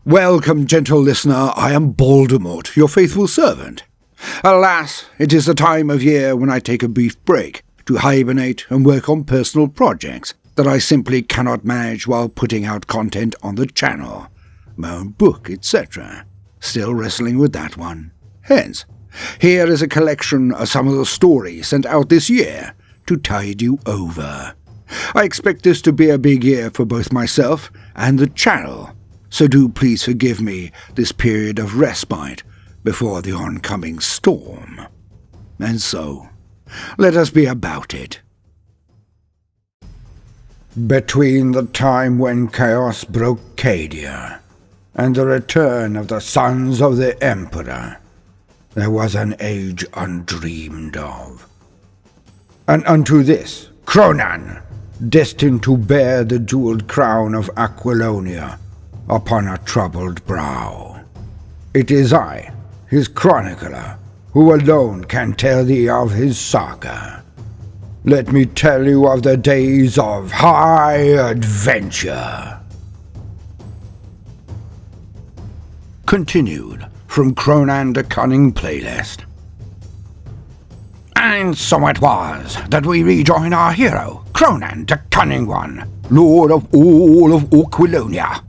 Welcome, gentle listener, I am Baldermort, your faithful servant. Alas, it is the time of year when I take a brief break to hibernate and work on personal projects that I simply cannot manage while putting out content on the channel. My own book, etc. Still wrestling with that one. Hence, here is a collection of some of the stories sent out this year to tide you over. I expect this to be a big year for both myself and the channel, so do please forgive me this period of respite before the oncoming storm. And so, let us be about it. Between the time when chaos broke Cadia and the return of the sons of the Emperor, there was an age undreamed of. And unto this, Kronan, destined to bear the jeweled crown of Aquilonia upon a troubled brow. It is I, his chronicler, who alone can tell thee of his saga. Let me tell you of the days of high adventure. Continued from Kronan Da Kunnin playlist. And so it was that we rejoined our hero, Kronan Da Kunnin One, Lord of all of Aquilonia,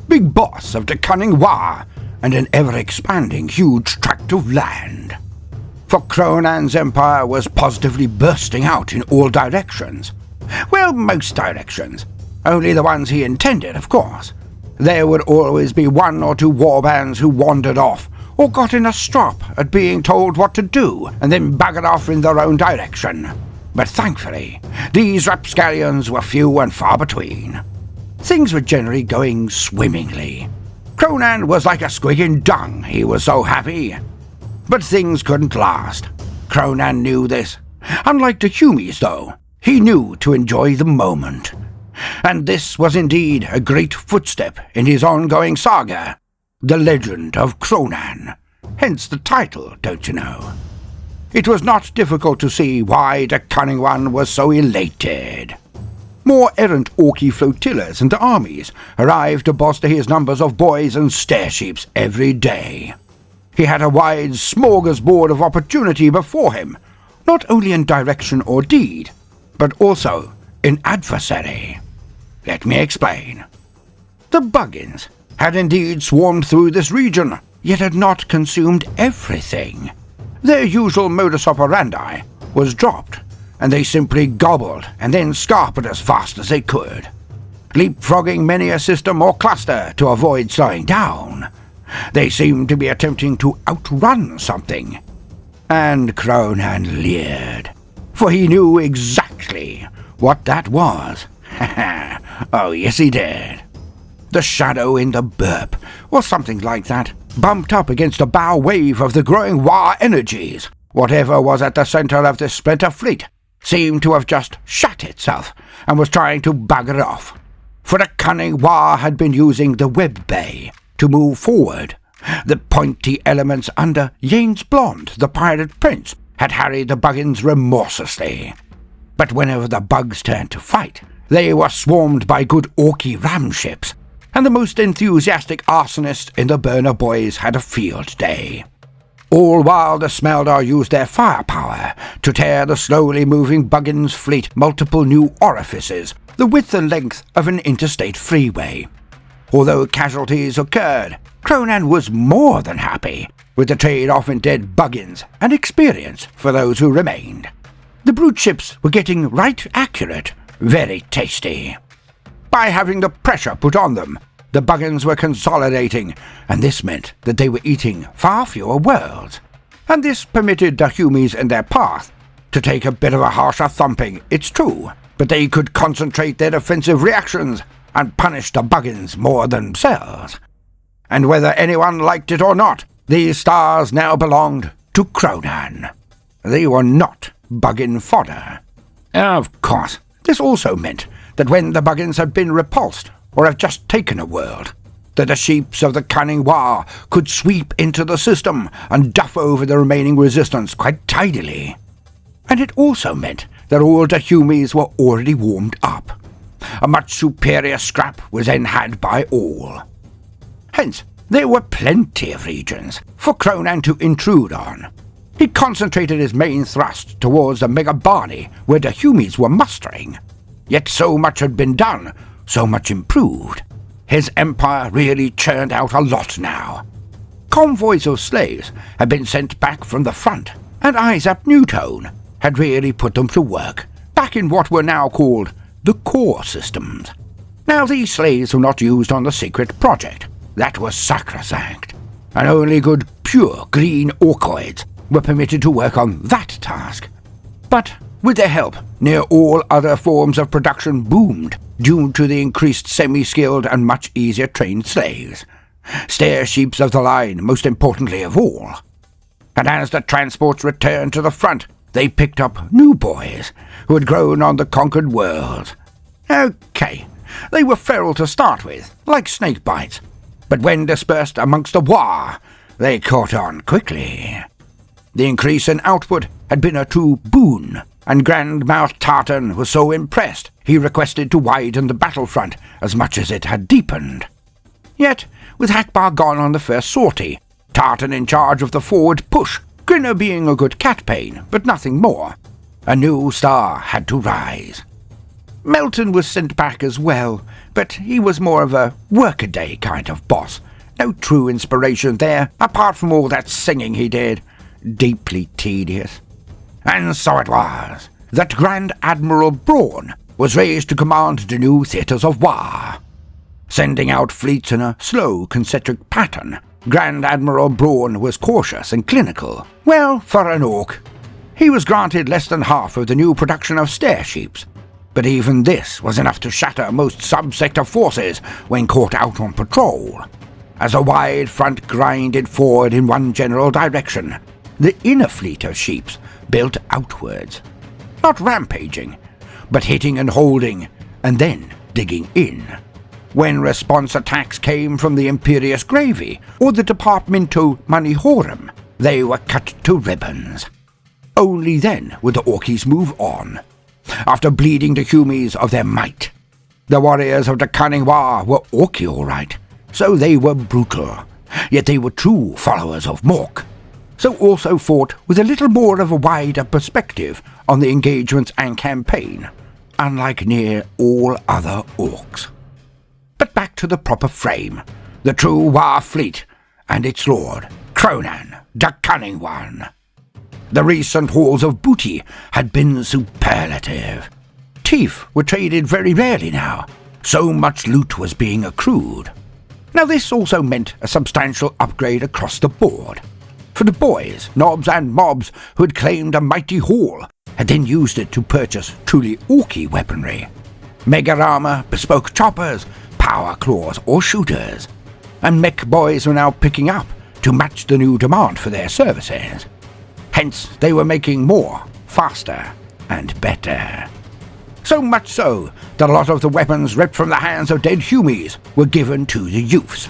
big boss of the Cunning War, and an ever-expanding huge tract of land. For Kronan's empire was positively bursting out in all directions. Well, most directions. Only the ones he intended, of course. There would always be one or two warbands who wandered off, or got in a strop at being told what to do, and then buggered off in their own direction. But thankfully, these rapscallions were few and far between. Things were generally going swimmingly. Kronan was like a squig in dung, he was so happy. But things couldn't last. Kronan knew this. Unlike the Humies, though, he knew to enjoy the moment. And this was indeed a great footstep in his ongoing saga, The Legend of Kronan. Hence the title, don't you know? It was not difficult to see why the Cunning One was so elated. More errant Orky flotillas and armies arrived to bolster his numbers of boys and stareships every day. He had a wide smorgasbord of opportunity before him, not only in direction or deed, but also in adversary. Let me explain. The Buggins had indeed swarmed through this region, yet had not consumed everything. Their usual modus operandi was dropped, and they simply gobbled and then scarpered as fast as they could, leapfrogging many a system or cluster to avoid slowing down. They seemed to be attempting to outrun something. And Kronan leered, for he knew exactly what that was. Oh, yes he did. The shadow in the burp, or something like that, bumped up against a bow wave of the growing war energies. Whatever was at the center of this splinter fleet seemed to have just shut itself and was trying to bugger off. For the Cunning War had been using the web bay to move forward. The pointy elements under Yanes Blonde, the pirate prince, had harried the Buggins remorselessly. But whenever the bugs turned to fight, they were swarmed by good Orky ram ships, and the most enthusiastic arsonists in the Burner Boys had a field day. All while the Smeldar used their firepower to tear the slowly moving Buggins fleet multiple new orifices, the width and length of an interstate freeway. Although casualties occurred, Kronan was more than happy with the trade-off in dead Buggins and experience for those who remained. The brute ships were getting right accurate, very tasty. By having the pressure put on them, the Buggins were consolidating, and this meant that they were eating far fewer worlds. And this permitted the Humies in their path to take a bit of a harsher thumping, it's true, but they could concentrate their defensive reactions and punish the Buggins more themselves. And whether anyone liked it or not, these stars now belonged to Kronan. They were not Buggin fodder. Of course, this also meant that when the Buggins had been repulsed, or have just taken a world, that the sheeps of the Cunning War could sweep into the system and duff over the remaining resistance quite tidily. And it also meant that all the Humies were already warmed up. A much superior scrap was then had by all. Hence, there were plenty of regions for Kronan to intrude on. He concentrated his main thrust towards the Megabani, where the Humies were mustering. Yet so much had been done, so much improved. His empire really churned out a lot now. Convoys of slaves had been sent back from the front, and Isaac Newtone had really put them to work, back in what were now called the core systems. Now these slaves were not used on the secret project. That was sacrosanct, and only good pure green orcoids were permitted to work on that task. But with their help, near all other forms of production boomed due to the increased semi-skilled and much easier trained slaves. Stair-sheeps of the line, most importantly of all. And as the transports returned to the front, they picked up new boys who had grown on the conquered world. Okay, they were feral to start with, like snakebites, but when dispersed amongst the war, they caught on quickly. The increase in output had been a true boon, and Grand Mouth Tartan was so impressed he requested to widen the battlefront as much as it had deepened. Yet, with Hackbar gone on the first sortie, Tartan in charge of the forward push, Grinner being a good catbane, but nothing more, a new star had to rise. Melton was sent back as well, but he was more of a workaday kind of boss. No true inspiration there, apart from all that singing he did. Deeply tedious. And so it was that Grand Admiral Braun was raised to command the new theatres of war. Sending out fleets in a slow, concentric pattern, Grand Admiral Braun was cautious and clinical. Well, for an orc. He was granted less than half of the new production of stair-sheeps, but even this was enough to shatter most sub-sector forces when caught out on patrol. As a wide front grinded forward in one general direction, the inner fleet of sheeps built outwards, not rampaging, but hitting and holding, and then digging in. When response attacks came from the Imperious Gravy or the Departamento Manihorum, they were cut to ribbons. Only then would the Orkies move on, after bleeding the Humies of their might. The warriors of the Cunning War were Orky all right, so they were brutal, yet they were true followers of Mork, so also fought with a little more of a wider perspective on the engagements and campaign, unlike near all other orcs. But back to the proper frame, the true war fleet and its lord, Kronan Da Kunnin one. The recent hauls of booty had been superlative. Teeth were traded very rarely now, so much loot was being accrued. Now this also meant a substantial upgrade across the board. For the boys, knobs and mobs who had claimed a mighty haul had then used it to purchase truly orky weaponry. Mega armor, bespoke choppers, power claws or shooters, and mech boys were now picking up to match the new demand for their services. Hence they were making more, faster, and better. So much so that a lot of the weapons ripped from the hands of dead Humies were given to the youths,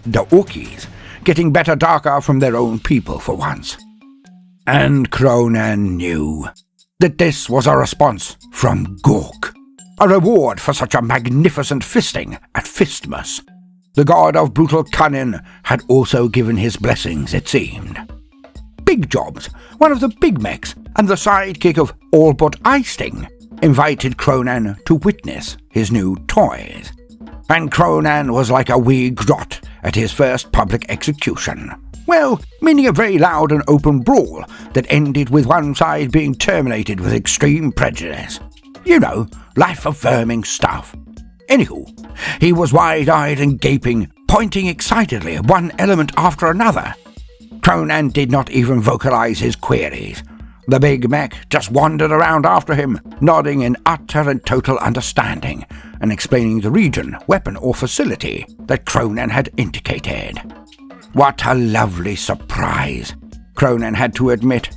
the Orkies, getting better darker from their own people for once. And Kronan knew that this was a response from Gork, a reward for such a magnificent fisting at Fistmas. The god of brutal cunning had also given his blessings, it seemed. Big Jobs, one of the big mechs and the sidekick of All But Icing, invited Kronan to witness his new toys. And Kronan was like a wee grot at his first public execution. Well, meaning a very loud and open brawl that ended with one side being terminated with extreme prejudice. You know, life-affirming stuff. Anywho, he was wide-eyed and gaping, pointing excitedly at one element after another. Kronan did not even vocalize his queries. The big mech just wandered around after him, nodding in utter and total understanding, and explaining the region, weapon or facility that Kronan had indicated. What a lovely surprise, Kronan had to admit,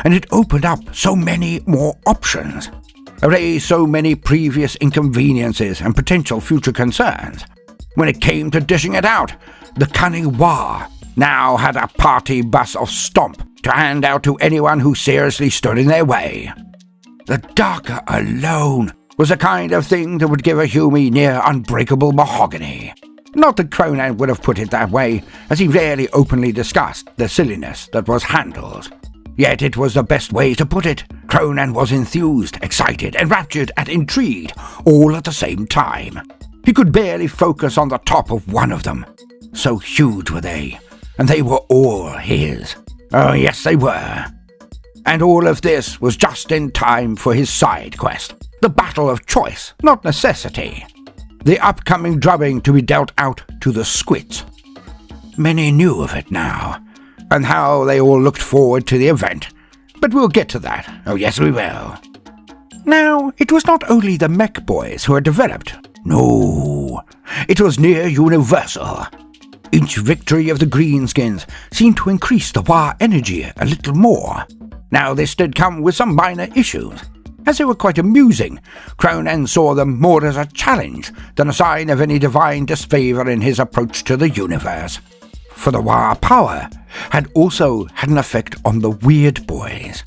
and it opened up so many more options, erased so many previous inconveniences and potential future concerns. When it came to dishing it out, the Cunning War now had a party bus of stomp to hand out to anyone who seriously stood in their way. The darker alone was the kind of thing that would give a Humie near unbreakable mahogany. Not that Kronan would have put it that way, as he rarely openly discussed the silliness that was handles. Yet it was the best way to put it. Kronan was enthused, excited, enraptured, and intrigued, all at the same time. He could barely focus on the top of one of them. So huge were they, and they were all his. Oh, yes, they were. And all of this was just in time for his side quest, the battle of choice, not necessity. The upcoming drubbing to be dealt out to the squits. Many knew of it now, and how they all looked forward to the event. But we'll get to that. Oh, yes, we will. Now, it was not only the mech boys who had developed. No, it was near universal. Each victory of the greenskins seemed to increase the war energy a little more. Now this did come with some minor issues. As they were quite amusing, Kronan saw them more as a challenge than a sign of any divine disfavor in his approach to the universe. For the war power had also had an effect on the weird boys.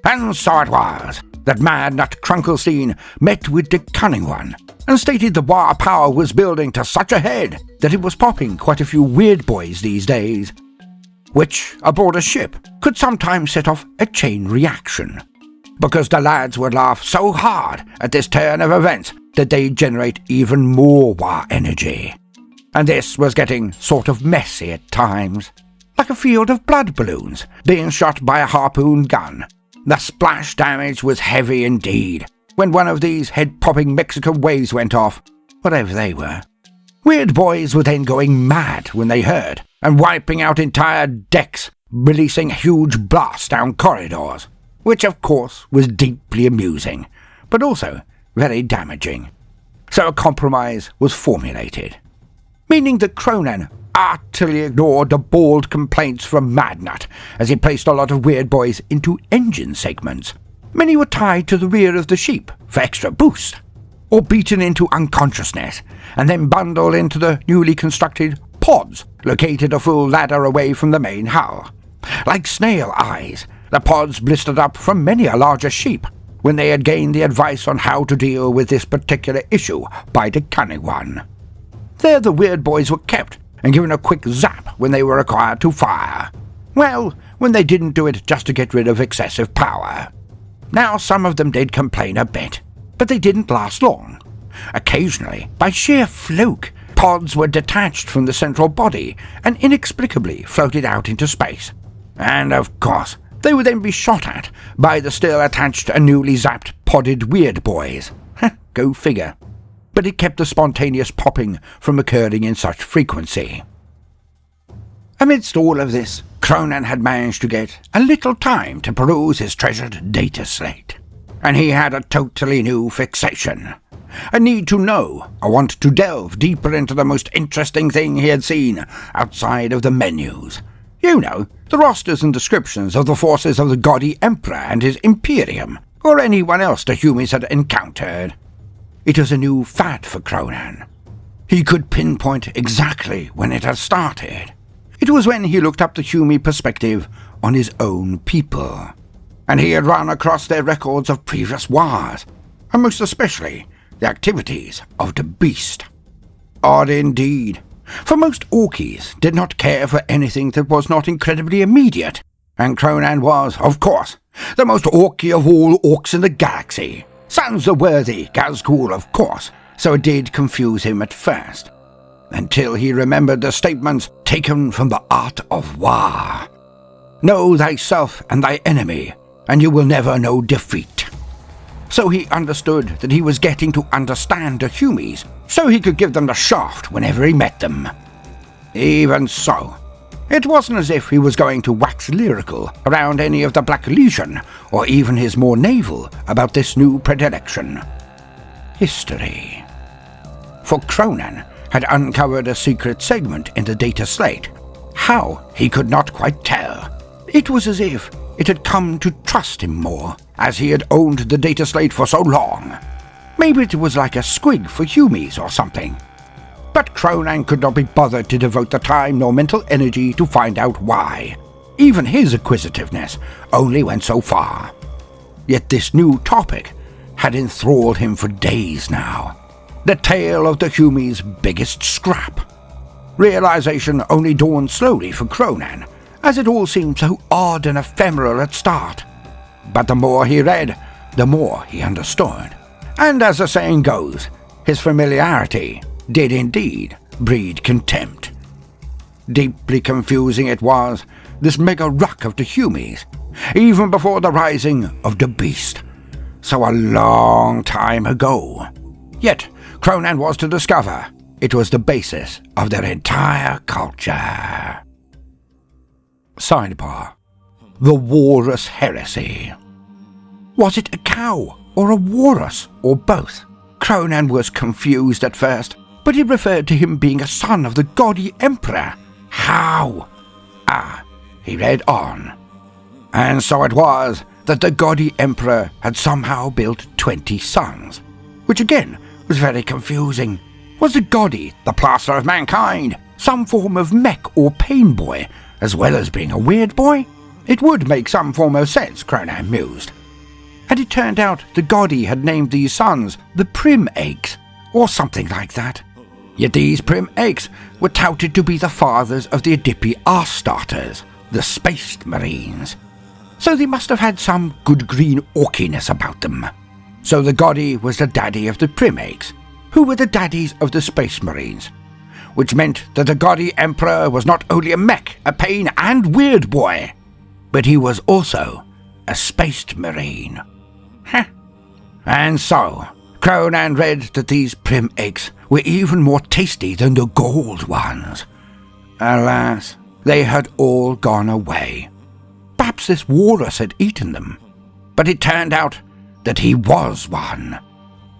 And so it was that Mad Nut Krunkelstein met with the Cunning One and stated the war power was building to such a head that it was popping quite a few weird boys these days, which, aboard a ship, could sometimes set off a chain reaction, because the lads would laugh so hard at this turn of events that they'd generate even more war energy. And this was getting sort of messy at times, like a field of blood balloons being shot by a harpoon gun. The splash damage was heavy indeed when one of these head-popping Mexican waves went off, whatever they were. Weird boys were then going mad when they heard, and wiping out entire decks, releasing huge blasts down corridors, which of course was deeply amusing, but also very damaging. So a compromise was formulated, meaning that Kronan utterly ignored the bald complaints from Madnut as he placed a lot of weird boys into engine segments. Many were tied to the rear of the ship for extra boost, or beaten into unconsciousness, and then bundled into the newly constructed pods located a full ladder away from the main hull. Like snail eyes, the pods blistered up from many a larger ship when they had gained the advice on how to deal with this particular issue by the Cunning One. There the weird boys were kept and given a quick zap when they were required to fire. Well, when they didn't do it just to get rid of excessive power. Now some of them did complain a bit, but they didn't last long. Occasionally, by sheer fluke, pods were detached from the central body and inexplicably floated out into space. And of course, they would then be shot at by the still attached and newly zapped podded weird boys. Go figure. But it kept the spontaneous popping from occurring in such frequency. Amidst all of this, Kronan had managed to get a little time to peruse his treasured data slate. And he had a totally new fixation. A need to know, a want to delve deeper into the most interesting thing he had seen outside of the menus. You know, the rosters and descriptions of the forces of the gaudy Emperor and his Imperium, or anyone else the Humies had encountered. It was a new fad for Kronan. He could pinpoint exactly when it had started. It was when he looked up the Humie perspective on his own people, and he had run across their records of previous wars, and most especially the activities of the Beast. Odd indeed, for most Orkies did not care for anything that was not incredibly immediate, and Kronan was, of course, the most Orky of all Orcs in the galaxy. Sans the worthy Gazgul, of course, so it did confuse him at first, until he remembered the statements taken from the Art of War. Know thyself and thy enemy, and you will never know defeat. So he understood that he was getting to understand the Humies, so he could give them the shaft whenever he met them. Even so, it wasn't as if he was going to wax lyrical around any of the Black Legion, or even his more naval, about this new predilection. History. For Kronan had uncovered a secret segment in the data slate. How, he could not quite tell. It was as if it had come to trust him more, as he had owned the data slate for so long. Maybe it was like a squig for Humies or something. But Kronan could not be bothered to devote the time nor mental energy to find out why. Even his acquisitiveness only went so far. Yet this new topic had enthralled him for days now. The tale of the Humies' biggest scrap. Realization only dawned slowly for Kronan, as it all seemed so odd and ephemeral at start. But the more he read, the more he understood. And as the saying goes, his familiarity did indeed breed contempt. Deeply confusing it was, this mega ruck of the Humies, even before the rising of the Beast, so a long time ago. Yet Kronan was to discover it was the basis of their entire culture. Sidebar: the Walrus Heresy. Was it a cow or a walrus or both? Kronan was confused at first, but he referred to him being a son of the gaudy emperor. How? He read on. And so it was that the gaudy emperor had somehow built 20 sons, which again was very confusing. Was the gaudy the plaster of mankind, some form of mech or pain boy, as well as being a weird boy? It would make some form of sense, Kronan mused. And it turned out the gaudy had named these sons the Prim Eggs, or something like that. Yet these Prim Eggs were touted to be the fathers of the Adipi Arstarters, the Space Marines. So they must have had some good green orkiness about them. So the gaudy was the daddy of the Prim Eggs, who were the daddies of the Space Marines, which meant that the gaudy emperor was not only a mech, a pain and weird boy, but he was also a Space Marine. And so Kronan read that these Prim Eggs were even more tasty than the gold ones. Alas, they had all gone away. Perhaps this walrus had eaten them, but it turned out that he was one.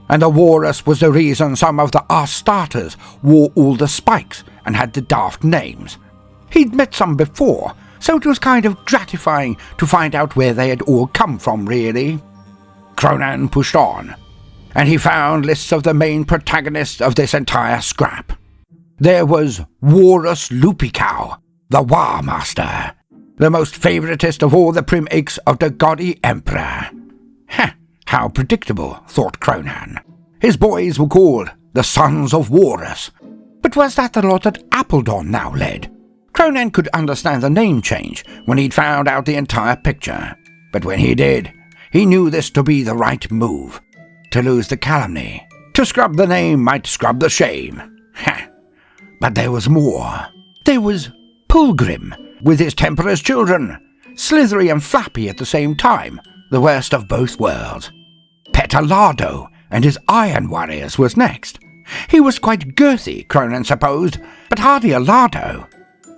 And the walrus was the reason some of the Arstarters wore all the spikes and had the daft names. He'd met some before, so it was kind of gratifying to find out where they had all come from, really. Kronan pushed on, and he found lists of the main protagonists of this entire scrap. There was Walrus Lupicow, the War Master, the most favoritist of all the Prim Eggs of the gaudy emperor. How predictable, thought Kronan. His boys were called the Sons of Walrus. But was that the lot that Appledon now led? Kronan could understand the name change when he'd found out the entire picture. But when he did, he knew this to be the right move. To lose the calumny. To scrub the name might scrub the shame. But there was more. There was Pulgrim, with his temperous children, slithery and flappy at the same time, the worst of both worlds. Petalado and his Iron Warriors was next. He was quite girthy, Kronan supposed, but hardly a lardo.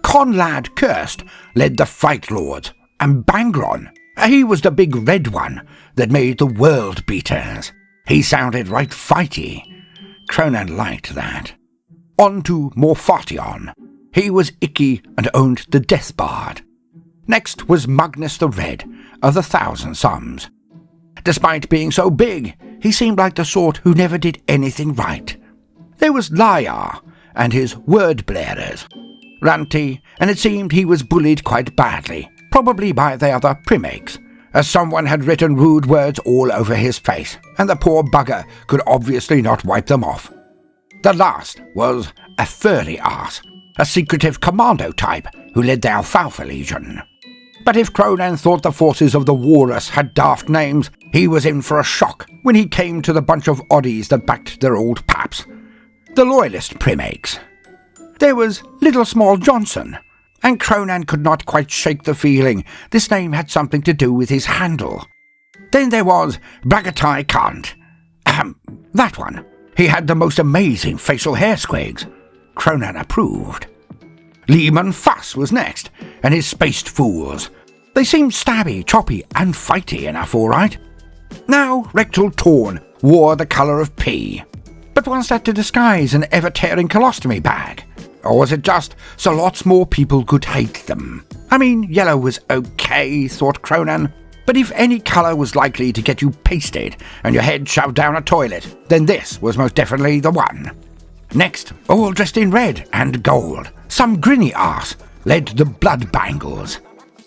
Conlad Cursed led the Fight Lords, and Bangron, he was the big red one that made the World Beaters. He sounded right fighty. Kronan liked that. On to Morphotion. He was icky and owned the Death Bard. Next was Magnus the Red, of the Thousand Sums. Despite being so big, he seemed like the sort who never did anything right. There was Lyar and his word blarers. Ranty, and it seemed he was bullied quite badly, probably by the other Prim Eggs, as someone had written rude words all over his face, and the poor bugger could obviously not wipe them off. The last was a furry ass, a secretive commando type who led the Alfalfa Legion. But if Kronan thought the forces of the Walrus had daft names, he was in for a shock when he came to the bunch of oddies that backed their old paps, the Loyalist Prim Eggs. There was Little Small Johnson, and Kronan could not quite shake the feeling this name had something to do with his handle. Then there was Bragatai Kant. That one. He had the most amazing facial hair squigs. Kronan approved. Lehman Fuss was next, and his spaced fools. They seemed stabby, choppy, and fighty enough, all right. Now Rectal Torn wore the colour of pea. But was that to disguise an ever-tearing colostomy bag? Or was it just so lots more people could hate them? I mean, yellow was okay, thought Kronan, but if any colour was likely to get you pasted and your head shoved down a toilet, then this was most definitely the one. Next, all dressed in red and gold, some grinny arse led the Blood Bangles.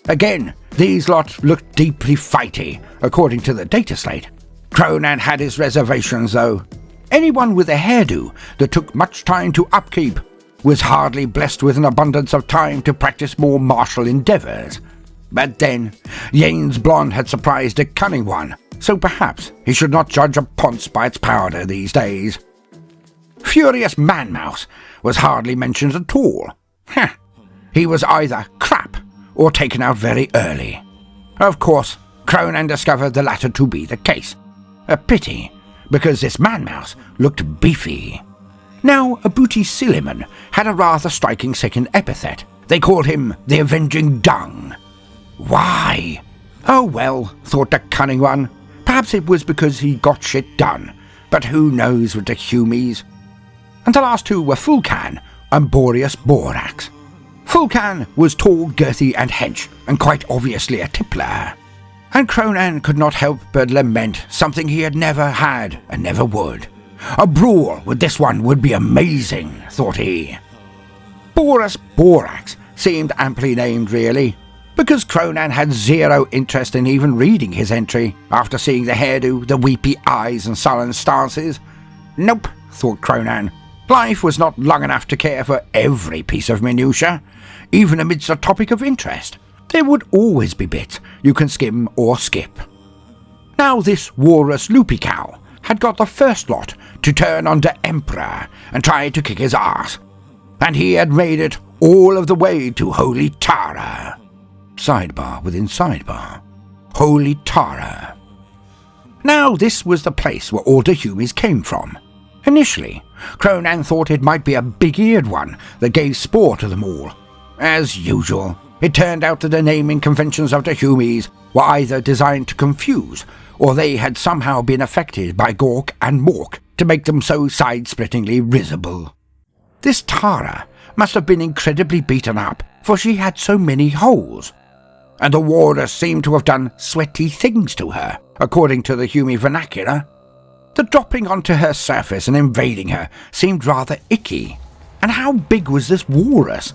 Again, these lot looked deeply fighty, according to the data slate. Kronan had his reservations, though. Anyone with a hairdo that took much time to upkeep was hardly blessed with an abundance of time to practice more martial endeavours. But then, Yane's blonde had surprised a cunning one, so perhaps he should not judge a ponce by its powder these days. Furious Man-Mouse was hardly mentioned at all. He was either crap or taken out very early. Of course, Kronan discovered the latter to be the case. A pity, because this Man-Mouse looked beefy. Now, Abuti Silliman had a rather striking second epithet. They called him the Avenging Dung. Why? Oh well, thought the cunning one. Perhaps it was because he got shit done, but who knows with the Humies. And the last two were Fulcan and Boreas Borax. Fulcan was tall, girthy and hench, and quite obviously a tippler. And Kronan could not help but lament something he had never had and never would. A brawl with this one would be amazing, thought he. Boreas Borax seemed amply named, really, because Kronan had zero interest in even reading his entry after seeing the hairdo, the weepy eyes and sullen stances. Nope, thought Kronan. Life was not long enough to care for every piece of minutiae, even amidst a topic of interest. There would always be bits you can skim or skip. Now this Walrus Loopy Cow had got the first lot to turn on the Emperor and try to kick his ass, and he had made it all of the way to Holy Tara. Sidebar within sidebar. Holy Tara. Now this was the place where all the Humies came from. Initially, Kronan thought it might be a big-eared one that gave sport to them all. As usual, it turned out that the naming conventions of the Humies were either designed to confuse, or they had somehow been affected by Gork and Mork to make them so side-splittingly risible. This Tara must have been incredibly beaten up, for she had so many holes, and the warders seemed to have done sweaty things to her, according to the Humie vernacular. The dropping onto her surface and invading her seemed rather icky. And how big was this walrus?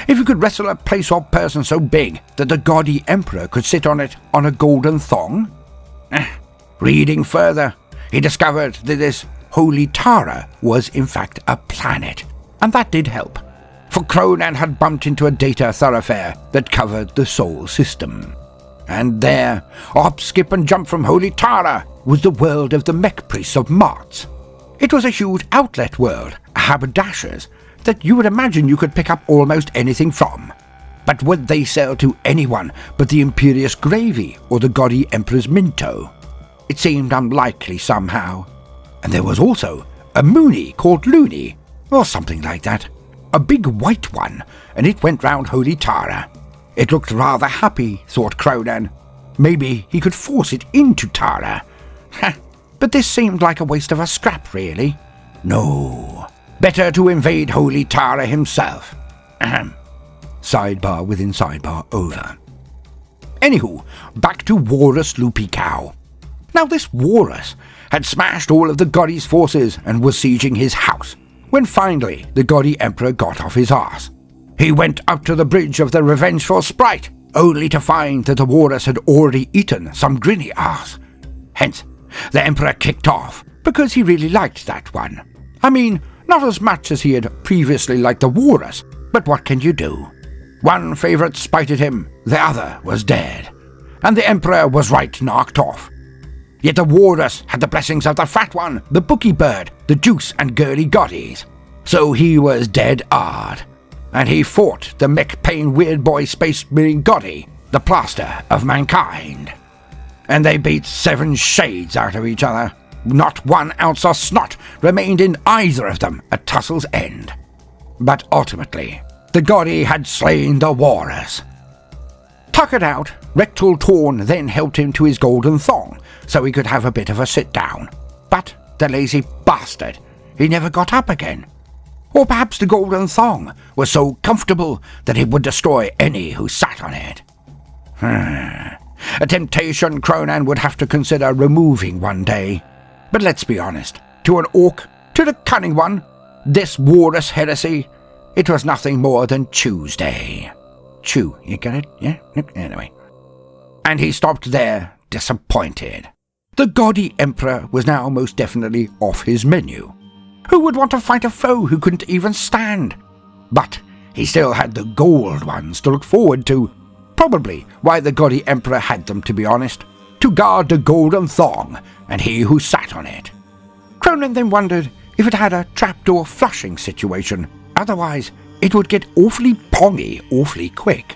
If you could wrestle a place or person so big that the gaudy emperor could sit on it on a golden thong? Reading further, he discovered that this Holy Tara was in fact a planet, and that did help, for Kronan had bumped into a data thoroughfare that covered the Sol system. And there, hop, skip and jump from Holy Tara, was the world of the mech priests of Marts. It was a huge outlet world, a haberdasher's, that you would imagine you could pick up almost anything from. But would they sell to anyone but the Imperious Gravy or the gaudy Emperor's Minto? It seemed unlikely somehow. And there was also a Mooney called Looney, or something like that. A big white one, and it went round Holy Tara. It looked rather happy, thought Kronan. Maybe he could force it into Tara. But this seemed like a waste of a scrap, really. No, better to invade Holy Tara himself. Sidebar within sidebar over. Anywho, back to Walrus Loopy Cow. Now this Walrus had smashed all of the Goddy's forces and was sieging his house, when finally the Goddy Emperor got off his arse. He went up to the bridge of the Revengeful Sprite, only to find that the Walrus had already eaten some grinny ass. Hence, the Emperor kicked off, because he really liked that one. I mean, not as much as he had previously liked the Walrus, but what can you do? One favourite spited him, the other was dead, and the Emperor was right knocked off. Yet the Walrus had the blessings of the fat one, the bookie bird, the juice and girly goddies. So he was dead hard, and he fought the mech-pain weird boy space marine goddy, the plaster of mankind. And they beat 7 shades out of each other. Not 1 ounce of snot remained in either of them at tussle's end. But ultimately, the goddy had slain the Walrus. Tuckered out, Rectal Torn then helped him to his golden thong, so he could have a bit of a sit-down. But the lazy bastard, he never got up again. Or perhaps the golden thong was so comfortable that it would destroy any who sat on it. A temptation Kronan would have to consider removing one day. But let's be honest, to an orc, to the cunning one, this Walrus heresy, it was nothing more than Tuesday. Chew, you get it? Yeah? Anyway. And he stopped there, disappointed. The gaudy Emperor was now most definitely off his menu. Who would want to fight a foe who couldn't even stand? But he still had the gold ones to look forward to. Probably why the gaudy emperor had them, to be honest. To guard the golden thong, and he who sat on it. Kronan then wondered if it had a trapdoor flushing situation. Otherwise, it would get awfully pongy awfully quick.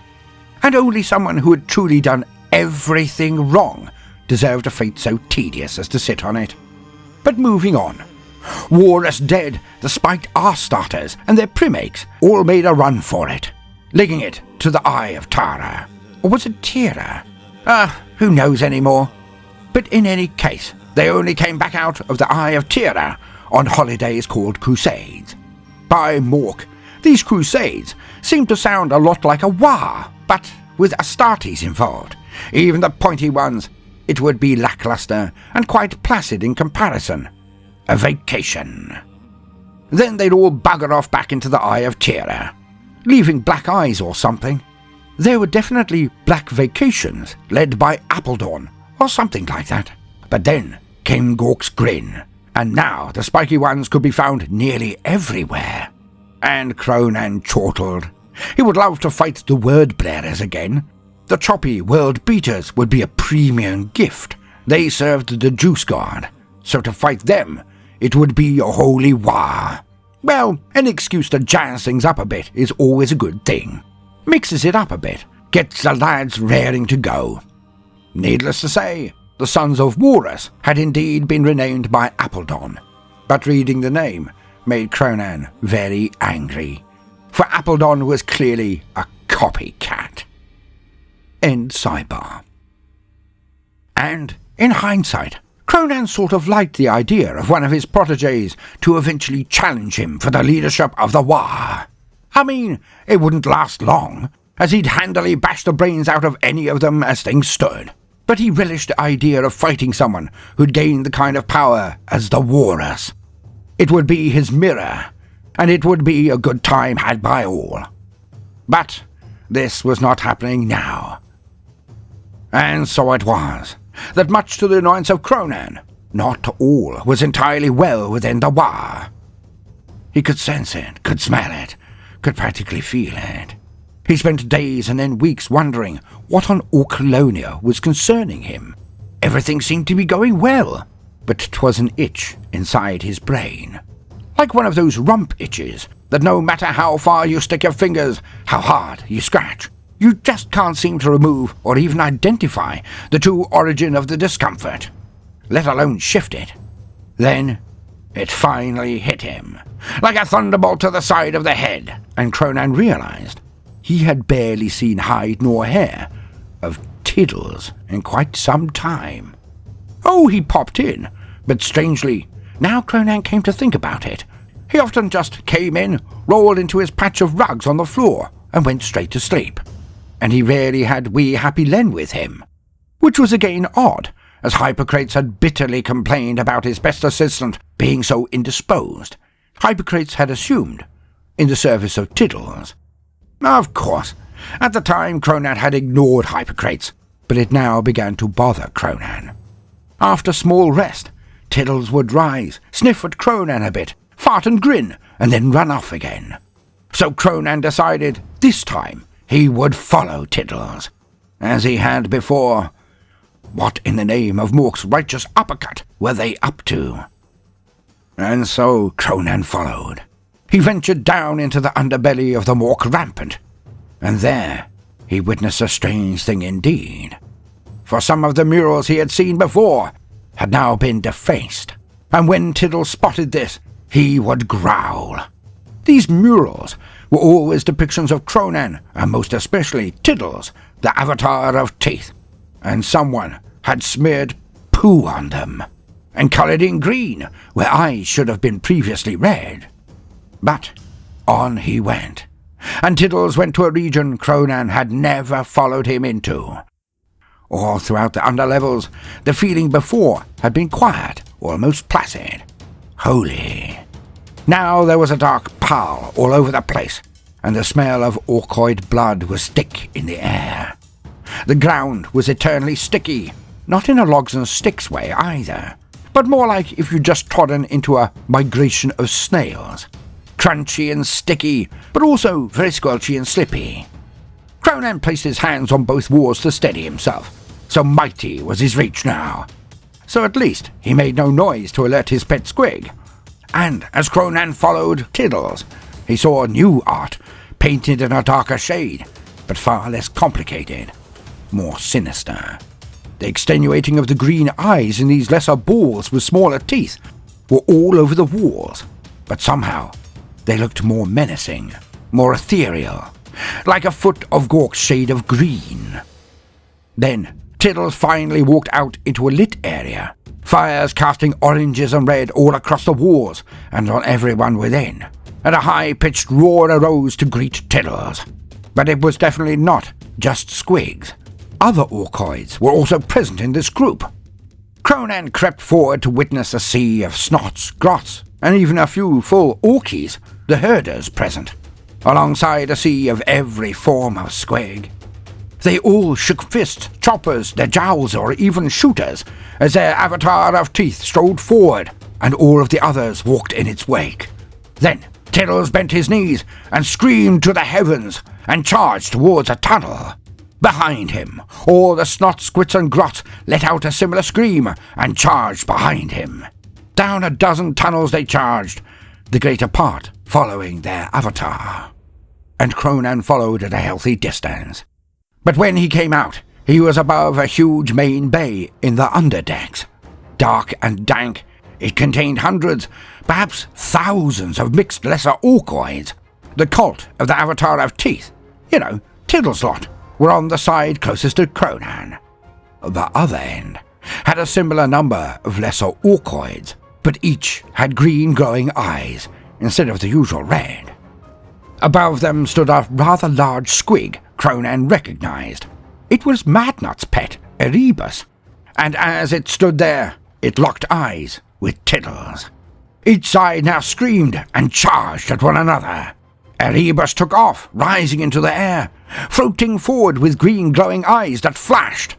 And only someone who had truly done everything wrong deserved a fate so tedious as to sit on it. But moving on. Warus dead, the spiked arse-starters and their primakes all made a run for it, legging it to the Eye of Tara. Or was it Tira? Who knows anymore? But in any case, they only came back out of the Eye of Tira on holidays called crusades. By Mork, these crusades seemed to sound a lot like a war, but with Astartes involved. Even the pointy ones, it would be lackluster and quite placid in comparison. A vacation. Then they'd all bugger off back into the Eye of Tira, leaving black eyes or something. There were definitely black vacations led by Appledorn, or something like that. But then came Gork's grin, and now the spiky ones could be found nearly everywhere. And Kronan chortled. He would love to fight the word bearers again. The choppy world beaters would be a premium gift. They served the juice guard, so to fight them, it would be a holy war. Well, an excuse to jazz things up a bit is always a good thing. Mixes it up a bit, gets the lads raring to go. Needless to say, the sons of Warus had indeed been renamed by Appledon, but reading the name made Kronan very angry, for Appledon was clearly a copycat. End sidebar. And, in hindsight, Kronan sort of liked the idea of one of his protégés to eventually challenge him for the leadership of the war. I mean, it wouldn't last long, as he'd handily bash the brains out of any of them as things stood. But he relished the idea of fighting someone who'd gained the kind of power as the Warus. It would be his mirror, and it would be a good time had by all. But this was not happening now. And so it was, that much to the annoyance of Kronan, not all was entirely well within the war. He could sense it, could smell it, could practically feel it. He spent days and then weeks wondering what on Orcolonia was concerning him. Everything seemed to be going well, but 'twas an itch inside his brain. Like one of those rump itches that no matter how far you stick your fingers, how hard you scratch, you just can't seem to remove or even identify the true origin of the discomfort, let alone shift it. Then it finally hit him, like a thunderbolt to the side of the head, and Kronan realized he had barely seen hide nor hair of Tiddles in quite some time. Oh, he popped in, but strangely, now Kronan came to think about it, he often just came in, rolled into his patch of rugs on the floor, and went straight to sleep. And he rarely had wee Happy Len with him, which was again odd, as Hippocrates had bitterly complained about his best assistant being so indisposed. Hippocrates had assumed, in the service of Tiddles. Of course, at the time Kronan had ignored Hippocrates, but it now began to bother Kronan. After small rest, Tiddles would rise, sniff at Kronan a bit, fart and grin, and then run off again. So Kronan decided this time he would follow Tiddles, as he had before. What in the name of Mork's righteous uppercut were they up to? And so Kronan followed. He ventured down into the underbelly of the Mork rampant, and there he witnessed a strange thing indeed. For some of the murals he had seen before had now been defaced, and when Tiddles spotted this, he would growl. These murals were always depictions of Kronan, and most especially Tiddles, the avatar of teeth, and someone had smeared poo on them, and coloured in green where eyes should have been previously red. But on he went, and Tiddles went to a region Kronan had never followed him into. All throughout the underlevels, the feeling before had been quiet, almost placid, holy. Now there was a dark pall all over the place, and the smell of orcoid blood was thick in the air. The ground was eternally sticky, not in a logs and sticks way either, but more like if you just trodden into a migration of snails. crunchy and sticky, but also very squelchy and slippy. Kronan placed his hands on both walls to steady himself. So mighty was his reach now. So at least he made no noise to alert his pet squig. And as Kronan followed Tiddles, he saw new art, painted in a darker shade, but far less complicated, more sinister. The extenuating of the green eyes in these lesser balls with smaller teeth were all over the walls, but somehow they looked more menacing, more ethereal, like a foot of Gork's shade of green. Then Tiddles finally walked out into a lit area, fires casting oranges and red all across the walls and on everyone within, and a high-pitched roar arose to greet Tiddles. But it was definitely not just squigs. Other orcoids were also present in this group. Kronan crept forward to witness a sea of snots, grots, and even a few full orkies, the herders present, alongside a sea of every form of squig. They all shook fists, choppers, their jowls, or even shooters, as their avatar of teeth strode forward, and all of the others walked in its wake. Then Tiddles bent his knees and screamed to the heavens and charged towards a tunnel. Behind him, all the snot, squits, and grots let out a similar scream and charged behind him. Down a dozen tunnels they charged, the greater part following their avatar. And Kronan followed at a healthy distance. But when he came out, he was above a huge main bay in the underdecks. Dark and dank, it contained hundreds, perhaps thousands of mixed lesser orcoids. The cult of the avatar of teeth, Tiddles' lot, were on the side closest to Kronan. The other end had a similar number of lesser orcoids, but each had green glowing eyes instead of the usual red. Above them stood a rather large squig Kronan recognized. It was Madnut's pet, Erebus, and as it stood there, it locked eyes with Tiddles. Each side now screamed and charged at one another. Erebus took off, rising into the air, floating forward with green glowing eyes that flashed,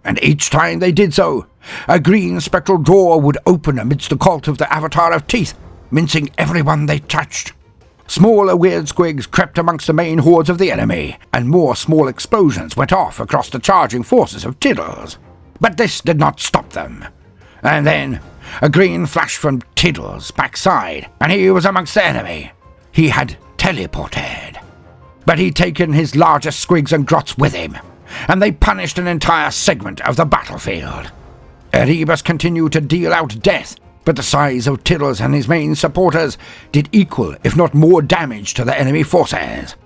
and each time they did so, a green spectral door would open amidst the cult of the avatar of teeth, mincing everyone they touched. Smaller weird squigs crept amongst the main hordes of the enemy, and more small explosions went off across the charging forces of Tiddles. But this did not stop them. And then, a green flash from Tiddles' backside, and he was amongst the enemy. He had teleported. But he'd taken his largest squigs and grots with him, and they punished an entire segment of the battlefield. Erebus continued to deal out death, but the size of Tiddles and his main supporters did equal, if not more, damage to the enemy forces.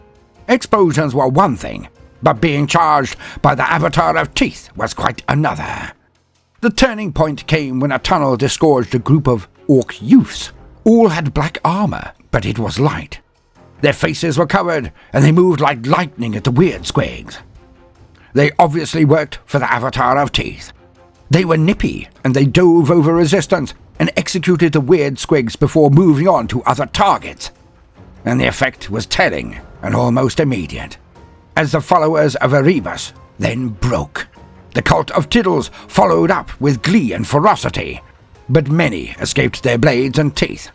Explosions were one thing, but being charged by the avatar of teeth was quite another. The turning point came when a tunnel disgorged a group of orc youths. All had black armor, but it was light. Their faces were covered, and they moved like lightning at the weird squigs. They obviously worked for the avatar of teeth. They were nippy, and they dove over resistance and executed the weird squigs before moving on to other targets. And the effect was telling and almost immediate, as the followers of Erebus then broke. The cult of Tiddles followed up with glee and ferocity, but many escaped their blades and teeth.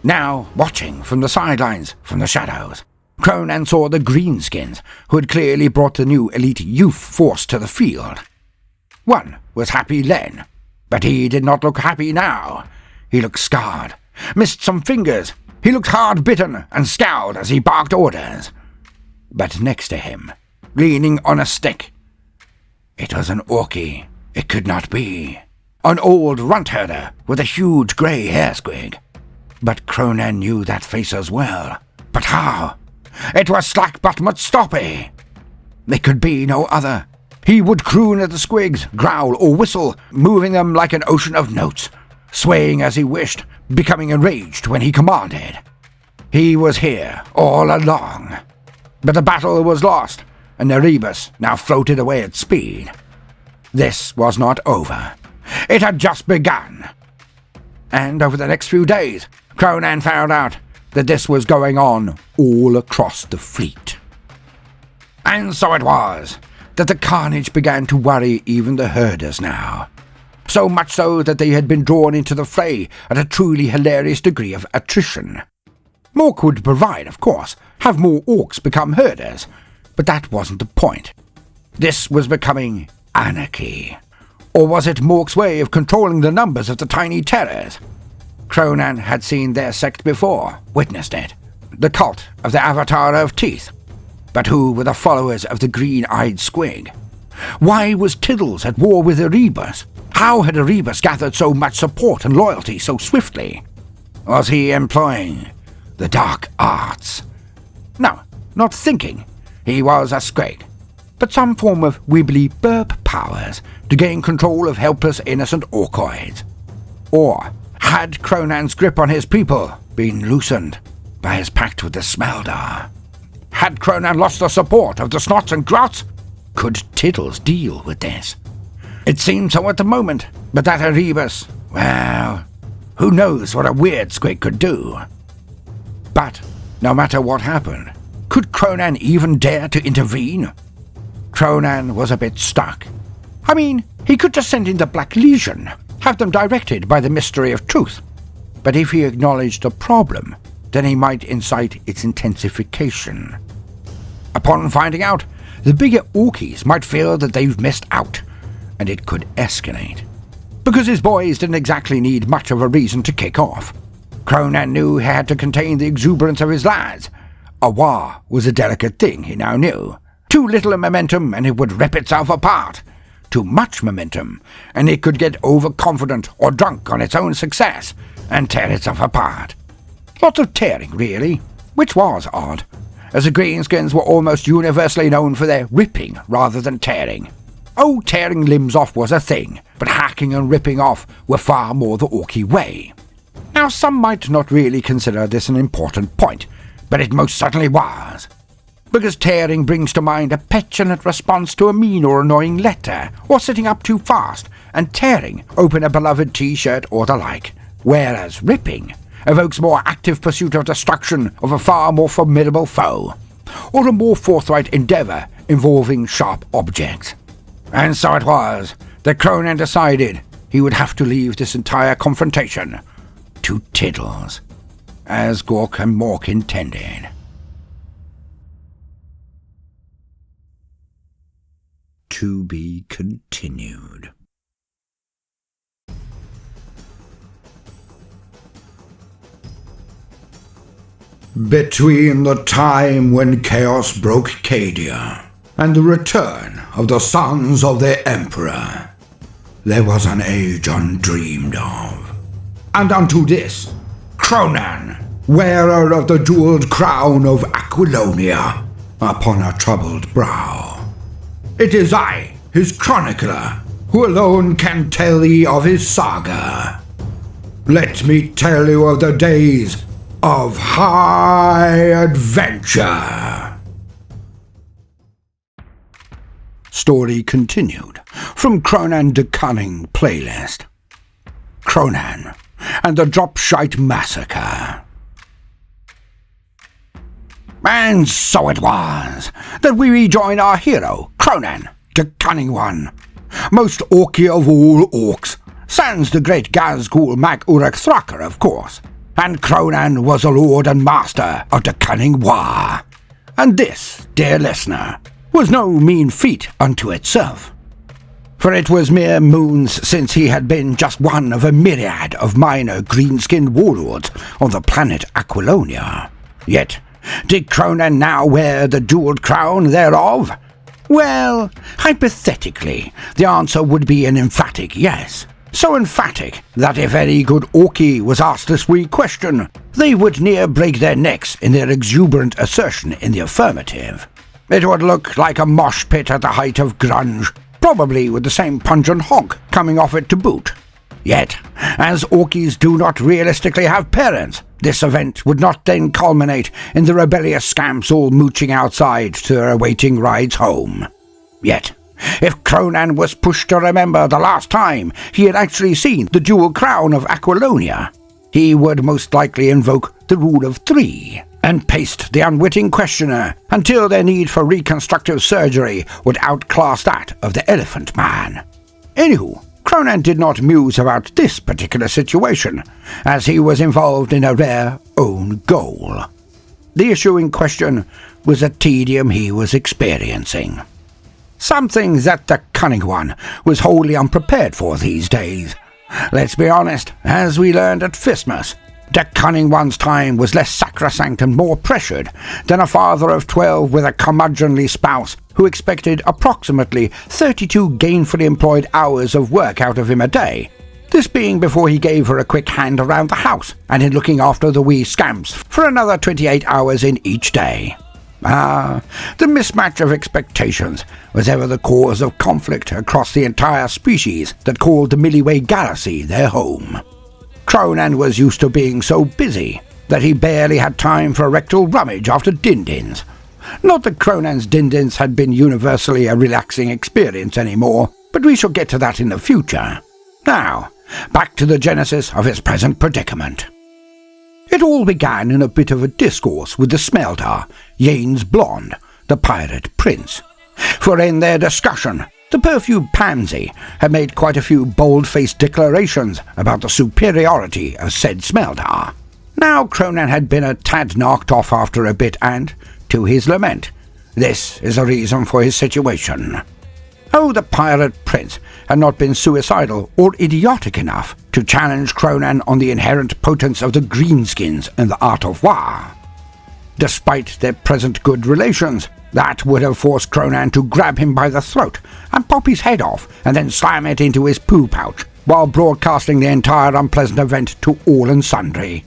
Now, watching from the sidelines, from the shadows, Kronan saw the greenskins, who had clearly brought the new elite youth force to the field. One was Happy Len, but he did not look happy now. He looked scarred, missed some fingers. He looked hard-bitten and scowled as he barked orders. But next to him, leaning on a stick, it was an orky. It could not be. An old runt-herder with a huge grey hair squig. But Kronan knew that face as well. But how? It was Slackbutt Mutstoppy. There could be no other. He would croon at the squigs, growl or whistle, moving them like an ocean of notes, swaying as he wished, becoming enraged when he commanded. He was here all along. But the battle was lost, and Erebus now floated away at speed. This was not over. It had just begun. And over the next few days, Kronan found out that this was going on all across the fleet. And so it was that the carnage began to worry even the herders now. So much so that they had been drawn into the fray at a truly hilarious degree of attrition. Mork would provide, of course, have more orcs become herders, but that wasn't the point. This was becoming anarchy. Or was it Mork's way of controlling the numbers of the tiny terrors? Kronan had seen their sect before, witnessed it. The cult of the Avatar of Teeth. But who were the followers of the green-eyed squig? Why was Tiddles at war with Erebus? How had Erebus gathered so much support and loyalty so swiftly? Was he employing the dark arts? No, not thinking. He was a squig, but some form of wibbly burp powers to gain control of helpless innocent orcoids. Or had Kronan's grip on his people been loosened by his pact with the Smeldar? Had Kronan lost the support of the Snots and Grots? Could Tiddles deal with this? It seemed so at the moment, but that Erebus, well, who knows what a weird squig could do? But no matter what happened, could Kronan even dare to intervene? Kronan was a bit stuck. I mean, he could just send in the Black Legion, have them directed by the mystery of truth. But if he acknowledged the problem, then he might incite its intensification. Upon finding out, the bigger Orkies might feel that they've missed out, and it could escalate. Because his boys didn't exactly need much of a reason to kick off. Kronan knew he had to contain the exuberance of his lads. A war was a delicate thing, he now knew. Too little a momentum and it would rip itself apart. Too much momentum and it could get overconfident or drunk on its own success and tear itself apart. Lots of tearing, really, which was odd, as the Greenskins were almost universally known for their ripping rather than tearing. Oh, tearing limbs off was a thing, but hacking and ripping off were far more the Orky way. Now, some might not really consider this an important point, but it most certainly was. Because tearing brings to mind a petulant response to a mean or annoying letter, or sitting up too fast, and tearing open a beloved t-shirt or the like, whereas ripping evokes more active pursuit of destruction of a far more formidable foe, or a more forthright endeavour involving sharp objects. And so it was that Kronan decided he would have to leave this entire confrontation to Tiddles, as Gork and Mork intended. To be continued. Between the time when chaos broke Cadia and the return of the sons of the Emperor, there was an age undreamed of. And unto this, Kronan, wearer of the jeweled crown of Aquilonia, upon a troubled brow. It is I, his chronicler, who alone can tell thee of his saga. Let me tell you of the days of high adventure. Story continued from Kronan Da Kunnin playlist. Kronan and the Dropshite Massacre. And so it was that we rejoin our hero, Kronan, the Cunning One, most orky of all orcs, sans the great Gazgul Mag Uruk Thrakker, of course. And Kronan was a lord and master of the Cunning War. And this, dear listener, was no mean feat unto itself. For it was mere moons since he had been just one of a myriad of minor green-skinned warlords on the planet Aquilonia. Yet, did Kronan now wear the jeweled crown thereof? Well, hypothetically, the answer would be an emphatic yes. So emphatic that if any good Orky was asked this wee question, they would near break their necks in their exuberant assertion in the affirmative. It would look like a mosh pit at the height of grunge, probably with the same pungent honk coming off it to boot. Yet, as Orkies do not realistically have parents, this event would not then culminate in the rebellious scamps all mooching outside to their awaiting rides home. Yet, if Kronan was pushed to remember the last time he had actually seen the jewel crown of Aquilonia, he would most likely invoke the rule of 3 and paste the unwitting questioner until their need for reconstructive surgery would outclass that of the Elephant Man. Anywho, Kronan did not muse about this particular situation, as he was involved in a rare, own goal. The issue in question was the tedium he was experiencing. Something that the Cunning One was wholly unprepared for these days. Let's be honest, as we learned at Fistmas, the Cunning One's time was less sacrosanct and more pressured than a father of 12 with a curmudgeonly spouse who expected approximately 32 gainfully employed hours of work out of him a day. This being before he gave her a quick hand around the house and in looking after the wee scamps for another 28 hours in each day. The mismatch of expectations was ever the cause of conflict across the entire species that called the Milky Way Galaxy their home. Kronan was used to being so busy that he barely had time for a rectal rummage after din-dins. Not that Kronan's din-dins had been universally a relaxing experience anymore, but we shall get to that in the future. Now, back to the genesis of his present predicament. It all began in a bit of a discourse with the Smeldar, Yane's blonde, the pirate prince. For in their discussion, the perfumed pansy had made quite a few bold-faced declarations about the superiority of said Smeldar. Now Kronan had been a tad knocked off after a bit and, to his lament, this is a reason for his situation. Oh, the pirate prince had not been suicidal or idiotic enough to challenge Kronan on the inherent potence of the greenskins and the art of war. Despite their present good relations, that would have forced Kronan to grab him by the throat and pop his head off and then slam it into his poo pouch while broadcasting the entire unpleasant event to all and sundry.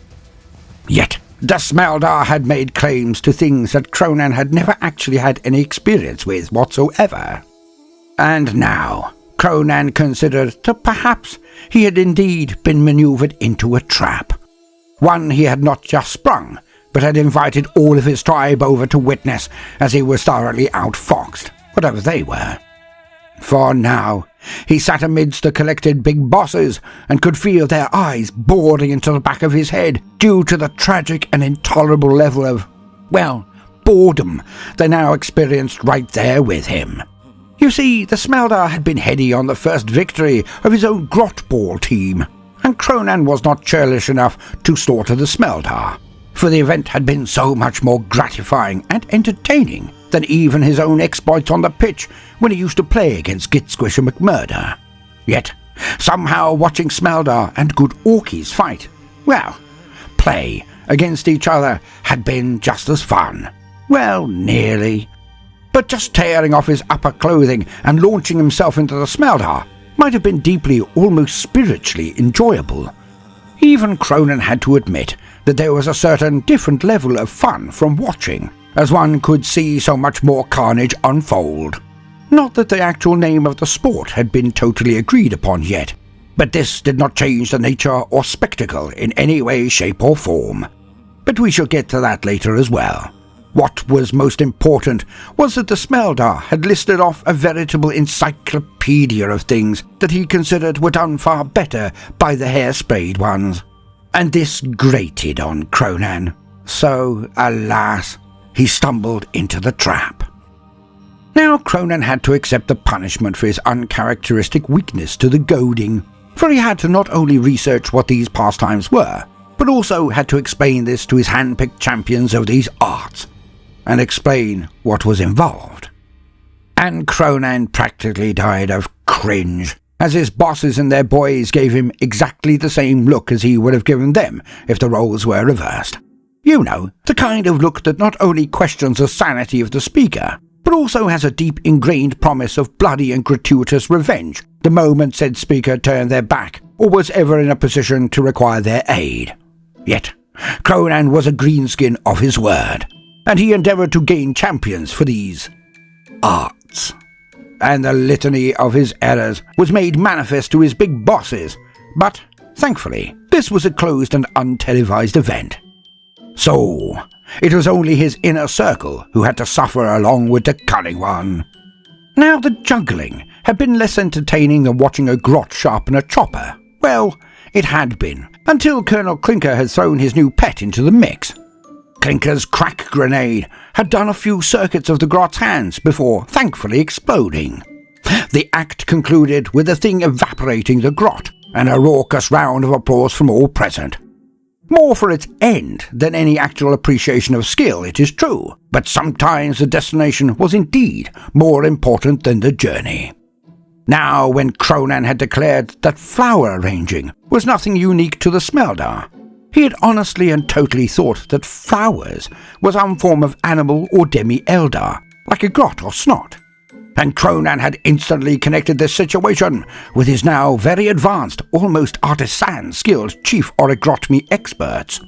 Yet, the Smeldar had made claims to things that Kronan had never actually had any experience with whatsoever. And now, Kronan considered that perhaps he had indeed been manoeuvred into a trap. One he had not just sprung, but had invited all of his tribe over to witness as he was thoroughly outfoxed, whatever they were. For now, he sat amidst the collected big bosses and could feel their eyes boring into the back of his head due to the tragic and intolerable level of, well, boredom they now experienced right there with him. You see, the Smeldar had been heady on the first victory of his own grot ball team, and Kronan was not churlish enough to slaughter the Smeldar, for the event had been so much more gratifying and entertaining than even his own exploits on the pitch when he used to play against Git Squisher McMurder. Yet, somehow watching Smeldar and good Orkies fight, well, play against each other had been just as fun. Well, nearly. But just tearing off his upper clothing and launching himself into the Smeldar might have been deeply, almost spiritually enjoyable. Even Kronan had to admit that there was a certain different level of fun from watching, as one could see so much more carnage unfold. Not that the actual name of the sport had been totally agreed upon yet, but this did not change the nature or spectacle in any way, shape or form. But we shall get to that later as well. What was most important was that the Smeldar had listed off a veritable encyclopedia of things that he considered were done far better by the hair-sprayed ones. And this grated on Kronan. So, alas, he stumbled into the trap. Now Kronan had to accept the punishment for his uncharacteristic weakness to the goading, for he had to not only research what these pastimes were, but also had to explain this to his hand-picked champions of these arts, and explain what was involved. And Kronan practically died of cringe, as his bosses and their boys gave him exactly the same look as he would have given them if the roles were reversed. You know, the kind of look that not only questions the sanity of the speaker, but also has a deep ingrained promise of bloody and gratuitous revenge the moment said speaker turned their back or was ever in a position to require their aid. Yet, Kronan was a greenskin of his word, and he endeavoured to gain champions for these arts. And the litany of his errors was made manifest to his big bosses, but, thankfully, this was a closed and untelevised event. So, it was only his inner circle who had to suffer along with the Cunning One. Now the juggling had been less entertaining than watching a grot sharpen a chopper. Well, it had been, until Colonel Clinker had thrown his new pet into the mix. Clinker's crack grenade had done a few circuits of the grot's hands before thankfully exploding. The act concluded with the thing evaporating the grot and a raucous round of applause from all present. More for its end than any actual appreciation of skill, it is true, but sometimes the destination was indeed more important than the journey. Now, when Kronan had declared that flower arranging was nothing unique to the Smeldar, he had honestly and totally thought that flowers was some form of animal or demi-eldar, like a grot or snot. And Kronan had instantly connected this situation with his now very advanced, almost artisan-skilled chief origotmy experts.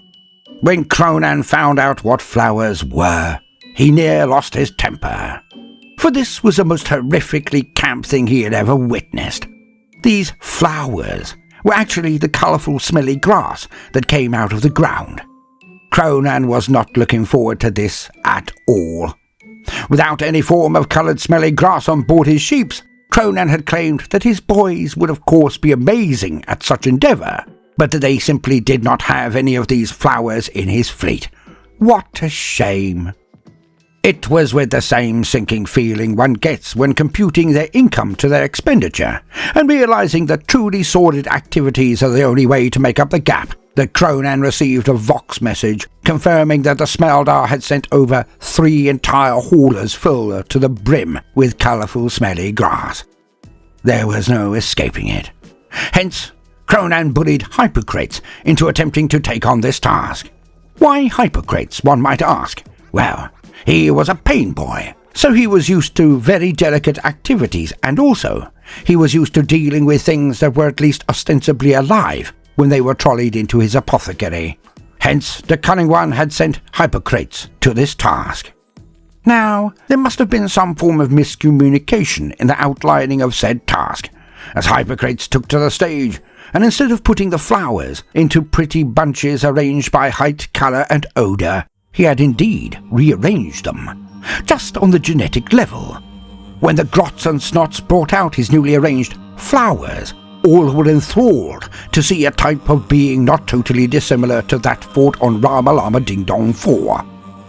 When Kronan found out what flowers were, he near lost his temper. For this was the most horrifically camp thing he had ever witnessed. These flowers were actually the colourful, smelly grass that came out of the ground. Kronan was not looking forward to this at all. Without any form of coloured, smelly grass on board his ships, Kronan had claimed that his boys would of course be amazing at such endeavour, but that they simply did not have any of these flowers in his fleet. What a shame! It was with the same sinking feeling one gets when computing their income to their expenditure, and realising that truly sordid activities are the only way to make up the gap, that Kronan received a Vox message confirming that the Smeldar had sent over 3 entire haulers full to the brim with colourful, smelly grass. There was no escaping it. Hence, Kronan bullied Hippocrates into attempting to take on this task. Why Hippocrates, one might ask? Well, he was a pain boy, so he was used to very delicate activities, and also he was used to dealing with things that were at least ostensibly alive when they were trolleyed into his apothecary. Hence, the Cunning One had sent Hippocrates to this task. Now, there must have been some form of miscommunication in the outlining of said task, as Hippocrates took to the stage, and instead of putting the flowers into pretty bunches arranged by height, colour and odour, he had indeed rearranged them, just on the genetic level. When the grots and snots brought out his newly arranged flowers, all were enthralled to see a type of being not totally dissimilar to that fought on Rama Lama Ding Dong 4.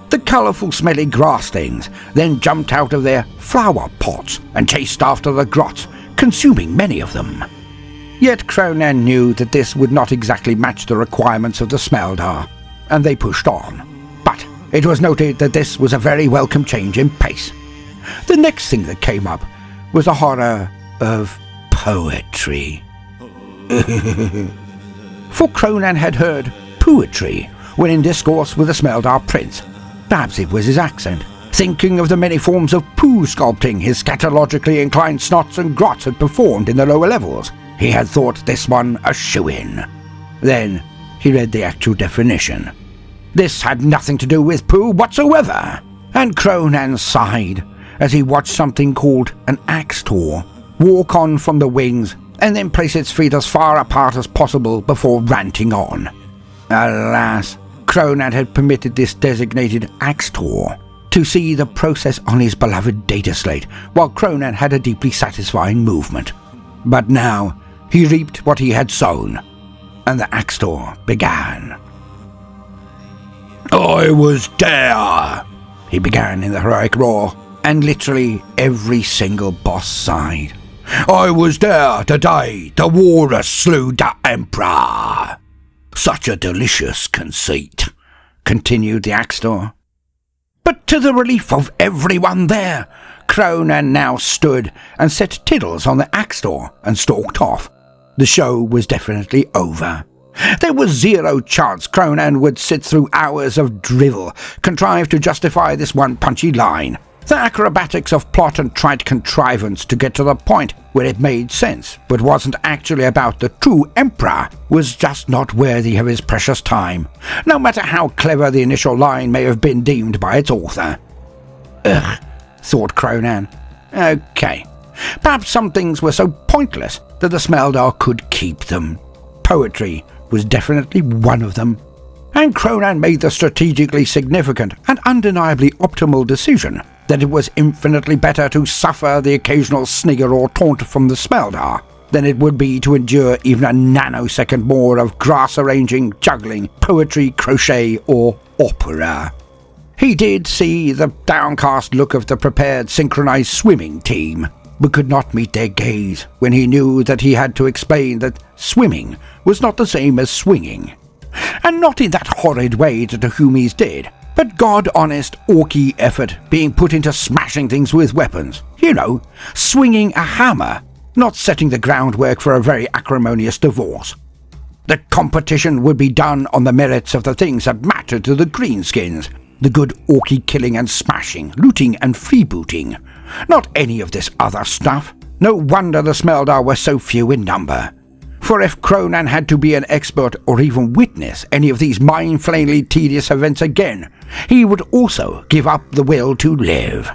The colourful, smelly grass things then jumped out of their flower pots and chased after the grots, consuming many of them. Yet Kronan knew that this would not exactly match the requirements of the Smeldar, and they pushed on. But it was noted that this was a very welcome change in pace. The next thing that came up was the horror of poetry. For Kronan had heard poetry when in discourse with the Smeldar prince. Perhaps it was his accent, thinking of the many forms of poo sculpting his scatologically inclined snots and grots had performed in the lower levels. He had thought this one a shoo-in. Then he read the actual definition. This had nothing to do with poo whatsoever, and Kronan sighed as he watched something called an axtor walk on from the wings and then place its feet as far apart as possible before ranting on. Alas, Kronan had permitted this designated axtor to see the process on his beloved data slate, while Kronan had a deeply satisfying movement. But now he reaped what he had sown, and the axtor began. "I was there," he began in the heroic roar, and literally every single boss sighed. "I was there the day the Warhammer slew the Emperor." "Such a delicious conceit," continued the Axtor. But to the relief of everyone there, Kronan now stood and set tiddles on the Axtor and stalked off. The show was definitely over. There was zero chance Kronan would sit through hours of drivel, contrived to justify this one punchy line. The acrobatics of plot and trite contrivance to get to the point where it made sense, but wasn't actually about the true Emperor, was just not worthy of his precious time, no matter how clever the initial line may have been deemed by its author. Ugh, thought Kronan. Okay, perhaps some things were so pointless that the Smeldar could keep them. Poetry was definitely one of them, and Kronan made the strategically significant and undeniably optimal decision that it was infinitely better to suffer the occasional snigger or taunt from the Smeldar than it would be to endure even a nanosecond more of grass arranging, juggling, poetry, crochet, or opera. He did see the downcast look of the prepared synchronized swimming team, but could not meet their gaze when he knew that he had to explain that swimming was not the same as swinging. And not in that horrid way that the Humies did, but god-honest, orky effort being put into smashing things with weapons. You know, swinging a hammer, not setting the groundwork for a very acrimonious divorce. The competition would be done on the merits of the things that mattered to the greenskins, the good orky killing and smashing, looting and freebooting. Not any of this other stuff. No wonder the Smeldar were so few in number. For if Kronan had to be an expert or even witness any of these mind-flayingly tedious events again, he would also give up the will to live.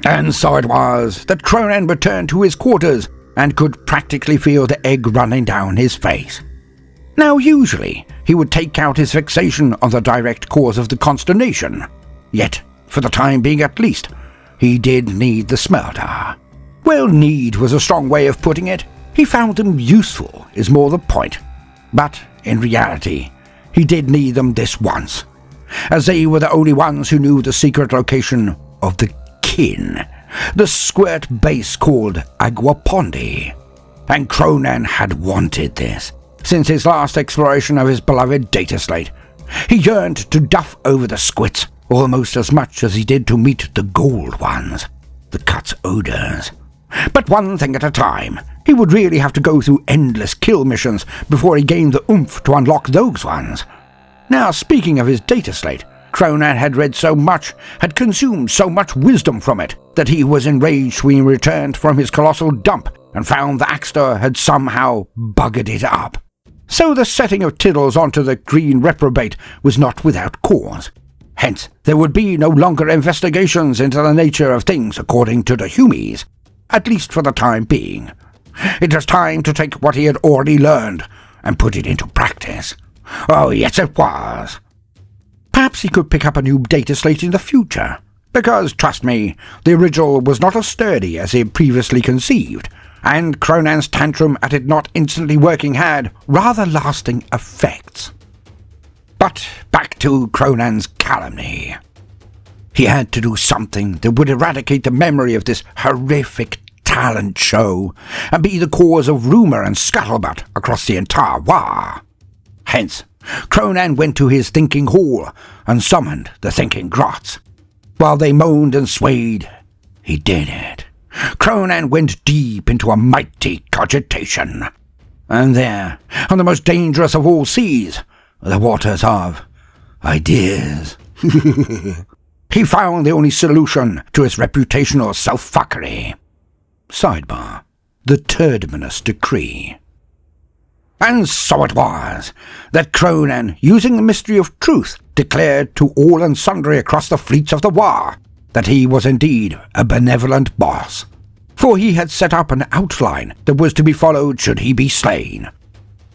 And so it was that Kronan returned to his quarters and could practically feel the egg running down his face. Now usually he would take out his vexation on the direct cause of the consternation, yet, for the time being at least, he did need the Smeldar. Well, need was a strong way of putting it. He found them useful, is more the point. But, in reality, he did need them this once, as they were the only ones who knew the secret location of the kin, the squirt base called Aguapondi. And Kronan had wanted this, since his last exploration of his beloved data slate. He yearned to duff over the squits, almost as much as he did to meet the gold ones, the Cut's odors. But one thing at a time. He would really have to go through endless kill missions before he gained the oomph to unlock those ones. Now, speaking of his data slate, Kronan had read so much, had consumed so much wisdom from it, that he was enraged when he returned from his colossal dump and found the Axter had somehow buggered it up. So the setting of Tiddles onto the green reprobate was not without cause. Hence, there would be no longer investigations into the nature of things according to the Humies, at least for the time being. It was time to take what he had already learned and put it into practice. Oh, yes, it was. Perhaps he could pick up a new data slate in the future, because, trust me, the original was not as sturdy as he had previously conceived, and Kronan's tantrum at it not instantly working had rather lasting effects. But back to Kronan's calumny. He had to do something that would eradicate the memory of this horrific talent show and be the cause of rumour and scuttlebutt across the entire War. Hence, Kronan went to his thinking hall and summoned the thinking grots. While they moaned and swayed, he did it. Kronan went deep into a mighty cogitation. And there, on the most dangerous of all seas, the waters of ideas, he found the only solution to his reputational self-fuckery. Sidebar: the Turdminous Decree. And so it was that Kronan, using the mystery of truth, declared to all and sundry across the fleets of the War that he was indeed a benevolent boss, for he had set up an outline that was to be followed should he be slain.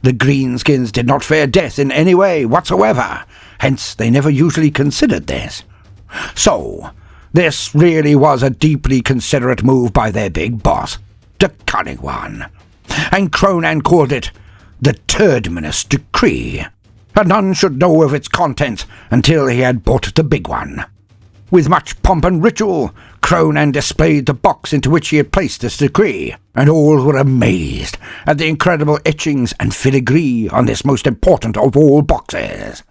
The greenskins did not fear death in any way whatsoever, hence they never usually considered this. So, this really was a deeply considerate move by their big boss, the Cunning One, and Kronan called it the Turdminous Decree, and none should know of its contents until he had bought the big one. With much pomp and ritual, Kronan displayed the box into which he had placed this decree, and all were amazed at the incredible etchings and filigree on this most important of all boxes.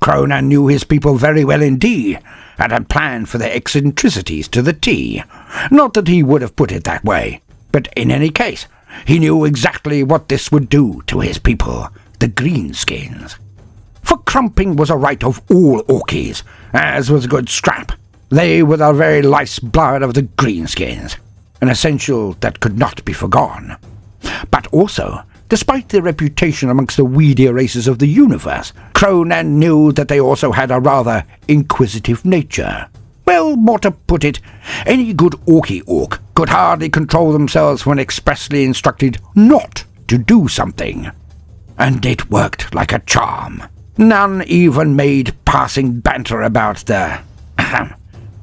Kronan knew his people very well indeed, and had planned for their eccentricities to the T. Not that he would have put it that way, but in any case, he knew exactly what this would do to his people, the greenskins. For crumping was a right of all Orkies, as was good scrap. They were the very life's blood of the greenskins, an essential that could not be forgone. But also, despite their reputation amongst the weedier races of the universe, Kronan knew that they also had a rather inquisitive nature. Well, more to put it, any good Orky orc could hardly control themselves when expressly instructed not to do something. And it worked like a charm. None even made passing banter about the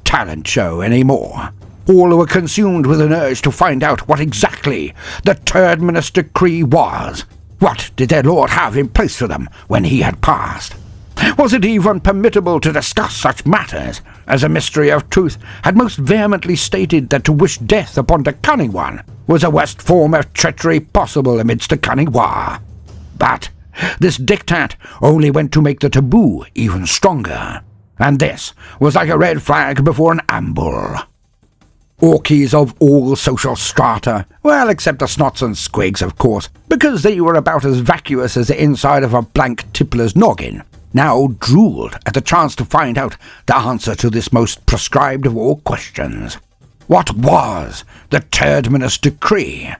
talent show anymore. All were consumed with an urge to find out what exactly the Turdminous Decree was. What did their lord have in place for them when he had passed? Was it even permissible to discuss such matters, as a mystery of truth had most vehemently stated that to wish death upon the Cunning One was the worst form of treachery possible amidst the Cunning War? But, This diktat only went to make the taboo even stronger, and this was like a red flag before an ambush. Orkies of all social strata, well, except the snots and squigs, of course, because they were about as vacuous as the inside of a blank tippler's noggin, now drooled at the chance to find out the answer to this most prescribed of all questions. What was the Turdmanous decree?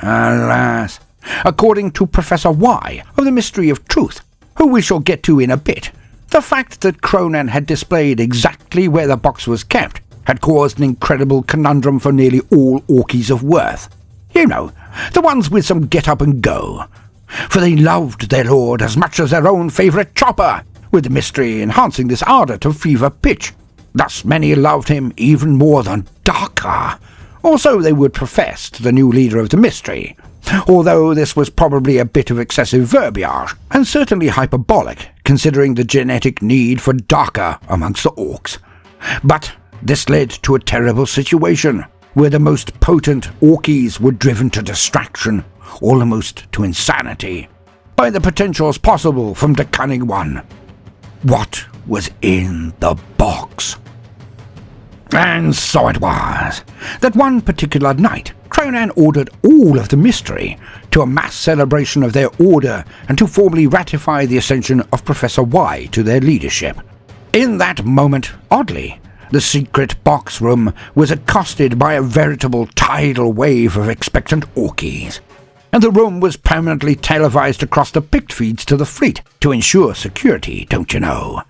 Alas, according to Professor Y of the Mystery of Truth, who we shall get to in a bit, the fact that Kronan had displayed exactly where the box was kept had caused an incredible conundrum for nearly all Orkies of worth. You know, the ones with some get up and go. For they loved their lord as much as their own favourite chopper, with the mystery enhancing this ardour to fever pitch. Thus many loved him even more than Darker, or so they would profess to the new leader of the mystery, although this was probably a bit of excessive verbiage, and certainly hyperbolic, considering the genetic need for Darker amongst the orcs. But this led to a terrible situation, where the most potent Orkies were driven to distraction, almost to insanity, by the potentials possible from the Cunning One. What was in the box? And so it was that one particular night, Kronan ordered all of the mystery to a mass celebration of their order and to formally ratify the ascension of Professor Y to their leadership. In that moment, oddly, the secret box room was accosted by a veritable tidal wave of expectant Orkies, and the room was permanently televised across the pict feeds to the fleet to ensure security, don't you know.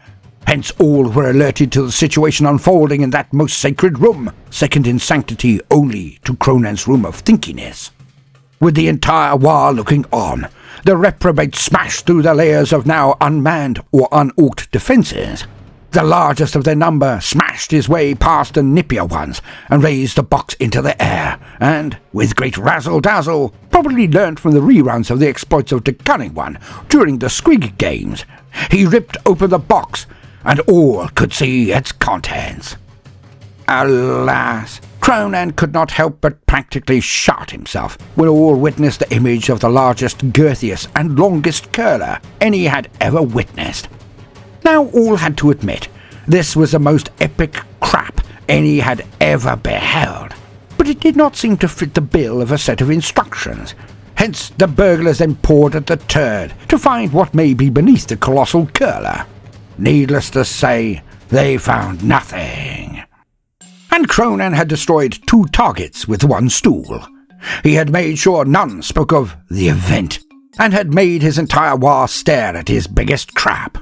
Hence all were alerted to the situation unfolding in that most sacred room, second in sanctity only to Kronan's room of thinkiness. With the entire war looking on, the reprobate smashed through the layers of now unmanned or unorked defences. The largest of their number smashed his way past the nippier ones and raised the box into the air, and, with great razzle-dazzle, probably learnt from the reruns of the exploits of the Cunning One during the Squig games, he ripped open the box, and all could see its contents. Alas, Kronan could not help but practically shot himself when all witnessed the image of the largest, girthiest, and longest curler any had ever witnessed. Now all had to admit, this was the most epic crap any had ever beheld, but it did not seem to fit the bill of a set of instructions. Hence the burglars then poured at the turd to find what may be beneath the colossal curler. Needless to say, they found nothing. And Kronan had destroyed 2 targets with 1 stool. He had made sure none spoke of the event, and had made his entire war stare at his biggest crap.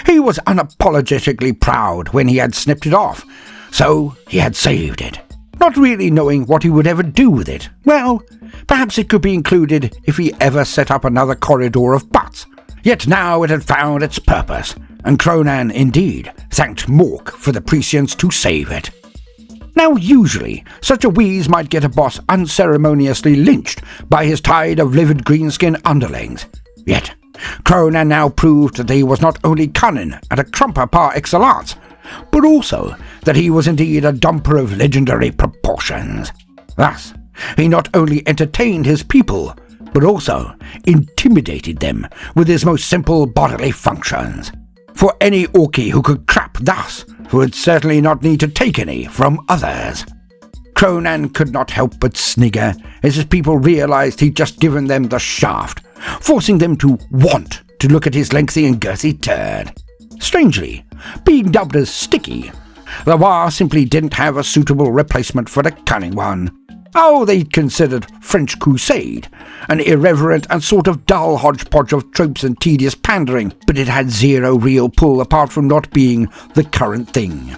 He was unapologetically proud when he had snipped it off, so he had saved it, not really knowing what he would ever do with it. Well, perhaps it could be included if he ever set up another corridor of butts. Yet now it had found its purpose, and Kronan indeed thanked Mork for the prescience to save it. Now usually, such a wheeze might get a boss unceremoniously lynched by his tide of livid greenskin underlings. Yet Kronan now proved that he was not only cunning and a trumper par excellence, but also that he was indeed a dumper of legendary proportions. Thus, he not only entertained his people, but also intimidated them with his most simple bodily functions. For any Orkie who could crap thus would certainly not need to take any from others. Kronan could not help but snigger as his people realised he'd just given them the shaft, forcing them to want to look at his lengthy and girthy turd. Strangely, being dubbed as Sticky, the War simply didn't have a suitable replacement for the Cunning One. Oh, they considered French Crusade an irreverent and sort of dull hodgepodge of tropes and tedious pandering, but it had zero real pull apart from not being the current thing.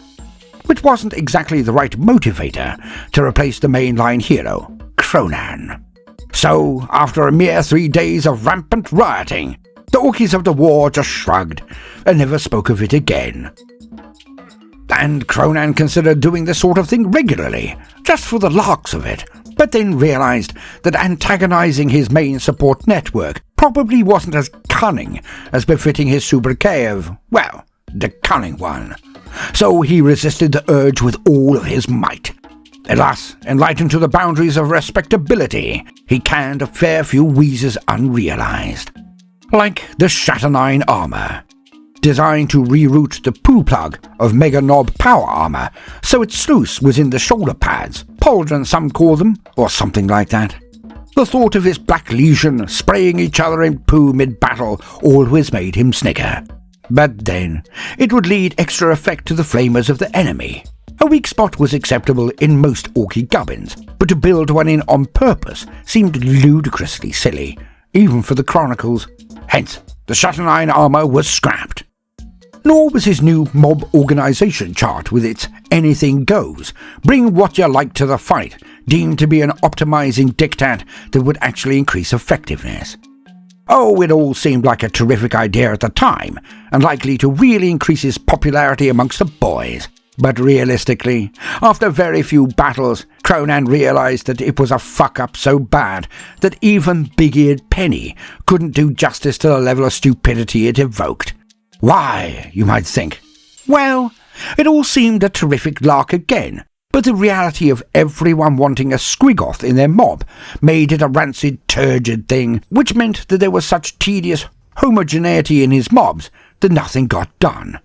Which wasn't exactly the right motivator to replace the mainline hero, Kronan. So, after a mere 3 days of rampant rioting, the Orkies of the war just shrugged and never spoke of it again. And Kronan considered doing this sort of thing regularly, just for the larks of it, but then realised that antagonising his main support network probably wasn't as cunning as befitting his sobriquet of, well, the Cunning One. So he resisted the urge with all of his might. Alas, enlightened to the boundaries of respectability, he canned a fair few wheezes unrealised. like the Shatter-9 armor, designed to reroute the poo plug of Mega Knob power armor so its sluice was in the shoulder pads, pauldrons some call them, or something like that. The thought of his Black Legion spraying each other in poo mid-battle always made him snigger. But then, it would lead extra effect to the flamers of the enemy. A weak spot was acceptable in most Orky gubbins, but to build one in on purpose seemed ludicrously silly, even for the Chronicles. Hence, the Shatter-9 armor was scrapped. Nor was his new mob organization chart with its anything goes, bring what you like to the fight, deemed to be an optimizing diktat that would actually increase effectiveness. Oh, it all seemed like a terrific idea at the time, and likely to really increase his popularity amongst the boys. But realistically, after very few battles, Kronan realized that it was a fuck-up so bad that even big-eared Penny couldn't do justice to the level of stupidity it evoked. Why, you might think? Well, it all seemed a terrific lark again, but the reality of everyone wanting a squigoth in their mob made it a rancid, turgid thing, which meant that there was such tedious homogeneity in his mobs that nothing got done.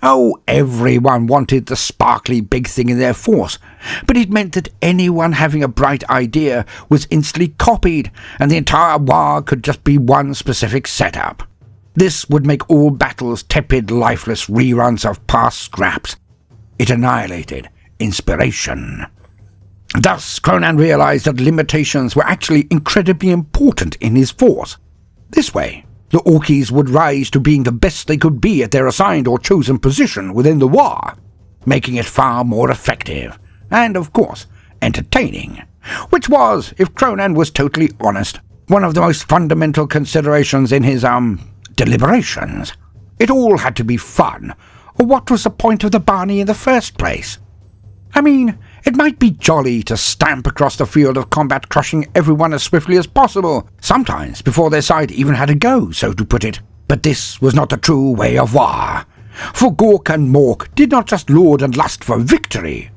Oh, everyone wanted the sparkly big thing in their force, but it meant that anyone having a bright idea was instantly copied, and the entire war could just be one specific setup. This would make all battles tepid, lifeless reruns of past scraps. It annihilated inspiration. Thus, Kronan realized that limitations were actually incredibly important in his force. This way, the Orkies would rise to being the best they could be at their assigned or chosen position within the war, making it far more effective, and, of course, entertaining, which was, if Kronan was totally honest, one of the most fundamental considerations in his, deliberations. It all had to be fun, or what was the point of the Barney in the first place? I mean, it might be jolly to stamp across the field of combat, crushing everyone as swiftly as possible, sometimes before their side even had a go, so to put it. But this was not the true way of war. For Gork and Mork did not just lord and lust for victory.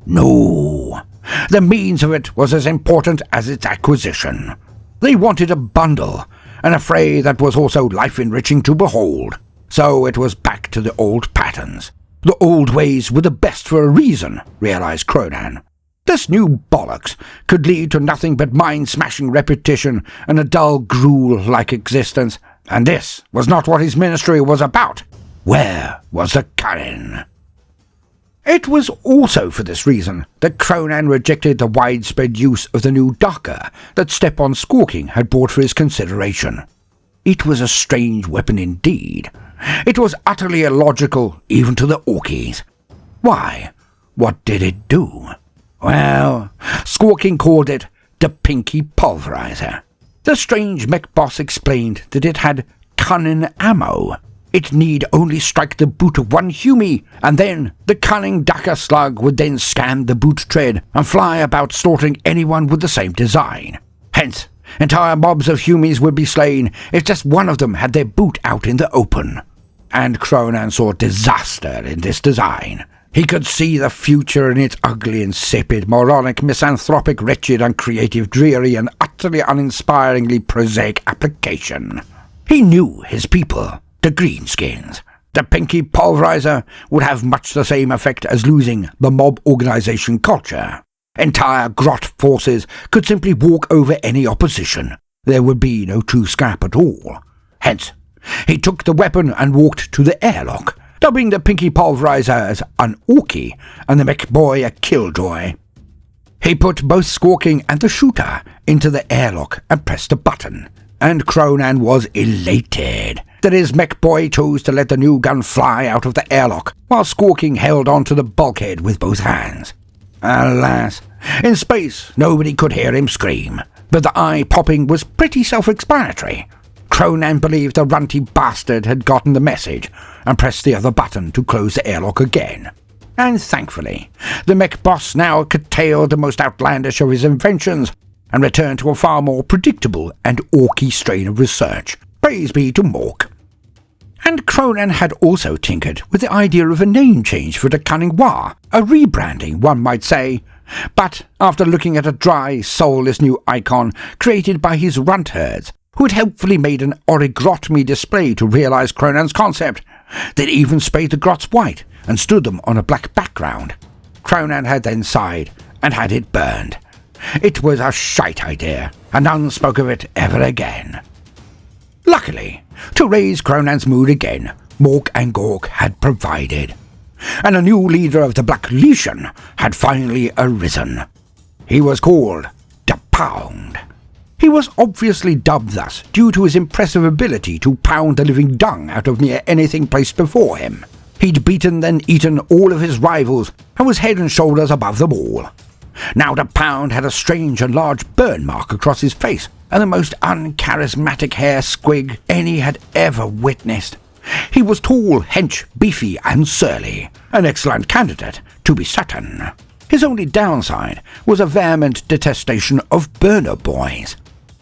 No, the means of it was as important as its acquisition. They wanted a bundle, an affray that was also life-enriching to behold. So it was back to the old patterns. The old ways were the best for a reason, realized Kronan. This new bollocks could lead to nothing but mind-smashing repetition and a dull gruel-like existence, and this was not what his ministry was about. Where was the canon? It was also for this reason that Kronan rejected the widespread use of the new Daka that Step-on Squawking had brought for his consideration. It was a strange weapon indeed. It was utterly illogical, even to the Orkies. Why? What did it do? Well, Squawking called it the Pinky Pulverizer. The strange mech boss explained that it had cunning ammo. It need only strike the boot of one Humie, and then the cunning Daka slug would then scan the boot tread and fly about slaughtering anyone with the same design. Hence, entire mobs of Humies would be slain if just one of them had their boot out in the open. And Kronan saw disaster in this design. He could see the future in its ugly, insipid, moronic, misanthropic, wretched, uncreative, dreary, and utterly uninspiringly prosaic application. He knew his people, the Greenskins. The Pinky Pulverizer would have much the same effect as losing the mob organization culture. Entire grot forces could simply walk over any opposition. There would be no true scrap at all. Hence, he took the weapon and walked to the airlock, dubbing the Pinky Pulverizer as an Orky and the mech boy a killjoy. He put both Squawking and the shooter into the airlock and pressed a button, and Kronan was elated that his mech boy chose to let the new gun fly out of the airlock while Squawking held onto the bulkhead with both hands. Alas, in space nobody could hear him scream, but the eye-popping was pretty self-explanatory. Kronan believed the runty bastard had gotten the message and pressed the other button to close the airlock again. And thankfully, the mech boss now curtailed the most outlandish of his inventions and returned to a far more predictable and Orky strain of research. Praise be to Mork. And Kronan had also tinkered with the idea of a name change for the Cunning War, a rebranding, one might say. But after looking at a dry, soulless new icon created by his runt herds, who had helpfully made an origami display to realise Kronan's concept. They'd even sprayed the grots white and stood them on a black background. Kronan had then sighed and had it burned. It was a shite idea, and none spoke of it ever again. Luckily, to raise Kronan's mood again, Mork and Gork had provided, and a new leader of the Black Legion had finally arisen. He was called Da Pound. He was obviously dubbed thus due to his impressive ability to pound the living dung out of near anything placed before him. He'd beaten then eaten all of his rivals and was head and shoulders above them all. Now Da Pound had a strange and large burn mark across his face and the most uncharismatic hair squig any had ever witnessed. He was tall, hench, beefy and surly, an excellent candidate to be certain. His only downside was a vehement detestation of burner boys.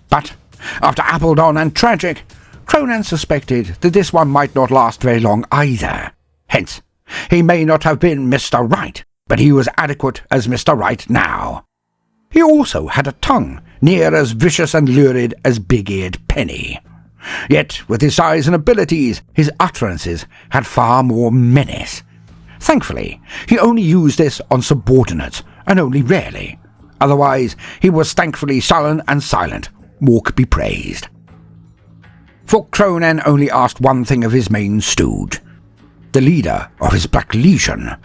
But after Appledon and Tragic, Kronan suspected that this one might not last very long either. Hence, he may not have been Mr. Right, but he was adequate as Mr. Right now. He also had a tongue near as vicious and lurid as big-eared Penny. Yet, with his size and abilities, his utterances had far more menace. Thankfully, he only used this on subordinates, and only rarely. Otherwise, he was thankfully sullen and silent, Mork be praised. For Kronan only asked one thing of his main stooge, the leader of his Black Legion,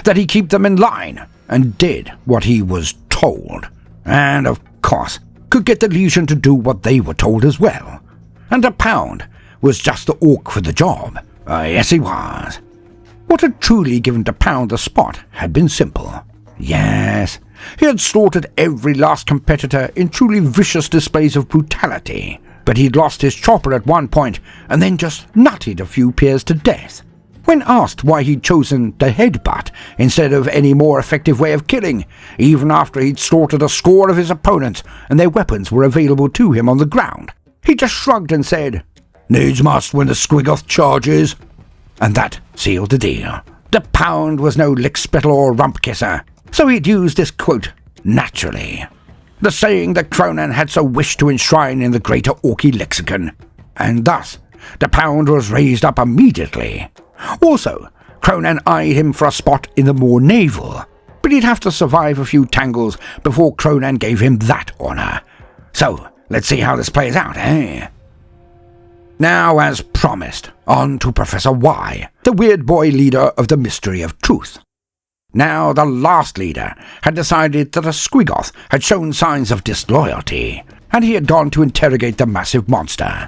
that he keep them in line, and did what he was told, and, of course, could get the Legion to do what they were told as well. And Da Pound was just the orc for the job. Yes, he was. What had truly given Da Pound the spot had been simple. Yes, he had slaughtered every last competitor in truly vicious displays of brutality, but he'd lost his chopper at one point and then just nutted a few peers to death. When asked why he'd chosen the headbutt instead of any more effective way of killing, even after he'd slaughtered a score of his opponents and their weapons were available to him on the ground, he just shrugged and said, "Needs must when the squiggoth charges." And that sealed the deal. Da Pound was no lickspittle or rump-kisser, so he'd used this quote naturally. The saying that Kronan had so wished to enshrine in the greater Orky lexicon, and thus Da Pound was raised up immediately. Also, Kronan eyed him for a spot in the more naval, but he'd have to survive a few tangles before Kronan gave him that honour. So, let's see how this plays out, eh? Now, as promised, on to Professor Y, the weird boy leader of the Mystery of Truth. Now, the last leader had decided that a squiggoth had shown signs of disloyalty, and he had gone to interrogate the massive monster.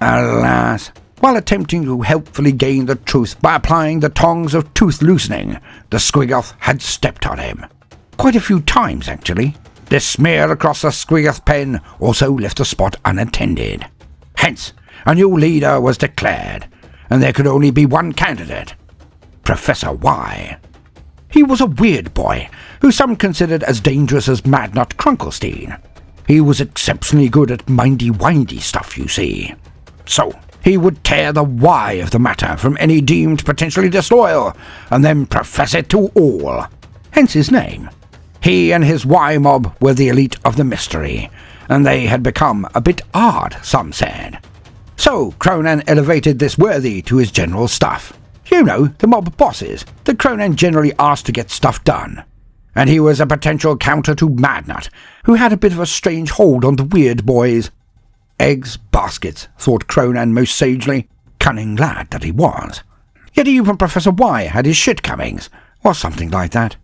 Alas, while attempting to helpfully gain the truth by applying the tongs of tooth loosening, the squiggoth had stepped on him. Quite a few times, actually. This smear across the squiggoth pen also left a spot unattended. Hence, a new leader was declared, and there could only be one candidate, Professor Y. He was a weird boy, who some considered as dangerous as Madnut Krunkelstein. He was exceptionally good at mindy-windy stuff, you see. So, he would tear the why of the matter from any deemed potentially disloyal, and then profess it to all. Hence his name. He and his Y-mob were the elite of the mystery, and they had become a bit odd, some said. So Kronan elevated this worthy to his general staff. You know, the mob bosses that Kronan generally asked to get stuff done. And he was a potential counter to Madnut, who had a bit of a strange hold on the weird boys. Eggs, baskets, thought Kronan most sagely, cunning lad that he was. Yet even Professor Y had his shitcomings, or something like that.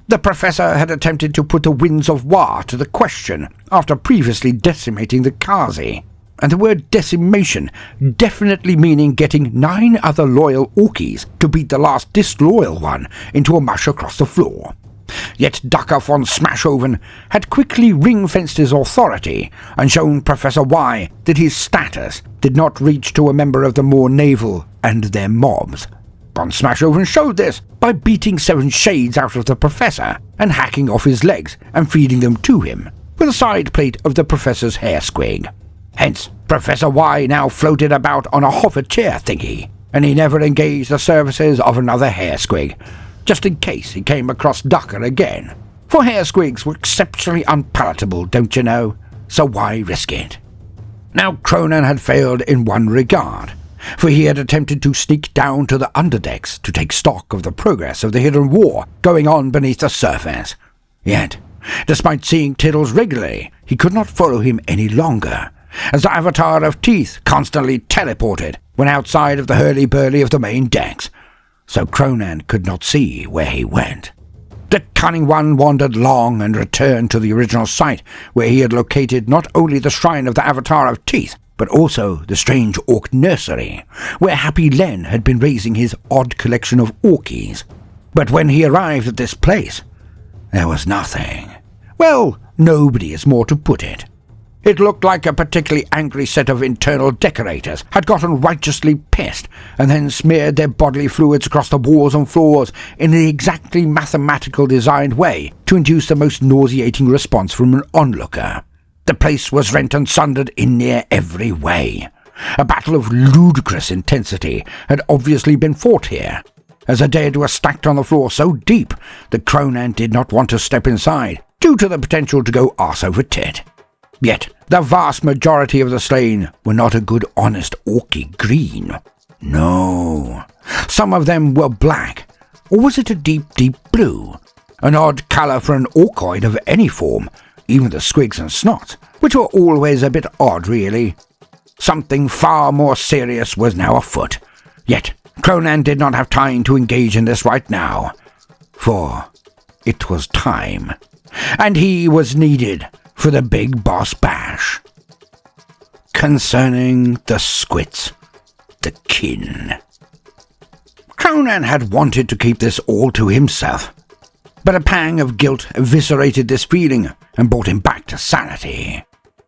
The professor had attempted to put the winds of War to the question after previously decimating the Kazi. And the word decimation definitely meaning getting 9 other loyal Orkies to beat the last disloyal one into a mush across the floor. Yet Ducker von Smashoven had quickly ring-fenced his authority and shown Professor Y that his status did not reach to a member of the more naval and their mobs. Von Smashoven showed this by beating 7 shades out of the professor and hacking off his legs and feeding them to him, with a side plate of the professor's hair squig. Hence, Professor Y now floated about on a hover chair thingy, and he never engaged the services of another hair squig, just in case he came across Ducker again. For hair squigs were exceptionally unpalatable, don't you know? So why risk it? Now Kronan had failed in one regard, for he had attempted to sneak down to the underdecks to take stock of the progress of the hidden war going on beneath the surface. Yet, despite seeing Tiddles regularly, he could not follow him any longer, as the Avatar of Teeth constantly teleported when outside of the hurly-burly of the main decks, so Kronan could not see where he went. The Cunning One wandered long and returned to the original site, where he had located not only the shrine of the Avatar of Teeth, but also the strange orc nursery, where Happy Len had been raising his odd collection of orkies. But when he arrived at this place, there was nothing. Well, nobody is more to put it. It looked like a particularly angry set of internal decorators had gotten righteously pissed and then smeared their bodily fluids across the walls and floors in an exactly mathematical designed way to induce the most nauseating response from an onlooker. The place was rent and sundered in near every way. A battle of ludicrous intensity had obviously been fought here, as the dead were stacked on the floor so deep that Kronan did not want to step inside, due to the potential to go arse over tit. Yet, the vast majority of the slain were not a good honest orky green. No. Some of them were black, or was it a deep, deep blue? An odd colour for an orcoid of any form, even the squigs and snots, which were always a bit odd really. Something far more serious was now afoot. Yet, Kronan did not have time to engage in this right now, for it was time, and he was needed for the big boss bash. Concerning the squits, the kin. Kronan had wanted to keep this all to himself, but a pang of guilt eviscerated this feeling and brought him back to sanity.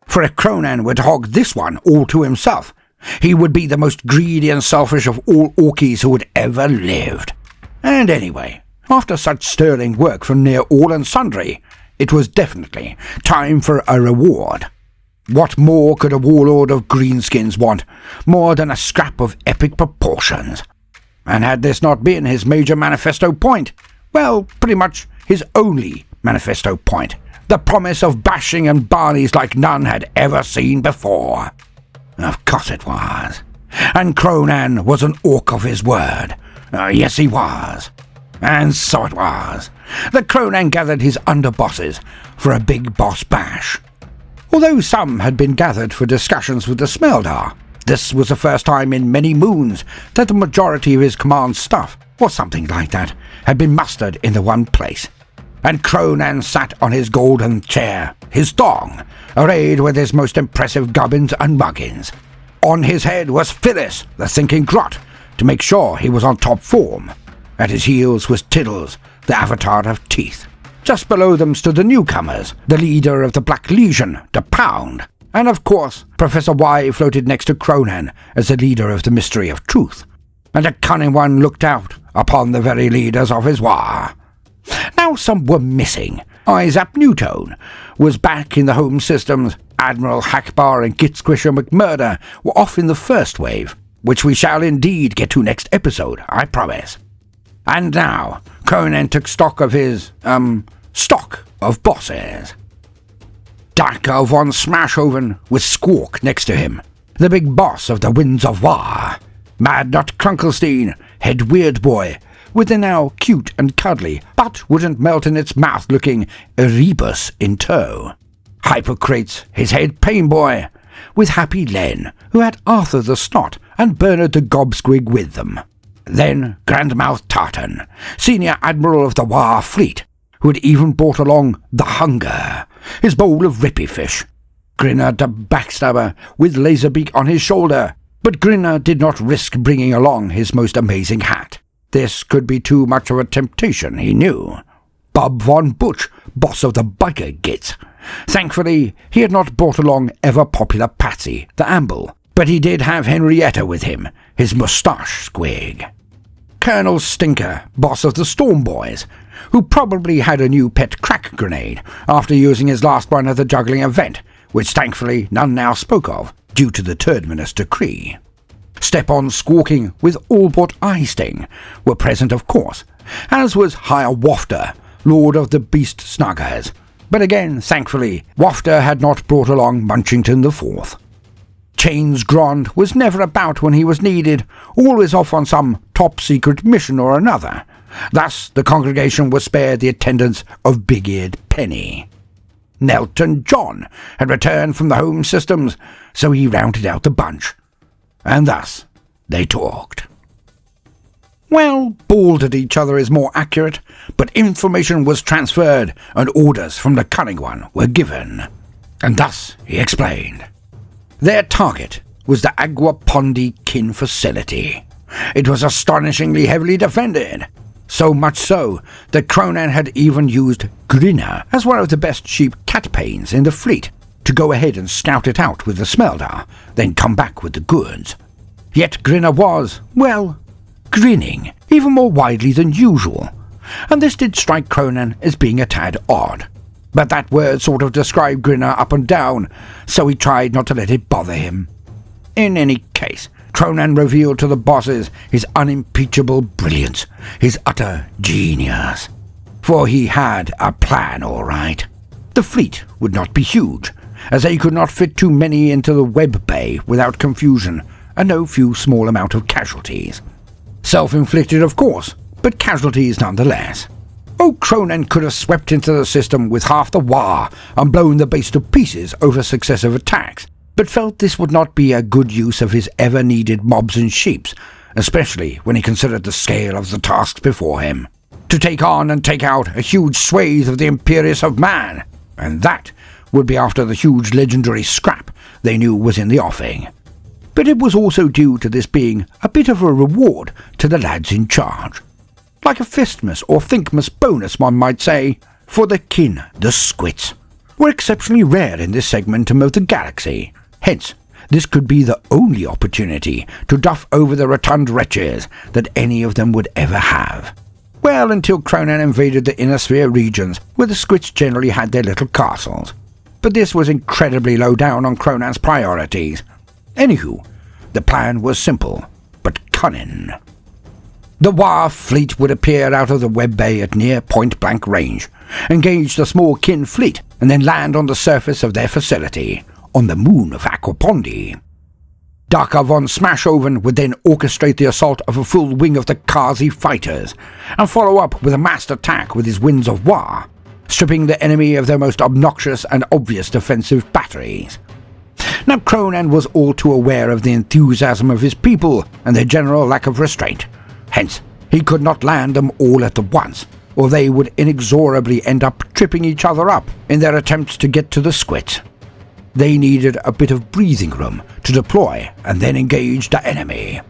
For if Kronan were to hog this one all to himself, he would be the most greedy and selfish of all orkies who had ever lived. And anyway, after such sterling work from near all and sundry, it was definitely time for a reward. What more could a warlord of greenskins want, more than a scrap of epic proportions? And had this not been his major manifesto point, well, pretty much his only manifesto point, the promise of bashing and barneys like none had ever seen before. Of course it was. And Kronan was an orc of his word. Yes, he was. And so it was that Kronan gathered his underbosses for a big boss bash. Although some had been gathered for discussions with the Smeldar, this was the first time in many moons that the majority of his command staff, or something like that, had been mustered in the one place. And Kronan sat on his golden chair, his thong, arrayed with his most impressive gubbins and muggins. On his head was Phyllis, the thinking grot, to make sure he was on top form. At his heels was Tiddles, the Avatar of Teeth. Just below them stood the newcomers, the leader of the Black Legion, the Pound, and of course Professor Y floated next to Kronan as the leader of the Mystery of Truth, and the Cunning One looked out upon the very leaders of his war. Now some were missing. Isaac Newtone was back in the home systems. Admiral Hackbar and Git Squisher McMurder were off in the first wave, which we shall indeed get to next episode, I promise. And now, Kronan took stock of his, stock of bosses. Darker von Smashoven with Squawk next to him, the big boss of the Winds of War. Mad Nut Krunkelstein, head weird boy, with the now cute and cuddly, but wouldn't melt in its mouth looking Erebus in tow. Hypocrates, his head pain boy, with Happy Len, who had Arthur the Snot and Bernard the Gobsquig with them. Then Grandmouth Tartan, senior admiral of the War fleet, who had even brought along the Hunger, his bowl of rippy fish. Grinner the Backstabber, with Laserbeak on his shoulder, but Grinner did not risk bringing along his most amazing hat. This could be too much of a temptation, he knew. Bob Von Butch, boss of the biker gits. Thankfully, he had not brought along ever-popular Patsy, the Amble, but he did have Henrietta with him, his moustache squig. Colonel Stinker, boss of the Storm Boys, who probably had a new pet crack grenade after using his last one at the juggling event, which thankfully none now spoke of, due to the Turdminous decree. Step-on Squawking with all but Eye Sting were present, of course, as was Higher Wafter, Lord of the Beast Snuggers. But again, thankfully, Wafter had not brought along Munchington the Fourth. Chains Grond was never about when he was needed, always off on some top-secret mission or another. Thus, the congregation was spared the attendance of Big-Eared Penny. Nelton John had returned from the home systems, so he rounded out the bunch. And thus, they talked. Well, bawled at each other is more accurate, but information was transferred and orders from the Cunning One were given. And thus, he explained. Their target was the Aguapondi Kin facility. It was astonishingly heavily defended, so much so that Kronan had even used Grinner as one of the best sheep catpains in the fleet to go ahead and scout it out with the smelter, then come back with the goods. Yet Grinner was, well, grinning even more widely than usual, and this did strike Kronan as being a tad odd. But that word sort of described Grinner up and down, so he tried not to let it bother him. In any case, Kronan revealed to the bosses his unimpeachable brilliance, his utter genius. For he had a plan, all right. The fleet would not be huge, as they could not fit too many into the web bay without confusion, and no few small amount of casualties. Self-inflicted, of course, but casualties nonetheless. Kronan could have swept into the system with half the War and blown the base to pieces over successive attacks, but felt this would not be a good use of his ever-needed mobs and sheeps, especially when he considered the scale of the tasks before him. To take on and take out a huge swathe of the Imperius of Man, and that would be after the huge legendary scrap they knew was in the offing. But it was also due to this being a bit of a reward to the lads in charge. Like a Fistmas or Thinkmas bonus, one might say, for the kin, the squits, were exceptionally rare in this segment of the galaxy. Hence, this could be the only opportunity to duff over the rotund wretches that any of them would ever have. Well, until Kronan invaded the Inner Sphere regions, where the squits generally had their little castles. But this was incredibly low down on Kronan's priorities. Anywho, the plan was simple, but cunning. The War fleet would appear out of the web bay at near point-blank range, engage the small kin fleet, and then land on the surface of their facility, on the moon of Aguapondi. Daka von Smashoven would then orchestrate the assault of a full wing of the Kazi fighters, and follow up with a massed attack with his Winds of War, stripping the enemy of their most obnoxious and obvious defensive batteries. Now Kronan was all too aware of the enthusiasm of his people and their general lack of restraint. Hence, he could not land them all at once, or they would inexorably end up tripping each other up in their attempts to get to the squits. They needed a bit of breathing room to deploy and then engage the enemy.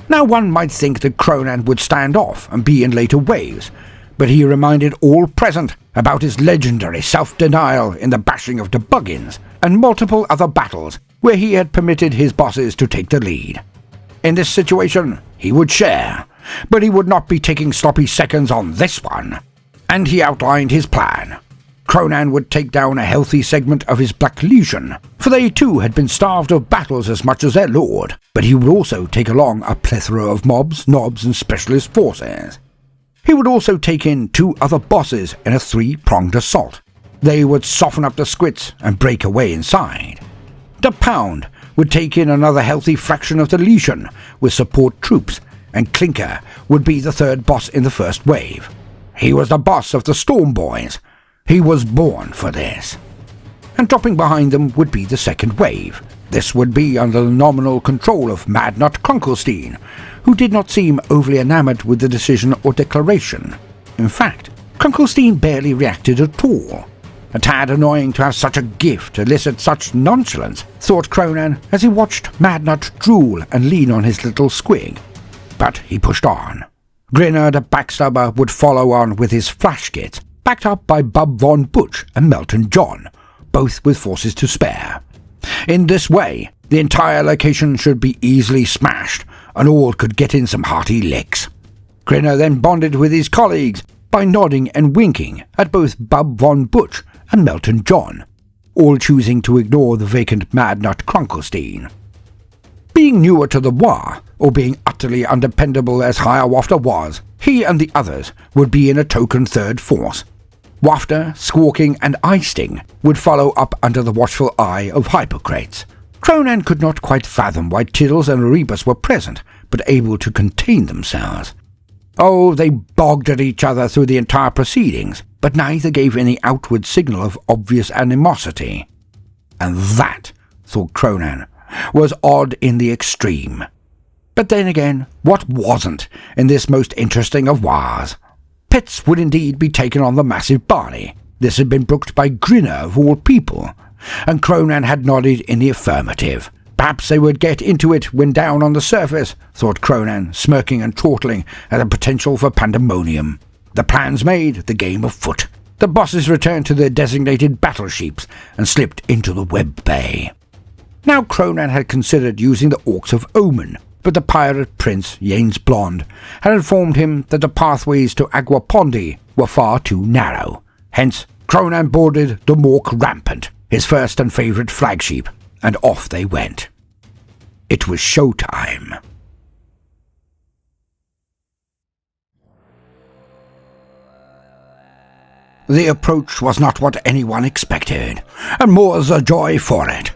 Now one might think that Kronan would stand off and be in later waves, but he reminded all present about his legendary self-denial in the bashing of the Buggins and multiple other battles where he had permitted his bosses to take the lead. In this situation, he would share, but he would not be taking sloppy seconds on this one. And he outlined his plan. Kronan would take down a healthy segment of his Black Legion, for they too had been starved of battles as much as their lord, but he would also take along a plethora of mobs, nobs, and specialist forces. He would also take in 2 other bosses in a 3-pronged assault. They would soften up the squits and break away inside. The Pound would take in another healthy fraction of the Legion with support troops, and Clinker would be the 3rd boss in the first wave. He was the boss of the Storm Boys. He was born for this. And dropping behind them would be the 2nd wave. This would be under the nominal control of Madnut Krunkelstein, who did not seem overly enamored with the decision or declaration. In fact, Krunkelstein barely reacted at all. A tad annoying to have such a gift elicit such nonchalance, thought Kronan as he watched Madnut drool and lean on his little squig. But he pushed on. Grinner the Backstabber would follow on with his flash kits, backed up by Bub von Butch and Melton John, both with forces to spare. In this way, the entire location should be easily smashed, and all could get in some hearty licks. Grinner then bonded with his colleagues by nodding and winking at both Bub von Butch and Melton John, all choosing to ignore the vacant Madnut Krunkelstein. Being newer to the War, or being utterly undependable as Hiawatha was, he and the others would be in a token 3rd force. Wafter, Squawking, and Eye-Sting would follow up under the watchful eye of Hippocrates. Kronan could not quite fathom why Tiddles and Erebus were present, but able to contain themselves. Oh, they bogged at each other through the entire proceedings, but neither gave any outward signal of obvious animosity. And that, thought Kronan, was odd in the extreme. But then again, what wasn't in this most interesting of wars? Pets would indeed be taken on the massive Barney. This had been brooked by Grinner of all people, and Kronan had nodded in the affirmative. Perhaps they would get into it when down on the surface, thought Kronan, smirking and chortling at the potential for pandemonium. The plans made, the game afoot. The bosses returned to their designated battleships and slipped into the web bay. Now Kronan had considered using the Orcs of Omen, but the pirate prince, Yanes Blond, had informed him that the pathways to Aguapondi were far too narrow. Hence, Kronan boarded the Mork Rampant, his first and favourite flagship, and off they went. It was showtime. The approach was not what anyone expected, and more's the joy for it.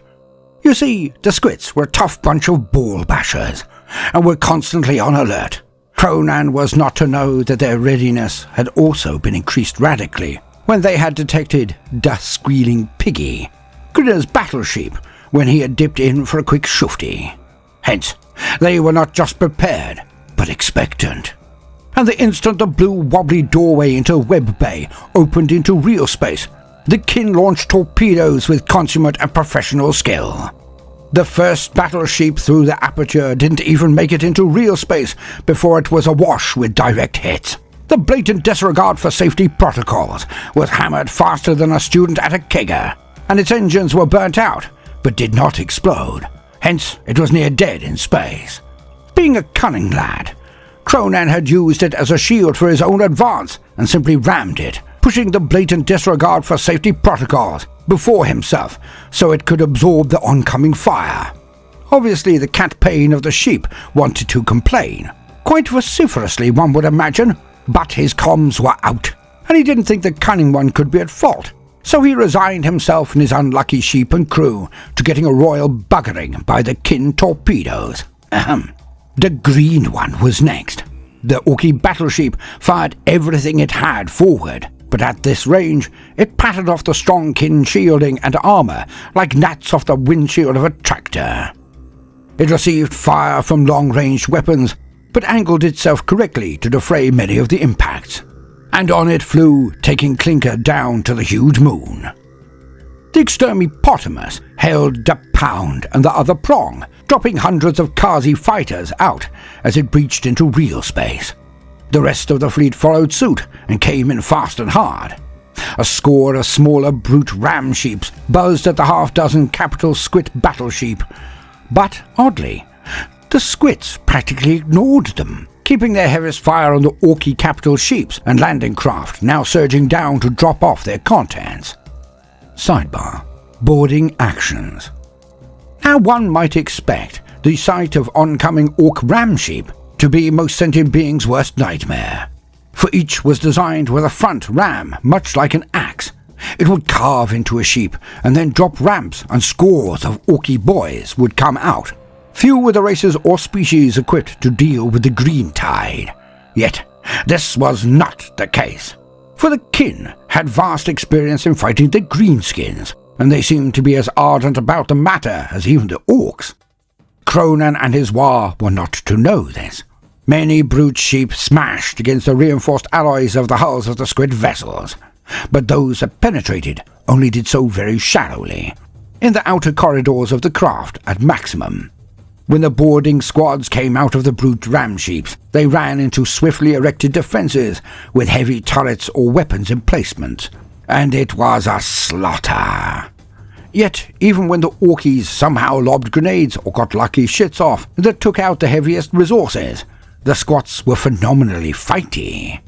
You see, the Squits were a tough bunch of ball-bashers, and were constantly on alert. Kronan was not to know that their readiness had also been increased radically when they had detected Da Squealing Piggy, Grinner's battleship, when he had dipped in for a quick shufty. Hence, they were not just prepared, but expectant. And the instant the blue wobbly doorway into Web Bay opened into real space, the kin launched torpedoes with consummate and professional skill. The first battleship through the aperture didn't even make it into real space before it was awash with direct hits. The blatant disregard for safety protocols was hammered faster than a student at a kegger, and its engines were burnt out, but did not explode. Hence, it was near dead in space. Being a cunning lad, Kronan had used it as a shield for his own advance and simply rammed it, pushing the blatant disregard for safety protocols before himself so it could absorb the oncoming fire. Obviously, the cat pain of the sheep wanted to complain, quite vociferously one would imagine, but his comms were out, and he didn't think the cunning one could be at fault. So he resigned himself and his unlucky sheep and crew to getting a royal buggering by the kin torpedoes. The green one was next. The Orky battleship fired everything it had forward, but at this range it pattered off the strong kin shielding and armour like gnats off the windshield of a tractor. It received fire from long-range weapons, but angled itself correctly to defray many of the impacts, and on it flew, taking Clinker down to the huge moon. The extermitopotamus held the pound and the other prong, dropping hundreds of Kazi fighters out as it breached into real space. The rest of the fleet followed suit and came in fast and hard. A score of smaller brute ram ships buzzed at the half-dozen capital Squit battleship, but, oddly, the Squits practically ignored them, keeping their heaviest fire on the Orky capital ships and landing craft now surging down to drop off their contents. Sidebar: boarding actions. Now one might expect the sight of oncoming Orc ram ship to be most sentient beings' worst nightmare, for each was designed with a front ram much like an axe. It would carve into a sheep and then drop ramps, and scores of Orky boys would come out. Few were the races or species equipped to deal with the green tide. Yet this was not the case, for the kin had vast experience in fighting the greenskins, and they seemed to be as ardent about the matter as even the Orcs. Kronan and his war were not to know this. Many brute sheep smashed against the reinforced alloys of the hulls of the Squid vessels, but those that penetrated only did so very shallowly, in the outer corridors of the craft at maximum. When the boarding squads came out of the brute ram ships, they ran into swiftly erected defences with heavy turrets or weapons emplacement, and it was a slaughter. Yet, even when the Orkies somehow lobbed grenades or got lucky shits off that took out the heaviest resources, the squats were phenomenally fighty.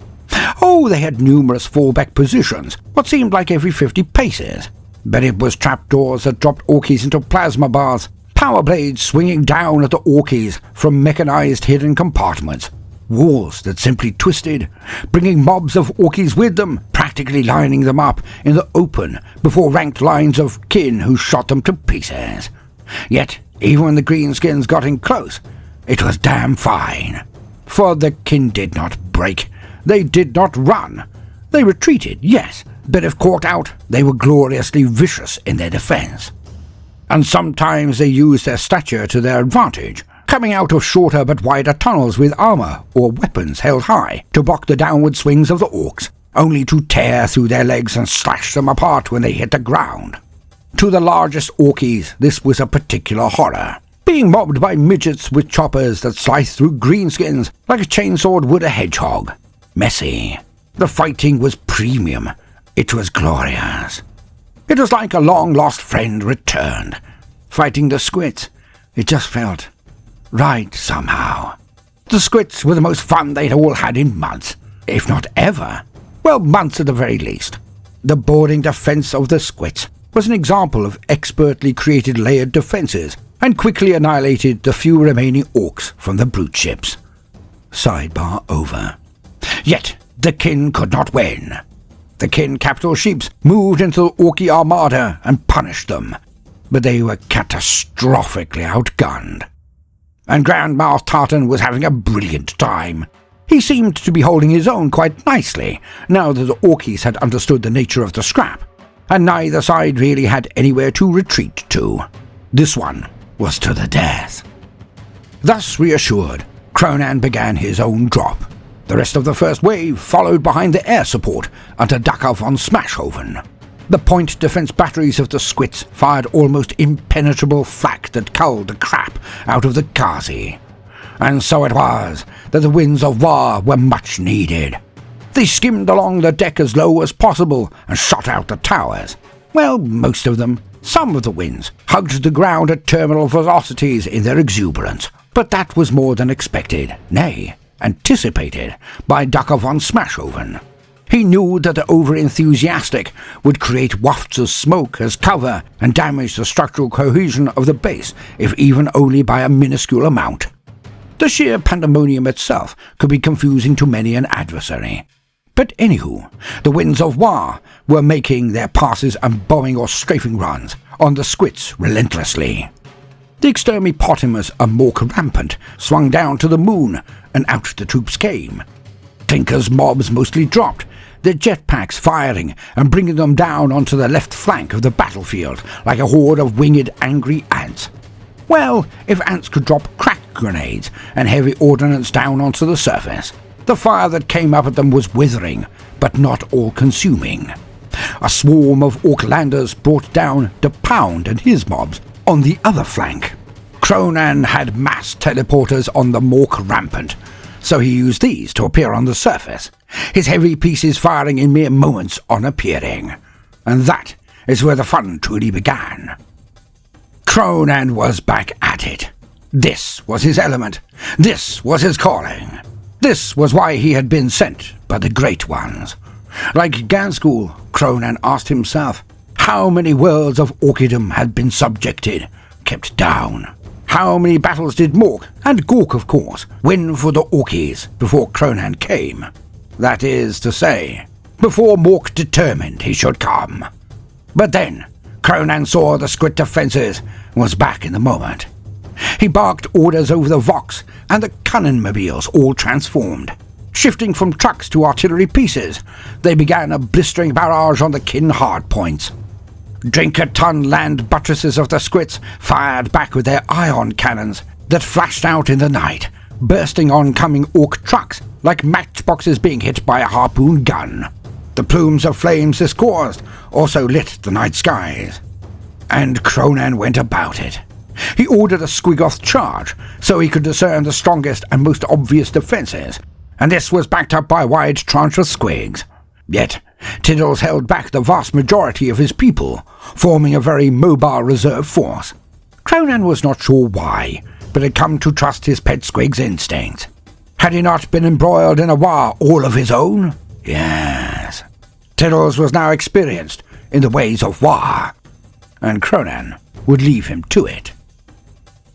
Oh, they had numerous fallback positions, what seemed like every 50 paces, but it was trapdoors that dropped Orkies into plasma bars, power blades swinging down at the Orkies from mechanized hidden compartments, walls that simply twisted, bringing mobs of Orkies with them, practically lining them up in the open before ranked lines of kin who shot them to pieces. Yet, even when the greenskins got in close, it was damn fine. For the kin did not break. They did not run. They retreated, yes, but if caught out, they were gloriously vicious in their defence. And sometimes they used their stature to their advantage, coming out of shorter but wider tunnels with armour or weapons held high to block the downward swings of the orcs, only to tear through their legs and slash them apart when they hit the ground. To the largest orkies, this was a particular horror, being mobbed by midgets with choppers that sliced through greenskins like a chainsword would a hedgehog. Messy. The fighting was premium. It was glorious. It was like a long-lost friend returned. Fighting the squits, it just felt right somehow. The squits were the most fun they'd all had in months, if not ever. Well, months at the very least. The boarding defence of the squits was an example of expertly created layered defences, and quickly annihilated the few remaining orcs from the brute ships. Sidebar over. Yet the kin could not win. The kin capital ships moved into the Orky armada and punished them, but they were catastrophically outgunned. And Grandmaster Tartan was having a brilliant time. He seemed to be holding his own quite nicely, now that the Orkies had understood the nature of the scrap, and neither side really had anywhere to retreat to. This one was to the death. Thus reassured, Kronan began his own drop. The rest of the first wave followed behind the air support under Dachau von Smashhoven. The point defence batteries of the squits fired almost impenetrable flak that culled the crap out of the Kazi. And so it was that the winds of war were much needed. They skimmed along the deck as low as possible and shot out the towers. Well, most of them. Some of the winds hugged the ground at terminal velocities in their exuberance, but that was more than expected, nay, anticipated by Dachau von Smashhoven. He knew that the over-enthusiastic would create wafts of smoke as cover and damage the structural cohesion of the base, if even only by a minuscule amount. The sheer pandemonium itself could be confusing to many an adversary. But anywho, the winds of war were making their passes and bombing or strafing runs on the squits relentlessly. The exterminipotamus of Mork rampant swung down to the moon, and out the troops came. Clinker's mobs mostly dropped, their jetpacks firing and bringing them down onto the left flank of the battlefield like a horde of winged angry ants. Well, if ants could drop crack grenades and heavy ordnance down onto the surface, the fire that came up at them was withering, but not all-consuming. A swarm of Orklanders brought down the Pound and his mobs on the other flank. Kronan had mass teleporters on the Mork rampant, so he used these to appear on the surface, his heavy pieces firing in mere moments on appearing. And that is where the fun truly began. Kronan was back at it. This was his element. This was his calling. This was why he had been sent by the Great Ones. Like Ganskool, Kronan asked himself, how many worlds of Orkidom had been subjected, kept down? How many battles did Mork, and Gork of course, win for the Orkies before Kronan came? That is to say, before Mork determined he should come. But then, Kronan saw the squid defences and was back in the moment. He barked orders over the Vox, and the Kunnin mobiles all transformed. Shifting from trucks to artillery pieces, they began a blistering barrage on the kin hardpoints. Drink-a-ton land buttresses of the squits fired back with their ion cannons that flashed out in the night, bursting oncoming orc trucks like matchboxes being hit by a harpoon gun. The plumes of flames this caused also lit the night skies. And Kronan went about it. He ordered a Squigoth charge, so he could discern the strongest and most obvious defences, and this was backed up by a wide tranche of squigs. Yet, Tiddles held back the vast majority of his people, forming a very mobile reserve force. Kronan was not sure why, but had come to trust his pet squig's instincts. Had he not been embroiled in a war all of his own? Yes. Tiddles was now experienced in the ways of war, and Kronan would leave him to it.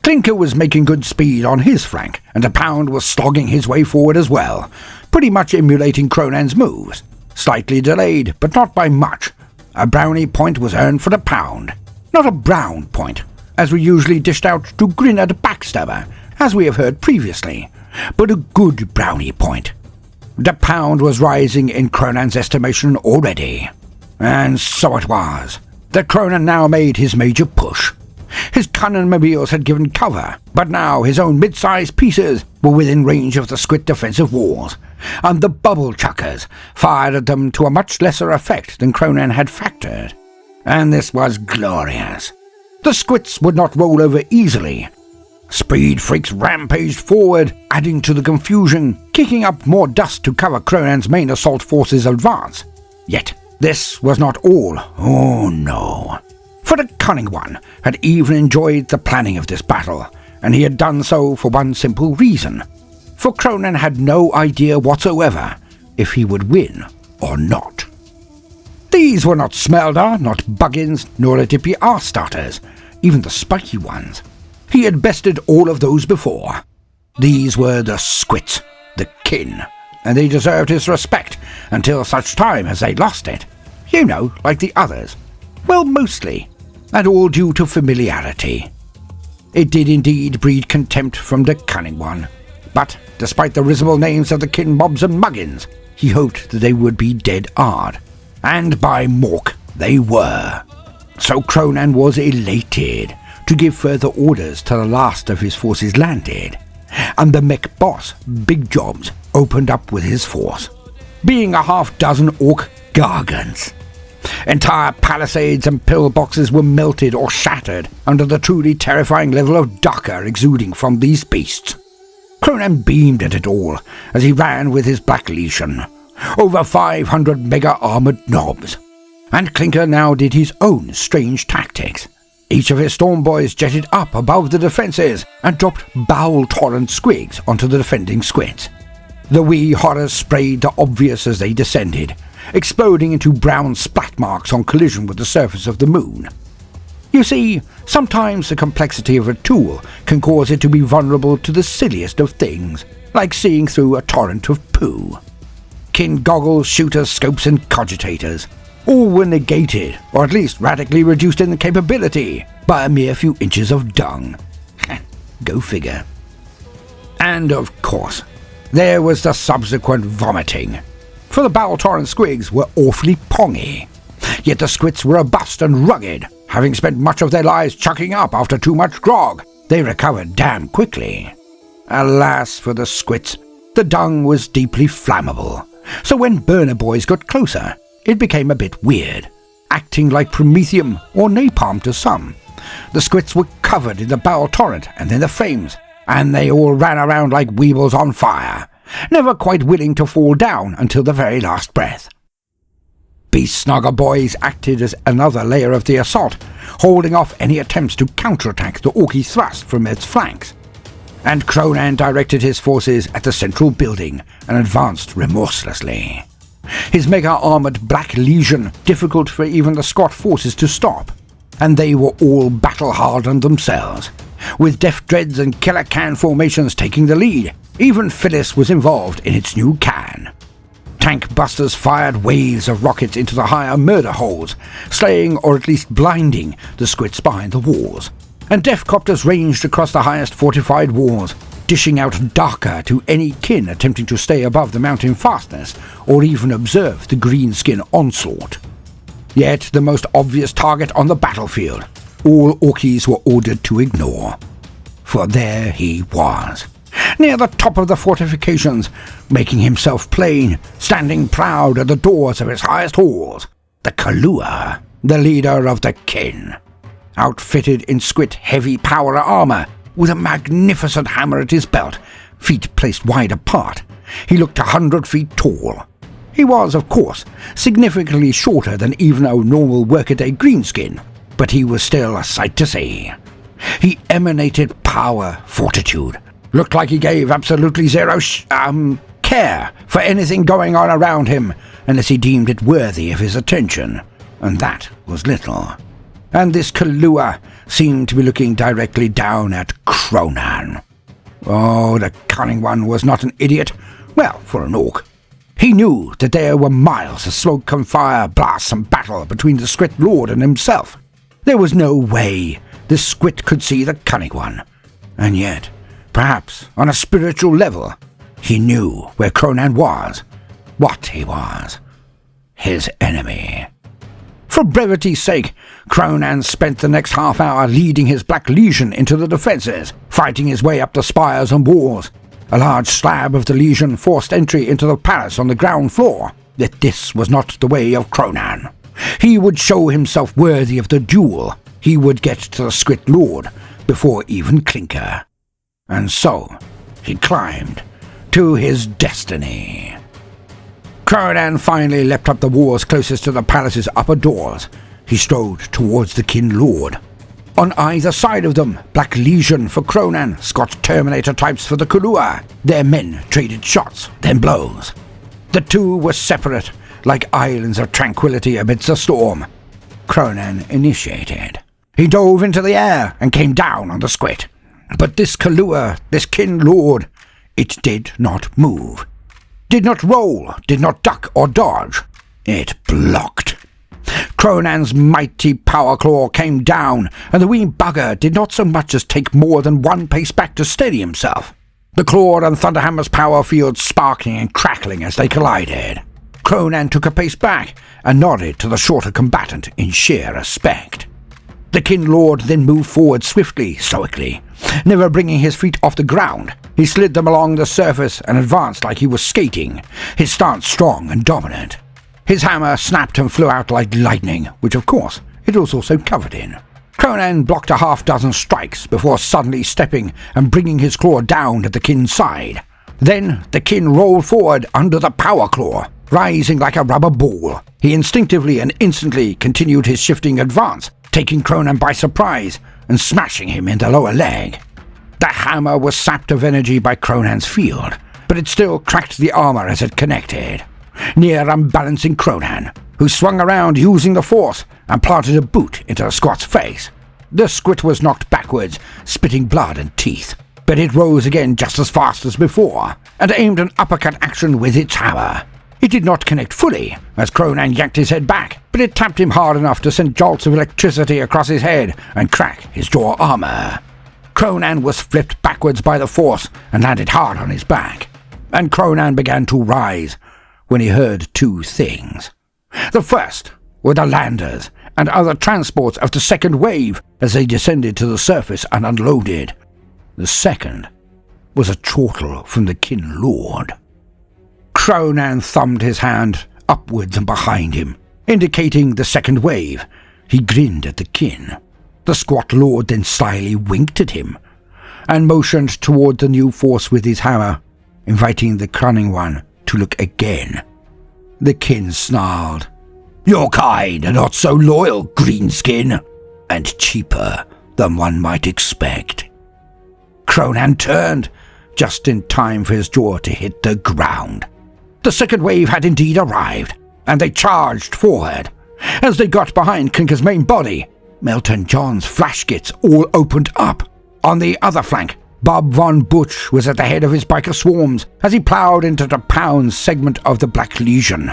Clinker was making good speed on his flank, and the Pound was slogging his way forward as well, pretty much emulating Kronan's moves. Slightly delayed, but not by much. A brownie point was earned for the Pound. Not a brown point, as we usually dished out to grin at a backstabber, as we have heard previously, but a good brownie point. The pound was rising in Kronan's estimation already. And so it was that Kronan now made his major push. His cannon mobiles had given cover, but now his own mid-sized pieces were within range of the Skit defensive walls, and the bubble chuckers fired at them to a much lesser effect than Kronan had factored. And this was glorious. The Skits would not roll over easily. Speed freaks rampaged forward, adding to the confusion, kicking up more dust to cover Kronan's main assault force's advance. Yet this was not all. Oh no. For the Cunning One had even enjoyed the planning of this battle, and he had done so for one simple reason. For Kronan had no idea whatsoever if he would win or not. These were not Smeldar, not Buggins, nor Adipi R-starters, even the spiky ones. He had bested all of those before. These were the Skits, the kin, and they deserved his respect until such time as they lost it. You know, like the others. Well, mostly, and all due to familiarity. It did indeed breed contempt from the Cunning One, but despite the risible names of the kin mobs and muggins, he hoped that they would be dead hard. And by Mork, they were. So Kronan was elated to give further orders till the last of his forces landed, and the mech boss, Big Jobs, opened up with his force, being a half-dozen orc gargants. Entire palisades and pillboxes were melted or shattered under the truly terrifying level of dukkha exuding from these beasts. Kronan beamed at it all as he ran with his Black Legion, over 500 mega-armoured knobs, and Clinker now did his own strange tactics. Each of his storm boys jetted up above the defences and dropped bowel torrent squigs onto the defending Skits. The wee horrors sprayed the obvious as they descended, exploding into brown splat marks on collision with the surface of the moon. You see, sometimes the complexity of a tool can cause it to be vulnerable to the silliest of things, like seeing through a torrent of poo. Kin goggles, shooters, scopes and cogitators all were negated, or at least radically reduced in capability, by a mere few inches of dung. Go figure. And of course, there was the subsequent vomiting. For the Bowel Torrent Squigs were awfully pongy, yet the Skits were robust and rugged. Having spent much of their lives chucking up after too much grog, they recovered damn quickly. Alas for the Skits, the dung was deeply flammable, so when burner boys got closer, it became a bit weird, acting like promethium or napalm to some. The Skits were covered in the bowel torrent and in the flames, and they all ran around like weebles on fire, never quite willing to fall down until the very last breath. Beast Snogger boys acted as another layer of the assault, holding off any attempts to counterattack the Orky thrust from its flanks. And Kronan directed his forces at the central building and advanced remorselessly. His mega-armoured Black Legion difficult for even the Scot forces to stop, and they were all battle-hardened themselves, with Def Dreads and Killer Can formations taking the lead. Even Phyllis was involved in its new can. Tank busters fired waves of rockets into the higher murder holes, slaying or at least blinding the Skits behind the walls, and Defcopters ranged across the highest fortified walls, dishing out darker to any kin attempting to stay above the mountain fastness or even observe the greenskin onslaught. Yet the most obvious target on the battlefield, all Orkies were ordered to ignore. For there he was, near the top of the fortifications, making himself plain, standing proud at the doors of his highest halls, the Kahlua, the leader of the kin. Outfitted in Skit heavy power armour, with a magnificent hammer at his belt, feet placed wide apart, he looked 100 feet tall. He was, of course, significantly shorter than even a normal workaday greenskin, but he was still a sight to see. He emanated power, fortitude, looked like he gave absolutely zero care for anything going on around him, unless he deemed it worthy of his attention, and that was little. And this Kahlua seemed to be looking directly down at Kronan. Oh, the Cunning One was not an idiot. Well, for an orc. He knew that there were miles of smoke and fire, blasts and battle between the Skit Lord and himself. There was no way this squid could see the Cunning One. And yet, perhaps on a spiritual level, he knew where Kronan was, what he was. His enemy. For brevity's sake, Kronan spent the next half hour leading his Black Legion into the defences, fighting his way up the spires and walls. A large slab of the Legion forced entry into the palace on the ground floor, yet this was not the way of Kronan. He would show himself worthy of the duel. He would get to the Skit Lord before even Clinker. And so, he climbed to his destiny. Kronan finally leapt up the walls closest to the palace's upper doors. He strode towards the Kin Lord. On either side of them, Black Legion for Kronan, Scott Terminator types for the Kulua. Their men traded shots, then blows. The two were separate, like islands of tranquility amidst a storm. Kronan initiated. He dove into the air and came down on the Squid. But this Kulua, this Kin Lord, it did not move. Did not roll, did not duck or dodge. It blocked. Kronan's mighty power claw came down, and the wee bugger did not so much as take more than one pace back to steady himself. The claw and Thunderhammer's power field sparking and crackling as they collided. Kronan took a pace back and nodded to the shorter combatant in sheer respect. The Kin Lord then moved forward swiftly, stoically, never bringing his feet off the ground. He slid them along the surface and advanced like he was skating, his stance strong and dominant. His hammer snapped and flew out like lightning, which of course it was also covered in. Kronan blocked a half-dozen strikes before suddenly stepping and bringing his claw down at the Kin's side. Then the Kin rolled forward under the power claw, rising like a rubber ball. He instinctively and instantly continued his shifting advance, taking Kronan by surprise and smashing him in the lower leg. The hammer was sapped of energy by Kronan's field, but it still cracked the armor as it connected, near unbalancing Kronan, who swung around using the force and planted a boot into the squat's face. The squid was knocked backwards, spitting blood and teeth, but it rose again just as fast as before, and aimed an uppercut action with its hammer. It did not connect fully, as Kronan yanked his head back, but it tapped him hard enough to send jolts of electricity across his head and crack his jaw armor. Kronan was flipped backwards by the force and landed hard on his back, and Kronan began to rise when he heard two things. The first were the landers and other transports of the second wave as they descended to the surface and unloaded. The second was a chortle from the Kin Lord. Kronan thumbed his hand upwards and behind him, indicating the second wave. He grinned at the Kin. The squat lord then slyly winked at him, and motioned toward the new force with his hammer, inviting the Cunning One to look again. The Kin snarled, "Your kind are not so loyal, greenskin, and cheaper than one might expect." Kronan turned, just in time for his jaw to hit the ground. The second wave had indeed arrived, and they charged forward. As they got behind Clinker's main body, Melton John's flash skits all opened up. On the other flank, Bob Von Butch was at the head of his biker swarms as he ploughed into the Pound's segment of the Black Legion.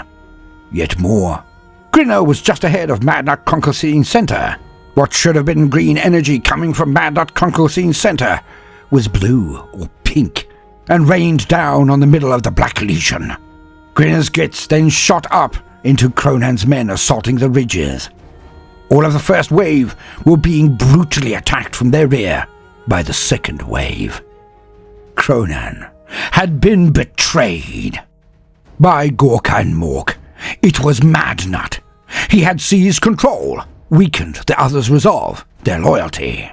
Yet more. Grinner was just ahead of Mad Nut Concalcine Center. What should have been green energy coming from Mad Nut Concalcine Center was blue or pink and rained down on the middle of the Black Legion. Grinner's gits then shot up into Kronan's men assaulting the ridges. All of the first wave were being brutally attacked from their rear by the second wave. Kronan had been betrayed by Gorka and Mork. It was Mad Nut. He had seized control, weakened the others' resolve, their loyalty.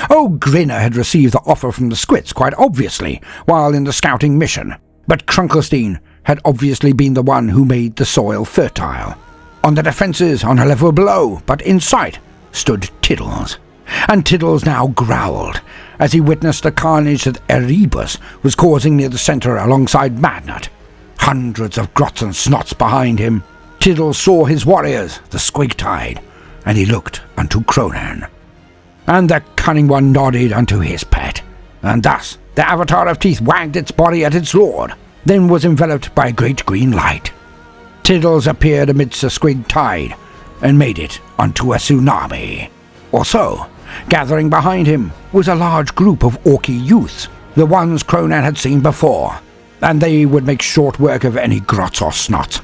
Oh, Grinner had received the offer from the Squits quite obviously while in the scouting mission, but Krunkelstein had obviously been the one who made the soil fertile. On the defences on a level below, but in sight, stood Tiddles. And Tiddles now growled as he witnessed the carnage that Erebus was causing near the centre alongside Madnut. Hundreds of grots and snots behind him, Tiddles saw his warriors, the Squigtide, and he looked unto Kronan. And the Cunning One nodded unto his pet, and thus the avatar of teeth wagged its body at its lord, then was enveloped by a great green light. Tiddles appeared amidst the Squigtide and made it onto a tsunami. Or so Gathering behind him was a large group of Orky youths, the ones Kronan had seen before, and they would make short work of any grots or snots.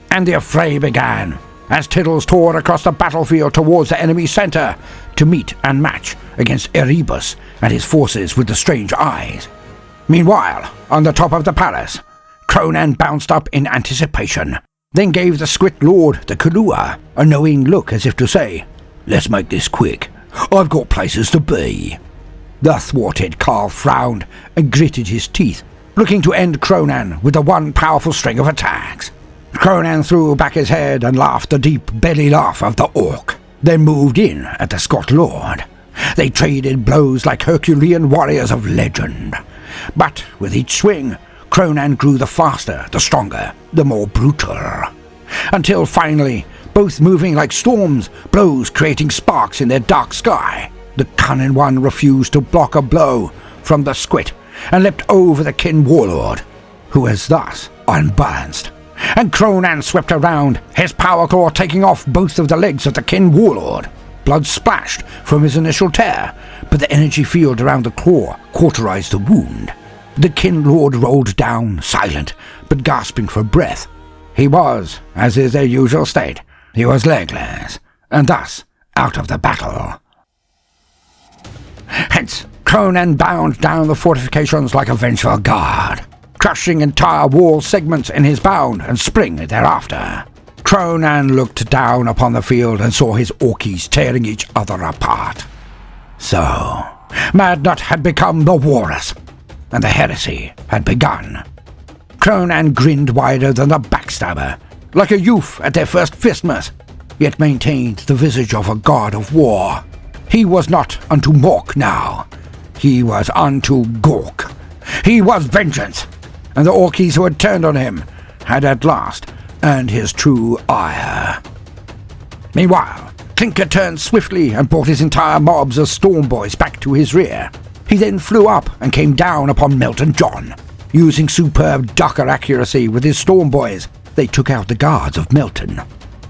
And the affray began, as Tiddles tore across the battlefield towards the enemy centre to meet and match against Erebus and his forces with the strange eyes. Meanwhile, on the top of the palace, Kronan bounced up in anticipation, then gave the Skit Lord the Kalua a knowing look as if to say, "Let's make this quick. I've got places to be." The thwarted Carl frowned and gritted his teeth, looking to end Kronan with the one powerful string of attacks. Kronan threw back his head and laughed the deep belly laugh of the orc, then moved in at the Skit Lord. They traded blows like Herculean warriors of legend. But with each swing, Kronan grew the faster, the stronger, the more brutal. Until finally, both moving like storms, blows creating sparks in their dark sky, the cunning one refused to block a blow from the Skit and leapt over the kin warlord, who was thus unbalanced. And Kronan swept around, his power claw taking off both of the legs of the kin warlord. Blood splashed from his initial tear, but the energy field around the claw cauterized the wound. The kin lord rolled down, silent, but gasping for breath. He was, as is their usual state, he was legless, and thus out of the battle. Hence, Kronan bound down the fortifications like a vengeful god, crushing entire wall segments in his bound and spring thereafter. Kronan looked down upon the field and saw his Orkies tearing each other apart. So, Madnut had become the walrus, and the heresy had begun. Kronan grinned wider than the backstabber, like a youth at their first Fistmas, yet maintained the visage of a god of war. He was not unto Mork now. He was unto Gork. He was vengeance, and the Orkies who had turned on him had at last earned his true ire. Meanwhile, Clinker turned swiftly and brought his entire mobs of storm boys back to his rear. He then flew up and came down upon Melton John. Using superb ducker accuracy with his storm boys, they took out the guards of Melton.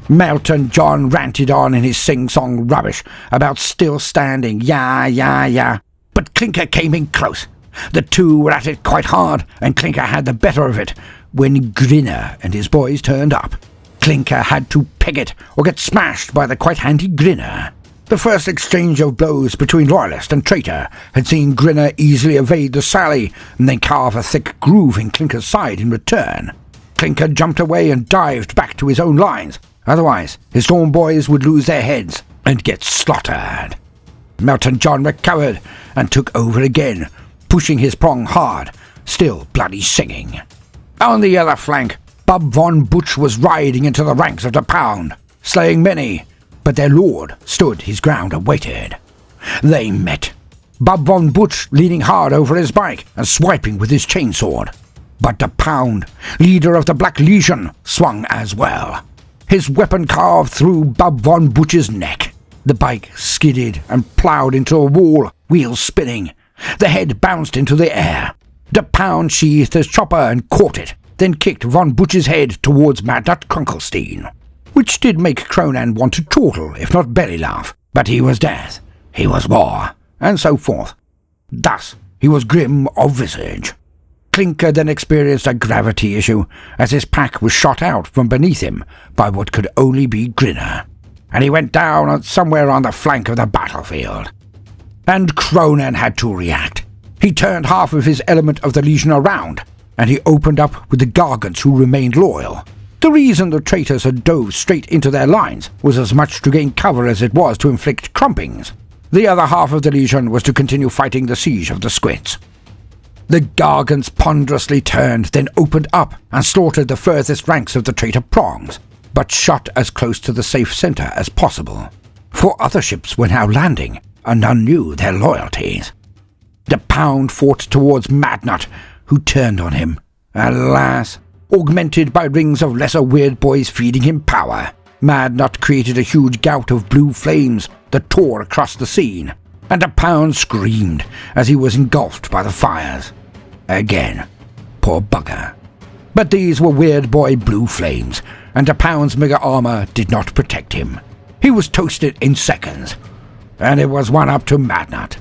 Melton John ranted on in his sing-song rubbish about still standing, yeah. But Clinker came in close. The two were at it quite hard, and Clinker had the better of it when Grinner and his boys turned up. Clinker had to peg it or get smashed by the quite handy Grinner. The first exchange of blows between Loyalist and traitor had seen Grinner easily evade the sally and then carve a thick groove in Clinker's side in return. Clinker jumped away and dived back to his own lines. Otherwise, his storm boys would lose their heads and get slaughtered. Melton John recovered and took over again, pushing his prong hard, still bloody singing. On the other flank, Bub von Butch was riding into the ranks of the Pound, slaying many, but their lord stood his ground and waited. They met, Bub von Butch leaning hard over his bike and swiping with his chainsword. But the Pound, leader of the Black Legion, swung as well. His weapon carved through Bub von Butch's neck. The bike skidded and ploughed into a wall, wheels spinning. The head bounced into the air. The Pound sheathed his chopper and caught it, then kicked von Butch's head towards Madnut Krunkelstein, which did make Kronan want to chortle, if not belly laugh. But he was death, he was war, and so forth. Thus, he was grim of visage. Clinker then experienced a gravity issue as his pack was shot out from beneath him by what could only be Grinner, and he went down somewhere on the flank of the battlefield. And Kronan had to react. He turned half of his element of the Legion around, and he opened up with the Gargants who remained loyal. The reason the traitors had dove straight into their lines was as much to gain cover as it was to inflict crumpings. The other half of the Legion was to continue fighting the siege of the Squits. The Gargants ponderously turned, then opened up and slaughtered the furthest ranks of the traitor prongs, but shot as close to the safe centre as possible. For other ships were now landing, and none knew their loyalties. The Pound fought towards Madnut, who turned on him. Alas, augmented by rings of lesser weird boys feeding him power, Madnut created a huge gout of blue flames that tore across the scene, and the Pound screamed as he was engulfed by the fires. Again, poor bugger. But these were weird boy blue flames, and the Pound's mega armor did not protect him. He was toasted in seconds. and it was one up to Madnut.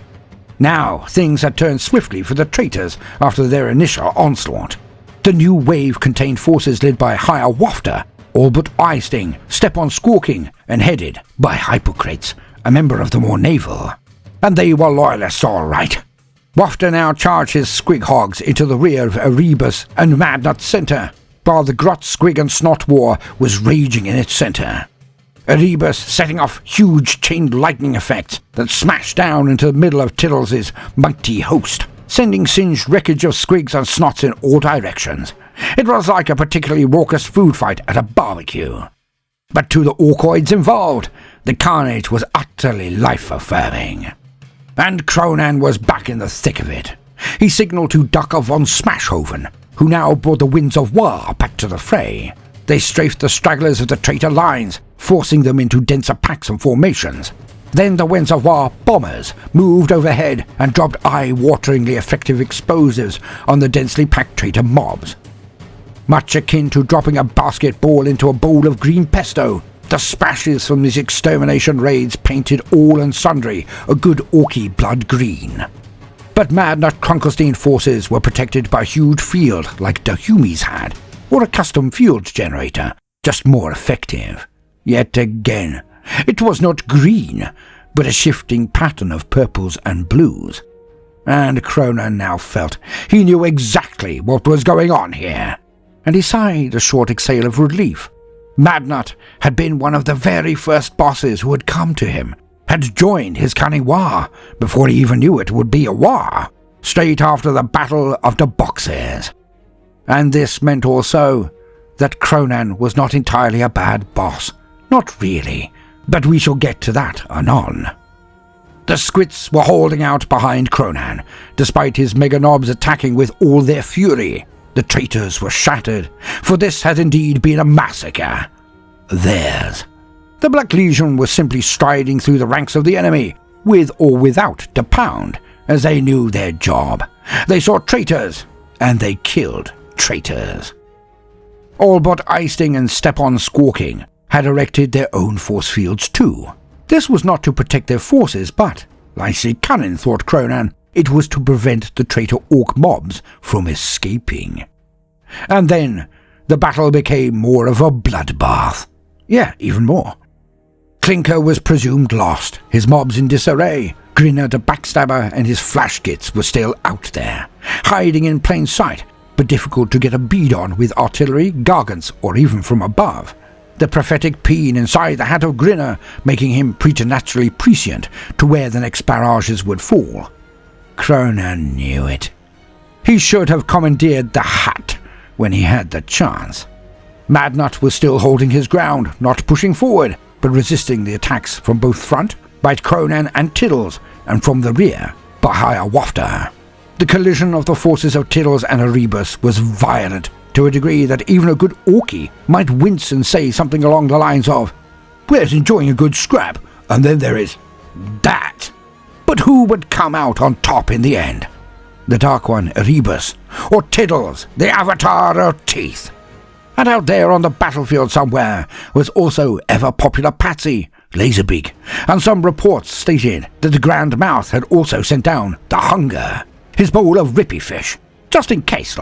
Now things had turned swiftly for the traitors after their initial onslaught. The new wave contained forces led by Higher Wafter, all but Eye-Sting, Step-on Squawking, and headed by Hippocrates, a member of the more naval. And they were loyalists all right. Wafter now charged his squig hogs into the rear of Erebus and Madnut's centre, while the Grot, Squig and Snot war was raging in its centre. Erebus setting off huge chain lightning effects that smashed down into the middle of Tiddles' mighty host, sending singed wreckage of squigs and snots in all directions. It was like a particularly raucous food fight at a barbecue. But to the orcoids involved, the carnage was utterly life-affirming. And Kronan was back in the thick of it. He signalled to Ducker von Smashhoven, who now brought the winds of war back to the fray. They strafed the stragglers of the traitor lines, forcing them into denser packs and formations. Then the winds of war bombers moved overhead and dropped eye-wateringly effective explosives on the densely packed traitor mobs. Much akin to dropping a basketball into a bowl of green pesto, the splashes from these extermination raids painted all and sundry a good orky blood green. But Madnut Krunkelstein forces were protected by a huge field like Dahumi's had, or a custom field generator, just more effective. Yet again, it was not green, but a shifting pattern of purples and blues. And Kronan now felt he knew exactly what was going on here, and he sighed a short exhale of relief. Madnut had been one of the very first bosses who had come to him, had joined his cunning war before he even knew it would be a war, straight after the Battle of the Boxers. And this meant also that Kronan was not entirely a bad boss. Not really, but we shall get to that anon. The Squits were holding out behind Kronan, despite his meganobs attacking with all their fury. The traitors were shattered, for this had indeed been a massacre. Theirs. The Black Legion was simply striding through the ranks of the enemy, with or without the pound, as they knew their job. They saw traitors, and they killed traitors. All but Eye-Sting and Step-on Squawking had erected their own force fields too. This was not to protect their forces, but, like cunning, thought Kronan, it was to prevent the traitor orc mobs from escaping. And then the battle became more of a bloodbath. Yeah, even more. Clinker was presumed lost, his mobs in disarray. Grinner the Backstabber and his flash kits were still out there, hiding in plain sight, but difficult to get a bead on with artillery, gargants, or even from above. The prophetic peen inside the hat of Grinner making him preternaturally prescient to where the next barrages would fall. Kronan knew it. He should have commandeered the hat when he had the chance. Madnut was still holding his ground, not pushing forward, but resisting the attacks from both front, by Kronan and Tiddles, and from the rear, by Higher Wafter. The collision of the forces of Tiddles and Erebus was violent, to a degree that even a good Orky might wince and say something along the lines of, "We're enjoying a good scrap, and then there is that." But who would come out on top in the end? The Dark One, Erebus, or Tiddles, the Avatar of Teeth? And out there on the battlefield somewhere was also ever-popular Patsy, Laserbeak, and some reports stated that the Grand Mouth had also sent down the Hunger, his bowl of rippy fish, just in case,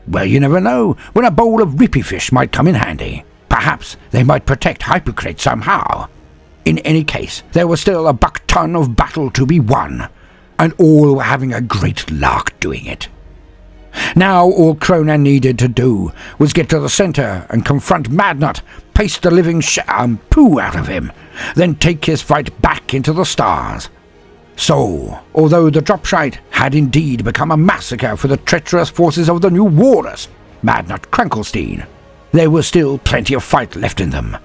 well, you never know when a bowl of rippy fish might come in handy. Perhaps they might protect Hippocrates somehow. In any case, there was still a buck-ton of battle to be won, and all were having a great lark doing it. Now all Kronan needed to do was get to the centre and confront Madnut, paste the living poo out of him, then take his fight back into the stars. So, although the Dropshite had indeed become a massacre for the treacherous forces of the new Walrus, Madnut Krunkelstein, there was still plenty of fight left in them.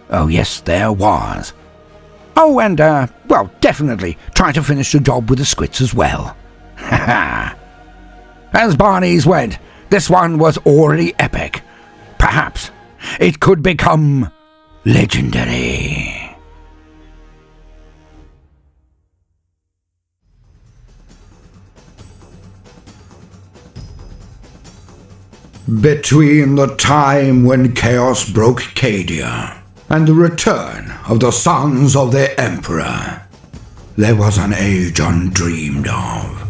Oh yes, there was. Oh, and, definitely try to finish the job with the Squits as well. Ha ha! As Barney's went, this one was already epic. Perhaps it could become legendary. Between the time when chaos broke Cadia and the return of the sons of their emperor, there was an age undreamed of.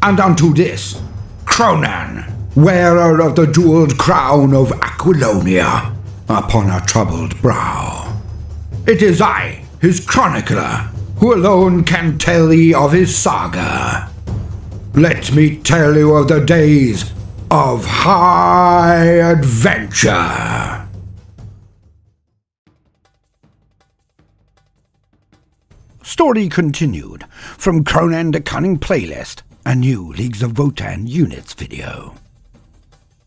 And unto this, Kronan, wearer of the jewelled crown of Aquilonia, upon a troubled brow. It is I, his chronicler, who alone can tell thee of his saga. Let me tell you of the days of high adventure. Story continued from Kronan Da Kunnin playlist, a new Leagues of Votan units video.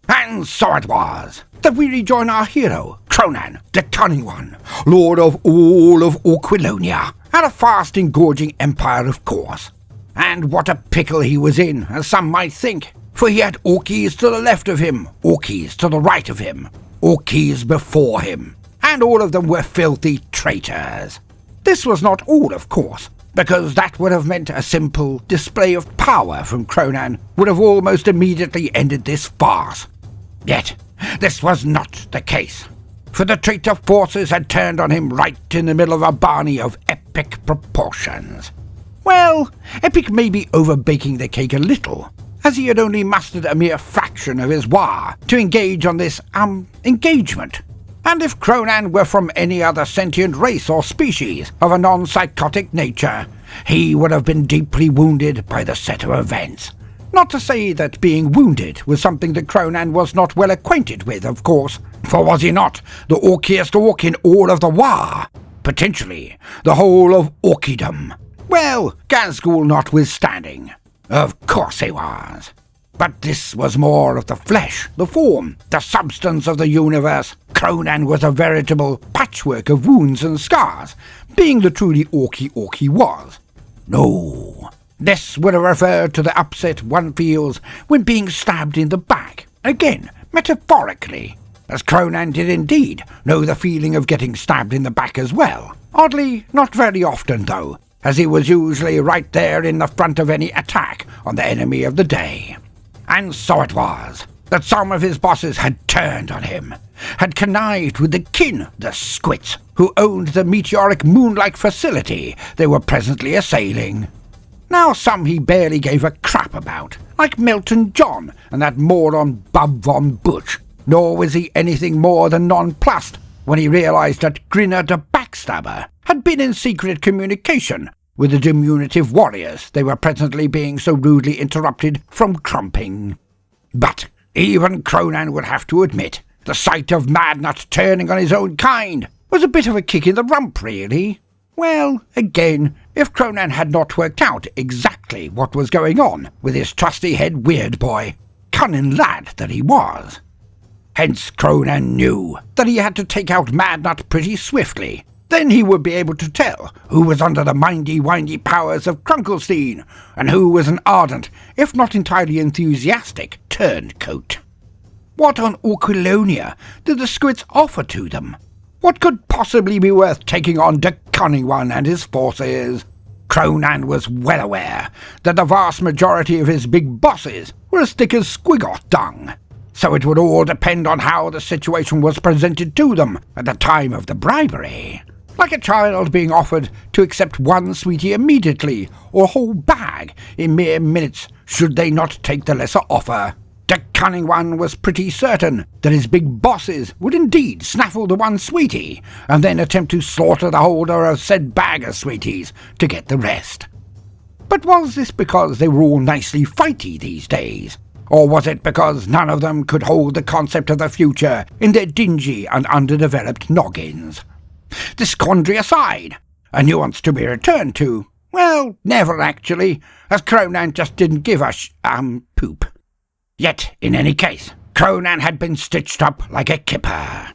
And so it was that we rejoin our hero, Kronan Da Kunnin One, lord of all of Aquilonia, and a fast-engorging empire, of course. And what a pickle he was in, as some might think, for he had Orkies to the left of him, Orkies to the right of him, Orkies before him, and all of them were filthy traitors. This was not all, of course, because that would have meant a simple display of power from Kronan would have almost immediately ended this farce. Yet, this was not the case, for the traitor forces had turned on him right in the middle of a barney of epic proportions. Well, epic may be overbaking the cake a little, as he had only mustered a mere fraction of his war to engage on this, engagement. And if Kronan were from any other sentient race or species of a non-psychotic nature, he would have been deeply wounded by the set of events. Not to say that being wounded was something that Kronan was not well acquainted with, of course, for was he not the orkiest orc in all of the war? Potentially the whole of orkidom. Well, Gazgul notwithstanding. Of course he was. But this was more of the flesh, the form, the substance of the universe. Kronan was a veritable patchwork of wounds and scars, being the truly orky he was. No, this would have referred to the upset one feels when being stabbed in the back, again, metaphorically, as Kronan did indeed know the feeling of getting stabbed in the back as well. Oddly, not very often though, as he was usually right there in the front of any attack on the enemy of the day. And so it was that some of his bosses had turned on him, had connived with the kin, the squits, who owned the meteoric moon-like facility they were presently assailing. Now some he barely gave a crap about, like Milton John and that moron Bub von Butch, nor was he anything more than nonplussed when he realized that Grinner the Backstabber had been in secret communication with the diminutive warriors they were presently being so rudely interrupted from trumping. But even Kronan would have to admit the sight of Madnut turning on his own kind was a bit of a kick in the rump, really. Well, again, if Kronan had not worked out exactly what was going on with his trusty head weird boy, cunning lad that he was. Hence Kronan knew that he had to take out Madnut pretty swiftly. Then he would be able to tell who was under the mindy-windy powers of Krunkelstein, and who was an ardent, if not entirely enthusiastic, turncoat. What on Aquilonia did the squids offer to them? What could possibly be worth taking on Da Kunnin One and his forces? Kronan was well aware that the vast majority of his big bosses were as thick as squiggoth dung, so it would all depend on how the situation was presented to them at the time of the bribery. Like a child being offered to accept one sweetie immediately, or a whole bag in mere minutes should they not take the lesser offer. Da Kunnin One was pretty certain that his big bosses would indeed snaffle the one sweetie, and then attempt to slaughter the holder of said bag of sweeties to get the rest. But was this because they were all nicely fighty these days? Or was it because none of them could hold the concept of the future in their dingy and underdeveloped noggins? This quandary aside, a nuance to be returned to. Well, never actually, as Kronan just didn't give a poop. Yet, in any case, Kronan had been stitched up like a kipper.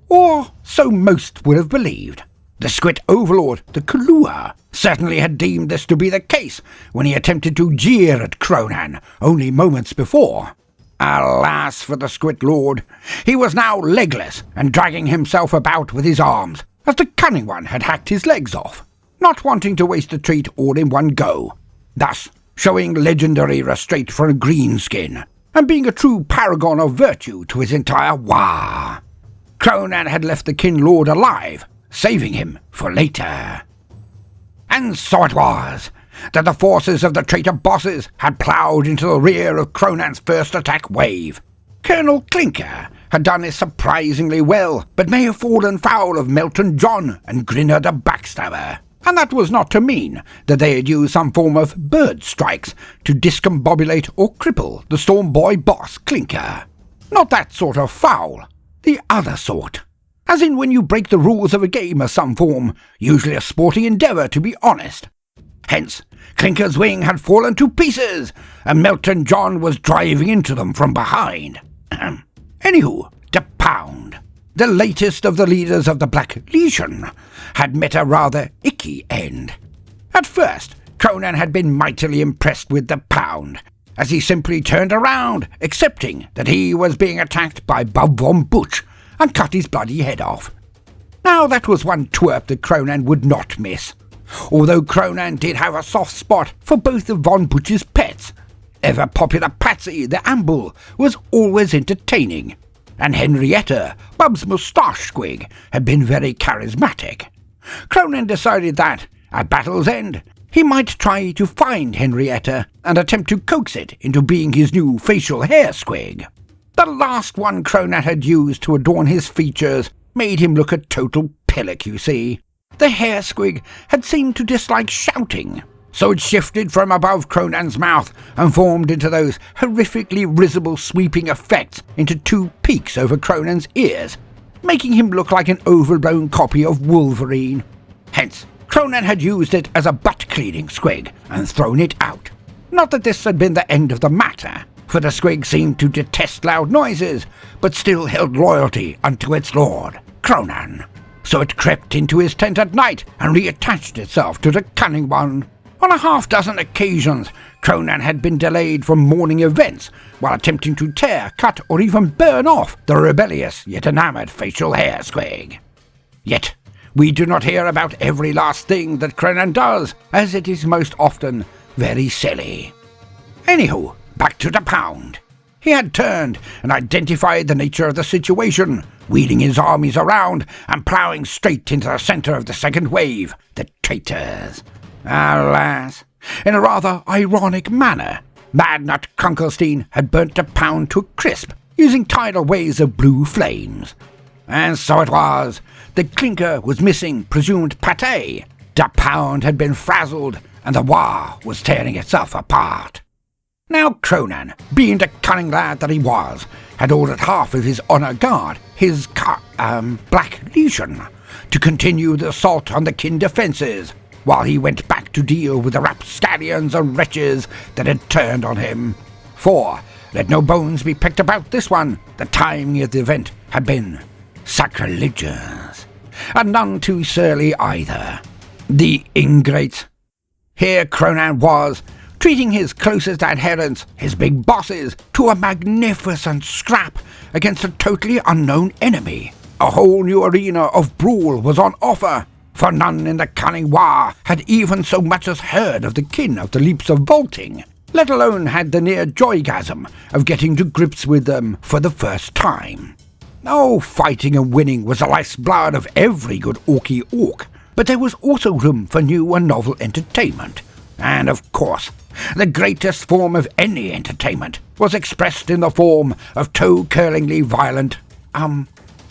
Or so most would have believed. The squid overlord, the Kahlua, certainly had deemed this to be the case when he attempted to jeer at Kronan only moments before. Alas for the squid lord, he was now legless and dragging himself about with his arms, as the Cunning One had hacked his legs off, not wanting to waste the treat all in one go, thus showing legendary restraint for a greenskin, and being a true paragon of virtue to his entire war. Kronan had left the kin lord alive, saving him for later. And so it was that the forces of the traitor bosses had ploughed into the rear of Kronan's first attack wave. Colonel Clinker had done this surprisingly well, but may have fallen foul of Melton John and Grinner the Backstabber. And that was not to mean that they had used some form of bird strikes to discombobulate or cripple the Storm Boy boss Clinker. Not that sort of foul, the other sort. As in when you break the rules of a game of some form, usually a sporting endeavour to be honest. Hence, Clinker's wing had fallen to pieces, and Melton John was driving into them from behind. Anywho, the Pound, the latest of the leaders of the Black Legion, had met a rather icky end. At first, Kronan had been mightily impressed with the Pound, as he simply turned around, accepting that he was being attacked by Bob von Butch, and cut his bloody head off. Now that was one twerp that Kronan would not miss, although Kronan did have a soft spot for both of von Butch's pets. Ever-popular Patsy the Amble was always entertaining, and Henrietta, Bub's moustache squig, had been very charismatic. Kronan decided that, at battle's end, he might try to find Henrietta and attempt to coax it into being his new facial hair squig. The last one Kronan had used to adorn his features made him look a total pillock, you see. The hair squig had seemed to dislike shouting, so it shifted from above Kronan's mouth and formed into those horrifically risible sweeping effects into two peaks over Kronan's ears, making him look like an overblown copy of Wolverine. Hence, Kronan had used it as a butt-cleaning squig and thrown it out. Not that this had been the end of the matter, for the squig seemed to detest loud noises, but still held loyalty unto its lord, Kronan. So it crept into his tent at night and reattached itself to the Cunning One. On a half-dozen occasions, Kronan had been delayed from morning events while attempting to tear, cut, or even burn off the rebellious yet enamoured facial hair squig. Yet, we do not hear about every last thing that Kronan does, as it is most often very silly. Anywho, back to the Pound. He had turned and identified the nature of the situation, wheeling his armies around and ploughing straight into the centre of the second wave, the traitors. Alas, in a rather ironic manner, Madnut Krunkelstein had burnt the Pound to a crisp, using tidal waves of blue flames. And so it was that Clinker was missing presumed pâté, the Pound had been frazzled, and the War was tearing itself apart. Now Kronan, being the cunning lad that he was, had ordered half of his honour guard, his Black Legion, to continue the assault on the kin defences, while he went back to deal with the rapscallions and wretches that had turned on him. For, let no bones be picked about this one, the timing of the event had been sacrilegious, and none too surly either. The ingrates. Here Kronan was, treating his closest adherents, his big bosses, to a magnificent scrap against a totally unknown enemy. A whole new arena of brawl was on offer, for none in the Cunning War had even so much as heard of the kin of the leaps of vaulting, let alone had the near joygasm of getting to grips with them for the first time. Oh, fighting and winning was the lifeblood of every good Orky orc, but there was also room for new and novel entertainment. And of course, the greatest form of any entertainment was expressed in the form of toe-curlingly violent,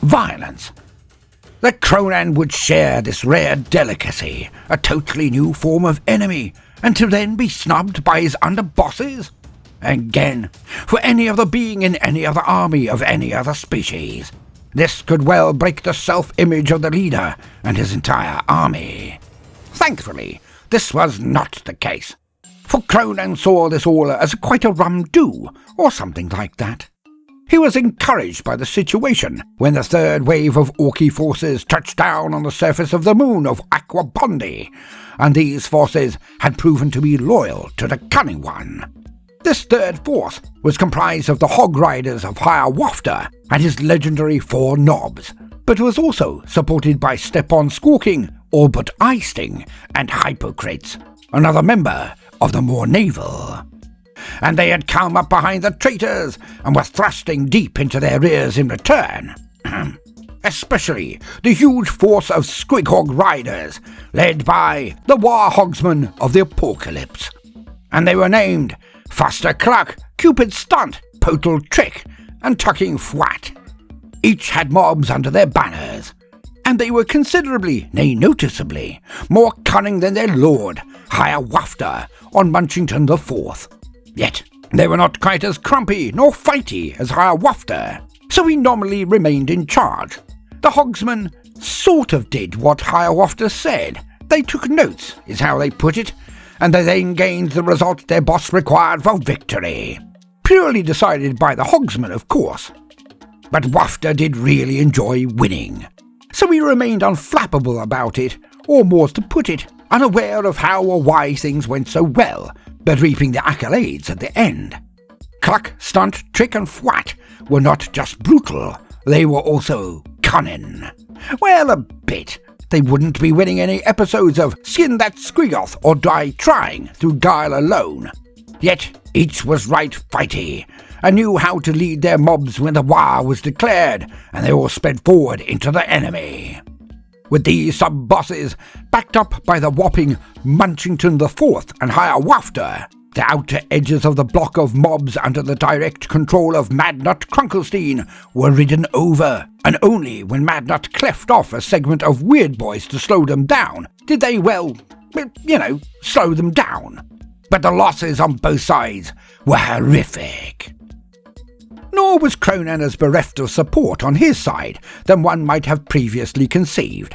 violence. That Kronan would share this rare delicacy, a totally new form of enemy, and to then be snubbed by his underbosses? Again, for any other being in any other army of any other species, this could well break the self-image of the leader and his entire army. Thankfully, this was not the case, for Kronan saw this all as quite a rum do, or something like that. He was encouraged by the situation when the third wave of Orky forces touched down on the surface of the moon of Aquabondi, and these forces had proven to be loyal to the Cunning One. This third force was comprised of the Hog Riders of Hiawatha and his legendary 4 Knobs, but was also supported by Step-on Squawking, Orbit Eye-Sting, and Hypocrates, another member of the more naval. And they had come up behind the traitors and were thrusting deep into their rears in return. especially the huge force of Squighog riders, led by the Warhogsmen of the Apocalypse. And they were named Faster Cluck, Cupid Stunt, Potal Trick, and Tucking Fwat. Each had mobs under their banners, and they were considerably, nay noticeably, more cunning than their lord, Higher Wafter, on Munchington the Fourth. Yet they were not quite as crumpy nor fighty as Higher Wafter, so he nominally remained in charge. The Hogsmen sort of did what Higher Wafter said. They took notes, is how they put it, and they then gained the result their boss required for victory. Purely decided by the Hogsmen, of course. But Wafter did really enjoy winning, so he remained unflappable about it, or more to put it, unaware of how or why things went so well, but reaping the accolades at the end. Cluck, Stunt, Trick and Fwat were not just brutal, they were also cunning. Well, a bit. They wouldn't be winning any episodes of Skin That Squiggoth or Die Trying through guile alone. Yet each was right fighty, and knew how to lead their mobs when the war was declared, and they all sped forward into the enemy. With these sub-bosses, backed up by the whopping Munchington the Fourth and Higher Wafter, the outer edges of the block of mobs under the direct control of Madnut Krunkelstein were ridden over, and only when Madnut cleft off a segment of Weird Boys to slow them down did they, well, slow them down. But the losses on both sides were horrific. Nor was Kronan as bereft of support on his side than one might have previously conceived.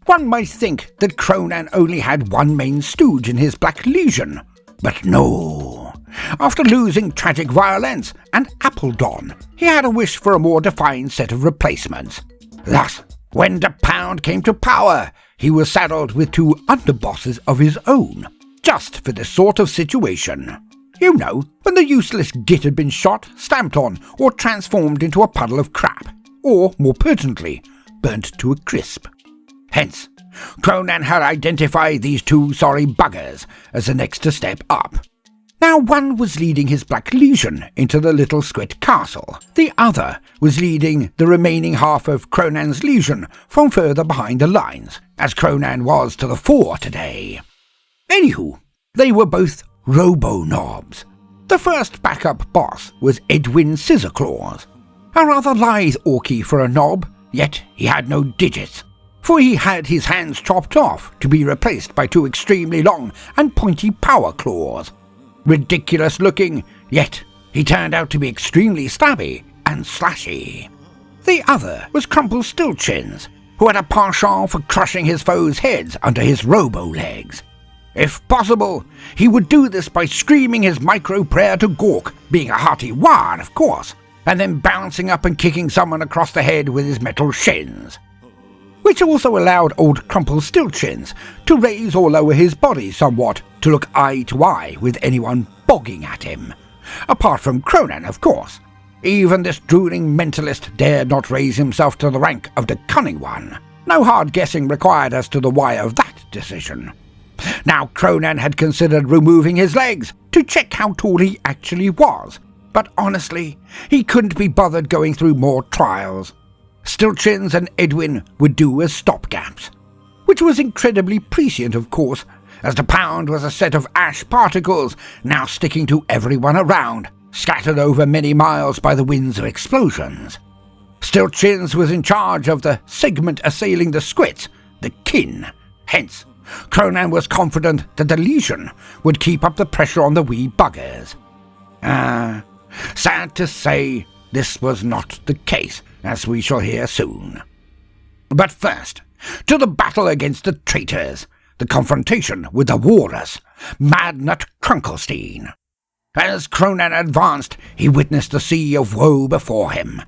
One might think that Kronan only had one main stooge in his Black Legion, but no. After losing Tragic Violence and Appledon, he had a wish for a more defined set of replacements. Thus, when the Pound came to power, he was saddled with two underbosses of his own, just for this sort of situation. You know, when the useless git had been shot, stamped on, or transformed into a puddle of crap, or, more pertinently, burnt to a crisp. Hence, Kronan had identified these two sorry buggers as the next to step up. Now one was leading his Black Legion into the Little Squid Castle. The other was leading the remaining half of Kronan's Legion from further behind the lines, as Kronan was to the fore today. Anywho, they were both Robo-Knobs. The first backup boss was Edwin Scissorclaws, a rather lithe orky for a knob, yet he had no digits, for he had his hands chopped off to be replaced by two extremely long and pointy power claws. Ridiculous looking, yet he turned out to be extremely stabby and slashy. The other was Crumplestiltshins, who had a penchant for crushing his foes' heads under his robo-legs. If possible, he would do this by screaming his micro-prayer to Gork, being a hearty ward, of course, and then bouncing up and kicking someone across the head with his metal shins. Which also allowed old Crumplestiltshins to raise or lower his body somewhat to look eye to eye with anyone bogging at him. Apart from Kronan, of course. Even this drooling mentalist dared not raise himself to the rank of the Cunning One. No hard guessing required as to the why of that decision. Now Kronan had considered removing his legs to check how tall he actually was, but honestly, he couldn't be bothered going through more trials. Stiltshins and Edwin would do as stopgaps, which was incredibly prescient, of course, as the Pound was a set of ash particles now sticking to everyone around, scattered over many miles by the winds of explosions. Stiltshins was in charge of the segment assailing the Squits, the kin. Hence, Kronan was confident that the Legion would keep up the pressure on the wee buggers. Sad to say, this was not the case, as we shall hear soon. But first, to the battle against the traitors, the confrontation with the Walrus, Madnut Krunkelstein. As Kronan advanced, he witnessed the sea of woe before him.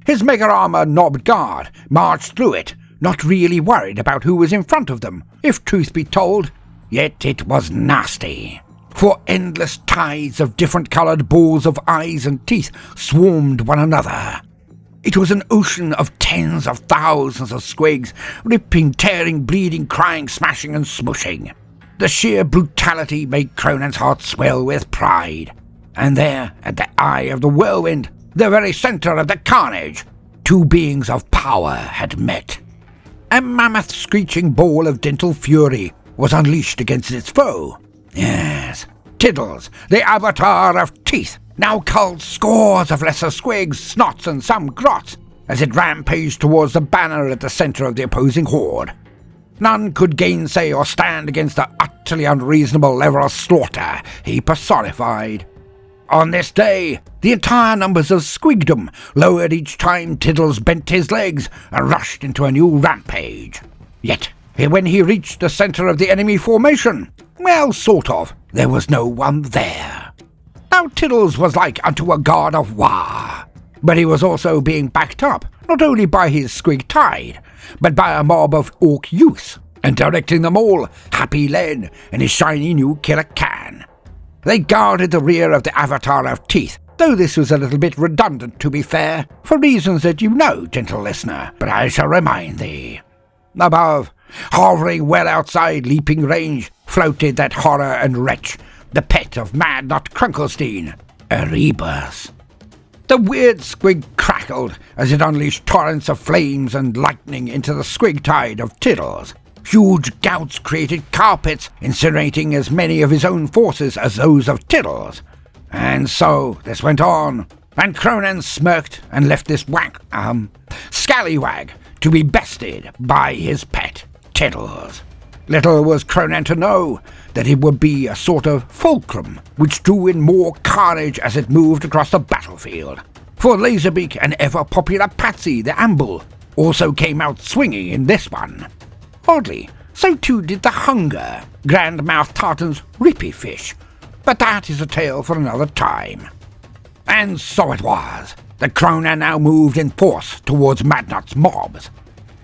His mega-armor knobbed guard marched through it, not really worried about who was in front of them, if truth be told, yet it was nasty. For endless tides of different-coloured balls of eyes and teeth swarmed one another. It was an ocean of tens of thousands of squigs, ripping, tearing, bleeding, crying, smashing and smushing. The sheer brutality made Kronan's heart swell with pride. And there, at the eye of the whirlwind, the very centre of the carnage, two beings of power had met. A mammoth screeching ball of dental fury was unleashed against its foe. Yes, Tiddles, the avatar of teeth, now culled scores of lesser squigs, snots, and some grots as it rampaged towards the banner at the centre of the opposing horde. None could gainsay or stand against the utterly unreasonable level of slaughter he personified. On this day, the entire numbers of Squigdom lowered each time Tiddles bent his legs and rushed into a new rampage. Yet, when he reached the centre of the enemy formation, well, sort of, there was no one there. Now Tiddles was like unto a god of war, but he was also being backed up, not only by his Squig Tide, but by a mob of orc youths, and directing them all, Happy Len and his shiny new killer can. They guarded the rear of the avatar of teeth, though this was a little bit redundant, to be fair, for reasons that you know, gentle listener, but I shall remind thee. Above, hovering well outside leaping range, floated that horror and wretch, the pet of Mad Nut Krunkelstein, Erebus. The weird squig crackled as it unleashed torrents of flames and lightning into the squig tide of Tiddles. Huge gouts created carpets, incinerating as many of his own forces as those of Tiddles. And so this went on, and Kronan smirked and left this scallywag to be bested by his pet, Tiddles. Little was Kronan to know that it would be a sort of fulcrum which drew in more carnage as it moved across the battlefield. For Laserbeak and ever-popular Patsy the Amble also came out swinging in this one. Oddly, so too did the Hunger, Grandmouth Tartan's Rippy Fish, but that is a tale for another time. And so it was that Kronan now moved in force towards Madnut's mobs.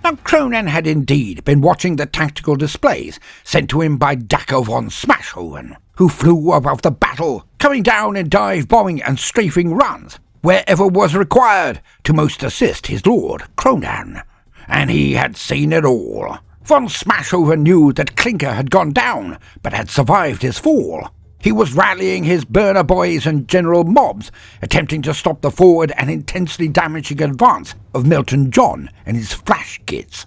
Now Kronan had indeed been watching the tactical displays sent to him by Dacker von Smashhoven, who flew above the battle, coming down in dive bombing and strafing runs, wherever was required, to most assist his lord, Kronan. And he had seen it all. Von Smashhoven knew that Clinker had gone down, but had survived his fall. He was rallying his burner boys and general mobs, attempting to stop the forward and intensely damaging advance of Milton John and his flash kits.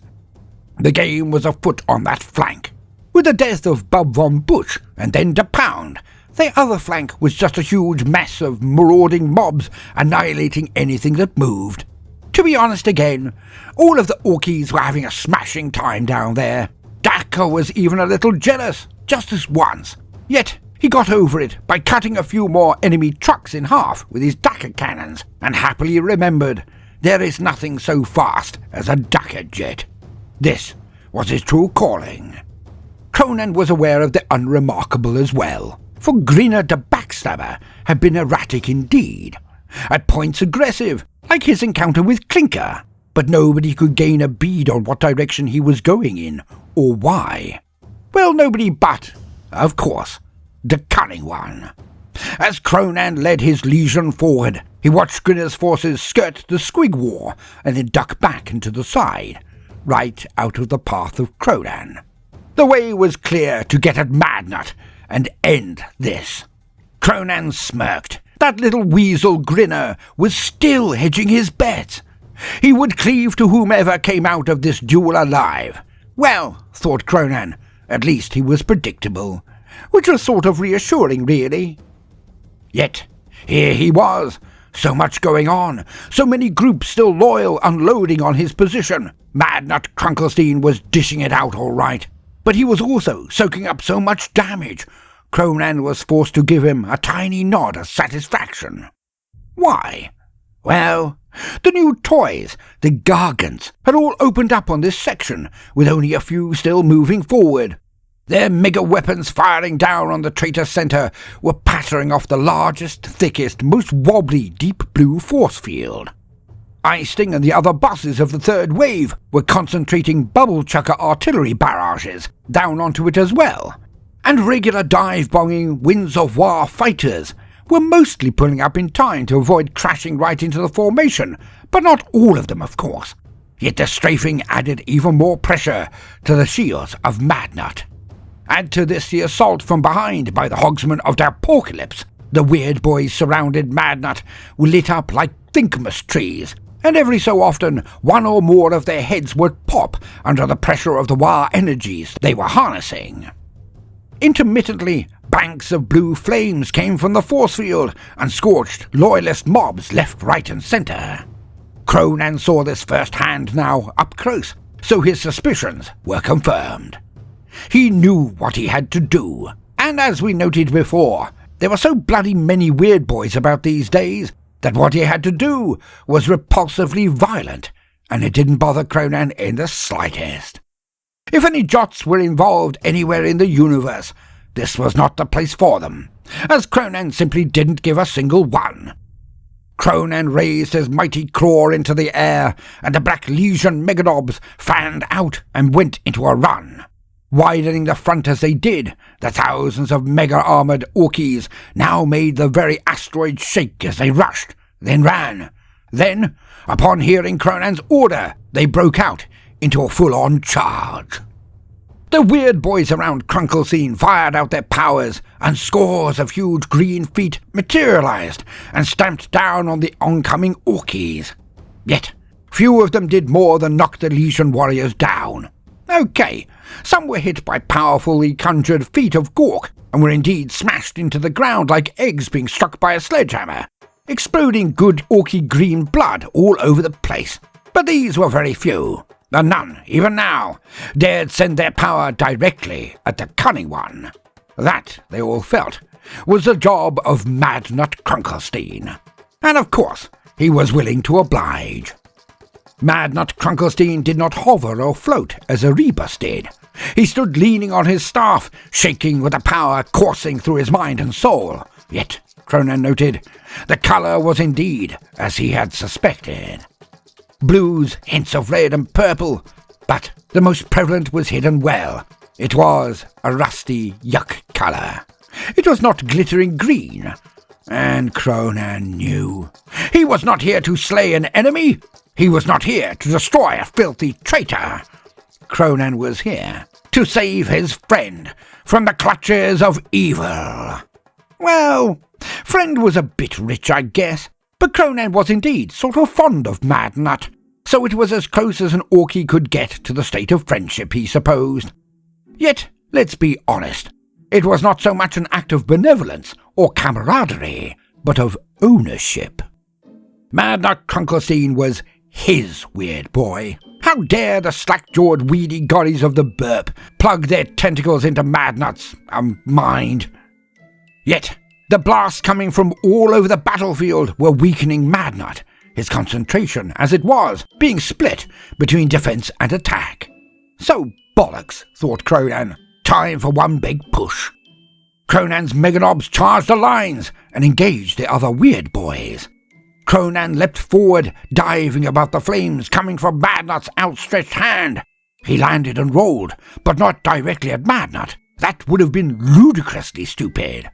The game was afoot on that flank. With the death of Bub von Busch and then de Pound, the other flank was just a huge mess of marauding mobs annihilating anything that moved. To be honest again, all of the Orkies were having a smashing time down there. Dacker was even a little jealous, just this once. Yet he got over it by cutting a few more enemy trucks in half with his Dacker cannons, and happily remembered there is nothing so fast as a Dacker jet. This was his true calling. Kronan was aware of the unremarkable as well, for Grinner the Backstabber had been erratic indeed, at points aggressive, like his encounter with Clinker, but nobody could gain a bead on what direction he was going in, or why. Well, nobody but, of course, the Cunning One. As Kronan led his legion forward, he watched Grinner's forces skirt the Squig War and then duck back into the side, right out of the path of Kronan. The way was clear to get at Madnut and end this. Kronan smirked. That little weasel Grinner was still hedging his bets. He would cleave to whomever came out of this duel alive. Well, thought Kronan, at least he was predictable, which was sort of reassuring, really. Yet, here he was, so much going on, so many groups still loyal, unloading on his position. Madnut Krunkelstein was dishing it out all right, but he was also soaking up so much damage. Kronan was forced to give him a tiny nod of satisfaction. Why? Well, the new toys, the Gargants, had all opened up on this section, with only a few still moving forward. Their mega weapons firing down on the traitor centre were pattering off the largest, thickest, most wobbly deep blue force field. Icing and the other bosses of the third wave were concentrating bubble chucker artillery barrages down onto it as well. And regular dive-bombing Winds of War fighters were mostly pulling up in time to avoid crashing right into the formation, but not all of them, of course. Yet the strafing added even more pressure to the shields of Madnut. Add to this the assault from behind by the Hogsmen of the Apocalypse. The weird boys surrounded Madnut were lit up like Thinkmas trees, and every so often one or more of their heads would pop under the pressure of the Wa energies they were harnessing. Intermittently, banks of blue flames came from the force field and scorched loyalist mobs left, right and centre. Kronan saw this firsthand now up close, so his suspicions were confirmed. He knew what he had to do, and as we noted before, there were so bloody many weird boys about these days that what he had to do was repulsively violent, and it didn't bother Kronan in the slightest. If any Jots were involved anywhere in the universe, this was not the place for them, as Kronan simply didn't give a single one. Kronan raised his mighty claw into the air, and the Black Legion meganobs fanned out and went into a run. Widening the front as they did, the thousands of mega-armoured Orkies now made the very asteroid shake as they rushed, then ran. Then, upon hearing Kronan's order, they broke out into a full-on charge. The weird boys around Krunklescene fired out their powers, and scores of huge green feet materialized and stamped down on the oncoming Orkies. Yet, few of them did more than knock the Legion warriors down. Okay, some were hit by powerfully conjured feet of Gork, and were indeed smashed into the ground like eggs being struck by a sledgehammer, exploding good Orky green blood all over the place. But these were very few, and none, even now, dared send their power directly at the Cunning One. That, they all felt, was the job of Madnut Krunklestein. And of course, he was willing to oblige. Madnut Krunklestein did not hover or float as Erebus did. He stood leaning on his staff, shaking with the power coursing through his mind and soul. Yet, Kronan noted, the colour was indeed as he had suspected. Blues, hints of red and purple, but the most prevalent was hidden well. It was a rusty yuck colour. It was not glittering green, and Kronan knew. He was not here to slay an enemy. He was not here to destroy a filthy traitor. Kronan was here to save his friend from the clutches of evil. Well, friend was a bit rich, I guess, but Kronan was indeed sort of fond of Madnut, so it was as close as an Orky could get to the state of friendship, he supposed. Yet, let's be honest, it was not so much an act of benevolence or camaraderie, but of ownership. Madnut Krunklestein was his weird boy. How dare the slack-jawed weedy goddies of the burp plug their tentacles into Madnut's mind? Yet, the blasts coming from all over the battlefield were weakening Madnut, his concentration, as it was, being split between defence and attack. So bollocks, thought Kronan. Time for one big push. Kronan's meganobs charged the lines and engaged the other weird boys. Kronan leapt forward, diving above the flames coming from Madnut's outstretched hand. He landed and rolled, but not directly at Madnut. That would have been ludicrously stupid.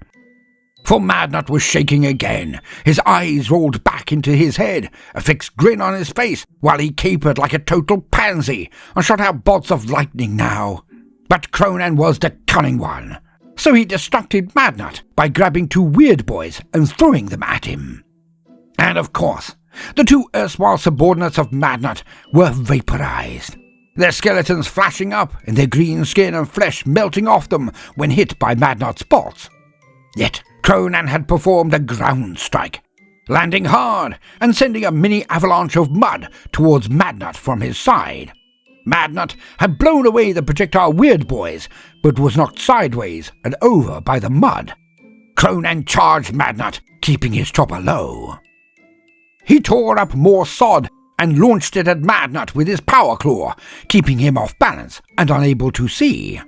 For Madnut was shaking again. His eyes rolled back into his head, a fixed grin on his face, while he capered like a total pansy and shot out bolts of lightning now. But Kronan was the cunning one, so he distracted Madnut by grabbing two weird boys and throwing them at him. And of course, the two erstwhile subordinates of Madnut were vaporized, their skeletons flashing up and their green skin and flesh melting off them when hit by Madnut's bolts. Yet Kronan had performed a ground strike, landing hard and sending a mini avalanche of mud towards Madnut from his side. Madnut had blown away the projectile weird boys, but was knocked sideways and over by the mud. Kronan charged Madnut, keeping his chopper low. He tore up more sod and launched it at Madnut with his power claw, keeping him off balance and unable to see.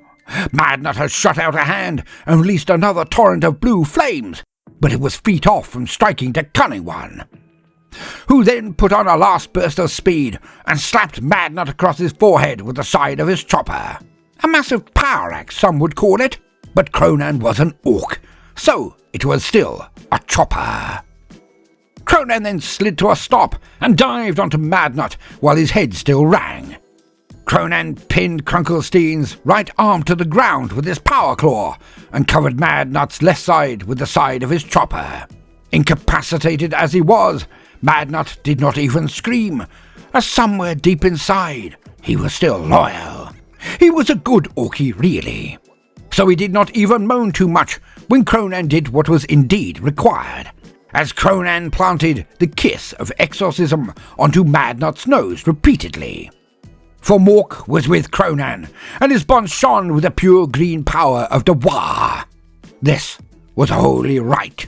Madnut had shot out a hand and released another torrent of blue flames, but it was feet off from striking the Cunning One, who then put on a last burst of speed and slapped Madnut across his forehead with the side of his chopper. A massive power axe, some would call it, but Kronan was an orc, so it was still a chopper. Kronan then slid to a stop and dived onto Madnut while his head still rang. Kronan pinned Krunklestein's right arm to the ground with his power claw and covered Madnut's left side with the side of his chopper. Incapacitated as he was, Madnut did not even scream, as somewhere deep inside he was still loyal. He was a good Orky, really. So he did not even moan too much when Kronan did what was indeed required, as Kronan planted the kiss of exorcism onto Madnut's nose repeatedly. For Mork was with Kronan, and his bond shone with the pure green power of the Wa. This was wholly right.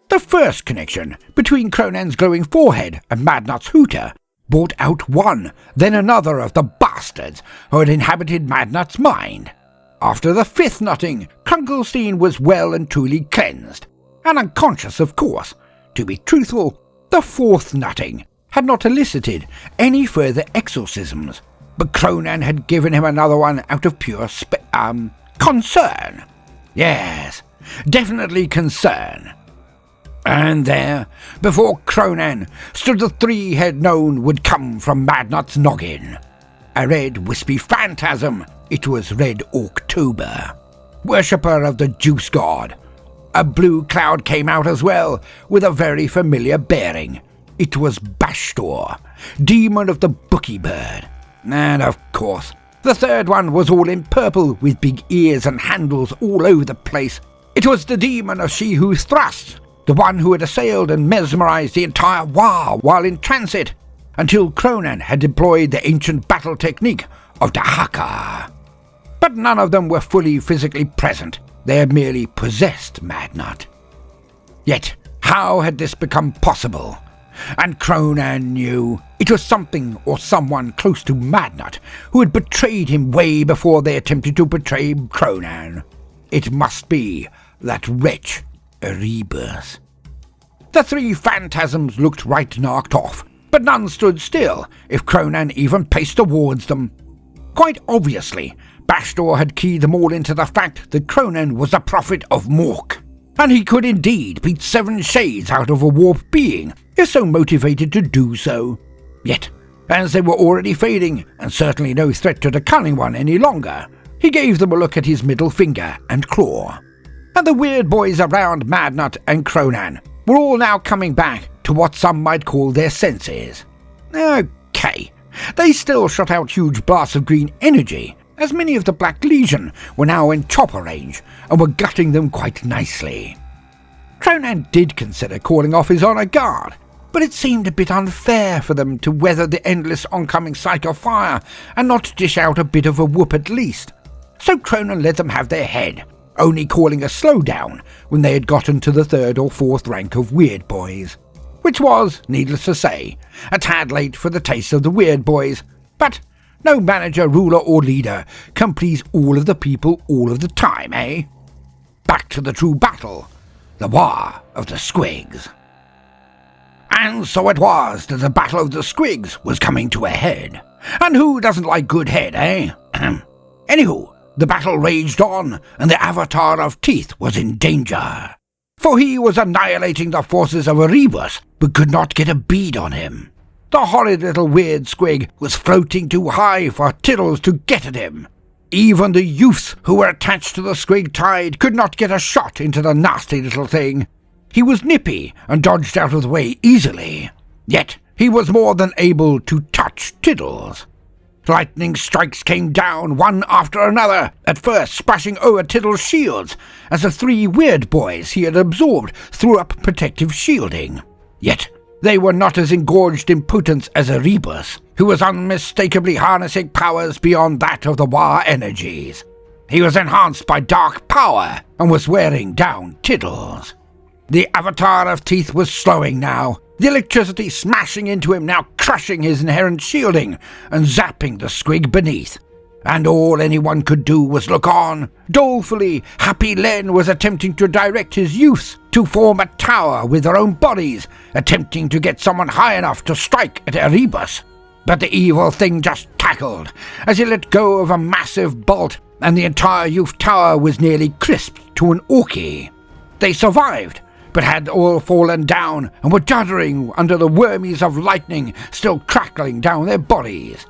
The first connection between Kronan's glowing forehead and Madnut's hooter brought out one, then another of the bastards who had inhabited Madnut's mind. After the fifth nutting, Krunkelstein was well and truly cleansed, and unconscious, of course. To be truthful, the fourth nutting had not elicited any further exorcisms, but Kronan had given him another one out of pure concern. Yes, definitely concern. And there, before Kronan, stood the three he had known would come from Madnut's noggin. A red, wispy phantasm. It was Red October, worshipper of the juice god. A blue cloud came out as well, with a very familiar bearing. It was Bastor, demon of the bookie bird. And of course, the third one was all in purple, with big ears and handles all over the place. It was the demon of She Who Thrusts, the one who had assailed and mesmerized the entire Wa while in transit, until Kronan had deployed the ancient battle technique of the Haka. But none of them were fully physically present. They had merely possessed Madnut. Yet, how had this become possible? And Kronan knew it was something or someone close to Madnut who had betrayed him way before they attempted to betray Kronan. It must be that wretch, Erebus. The three phantasms looked right knocked off, but none stood still if Kronan even paced towards them. Quite obviously, Bastor had keyed them all into the fact that Kronan was the prophet of Mork, and he could indeed beat 7 shades out of a warp being if so motivated to do so. Yet, as they were already fading, and certainly no threat to the Cunning One any longer, he gave them a look at his middle finger and claw. And the weird boys around Madnut and Kronan were all now coming back to what some might call their senses. Okay, they still shot out huge blasts of green energy, as many of the Black Legion were now in chopper range and were gutting them quite nicely. Kronan did consider calling off his honor guard, but it seemed a bit unfair for them to weather the endless oncoming cycle of fire and not dish out a bit of a whoop at least. So Kronan let them have their head, only calling a slowdown when they had gotten to the 3rd or 4th rank of Weird Boys, which was, needless to say, a tad late for the taste of the Weird Boys, but no manager, ruler or leader can please all of the people all of the time, eh? Back to the true battle, the War of the Squigs. And so it was that the Battle of the Squigs was coming to a head. And who doesn't like good head, eh? Anywho, the battle raged on, and the Avatar of Teeth was in danger. For he was annihilating the forces of Erebus, but could not get a bead on him. The horrid little weird squig was floating too high for Tiddles to get at him. Even the youths who were attached to the squig tide could not get a shot into the nasty little thing. He was nippy and dodged out of the way easily. Yet he was more than able to touch Tiddles. Lightning strikes came down one after another, at first splashing over Tiddles' shields, as the 3 weird boys he had absorbed threw up protective shielding. Yet they were not as engorged in potence as Erebus, who was unmistakably harnessing powers beyond that of the Wa energies. He was enhanced by dark power and was wearing down Tiddles. The Avatar of Teeth was slowing now, the electricity smashing into him, now crushing his inherent shielding and zapping the squig beneath. And all anyone could do was look on. Dolefully, Happy Len was attempting to direct his youths to form a tower with their own bodies, attempting to get someone high enough to strike at Erebus. But the evil thing just cackled as he let go of a massive bolt, and the entire youth tower was nearly crisped to an orky. They survived, but had all fallen down and were juddering under the wormies of lightning still crackling down their bodies.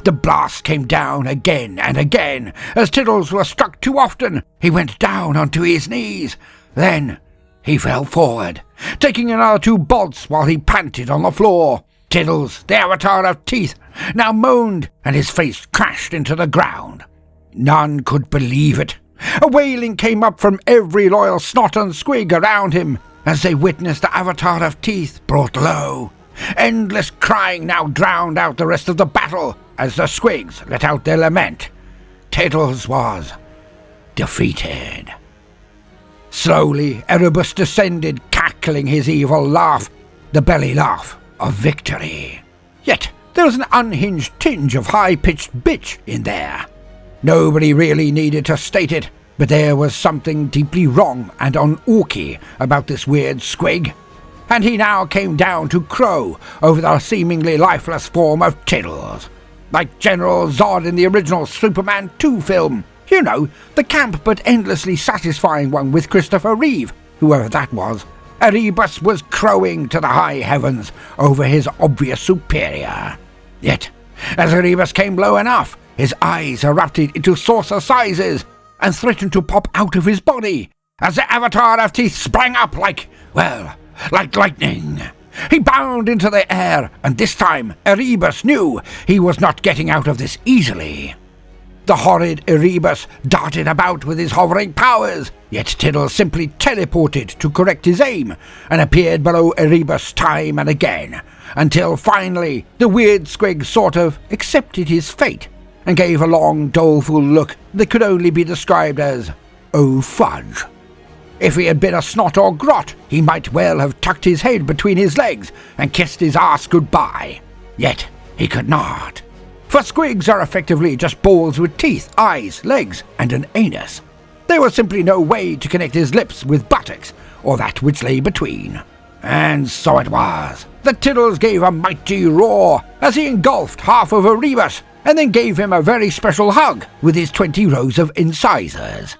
The blast came down again and again. As Tiddles was struck too often, he went down onto his knees. Then he fell forward, taking another 2 bolts while he panted on the floor. Tiddles, the avatar of teeth, now moaned, and his face crashed into the ground. None could believe it. A wailing came up from every loyal snot and squig around him as they witnessed the avatar of teeth brought low. Endless crying now drowned out the rest of the battle as the squigs let out their lament. Tiddles was defeated. Slowly, Erebus descended, cackling his evil laugh, the belly laugh of victory. Yet there was an unhinged tinge of high-pitched bitch in there. Nobody really needed to state it, but there was something deeply wrong and unorky about this weird squig, and he now came down to crow over the seemingly lifeless form of Tiddles. Like General Zod in the original Superman 2 film. You know, the camp but endlessly satisfying one with Christopher Reeve, whoever that was. Erebus was crowing to the high heavens over his obvious superior. Yet, as Erebus came low enough, his eyes erupted into saucer sizes and threatened to pop out of his body as the avatar of teeth sprang up like lightning. He bounded into the air, and this time Erebus knew he was not getting out of this easily. The horrid Erebus darted about with his hovering powers, yet Tiddles simply teleported to correct his aim and appeared below Erebus time and again, until finally the weird squig sort of accepted his fate and gave a long, doleful look that could only be described as, "Oh fudge." If he had been a snot or grot, he might well have tucked his head between his legs and kissed his ass goodbye. Yet he could not. For squigs are effectively just balls with teeth, eyes, legs, and an anus. There was simply no way to connect his lips with buttocks, or that which lay between. And so it was that Tiddles gave a mighty roar as he engulfed half of Erebus, and then gave him a very special hug with his 20 rows of incisors.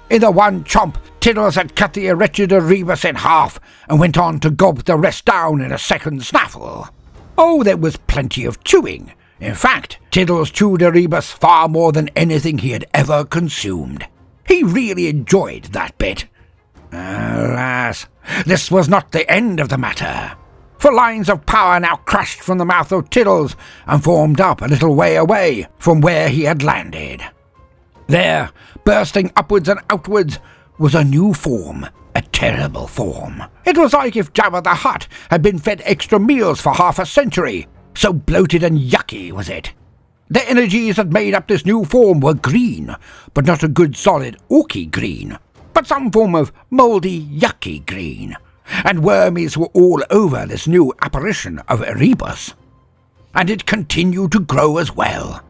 In the one chomp, Tiddles had cut the wretched Erebus in half and went on to gob the rest down in a second snaffle. Oh, there was plenty of chewing. In fact, Tiddles chewed Erebus far more than anything he had ever consumed. He really enjoyed that bit. Alas, this was not the end of the matter, for lines of power now crashed from the mouth of Tiddles and formed up a little way away from where he had landed. There, bursting upwards and outwards, was a new form, a terrible form. It was like if Jabba the Hutt had been fed extra meals for half a century, so bloated and yucky was it. The energies that made up this new form were green, but not a good solid orky green, but some form of mouldy, yucky green, and wormies were all over this new apparition of Erebus. And it continued to grow as well.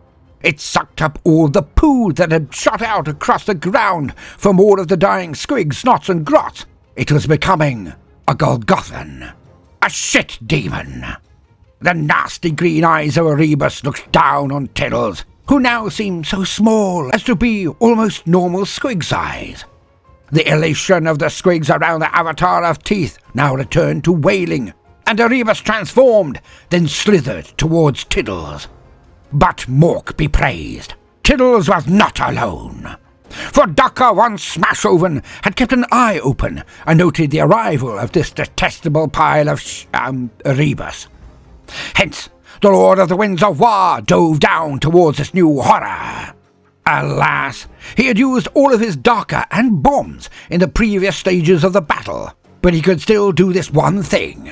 It sucked up all the poo that had shot out across the ground from all of the dying squigs, snots and grots. It was becoming a Golgothan, a shit demon. The nasty green eyes of Erebus looked down on Tiddles, who now seemed so small as to be almost normal squig size. The elation of the squigs around the avatar of teeth now returned to wailing, and Erebus transformed, then slithered towards Tiddles. But Mork be praised, Tiddles was not alone. For Ducker von Smashoven had kept an eye open and noted the arrival of this detestable pile of Erebus. Hence, the Lord of the Winds of War dove down towards this new horror. Alas, he had used all of his Darker and bombs in the previous stages of the battle, but he could still do this one thing.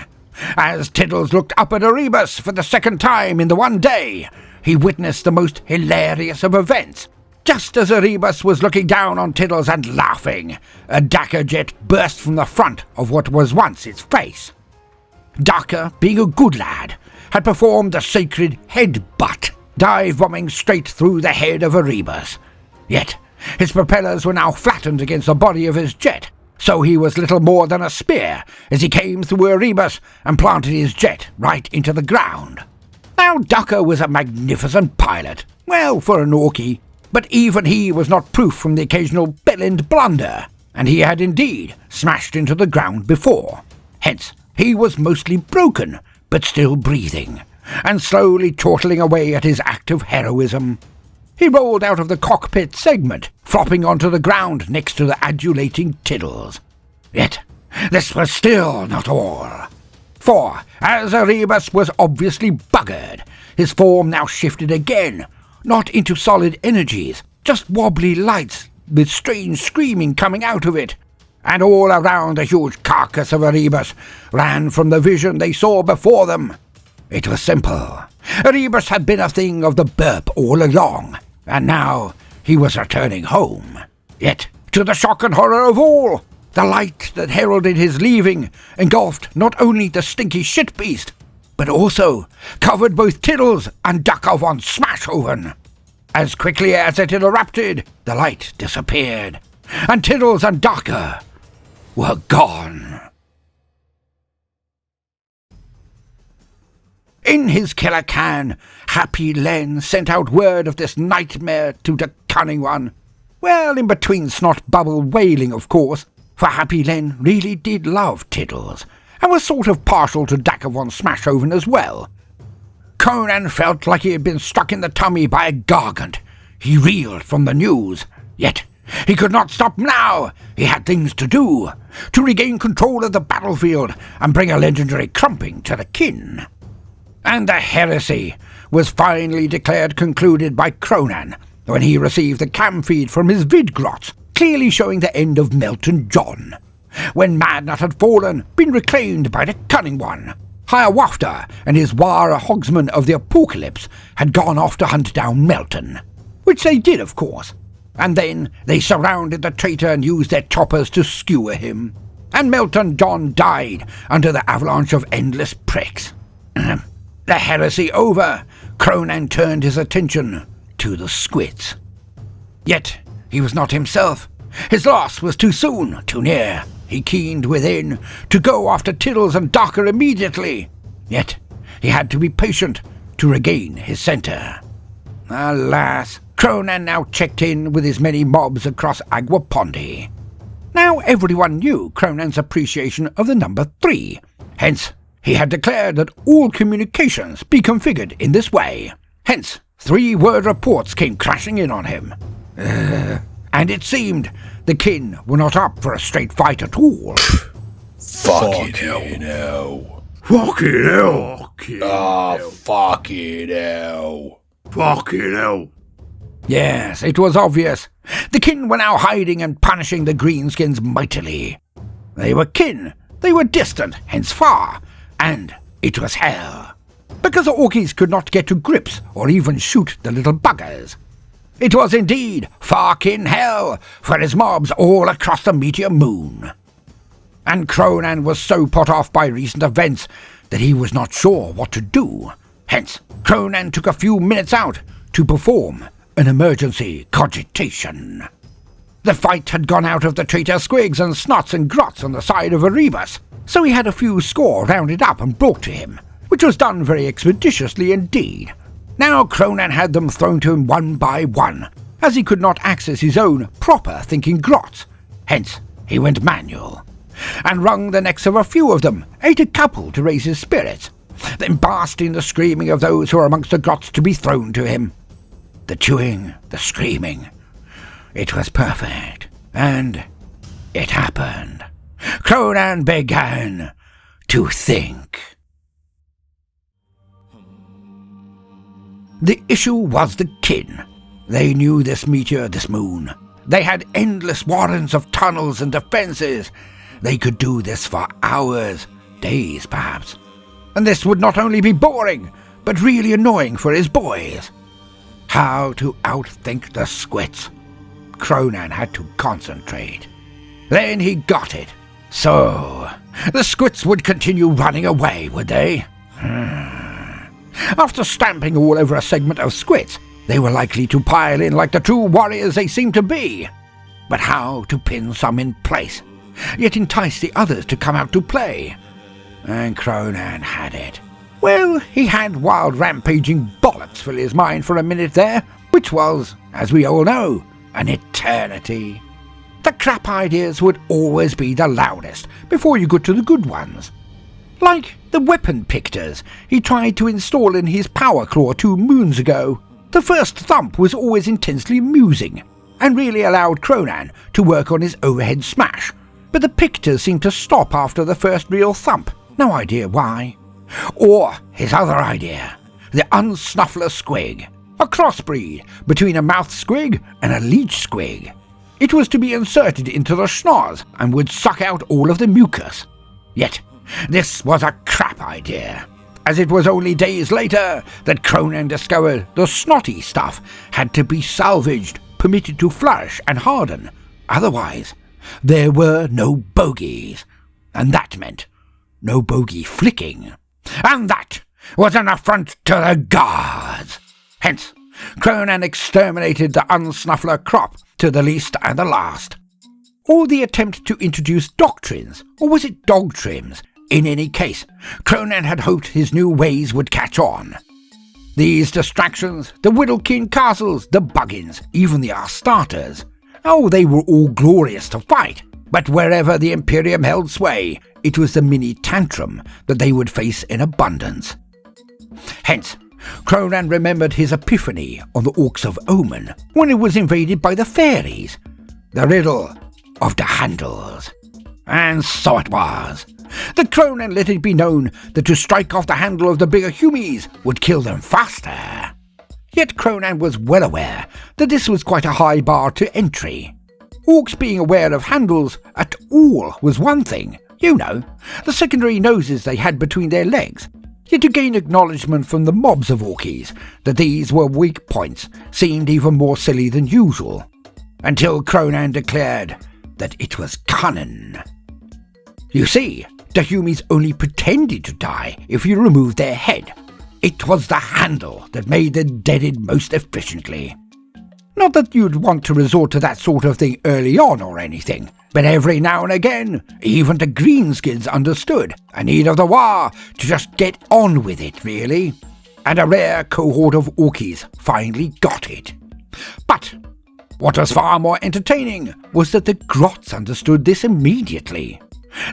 As Tiddles looked up at Erebus for the second time in the one day, he witnessed the most hilarious of events. Just as Erebus was looking down on Tiddles and laughing, a Dakar jet burst from the front of what was once its face. Dakar, being a good lad, had performed the sacred head-butt, dive-bombing straight through the head of Erebus. Yet, his propellers were now flattened against the body of his jet, so he was little more than a spear as he came through Erebus and planted his jet right into the ground. Now Ducker was a magnificent pilot, well, for an Orky, but even he was not proof from the occasional bell-end blunder, and he had indeed smashed into the ground before. Hence, he was mostly broken, but still breathing, and slowly chortling away at his act of heroism. He rolled out of the cockpit segment, flopping onto the ground next to the adulating Tiddles. Yet, this was still not all. For, as Erebus was obviously buggered, his form now shifted again, not into solid energies, just wobbly lights with strange screaming coming out of it. And all around the huge carcass of Erebus ran from the vision they saw before them. It was simple. Erebus had been a thing of the burp all along, and now he was returning home. Yet, to the shock and horror of all, the light that heralded his leaving engulfed not only the stinky shit beast, but also covered both Tiddles and Ducker von Smashoven. As quickly as it had erupted, the light disappeared, and Tiddles and Ducker were gone. In his killer can, Happy Len sent out word of this nightmare to the Cunning One. Well, in between snot bubble wailing, of course, for Happy Len really did love Tiddles, and was sort of partial to Ducker von Smashoven as well. Kronan felt like he had been struck in the tummy by a gargant. He reeled from the news, yet he could not stop now. He had things to do, to regain control of the battlefield and bring a legendary crumping to the kin. And the heresy was finally declared concluded by Kronan when he received the cam feed from his vidgrots, clearly showing the end of Melton John. When Madnut had fallen, been reclaimed by the Cunning One, Hiawatha and his Wara Hogsman of the Apocalypse had gone off to hunt down Melton, which they did, of course, and then they surrounded the traitor and used their choppers to skewer him, and Melton John died under the avalanche of endless pricks. The heresy over, Kronan turned his attention to the squits. Yet he was not himself. His loss was too soon, too near. He keened within to go after Tiddles and Docker immediately. Yet he had to be patient to regain his centre. Alas, Kronan now checked in with his many mobs across Aguapondi. Now everyone knew Kronan's appreciation of the number 3. Hence, he had declared that all communications be configured in this way. Hence, 3-word reports came crashing in on him. And it seemed the kin were not up for a straight fight at all. Fucking hell. Fucking hell. Fucking hell. Fucking hell. Yes, it was obvious. The kin were now hiding and punishing the greenskins mightily. They were kin, they were distant, hence far, and it was hell. Because the Orkies could not get to grips or even shoot the little buggers. It was indeed fucking hell for his mobs all across the meteor moon. And Kronan was so put off by recent events that he was not sure what to do. Hence, Kronan took a few minutes out to perform an emergency cogitation. The fight had gone out of the traitor squigs and snots and grots on the side of Erebus, so he had a few score rounded up and brought to him, which was done very expeditiously indeed. Now Kronan had them thrown to him one by one, as he could not access his own proper thinking grots. Hence, he went manual, and wrung the necks of a few of them, ate a couple to raise his spirits, then basked in the screaming of those who were amongst the grots to be thrown to him. The chewing, the screaming. It was perfect, and it happened. Kronan began to think. The issue was the kin. They knew this meteor, this moon. They had endless warrants of tunnels and defences. They could do this for hours, days perhaps. And this would not only be boring, but really annoying for his boys. How to outthink the squits? Kronan had to concentrate. Then he got it. So, the squits would continue running away, would they? After stamping all over a segment of squits, they were likely to pile in like the true warriors they seemed to be. But how to pin some in place, yet entice the others to come out to play? And Kronan had it. Well, he had wild rampaging bollocks fill his mind for a minute there, which was, as we all know, an eternity. The crap ideas would always be the loudest before you got to the good ones. Like the weapon pictors he tried to install in his power claw 2 moons ago. The first thump was always intensely amusing, and really allowed Kronan to work on his overhead smash, but the pictures seemed to stop after the first real thump. No idea why. Or his other idea, the unsnuffler squig, a crossbreed between a mouth squig and a leech squig. It was to be inserted into the schnoz and would suck out all of the mucus. Yet, this was a crap idea, as it was only days later that Kronan discovered the snotty stuff had to be salvaged, permitted to flourish and harden. Otherwise, there were no bogies, and that meant no bogey flicking. And that was an affront to the gods. Hence, Kronan exterminated the unsnuffler crop to the least and the last. Or the attempt to introduce doctrines, or was it dog trims? In any case, Kronan had hoped his new ways would catch on. These distractions, the Whittlekin castles, the Buggins, even the Astartes, oh, they were all glorious to fight. But wherever the Imperium held sway, it was the mini tantrum that they would face in abundance. Hence, Kronan remembered his epiphany on the Orcs of Omen when it was invaded by the fairies. The riddle of the handles. And so it was. The Kronan let it be known that to strike off the handle of the bigger humies would kill them faster. Yet Kronan was well aware that this was quite a high bar to entry. Orcs being aware of handles at all was one thing, you know, the secondary noses they had between their legs. Yet to gain acknowledgement from the mobs of Orkies that these were weak points seemed even more silly than usual, until Kronan declared that it was canon. You see, the humies only pretended to die if you removed their head. It was the handle that made the deaded most efficiently. Not that you'd want to resort to that sort of thing early on or anything, but every now and again, even the greenskins understood a need of the war to just get on with it, really. And a rare cohort of Orkies finally got it. But what was far more entertaining was that the Grots understood this immediately.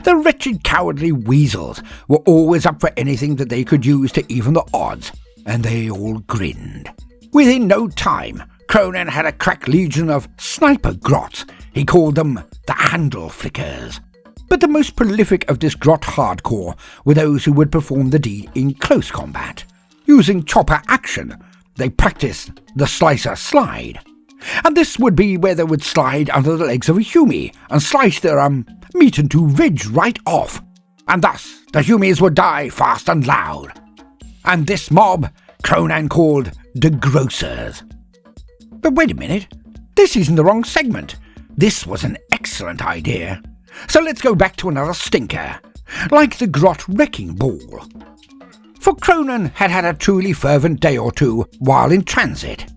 The wretched cowardly weasels were always up for anything that they could use to even the odds, and they all grinned. Within no time, Kronan had a crack legion of sniper grots. He called them the handle flickers. But the most prolific of this grot hardcore were those who would perform the deed in close combat. Using chopper action, they practiced the slicer slide. And this would be where they would slide under the legs of a humie and slice their meat into veg right off. And thus the humies would die fast and loud. And this mob Kronan called the Grocers. But wait a minute, this isn't the wrong segment. This was an excellent idea. So let's go back to another stinker, like the Grot Wrecking Ball. For Kronan had had a truly fervent day or two while in transit.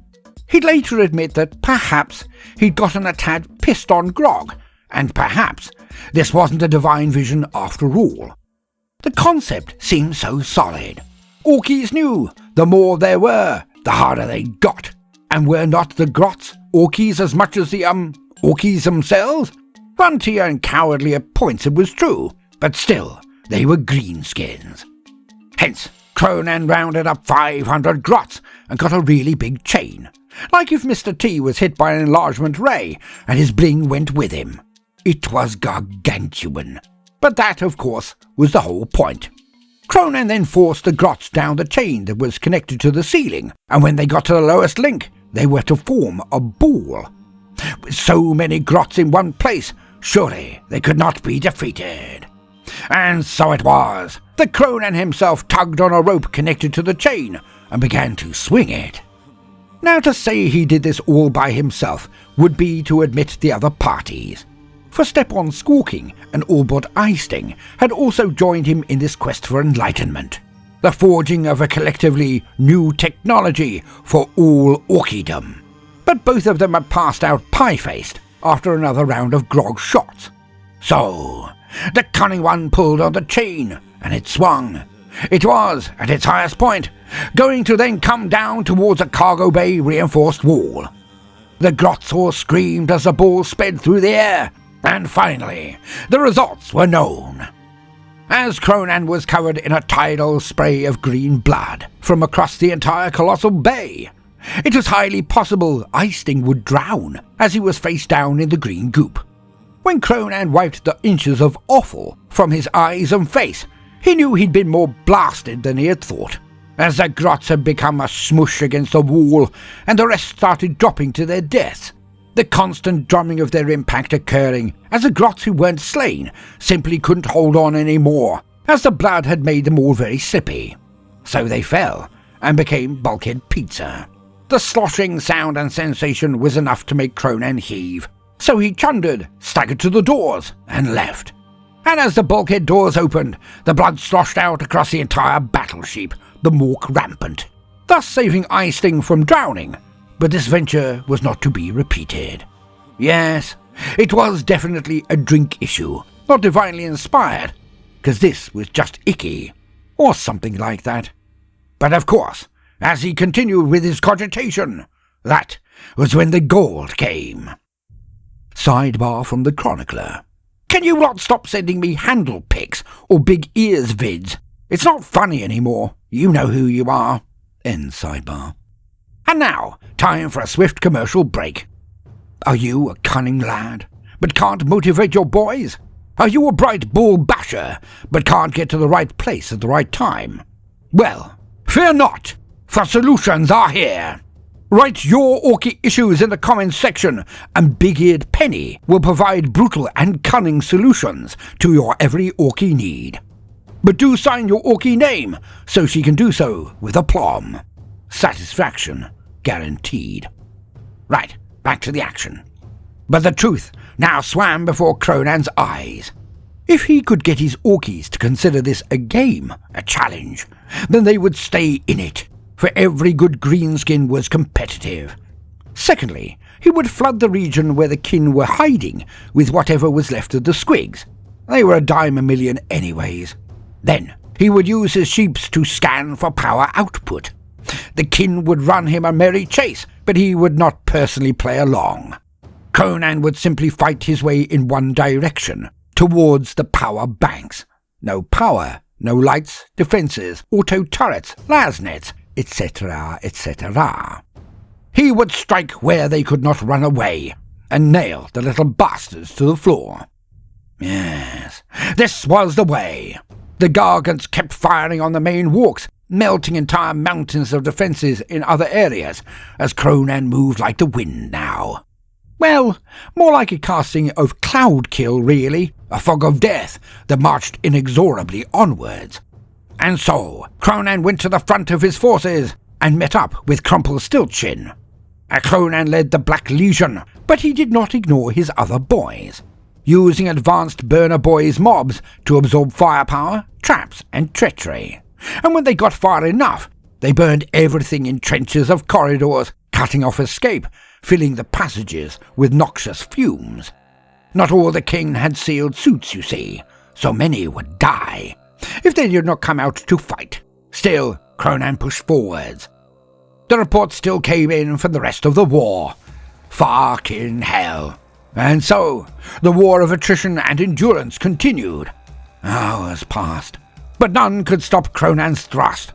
He'd later admit that perhaps he'd gotten a tad pissed on grog, and perhaps this wasn't a divine vision after all. The concept seemed so solid. Orkies knew the more there were, the harder they got. And were not the Grots Orkies as much as the Orkies themselves? Frontier and cowardly at points it was true, but still, they were greenskins. Hence, Kronan rounded up 500 Grots and got a really big chain. Like if Mr. T was hit by an enlargement ray and his bling went with him. It was gargantuan. But that, of course, was the whole point. Kronan then forced the Grots down the chain that was connected to the ceiling, and when they got to the lowest link, they were to form a ball. With so many Grots in one place, surely they could not be defeated. And so it was that Kronan himself tugged on a rope connected to the chain and began to swing it. Now to say he did this all by himself would be to admit the other parties. For Step-on Squawking and Albert Eisting had also joined him in this quest for enlightenment, the forging of a collectively new technology for all Orkidom. But both of them had passed out pie-faced after another round of grog shots. So, the cunning one pulled on the chain, and it swung. It was, at its highest point, going to then come down towards a cargo bay reinforced wall. The Grots all screamed as the ball sped through the air, and finally, the results were known. As Kronan was covered in a tidal spray of green blood from across the entire colossal bay, it was highly possible Eisting would drown as he was face down in the green goop. When Kronan wiped the inches of offal from his eyes and face, he knew he'd been more blasted than he had thought, as the grots had become a smush against the wall and the rest started dropping to their deaths, the constant drumming of their impact occurring as the grots who weren't slain simply couldn't hold on any more, as the blood had made them all very slippy. So they fell and became bulkhead pizza. The sloshing sound and sensation was enough to make Kronan heave, so he chundered, staggered to the doors, and left. And as the bulkhead doors opened, the blood sloshed out across the entire battleship, the Mork rampant, thus saving Icing from drowning. But this venture was not to be repeated. Yes, it was definitely a drink issue, not divinely inspired, because this was just icky, or something like that. But of course, as he continued with his cogitation, that was when the gold came. Sidebar from the chronicler. Can you lot stop sending me handle pics or big ears vids? It's not funny anymore. You know who you are. End sidebar. And now, time for a swift commercial break. Are you a cunning lad, but can't motivate your boys? Are you a bright bull basher, but can't get to the right place at the right time? Well, fear not, for solutions are here. Write your orky issues in the comments section, and Big-Eared Penny will provide brutal and cunning solutions to your every orky need. But do sign your orky name, so she can do so with aplomb. Satisfaction guaranteed. Right, back to the action. But the truth now swam before Kronan's eyes. If he could get his orkies to consider this a game, a challenge, then they would stay in it, for every good greenskin was competitive. Secondly, he would flood the region where the kin were hiding with whatever was left of the squigs. They were a dime a million anyways. Then he would use his sheeps to scan for power output. The kin would run him a merry chase, but he would not personally play along. Kronan would simply fight his way in one direction, towards the power banks. No power, no lights, defences, auto turrets, lasnets, etc., etc. He would strike where they could not run away, and nail the little bastards to the floor. Yes, this was the way. The Gargants kept firing on the main walks, melting entire mountains of defences in other areas, as Kronan moved like the wind now. Well, more like a casting of cloud kill, really, a fog of death that marched inexorably onwards. And so, Kronan went to the front of his forces and met up with Rumpelstiltskin. Kronan led the Black Legion, but he did not ignore his other boys, using advanced burner boys mobs to absorb firepower, traps, and treachery. And when they got far enough, they burned everything in trenches of corridors, cutting off escape, filling the passages with noxious fumes. Not all the kin had sealed suits, you see, so many would die if they did not come out to fight. Still, Kronan pushed forwards. The reports still came in from the rest of the war. Fucking hell. And so, the war of attrition and endurance continued. Hours passed, but none could stop Kronan's thrust.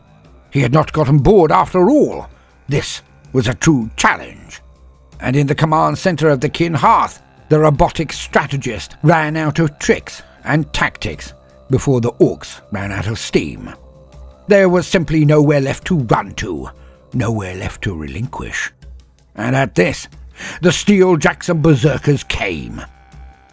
He had not gotten bored after all. This was a true challenge. And in the command centre of the kin hearth, the robotic strategist ran out of tricks and tactics before the orcs ran out of steam. There was simply nowhere left to run to, nowhere left to relinquish. And at this, the Steeljacks and Berserkers came.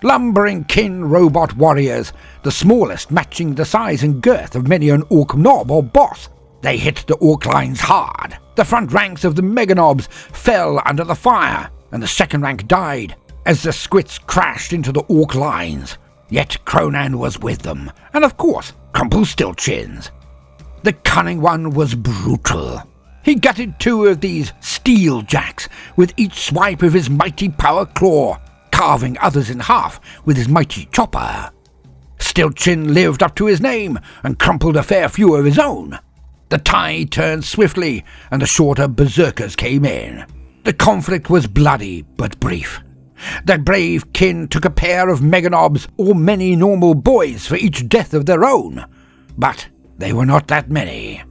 Lumbering kin robot warriors, the smallest matching the size and girth of many an orc nob or boss. They hit the orc lines hard. The front ranks of the meganobs fell under the fire, and the second rank died as the squits crashed into the orc lines. Yet Kronan was with them, and of course, Rumpelstiltskins. The cunning one was brutal. He gutted 2 of these Steeljacks with each swipe of his mighty power claw, carving others in half with his mighty chopper. Stiltskin lived up to his name and crumpled a fair few of his own. The tide turned swiftly, and the shorter berserkers came in. The conflict was bloody but brief. The brave kin took a pair of meganobs or many normal boys for each death of their own, but they were not that many.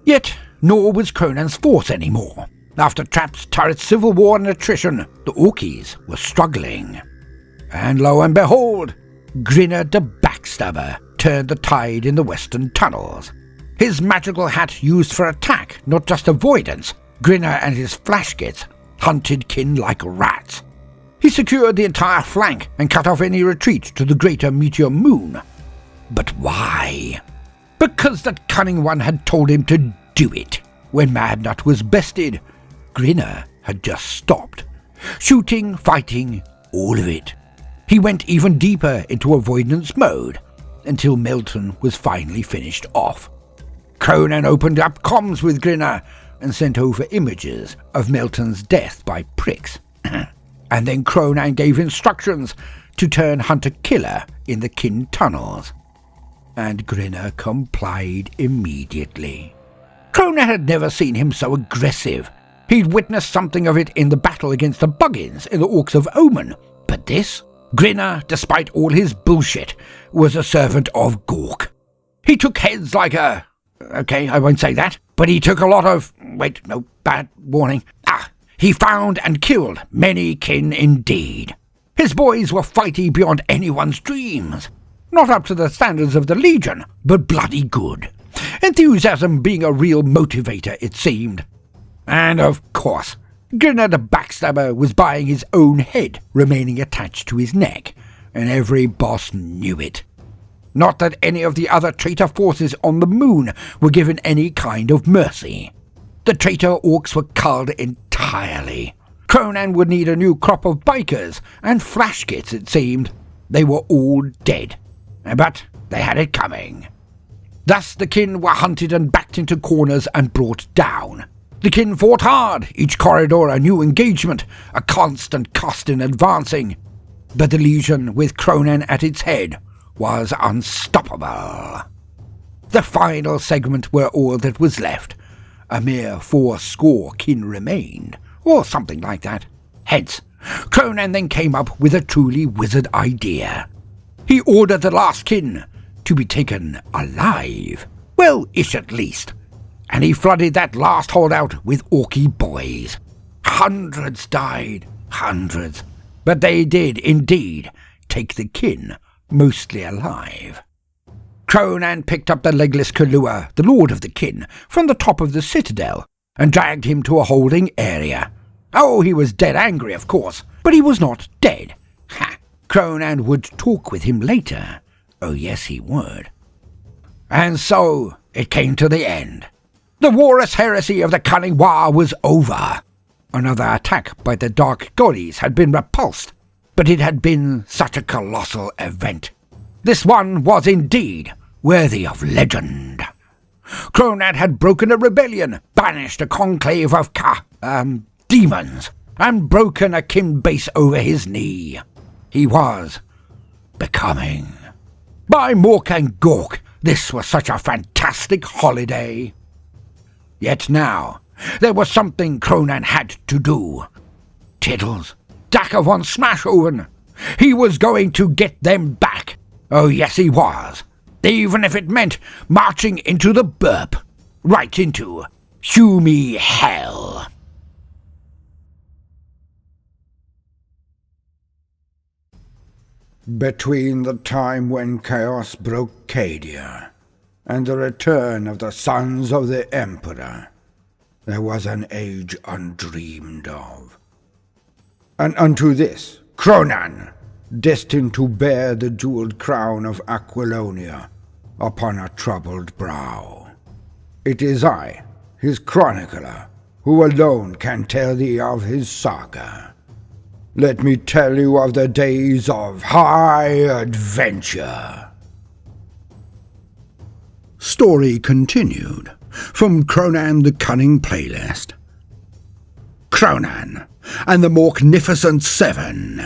Yet, nor was Kronan's force any more. After traps, turrets, civil war, and attrition, the orkies were struggling. And lo and behold, Grinner the Backstabber turned the tide in the western tunnels. His magical hat used for attack, not just avoidance. Grinner and his flashgets hunted kin like rats. He secured the entire flank and cut off any retreat to the greater meteor moon. But why? Because that cunning one had told him to do it. When Madnut was bested, Grinner had just stopped. Shooting, fighting, all of it. He went even deeper into avoidance mode, until Melton was finally finished off. Kronan opened up comms with Grinner and sent over images of Melton's death by pricks. And then Kronan gave instructions to turn hunter-killer in the kin tunnels. And Grinner complied immediately. Kronan had never seen him so aggressive. He'd witnessed something of it in the battle against the Buggins in the Orcs of Omen. But this? Grinner, despite all his bullshit, was a servant of Gork. He took heads like a... Okay, I won't say that. But he took a lot of... Wait, no, bad warning. He found and killed many kin indeed. His boys were fighty beyond anyone's dreams. Not up to the standards of the Legion, but bloody good. Enthusiasm being a real motivator, it seemed. And of course, Grinner the Backstabber was buying his own head remaining attached to his neck, and every boss knew it. Not that any of the other traitor forces on the moon were given any kind of mercy. The traitor orcs were culled entirely. Kronan would need a new crop of bikers and flashkits, it seemed. They were all dead. But they had it coming. Thus the kin were hunted and backed into corners and brought down. The kin fought hard, each corridor a new engagement, a constant cost in advancing. But the Legion, with Kronan at its head, was unstoppable. The final segment were all that was left. A mere 4 kin remained, or something like that. Hence, Kronan then came up with a truly wizard idea. He ordered the last kin to be taken alive. Well-ish at least. And he flooded that last holdout with Orky boys. Hundreds died, hundreds. But they did indeed take the kin, mostly alive. Kronan picked up the legless Kahlua, the lord of the kin, from the top of the citadel, and dragged him to a holding area. Oh, he was dead angry, of course, but he was not dead. Kronan would talk with him later. Oh, yes, he would. And so it came to the end. The warless heresy of the Cunning War was over. Another attack by the Dark Goddess had been repulsed, but it had been such a colossal event. This one was indeed worthy of legend. Kronan had broken a rebellion, banished a conclave of demons, and broken a kin base over his knee. He was becoming. By Mork and Gork, this was such a fantastic holiday. Yet now, there was something Kronan had to do. Tiddles, Daka von Smashoven. He was going to get them back. Oh yes, he was. Even if it meant marching into the burp. Right into Humy hell. Between the time when chaos broke Cadia and the return of the sons of the Emperor, there was an age undreamed of. And unto this, Kronan, destined to bear the jeweled crown of Aquilonia upon a troubled brow. It is I, his chronicler, who alone can tell thee of his saga. Let me tell you of the days of high adventure. Story continued from Kronan Da Kunnin playlist. Kronan and the Morknificent Seven.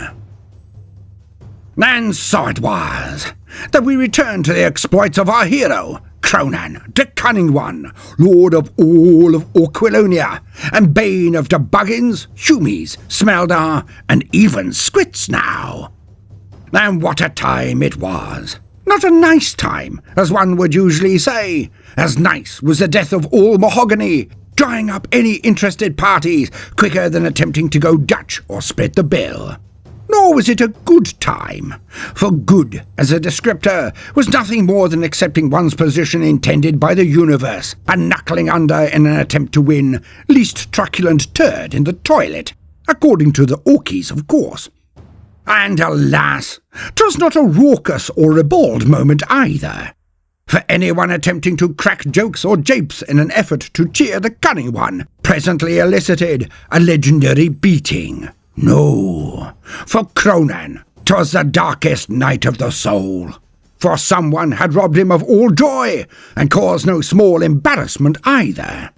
And so it was that we returned to the exploits of our hero, Kronan, the Cunning One, Lord of all of Aquilonia, and Bane of the Buggins, Humies, Smeldar, and even Squits now. And what a time it was. Not a nice time, as one would usually say. As nice was the death of all mahogany, drying up any interested parties quicker than attempting to go Dutch or split the bill. Nor was it a good time, for good as a descriptor was nothing more than accepting one's position intended by the universe and knuckling under in an attempt to win least truculent turd in the toilet, according to the Orkies, of course. And alas, 'twas not a raucous or ribald moment either, for anyone attempting to crack jokes or japes in an effort to cheer the cunning one presently elicited a legendary beating. No, for Kronan 'twas the darkest night of the soul, for someone had robbed him of all joy and caused no small embarrassment either.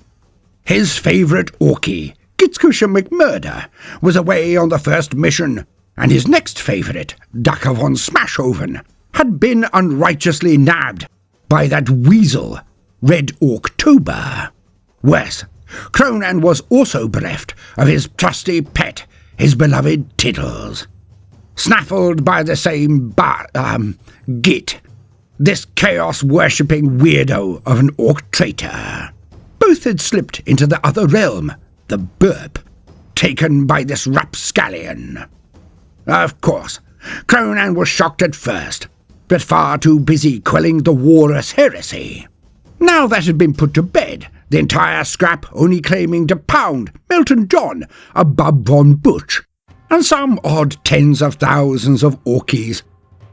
His favourite Orkie, Gitskusha McMurder, was away on the first mission, and his next favourite, Ducker von Smashoven, had been unrighteously nabbed by that weasel, Red Orktober. Worse, Kronan was also bereft of his trusty pet, his beloved Tiddles. Snaffled by the same Git, this chaos-worshipping weirdo of an Orc traitor. Both had slipped into the other realm, the burp, taken by this rapscallion. Of course, Kronan was shocked at first, but far too busy quelling the Walrus heresy. Now that had been put to bed, the entire scrap only claiming to pound Milton John, a Bub von Butch, and some odd tens of thousands of Orkies.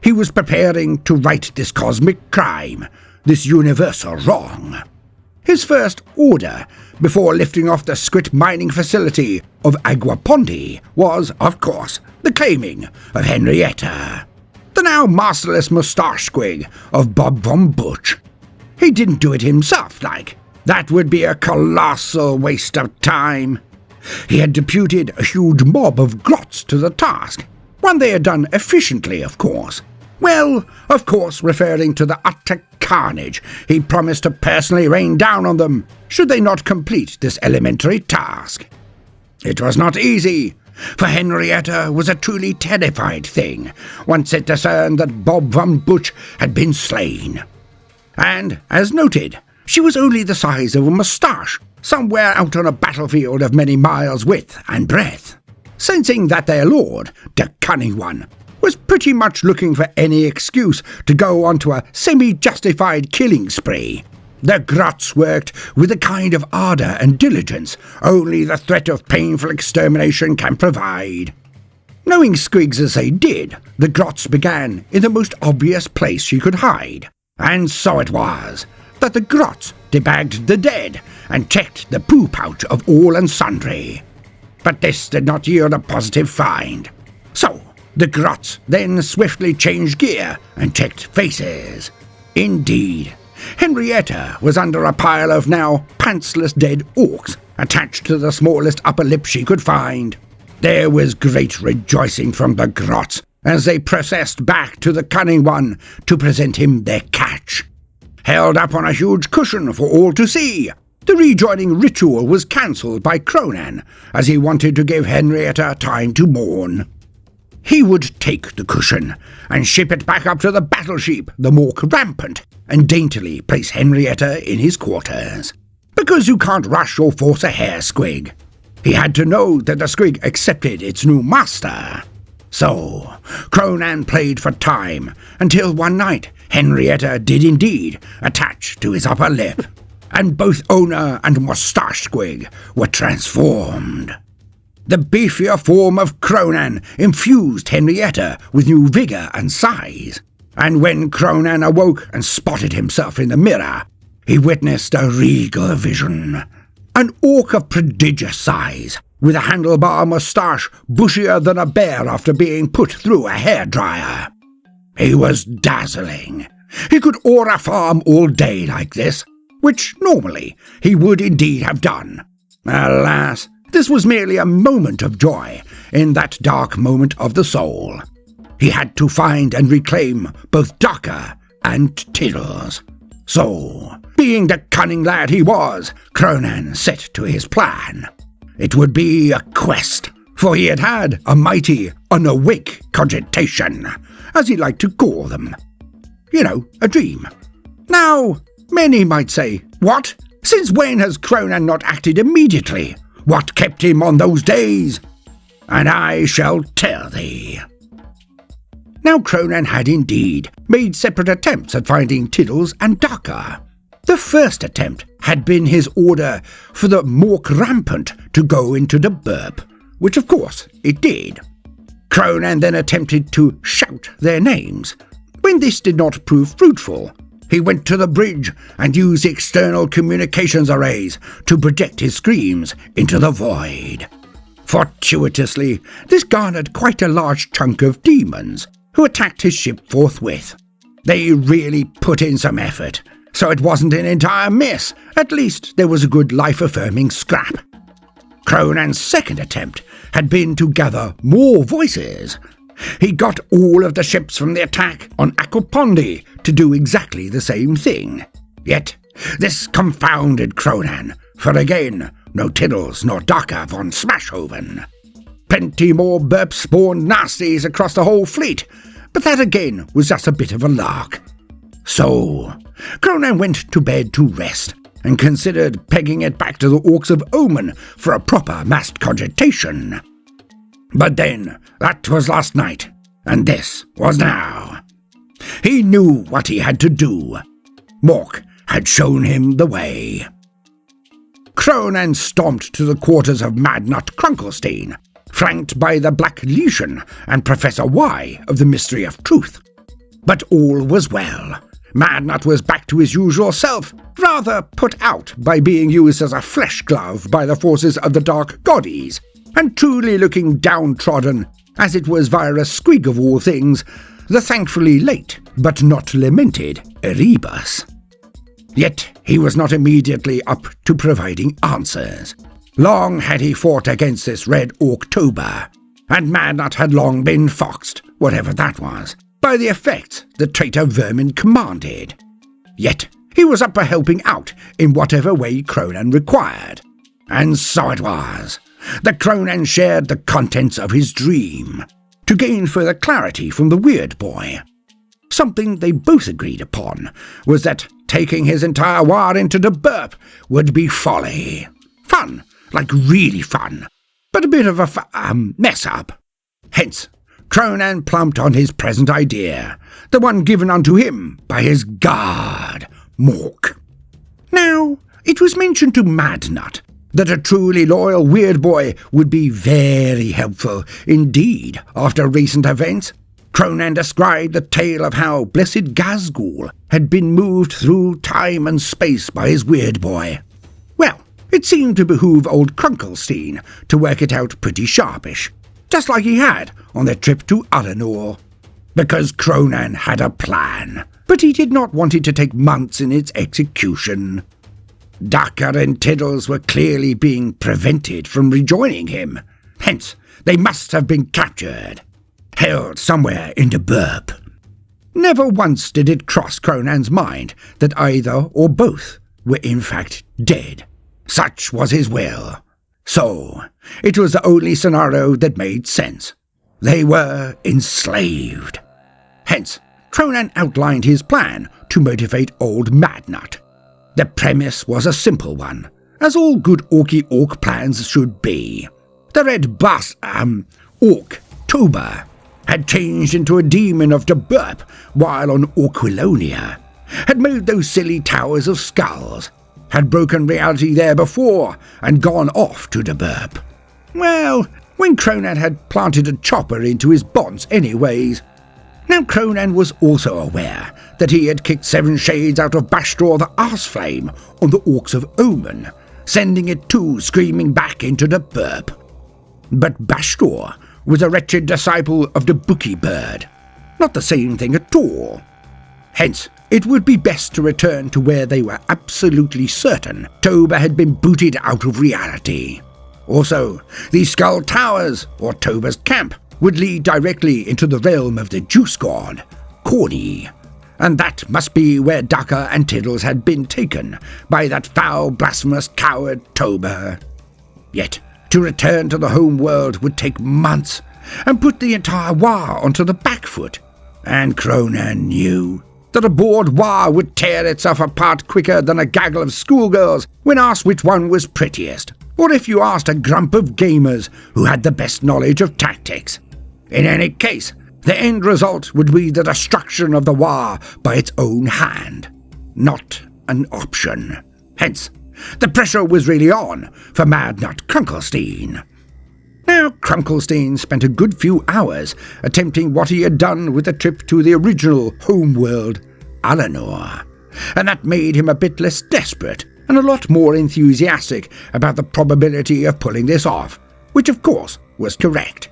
He was preparing to right this cosmic crime, this universal wrong. His first order, before lifting off the Squit mining facility of Aguapondi, was, of course, the claiming of Henrietta, the now masterless moustache squig of Bob von Butch. He didn't do it himself, like. That would be a colossal waste of time. He had deputed a huge mob of grots to the task, one they had done efficiently, of course. Well, of course, referring to the utter carnage he promised to personally rain down on them, should they not complete this elementary task. It was not easy, for Henrietta was a truly terrified thing, once it discerned that Bob von Butch had been slain. And, as noted, she was only the size of a moustache, somewhere out on a battlefield of many miles width and breadth. Sensing that their lord, the Cunning One, was pretty much looking for any excuse to go onto a semi-justified killing spree, the grots worked with a kind of ardour and diligence only the threat of painful extermination can provide. Knowing squigs as they did, the grots began in the most obvious place she could hide, and so it was that the grots debagged the dead and checked the poo pouch of all and sundry. But this did not yield a positive find. So the grots then swiftly changed gear and checked faces. Indeed, Henrietta was under a pile of now pantsless dead orcs attached to the smallest upper lip she could find. There was great rejoicing from the grots as they processed back to the Cunning One to present him their catch. Held up on a huge cushion for all to see, the rejoining ritual was cancelled by Kronan, as he wanted to give Henrietta time to mourn. He would take the cushion and ship it back up to the battleship, the Mork Rampant, and daintily place Henrietta in his quarters. Because you can't rush or force a hair squig. He had to know that the squig accepted its new master. So, Kronan played for time, until one night Henrietta did indeed attach to his upper lip, and both owner and moustache squig were transformed. The beefier form of Kronan infused Henrietta with new vigour and size, and when Kronan awoke and spotted himself in the mirror, he witnessed a regal vision. An orc of prodigious size, with a handlebar moustache bushier than a bear after being put through a hairdryer. He was dazzling. He could aura farm all day like this, which normally he would indeed have done. Alas, this was merely a moment of joy in that dark moment of the soul. He had to find and reclaim both Ducker and Tiddles. So, being the cunning lad he was, Kronan set to his plan. It would be a quest, for he had had a mighty unawake cogitation, as he liked to call them. You know, a dream. Now, many might say, what? Since when has Kronan not acted immediately? What kept him on those days? And I shall tell thee. Now Kronan had indeed made separate attempts at finding Tiddles and Daka. The first attempt had been his order for the Mork Rampant to go into the burp, which of course it did. Kronan then attempted to shout their names. When this did not prove fruitful, he went to the bridge and used external communications arrays to project his screams into the void. Fortuitously, this garnered quite a large chunk of demons, who attacked his ship forthwith. They really put in some effort, so it wasn't an entire miss. At least there was a good life-affirming scrap. Kronan's second attempt had been to gather more voices. He got all of the ships from the attack on Aquapondi to do exactly the same thing. Yet this confounded Kronan, for again, no Tiddles nor Daka von Smashhoven. Plenty more burp-spawned nasties across the whole fleet, but that again was just a bit of a lark. So, Kronan went to bed to rest, and considered pegging it back to the Orcs of Omen for a proper massed cogitation. But then, that was last night, and this was now. He knew what he had to do. Mork had shown him the way. Kronan stomped to the quarters of Madnut Krunkelstein, flanked by the Black Legion and Professor Y of the Mystery of Truth. But all was well. Madnut was back to his usual self, rather put out by being used as a flesh glove by the forces of the Dark Goddies, and truly looking downtrodden, as it was via a squig of all things, the thankfully late, but not lamented, Erebus. Yet he was not immediately up to providing answers. Long had he fought against this Red October, and Madnut had long been foxed, whatever that was, by the effects the traitor vermin commanded. Yet he was up for helping out in whatever way Kronan required. And so it was. The Kronan shared the contents of his dream, to gain further clarity from the weird boy. Something they both agreed upon was that taking his entire war into the burp would be folly. Fun, like really fun, but a bit of a mess-up. Hence, Kronan plumped on his present idea, the one given unto him by his guard, Mork. Now, it was mentioned to Madnut that a truly loyal weird boy would be very helpful indeed after recent events. Kronan described the tale of how blessed Gazgul had been moved through time and space by his weird boy. Well, it seemed to behoove old Krunkelstein to work it out pretty sharpish, just like he had on their trip to Adenor. Because Kronan had a plan, but he did not want it to take months in its execution. Daka and Tiddles were clearly being prevented from rejoining him. Hence, they must have been captured, held somewhere in the burp. Never once did it cross Kronan's mind that either or both were in fact dead. Such was his will. So, it was the only scenario that made sense. They were enslaved. Hence, Kronan outlined his plan to motivate old Madnut. The premise was a simple one, as all good Orky Orc plans should be. The Red Orc, Toba, had changed into a demon of the burp while on Orquilonia, had made those silly towers of skulls, had broken reality there before and gone off to the burp. Well, when Kronan had planted a chopper into his bonds anyways. Now Kronan was also aware that he had kicked 7 shades out of Bastor the Arseflame on the Orcs of Omen, sending it too screaming back into the burp. But Bastor was a wretched disciple of the Bookie Bird, not the same thing at all. Hence, it would be best to return to where they were absolutely certain Toba had been booted out of reality. Also, these skull towers, or Toba's camp, would lead directly into the realm of the Juice God, Cordy, and that must be where Daka and Tiddles had been taken by that foul, blasphemous coward Toba. Yet, to return to the home world would take months, and put the entire war onto the back foot, and Kronan knew that a bored war would tear itself apart quicker than a gaggle of schoolgirls when asked which one was prettiest, or if you asked a grump of gamers who had the best knowledge of tactics. In any case, The end result would be the destruction of the War by its own hand. Not an option. Hence, the pressure was really on for Mad Nut Krunkelstein. Now, Krunkelstein spent a good few hours attempting what he had done with the trip to the original homeworld, Alanor, and that made him a bit less desperate and a lot more enthusiastic about the probability of pulling this off, which of course was correct.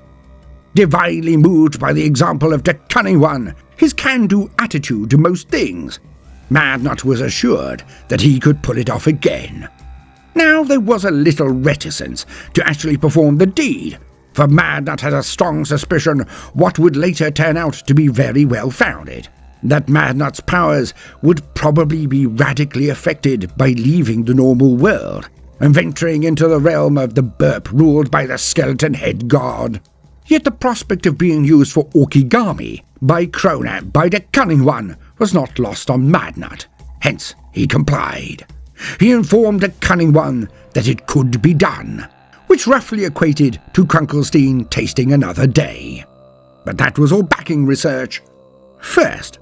Divinely moved by the example of the Cunning One, his can-do attitude to most things, Mad Nut was assured that he could pull it off again. Now there was a little reticence to actually perform the deed, for Mad Nut had a strong suspicion what would later turn out to be very well founded, that Mad Nut's powers would probably be radically affected by leaving the normal world and venturing into the realm of the burp ruled by the skeleton head god. Yet the prospect of being used for origami by Kronan by the Cunning One was not lost on Mad Nut. Hence, he complied. He informed the Cunning One that it could be done, which roughly equated to Krunkelstein tasting another day. But that was all backing research. First,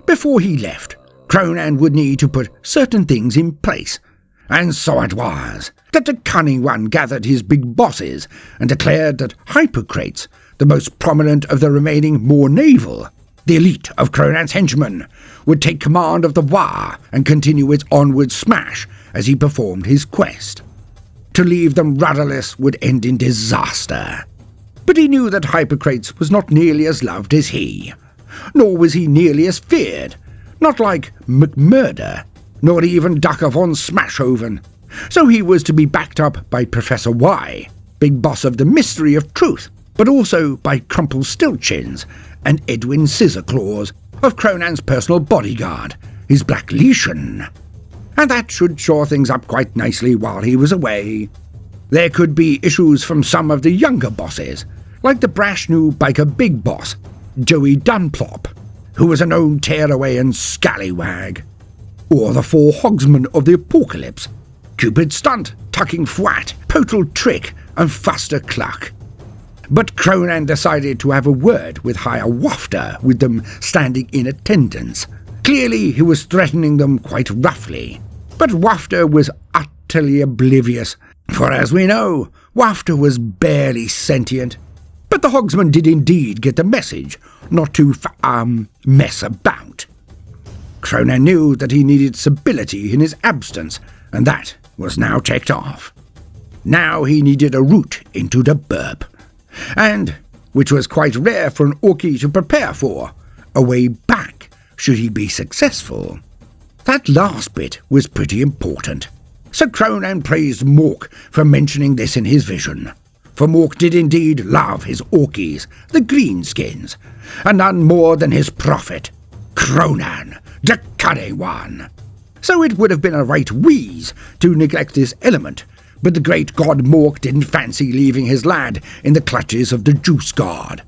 before he left, Kronan would need to put certain things in place, and so it was that the Cunning One gathered his big bosses and declared that Hippocrates, the most prominent of the remaining more naval, the elite of Kronan's henchmen, would take command of the War and continue its onward smash as he performed his quest. To leave them rudderless would end in disaster. But he knew that Hippocrates was not nearly as loved as he, nor was he nearly as feared, not like McMurder, nor even Ducker von Smashhoven. So he was to be backed up by Professor Y, big boss of the Mystery of Truth, but also by Crumpelstiltchins and Edwin Scissorclaws of Kronan's personal bodyguard, his Black Legion. And that should shore things up quite nicely while he was away. There could be issues from some of the younger bosses, like the brash new biker big boss, Joey Dunplop, who was a known tearaway and scallywag, or the four hogsmen of the apocalypse, Cupid Stunt, Tucking Fwat, Potal Trick, and Fuster Cluck. But Kronan decided to have a word with Higher Wafter, with them standing in attendance. Clearly he was threatening them quite roughly, but Wafter was utterly oblivious, for as we know, Wafter was barely sentient. But the Hogsman did indeed get the message not to mess about. Kronan knew that he needed stability in his absence, and that was now checked off. Now he needed a route into the burp, and, which was quite rare for an Orky to prepare for, a way back should he be successful. That last bit was pretty important, so Kronan praised Mork for mentioning this in his vision. For Mork did indeed love his Orkies, the Greenskins, and none more than his prophet, Kronan Da Kunnin One. So it would have been a right wheeze to neglect this element, but the great god Mork didn't fancy leaving his lad in the clutches of the Juice God.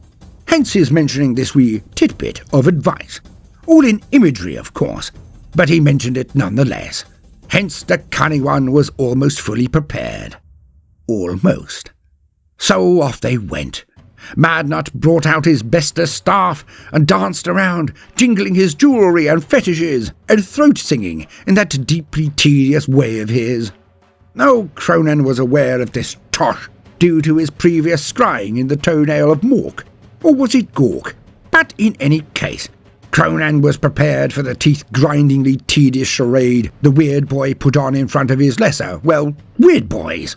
Hence his mentioning this wee tidbit of advice. All in imagery, of course, but he mentioned it nonetheless. Hence the Cunning One was almost fully prepared. Almost. So off they went. Mad Nut brought out his bestest staff and danced around, jingling his jewellery and fetishes, and throat-singing in that deeply tedious way of his. Oh, Kronan was aware of this tosh, due to his previous scrying in the toenail of Mork, or was it Gork? But in any case, Kronan was prepared for the teeth-grindingly tedious charade the weird boy put on in front of his lesser, weird boys.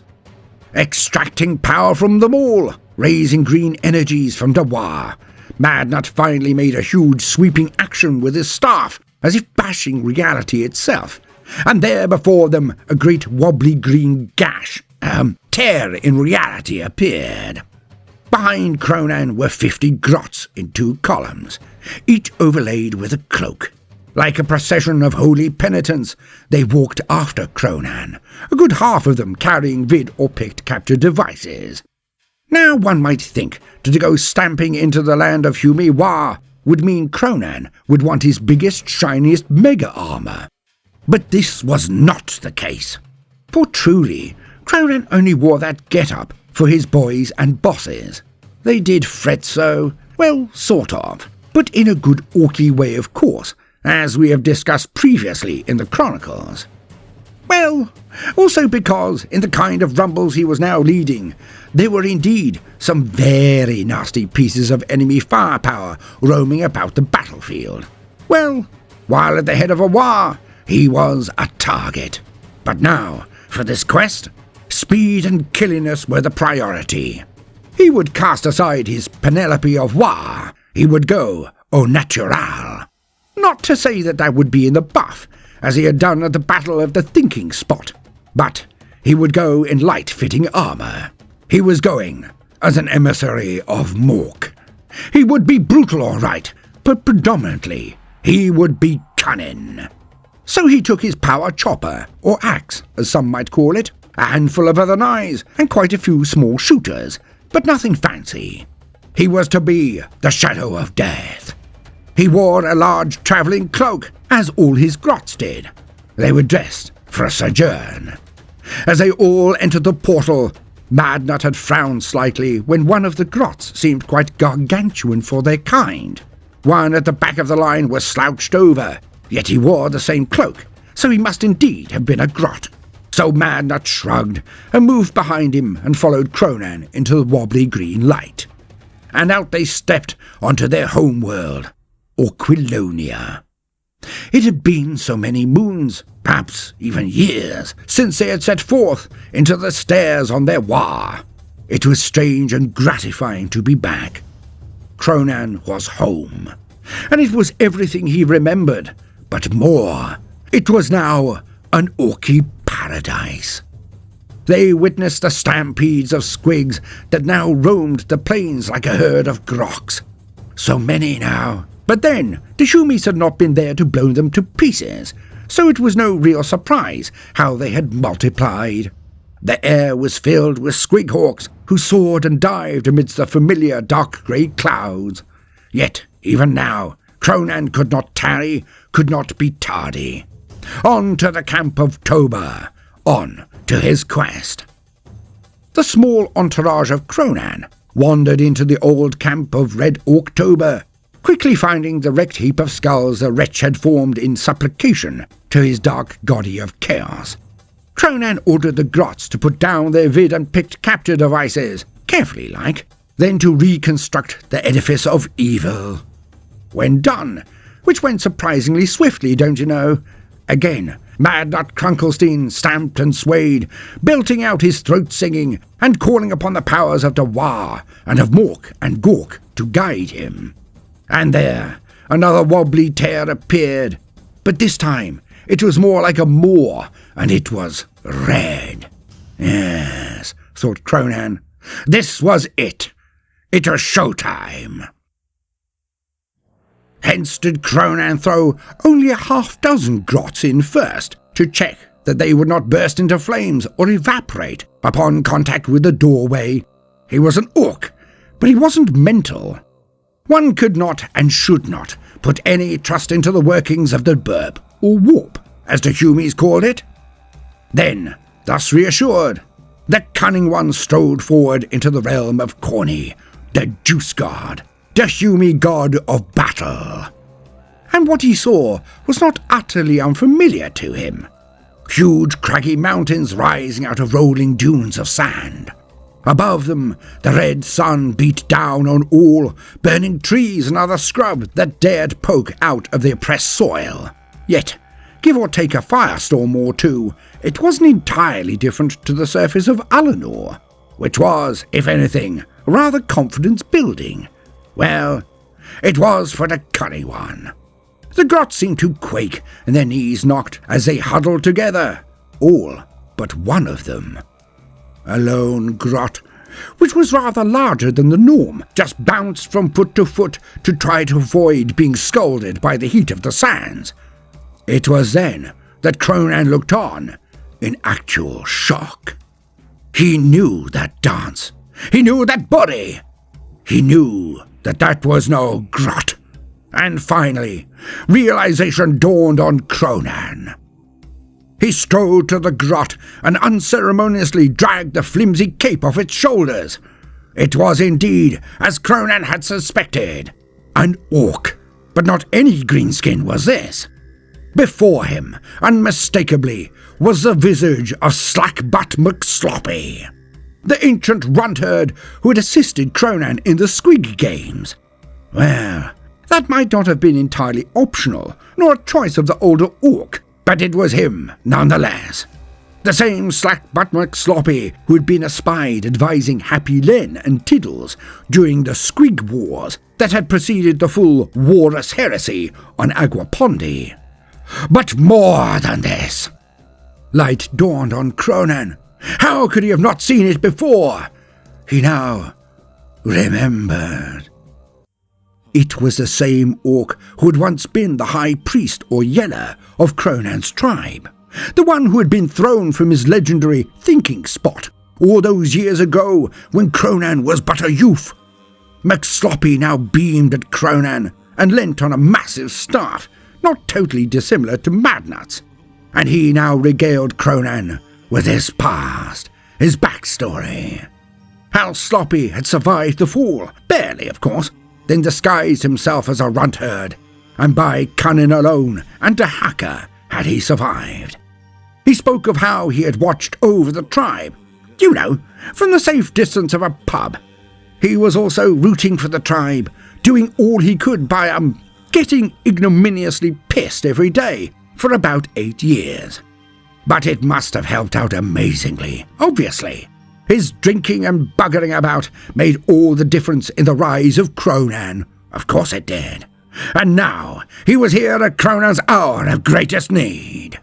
Extracting power from them all, raising green energies from the War, Mad Nut finally made a huge sweeping action with his staff, as if bashing reality itself, and there before them a great wobbly green gash, tear in reality appeared. Behind Kronan were 50 grots in 2 columns, each overlaid with a cloak. Like a procession of holy penitents, they walked after Kronan, a good half of them carrying vid or picked capture devices. Now one might think that to go stamping into the land of Humi War would mean Kronan would want his biggest, shiniest mega armor. But this was not the case. For truly, Kronan only wore that get-up for his boys and bosses. They did fret so, Well, sort of, but in a good orky way, of course, as we have discussed previously in the Chronicles. Well, also because in the kind of rumbles he was now leading, there were indeed some very nasty pieces of enemy firepower roaming about the battlefield. Well, while at the head of a war, he was a target. But now, for this quest, speed and killiness were the priority. He would cast aside his Penelope of war. He would go au natural. Not to say that would be in the buff, as he had done at the Battle of the Thinking Spot, but he would go in light-fitting armour. He was going as an emissary of Mork. He would be brutal, all right, but predominantly he would be cunning. So he took his power chopper, or axe, as some might call it, a handful of other knives, and quite a few small shooters, but nothing fancy. He was to be the Shadow of Death. He wore a large travelling cloak, as all his grots did. They were dressed for a sojourn. As they all entered the portal, Madnut had frowned slightly when one of the grots seemed quite gargantuan for their kind. One at the back of the line was slouched over, yet he wore the same cloak, so he must indeed have been a grot. So Madnut shrugged and moved behind him and followed Kronan into the wobbly green light. And out they stepped onto their home world, Aquilonia. It had been so many moons, perhaps even years, since they had set forth into the stairs on their war. It was strange and gratifying to be back. Kronan was home, and it was everything he remembered, but more. It was now an orky paradise. They witnessed the stampedes of squigs that now roamed the plains like a herd of groks. So many now. But then, the Shumis had not been there to blow them to pieces, so it was no real surprise how they had multiplied. The air was filled with squighawks who soared and dived amidst the familiar dark grey clouds. Yet, even now, Kronan could not tarry, could not be tardy. On to the camp of Toba, on to his quest. The small entourage of Kronan wandered into the old camp of Red October, quickly finding the wrecked heap of skulls the wretch had formed in supplication to his dark goddy of chaos. Kronan ordered the grots to put down their vid and picked capture devices, carefully like, then to reconstruct the edifice of evil. When done, which went surprisingly swiftly, don't you know, again Madnut Krunkelstein stamped and swayed, belting out his throat singing and calling upon the powers of the Wa and of Mork and Gork to guide him. And there, another wobbly tear appeared, but this time it was more like a moor, and it was red. Yes, thought Kronan, this was it. It was showtime. Hence did Kronan throw only a half-dozen grots in first, to check that they would not burst into flames or evaporate upon contact with the doorway. He was an orc, but he wasn't mental. One could not and should not put any trust into the workings of the burp, or warp, as the Humies called it. Then, thus reassured, the cunning one strode forward into the realm of Corny, the Juice God, the Humie god of battle. And what he saw was not utterly unfamiliar to him. Huge craggy mountains rising out of rolling dunes of sand. Above them, the red sun beat down on all, burning trees and other scrub that dared poke out of the oppressed soil. Yet, give or take a firestorm or two, it wasn't entirely different to the surface of Alinor, which was, if anything, rather confidence-building. Well, it was for the cunning one. The grots seemed to quake and their knees knocked as they huddled together, all but one of them. A lone grot, which was rather larger than the norm, just bounced from foot to foot to try to avoid being scalded by the heat of the sands. It was then that Kronan looked on, in actual shock. He knew that dance. He knew that body. He knew that was no grot. And finally, realization dawned on Kronan. He strode to the grot and unceremoniously dragged the flimsy cape off its shoulders. It was indeed, as Kronan had suspected, an orc, but not any greenskin was this. Before him, unmistakably, was the visage of Slackbutt McSloppy, the ancient runt-herd who had assisted Kronan in the Squig games. Well, that might not have been entirely optional, nor a choice of the older orc, but it was him nonetheless. The same Slackbutt McSloppy who had been espied advising Happy Len and Tiddles during the Squig Wars that had preceded the full Walrus heresy on Aguapondi. But more than this. Light dawned on Kronan. How could he have not seen it before? He now remembered. It was the same orc who had once been the high priest or yeller of Kronan's tribe, the one who had been thrown from his legendary thinking spot all those years ago when Kronan was but a youth. McSloppy now beamed at Kronan and leant on a massive staff, not totally dissimilar to Madnut's, and he now regaled Kronan with his past, his backstory. How Sloppy had survived the fall, barely of course, then disguised himself as a runt-herd, and by cunning alone and a hacker had he survived. He spoke of how he had watched over the tribe, you know, from the safe distance of a pub. He was also rooting for the tribe, doing all he could by, getting ignominiously pissed every day for about 8 years. But it must have helped out amazingly, obviously. His drinking and buggering about made all the difference in the rise of Kronan. Of course it did. And now he was here at Kronan's hour of greatest need.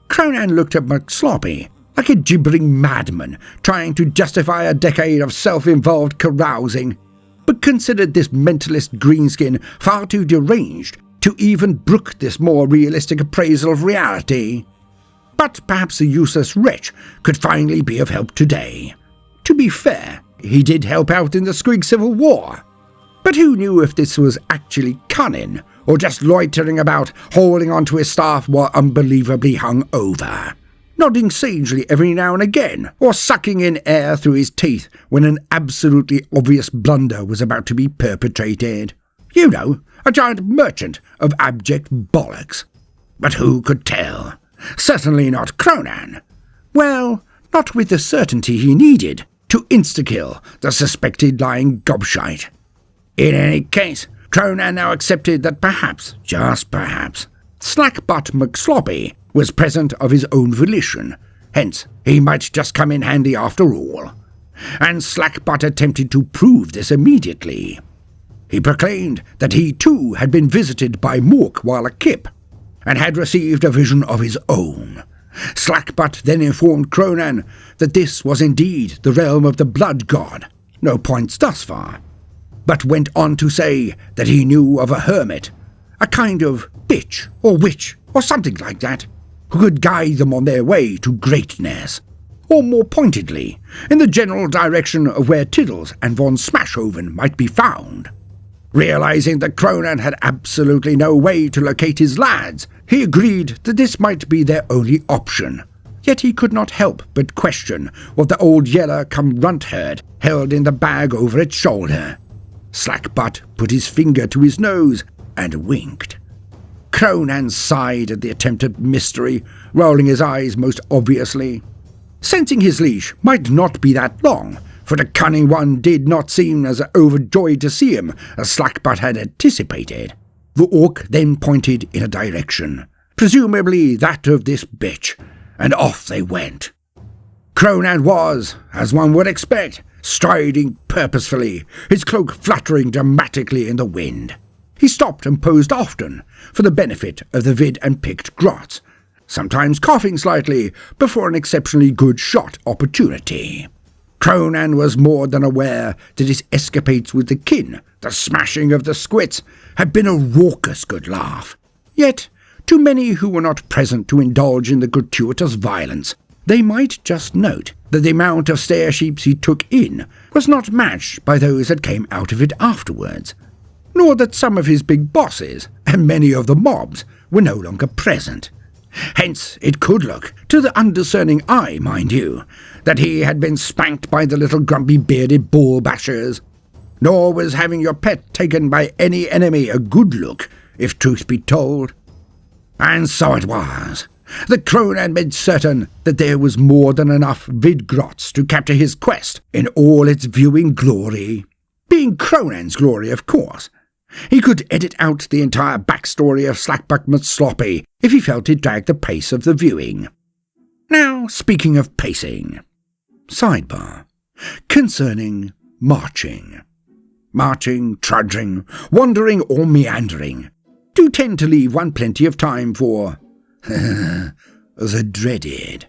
Kronan looked at McSloppy like a gibbering madman trying to justify a decade of self-involved carousing, but considered this mentalist greenskin far too deranged to even brook this more realistic appraisal of reality. But perhaps the useless wretch could finally be of help today. To be fair, he did help out in the Squig Civil War. But who knew if this was actually cunning, or just loitering about, holding onto his staff while unbelievably hung over, nodding sagely every now and again, or sucking in air through his teeth when an absolutely obvious blunder was about to be perpetrated. You know, a giant merchant of abject bollocks. But who could tell? Certainly not Kronan. Well, not with the certainty he needed to insta-kill the suspected lying gobshite. In any case, Kronan now accepted that perhaps, just perhaps, Slackbutt McSloppy was present of his own volition, hence he might just come in handy after all. And Slackbutt attempted to prove this immediately. He proclaimed that he too had been visited by Mork while a kip, and had received a vision of his own. Slackbutt then informed Kronan that this was indeed the realm of the blood god, no points thus far, but went on to say that he knew of a hermit, a kind of bitch or witch or something like that, who could guide them on their way to greatness, or more pointedly, in the general direction of where Tiddles and von Smashhoven might be found. Realizing that Kronan had absolutely no way to locate his lads, he agreed that this might be their only option. Yet he could not help but question what the old yeller-cum-runt-herd held in the bag over its shoulder. Slackbutt put his finger to his nose and winked. Kronan sighed at the attempted mystery, rolling his eyes most obviously. Sensing his leash might not be that long, for the cunning one did not seem as overjoyed to see him as Slackbutt had anticipated. The orc then pointed in a direction, presumably that of this bitch, and off they went. Kronan was, as one would expect, striding purposefully, his cloak fluttering dramatically in the wind. He stopped and posed often, for the benefit of the vid and picked grots, sometimes coughing slightly before an exceptionally good shot opportunity. Kronan was more than aware that his escapades with the kin, the smashing of the squits, had been a raucous good laugh. Yet, to many who were not present to indulge in the gratuitous violence, they might just note that the amount of stair-sheeps he took in was not matched by those that came out of it afterwards, nor that some of his big bosses, and many of the mobs, were no longer present. Hence it could look, to the undiscerning eye, mind you, that he had been spanked by the little grumpy bearded ball bashers. Nor was having your pet taken by any enemy a good look, if truth be told. And so it was. The Kronan made certain that there was more than enough vidgrots to capture his quest in all its viewing glory. Being Kronan's glory, of course. He could edit out the entire backstory of Slackbuck McSloppy if he felt it dragged the pace of the viewing. Now, speaking of pacing. Sidebar. Concerning marching. Marching, trudging, wandering or meandering do tend to leave one plenty of time for the dreaded.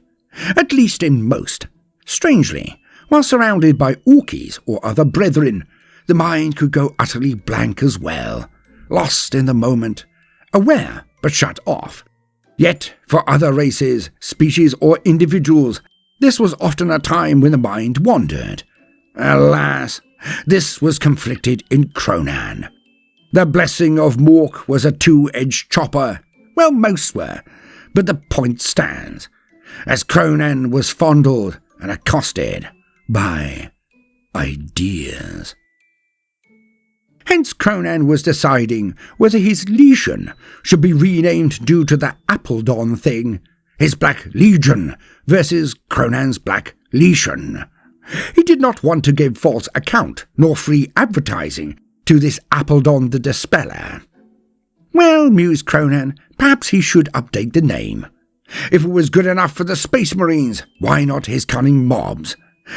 At least in most. Strangely, while surrounded by orkies or other brethren, the mind could go utterly blank as well, lost in the moment, aware but shut off. Yet, for other races, species or individuals, this was often a time when the mind wandered. Alas, this was conflicted in Kronan. The blessing of Mork was a two-edged chopper. Well, most were, but the point stands, as Kronan was fondled and accosted by ideas. Hence Kronan was deciding whether his legion should be renamed due to the Appledon thing, his Black Legion versus Kronan's Black Legion. He did not want to give false account nor free advertising to this Appledon the Dispeller. Well, mused Kronan, perhaps he should update the name. If it was good enough for the Space Marines, why not his cunning mobs?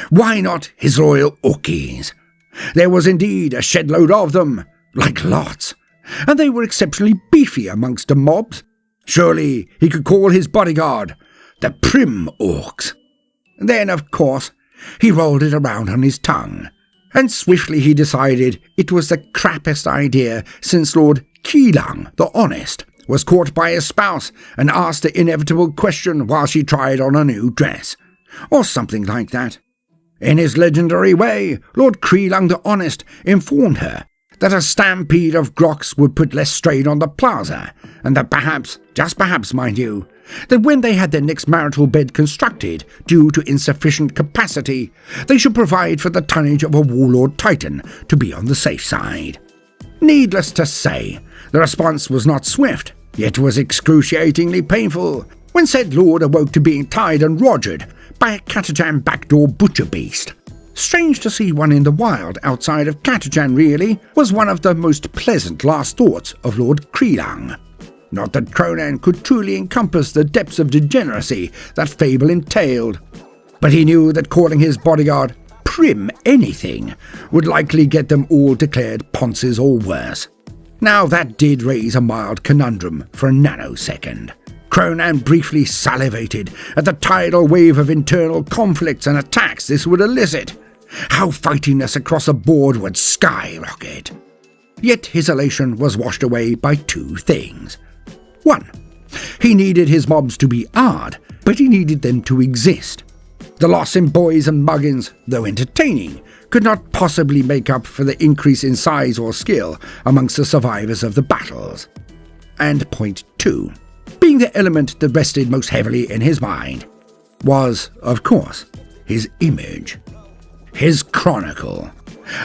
Why not his loyal orkies? There was indeed a shed-load of them, like lots, and they were exceptionally beefy amongst the mobs. Surely he could call his bodyguard the Prim Orcs. Then, of course, he rolled it around on his tongue, and swiftly he decided it was the crappiest idea since Lord Keelang, the Honest, was caught by his spouse and asked the inevitable question while she tried on a new dress, or something like that. In his legendary way, Lord Keelang the Honest informed her that a stampede of groks would put less strain on the plaza, and that perhaps, just perhaps mind you, that when they had their next marital bed constructed due to insufficient capacity, they should provide for the tonnage of a warlord titan to be on the safe side. Needless to say, the response was not swift, yet was excruciatingly painful, when said lord awoke to being tied and rogered by a Catachan backdoor butcher beast. Strange to see one in the wild outside of Catachan, really, was one of the most pleasant last thoughts of Lord Keelang. Not that Kronan could truly encompass the depths of degeneracy that fable entailed, but he knew that calling his bodyguard Prim anything would likely get them all declared ponces or worse. Now that did raise a mild conundrum for a nanosecond. Kronan briefly salivated at the tidal wave of internal conflicts and attacks this would elicit. How fightiness across the board would skyrocket. Yet his elation was washed away by two things. 1. He needed his mobs to be odd, but he needed them to exist. The loss in boys and muggins, though entertaining, could not possibly make up for the increase in size or skill amongst the survivors of the battles. And point 2, being the element that rested most heavily in his mind, was, of course, his image. His chronicle.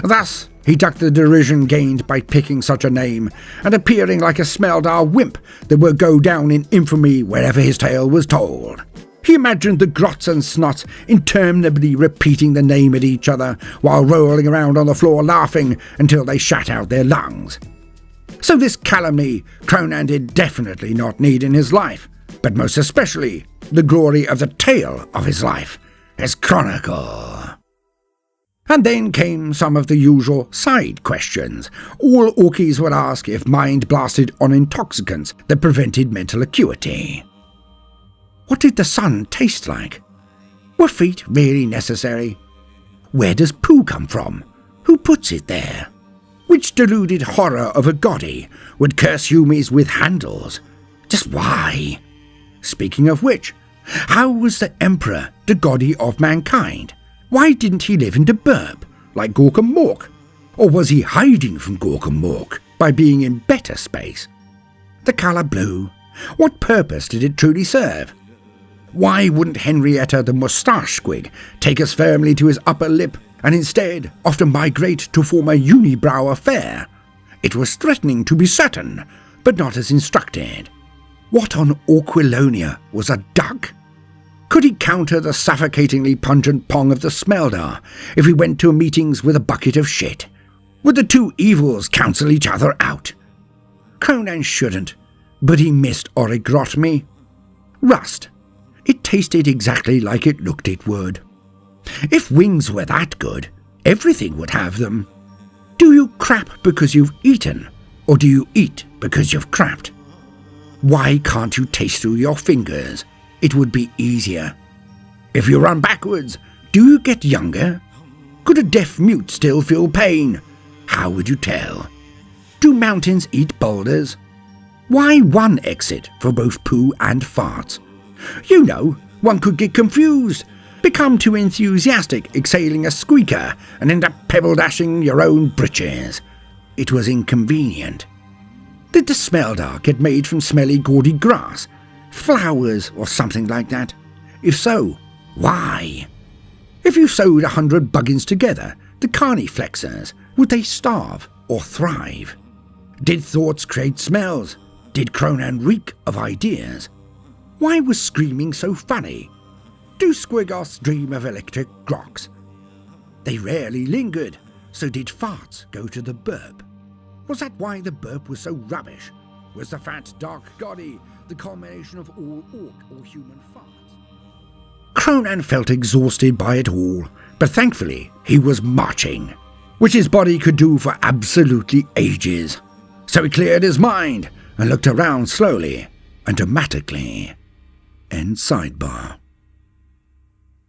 Thus, he ducked the derision gained by picking such a name, and appearing like a Smeldar wimp that would go down in infamy wherever his tale was told. He imagined the grots and snots interminably repeating the name at each other, while rolling around on the floor laughing until they shat out their lungs. So this calumny Kronan did definitely not need in his life, but most especially the glory of the tale of his life, his chronicle. And then came some of the usual side questions. All orkies would ask if mind blasted on intoxicants that prevented mental acuity. What did the sun taste like? Were feet really necessary? Where does poo come from? Who puts it there? Which deluded horror of a goddy would curse humies with handles? Just why? Speaking of which, how was the Emperor the goddy of mankind? Why didn't he live in the burb, like Gork and Mork? Or was he hiding from Gork and Mork by being in better space? The colour blue, What purpose did it truly serve? Why wouldn't Henrietta the moustache squig take us firmly to his upper lip and instead often migrate to form a unibrow affair? It was threatening to be certain, but not as instructed. What on Orquilonia was a duck? Could he counter the suffocatingly pungent pong of the Smeldar if he went to meetings with a bucket of shit? Would the two evils cancel each other out? Kronan shouldn't, but he missed origotmi. Rust. It tasted exactly like it looked it would. If wings were that good, everything would have them. Do you crap because you've eaten, or do you eat because you've crapped? Why can't you taste through your fingers? It would be easier. If you run backwards, do you get younger? Could a deaf mute still feel pain? How would you tell? Do mountains eat boulders? Why one exit for both poo and farts? You know, one could get confused, become too enthusiastic exhaling a squeaker and end up pebble dashing your own britches. It was inconvenient. Did the Smeldar get made from smelly gaudy grass, flowers or something like that? If so, why? If you sewed 100 buggins together, the carniflexers, would they starve or thrive? Did thoughts create smells? Did Kronan reek of ideas? Why was screaming so funny? Do squiggoths dream of electric grocks? They rarely lingered, so did farts go to the burp? Was that why the burp was so rubbish? Was the fat, dark goddy the culmination of all orc or human farts? Kronan felt exhausted by it all, but thankfully he was marching, which his body could do for absolutely ages. So he cleared his mind and looked around slowly and dramatically. End sidebar.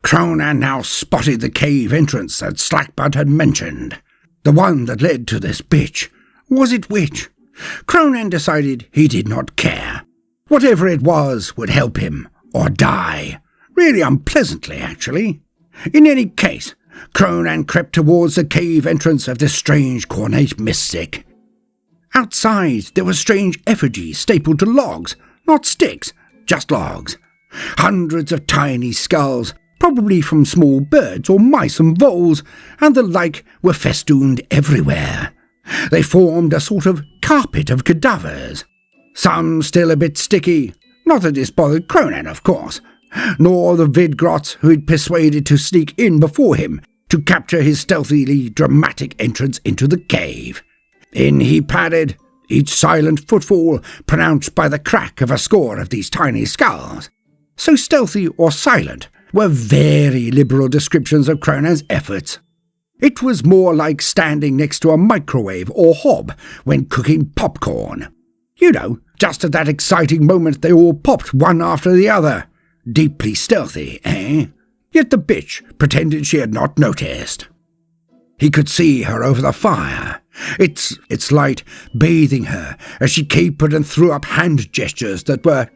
Kronan now spotted the cave entrance that Slackbud had mentioned. The one that led to this bitch. Was it which? Kronan decided he did not care. Whatever it was would help him, or die. Really unpleasantly, actually. In any case, Kronan crept towards the cave entrance of this strange cornate mystic. Outside there were strange effigies stapled to logs, not sticks, just logs. Hundreds of tiny skulls, probably from small birds or mice and voles, and the like were festooned everywhere. They formed a sort of carpet of cadavers. Some still a bit sticky, not that this bothered Kronan, of course, nor the Vidgrots who he'd persuaded to sneak in before him to capture his stealthily dramatic entrance into the cave. In he padded, each silent footfall pronounced by the crack of a score of these tiny skulls. So stealthy or silent were very liberal descriptions of Kronan's efforts. It was more like standing next to a microwave or hob when cooking popcorn. You know, just at that exciting moment they all popped one after the other. Deeply stealthy, eh? Yet the bitch pretended she had not noticed. He could see her over the fire, its light bathing her as she capered and threw up hand gestures that were,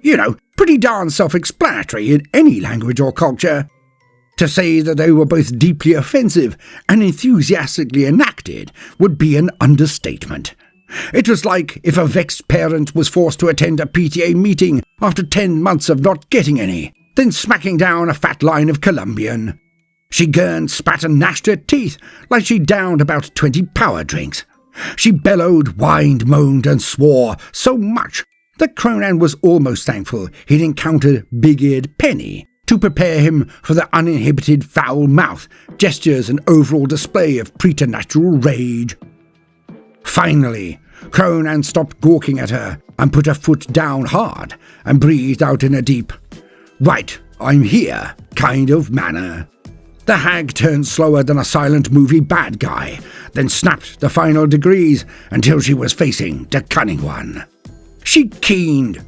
pretty darn self-explanatory in any language or culture. To say that they were both deeply offensive and enthusiastically enacted would be an understatement. It was like if a vexed parent was forced to attend a PTA meeting after 10 months of not getting any, then smacking down a fat line of Colombian. She gurned, spat and gnashed her teeth like she downed about 20 power drinks. She bellowed, whined, moaned and swore so much that Kronan was almost thankful he'd encountered big-eared Penny to prepare him for the uninhibited foul mouth, gestures and overall display of preternatural rage. Finally, Kronan stopped gawking at her and put her foot down hard and breathed out in a deep, "Right, I'm here," kind of manner. The hag turned slower than a silent movie bad guy, then snapped the final degrees until she was facing the cunning one. She keened,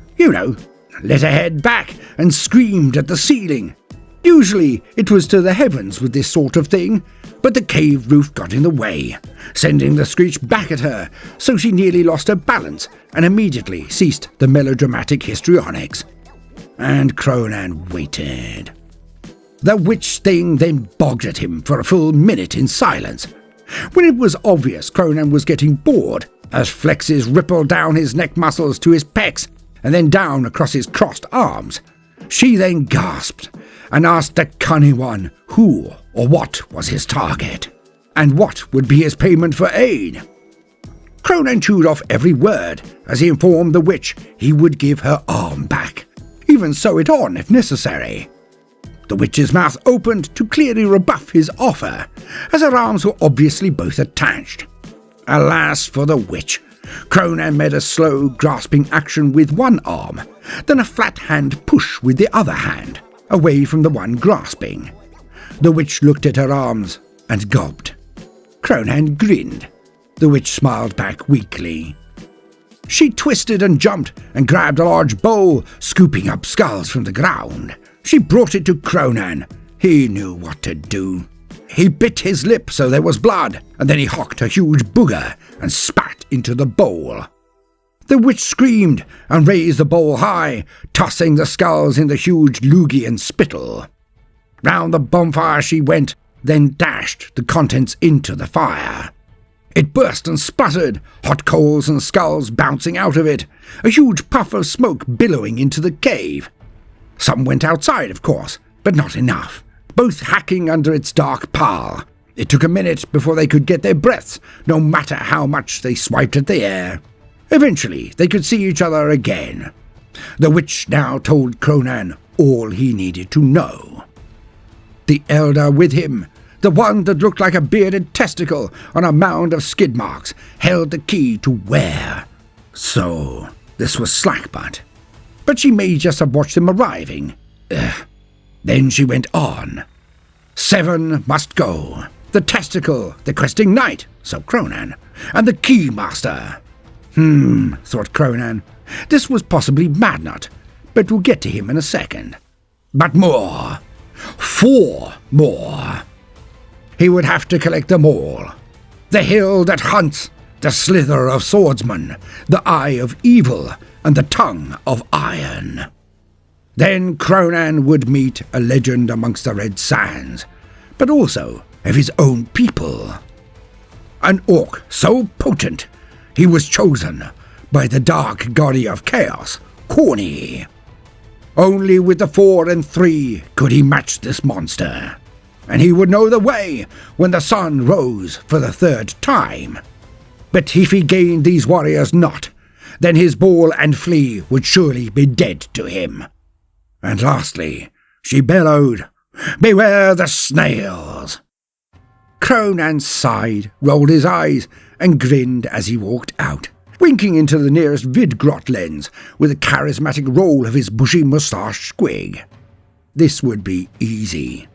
let her head back and screamed at the ceiling. Usually it was to the heavens with this sort of thing, but the cave roof got in the way, sending the screech back at her, so she nearly lost her balance and immediately ceased the melodramatic histrionics. And Kronan waited. The witch thing then bogged at him for a full minute in silence. When it was obvious Kronan was getting bored, as flexes rippled down his neck muscles to his pecs, and then down across his crossed arms. She then gasped and asked the cunning one who or what was his target, and what would be his payment for aid. Kronan chewed off every word as he informed the witch he would give her arm back, even sew it on if necessary. The witch's mouth opened to clearly rebuff his offer, as her arms were obviously both attached. Alas for the witch, Kronan made a slow, grasping action with one arm, then a flat hand push with the other hand, away from the one grasping. The witch looked at her arms and gulped. Kronan grinned. The witch smiled back weakly. She twisted and jumped and grabbed a large bowl, scooping up skulls from the ground. She brought it to Kronan. He knew what to do. He bit his lip so there was blood, and then he hocked a huge booger and spat into the bowl. The witch screamed and raised the bowl high, tossing the skulls in the huge loogie and spittle. Round the bonfire she went, then dashed the contents into the fire. It burst and spluttered, hot coals and skulls bouncing out of it, a huge puff of smoke billowing into the cave. Some went outside, of course, but not enough, both hacking under its dark pall. It took a minute before they could get their breaths, no matter how much they swiped at the air. Eventually, they could see each other again. The witch now told Kronan all he needed to know. The elder with him, the one that looked like a bearded testicle on a mound of skid marks, held the key to where. So, this was Slackbutt. But she may just have watched him arriving. Then she went on. 7 must go. The testicle, the questing knight, so Kronan, and the key master. Thought Kronan. This was possibly Madnut, but we'll get to him in a second. But more. 4 more. He would have to collect them all. The hill that hunts, the slither of swordsman, the eye of evil, and the tongue of iron. Then Kronan would meet a legend amongst the Red Sands, but also of his own people. An orc so potent, he was chosen by the dark goddess of chaos, Corny. Only with the 4 and 3 could he match this monster, and he would know the way when the sun rose for the 3rd time. But if he gained these warriors not, then his ball and flea would surely be dead to him. And lastly, she bellowed, "Beware the snails!" Kronan sighed, rolled his eyes, and grinned as he walked out, winking into the nearest vidgrot lens with a charismatic roll of his bushy moustache squig. This would be easy.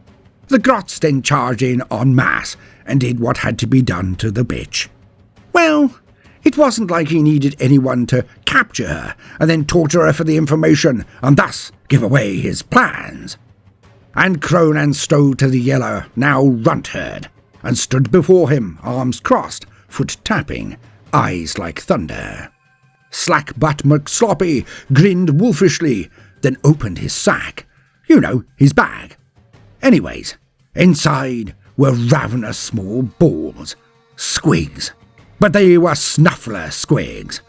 The grots then charged in en masse and did what had to be done to the bitch. Well, it wasn't like he needed anyone to capture her and then torture her for the information and thus give away his plans. And Kronan strode to the yellow, now runt herd, and stood before him, arms crossed, foot tapping, eyes like thunder. Slackbutt McSloppy grinned wolfishly, then opened his sack. You know, his bag. Anyways, inside were ravenous small balls, squigs, but they were snuffler squigs.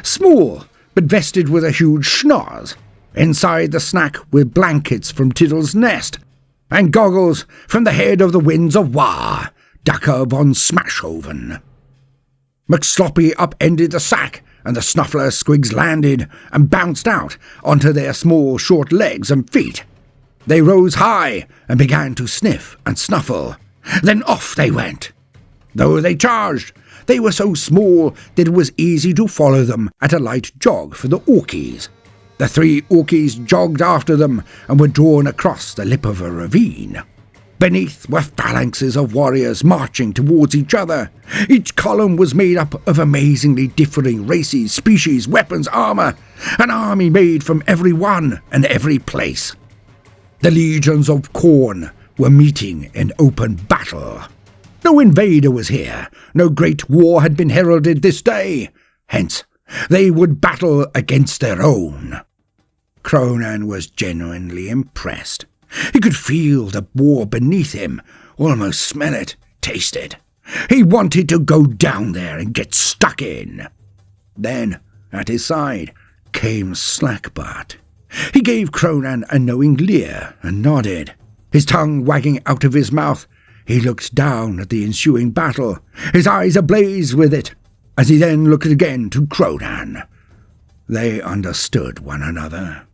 Small, but vested with a huge schnoz. Inside the snack were blankets from Tiddle's nest, and goggles from the head of the Winds of War, Ducker von Smashhoven. McSloppy upended the sack, and the snuffler squigs landed and bounced out onto their small, short legs and feet. They rose high and began to sniff and snuffle. Then off they went. Though they charged, they were so small that it was easy to follow them at a light jog for the Orkies. The 3 Orkies jogged after them and were drawn across the lip of a ravine. Beneath were phalanxes of warriors marching towards each other. Each column was made up of amazingly differing races, species, weapons, armor, an army made from every one and every place. The legions of Khorne were meeting in open battle. No invader was here, no great war had been heralded this day, hence they would battle against their own. Kronan was genuinely impressed. He could feel the war beneath him, almost smell it, taste it. He wanted to go down there and get stuck in. Then, at his side, came Slackbutt. He gave Kronan a knowing leer and nodded. His tongue wagging out of his mouth, he looked down at the ensuing battle, his eyes ablaze with it, as he then looked again to Kronan. They understood one another.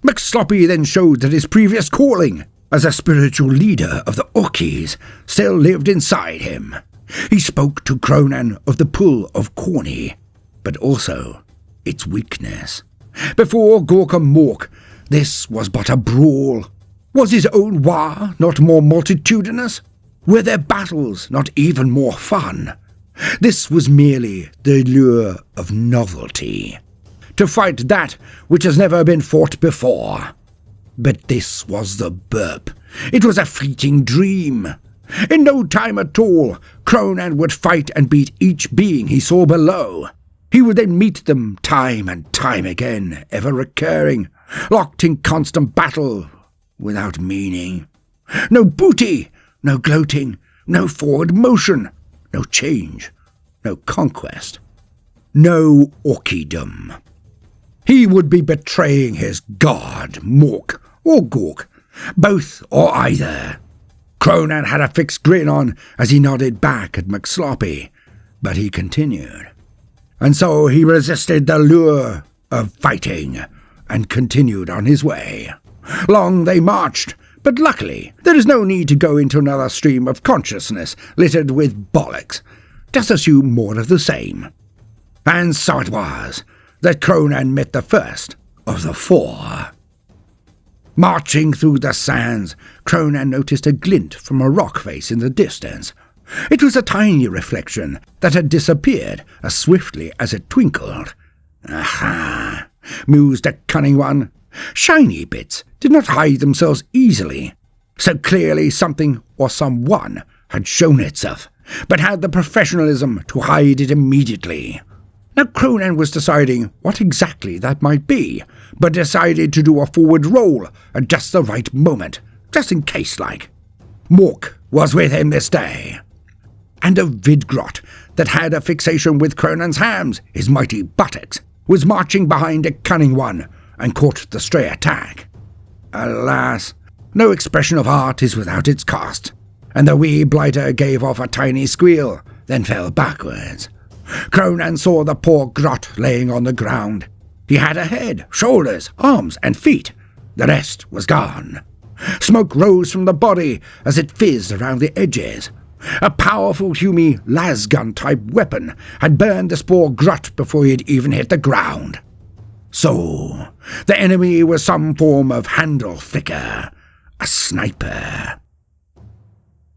McSloppy then showed that his previous calling as a spiritual leader of the Orkies still lived inside him. He spoke to Kronan of the pull of Corny, but also its weakness. Before Gorka Mork, this was but a brawl. Was his own war not more multitudinous? Were their battles not even more fun? This was merely the lure of novelty. To fight that which has never been fought before. But this was the burp. It was a fleeting dream. In no time at all, Kronan would fight and beat each being he saw below. He would then meet them time and time again, ever recurring, locked in constant battle, without meaning. No booty, no gloating, no forward motion, no change, no conquest, no orkidom. He would be betraying his god, Mork, or Gork, both or either. Kronan had a fixed grin on as he nodded back at McSloppy, but he continued. And so he resisted the lure of fighting and continued on his way. Long they marched, but luckily there is no need to go into another stream of consciousness littered with bollocks. Just assume more of the same. And so it was that Kronan met the first of the four. Marching through the sands, Kronan noticed a glint from a rock face in the distance. It was a tiny reflection that had disappeared as swiftly as it twinkled. Aha! Mused the cunning one. Shiny bits did not hide themselves easily. So clearly something or someone had shown itself, but had the professionalism to hide it immediately. Now Kronan was deciding what exactly that might be, but decided to do a forward roll at just the right moment, just in case like. Mork was with him this day. And a Vidgrot that had a fixation with Kronan's hams, his mighty buttocks, was marching behind a cunning one and caught the stray attack. Alas, no expression of art is without its cost, and the wee blighter gave off a tiny squeal, then fell backwards. Kronan saw the poor grot laying on the ground. He had a head, shoulders, arms, and feet. The rest was gone. Smoke rose from the body as it fizzed around the edges. A powerful Hume lasgun-type weapon had burned this poor grot before he had even hit the ground. So, the enemy was some form of handle flicker, a sniper.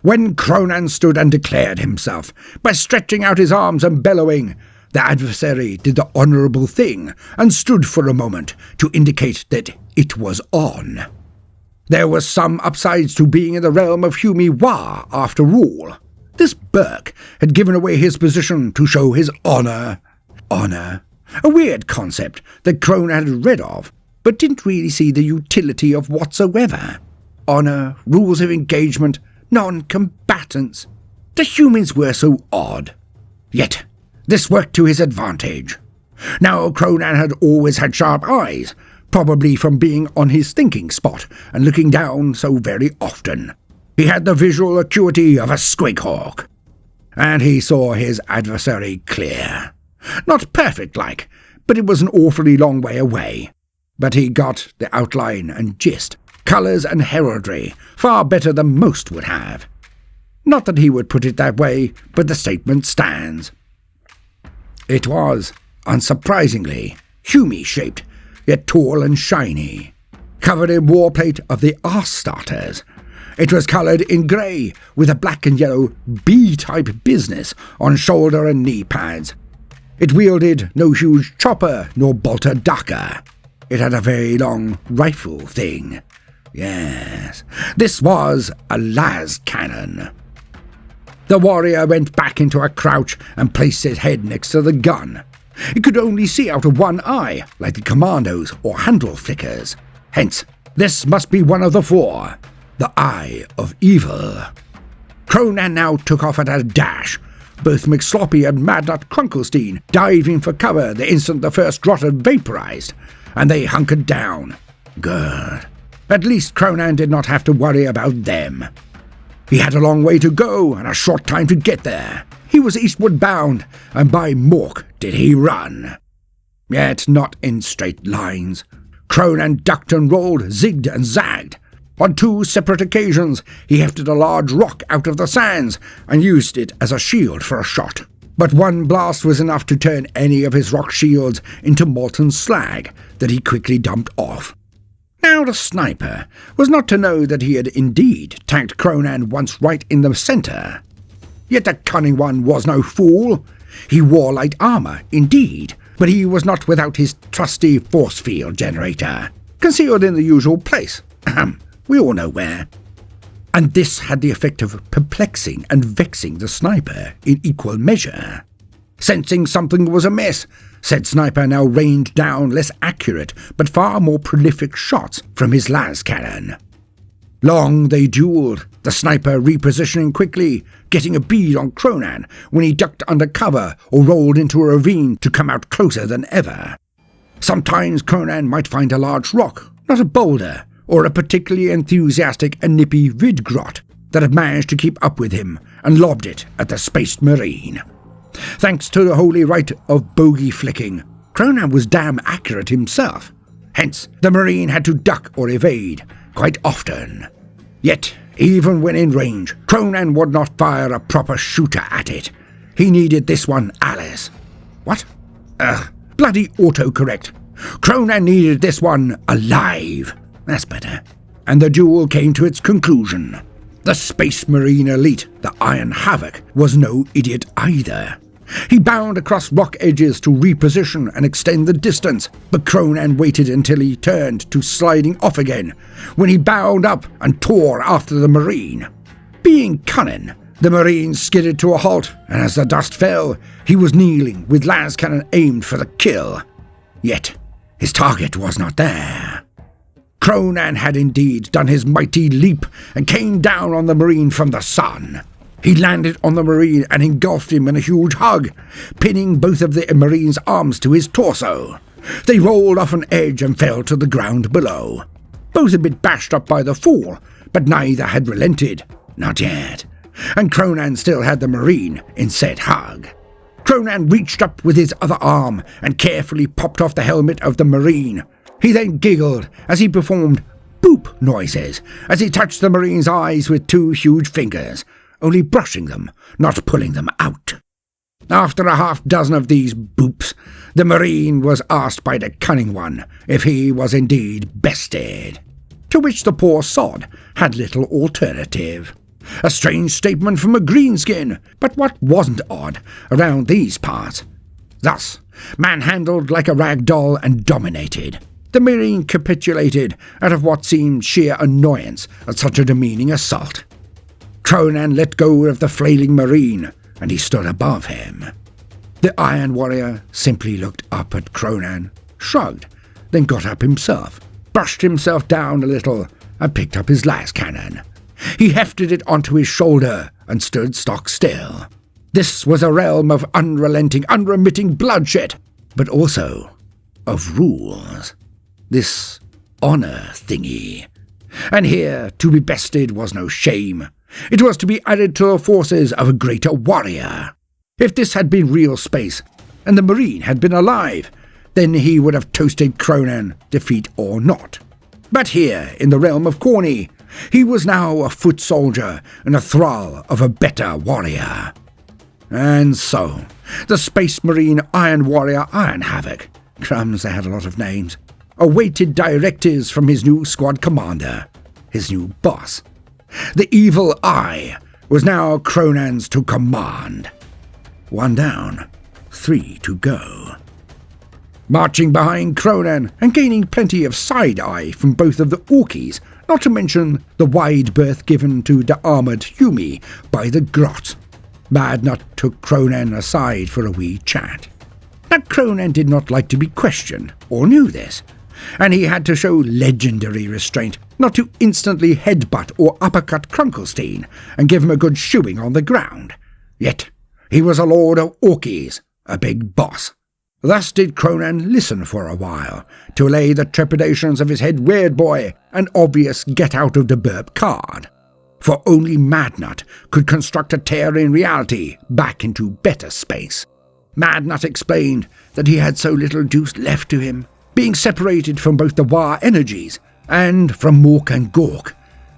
When Kronan stood and declared himself, by stretching out his arms and bellowing, the adversary did the honourable thing and stood for a moment to indicate that it was on. There was some upsides to being in the realm of Hume War, after all. This Burke had given away his position to show his honour. Honour. A weird concept that Kronan had read of, but didn't really see the utility of whatsoever. Honour, rules of engagement, non-combatants. The humans were so odd. Yet, this worked to his advantage. Now Kronan had always had sharp eyes, probably from being on his thinking spot and looking down so very often. He had the visual acuity of a squighawk, and he saw his adversary clear. Not perfect-like, but it was an awfully long way away. But he got the outline and gist, colours and heraldry, far better than most would have. Not that he would put it that way, but the statement stands. It was, unsurprisingly, Hume-shaped, yet tall and shiny, covered in warplate of the arse-starters. It was coloured in grey, with a black and yellow B-type business on shoulder and knee pads. It wielded no huge chopper nor bolter ducker. It had a very long rifle thing. Yes, this was a las cannon. The warrior went back into a crouch and placed his head next to the gun. It could only see out of one eye, like the commandos or handle flickers. Hence, this must be one of the four, the Eye of Evil. Kronan now took off at a dash, both McSloppy and Madnut Krunkelstein diving for cover the instant the first draught had vaporized, and they hunkered down. Good. At least Kronan did not have to worry about them. He had a long way to go and a short time to get there. He was eastward bound, and by Mork did he run. Yet not in straight lines. Kronan ducked and rolled, zigged and zagged. On 2 separate occasions he hefted a large rock out of the sands and used it as a shield for a shot. But one blast was enough to turn any of his rock shields into molten slag that he quickly dumped off. Now the sniper was not to know that he had indeed tanked Kronan once right in the centre. Yet the cunning one was no fool. He wore light armour, indeed, but he was not without his trusty force field generator, concealed in the usual place. We all know where. And this had the effect of perplexing and vexing the sniper in equal measure. Sensing something was amiss, said sniper now rained down less accurate but far more prolific shots from his las cannon. Long they duelled, the sniper repositioning quickly, getting a bead on Kronan when he ducked under cover or rolled into a ravine to come out closer than ever. Sometimes Kronan might find a large rock, not a boulder, or a particularly enthusiastic and nippy vidgrot that had managed to keep up with him and lobbed it at the Space Marine. Thanks to the holy rite of bogey flicking, Kronan was damn accurate himself. Hence, the Marine had to duck or evade quite often. Yet, even when in range, Kronan would not fire a proper shooter at it. He needed this one, Alice. What? Bloody autocorrect. Kronan needed this one alive. That's better. And the duel came to its conclusion. The Space Marine elite, the Iron Havoc, was no idiot either. He bound across rock edges to reposition and extend the distance, but Kronan waited until he turned to sliding off again, when he bound up and tore after the Marine. Being cunning, the Marine skidded to a halt, and as the dust fell, he was kneeling with las cannon aimed for the kill. Yet his target was not there. Kronan had indeed done his mighty leap and came down on the Marine from the sun. He landed on the Marine and engulfed him in a huge hug, pinning both of the Marine's arms to his torso. They rolled off an edge and fell to the ground below. Both a bit bashed up by the fall, but neither had relented. Not yet. And Kronan still had the Marine in said hug. Kronan reached up with his other arm and carefully popped off the helmet of the Marine. He then giggled as he performed boop noises as he touched the Marine's eyes with 2 huge fingers, only brushing them, not pulling them out. After a half-dozen of these boops, the Marine was asked by the cunning one if he was indeed bested, to which the poor sod had little alternative. A strange statement from a greenskin, but what wasn't odd around these parts? Thus, manhandled like a rag doll and dominated, the Marine capitulated out of what seemed sheer annoyance at such a demeaning assault. Kronan let go of the flailing Marine, and he stood above him. The Iron Warrior simply looked up at Kronan, shrugged, then got up himself, brushed himself down a little, and picked up his las cannon. He hefted it onto his shoulder and stood stock still. This was a realm of unrelenting, unremitting bloodshed, but also of rules. This honour thingy. And here, to be bested was no shame. It was to be added to the forces of a greater warrior. If this had been real space, and the Marine had been alive, then he would have toasted Kronan, defeat or not. But here, in the realm of Corny, he was now a foot soldier and a thrall of a better warrior. And so, the Space Marine Iron Warrior Iron Havoc, crumbs, they had a lot of names, awaited directives from his new squad commander, his new boss. The Evil Eye was now Kronan's to command. 1 down, 3 to go. Marching behind Kronan and gaining plenty of side-eye from both of the Orkies, not to mention the wide berth given to the armoured Humi by the Grot. Madnut took Kronan aside for a wee chat. But Kronan did not like to be questioned, or knew this, and he had to show legendary restraint not to instantly headbutt or uppercut Krunkelstein and give him a good shoeing on the ground. Yet He was a lord of Orkies, a big boss. Thus did Kronan listen for a while, to allay the trepidations of his head weird boy, an obvious get-out-of-the-burp card. For only Madnut could construct a tear in reality back into better space. Madnut explained that he had so little juice left to him, being separated from both the War energies and from Mork and Gork,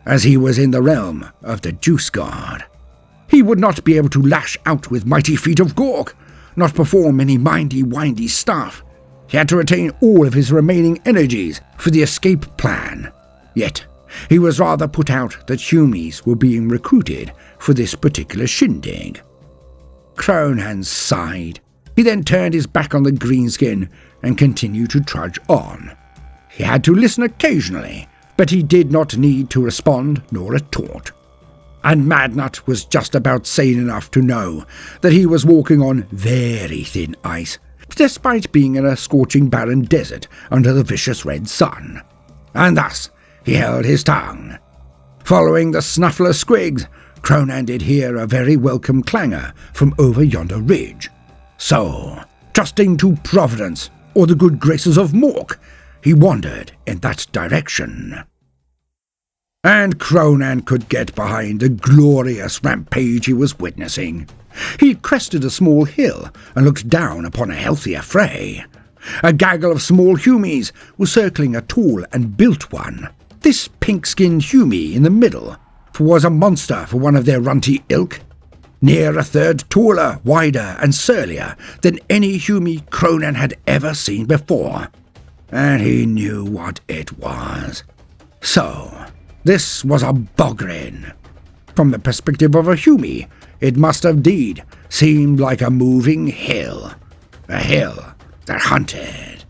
as he was in the realm of the Juice God. He would not be able to lash out with mighty feet of Gork, not perform any mindy-windy stuff. He had to retain all of his remaining energies for the escape plan. Yet, he was rather put out that Humies were being recruited for this particular shindig. Kronan sighed. He then turned his back on the greenskin and continued to trudge on. He had to listen occasionally, but he did not need to respond nor retort. And Madnut was just about sane enough to know that he was walking on very thin ice, despite being in a scorching barren desert under the vicious red sun. And thus he held his tongue. Following the snuffler squigs, Kronan did hear a very welcome clangor from over yonder ridge. So, trusting to Providence or the good graces of Mork, he wandered in that direction. And Kronan could get behind the glorious rampage he was witnessing. He crested a small hill and looked down upon a healthy affray. A gaggle of small Humies was circling a tall and built one. This pink-skinned Humie in the middle was a monster for one of their runty ilk. Near a third taller, wider, and surlier than any Humie Kronan had ever seen before. And he knew what it was. So, this was a Bogrin. From the perspective of a Humie, it must indeed seem like a moving hill. A hill that hunted.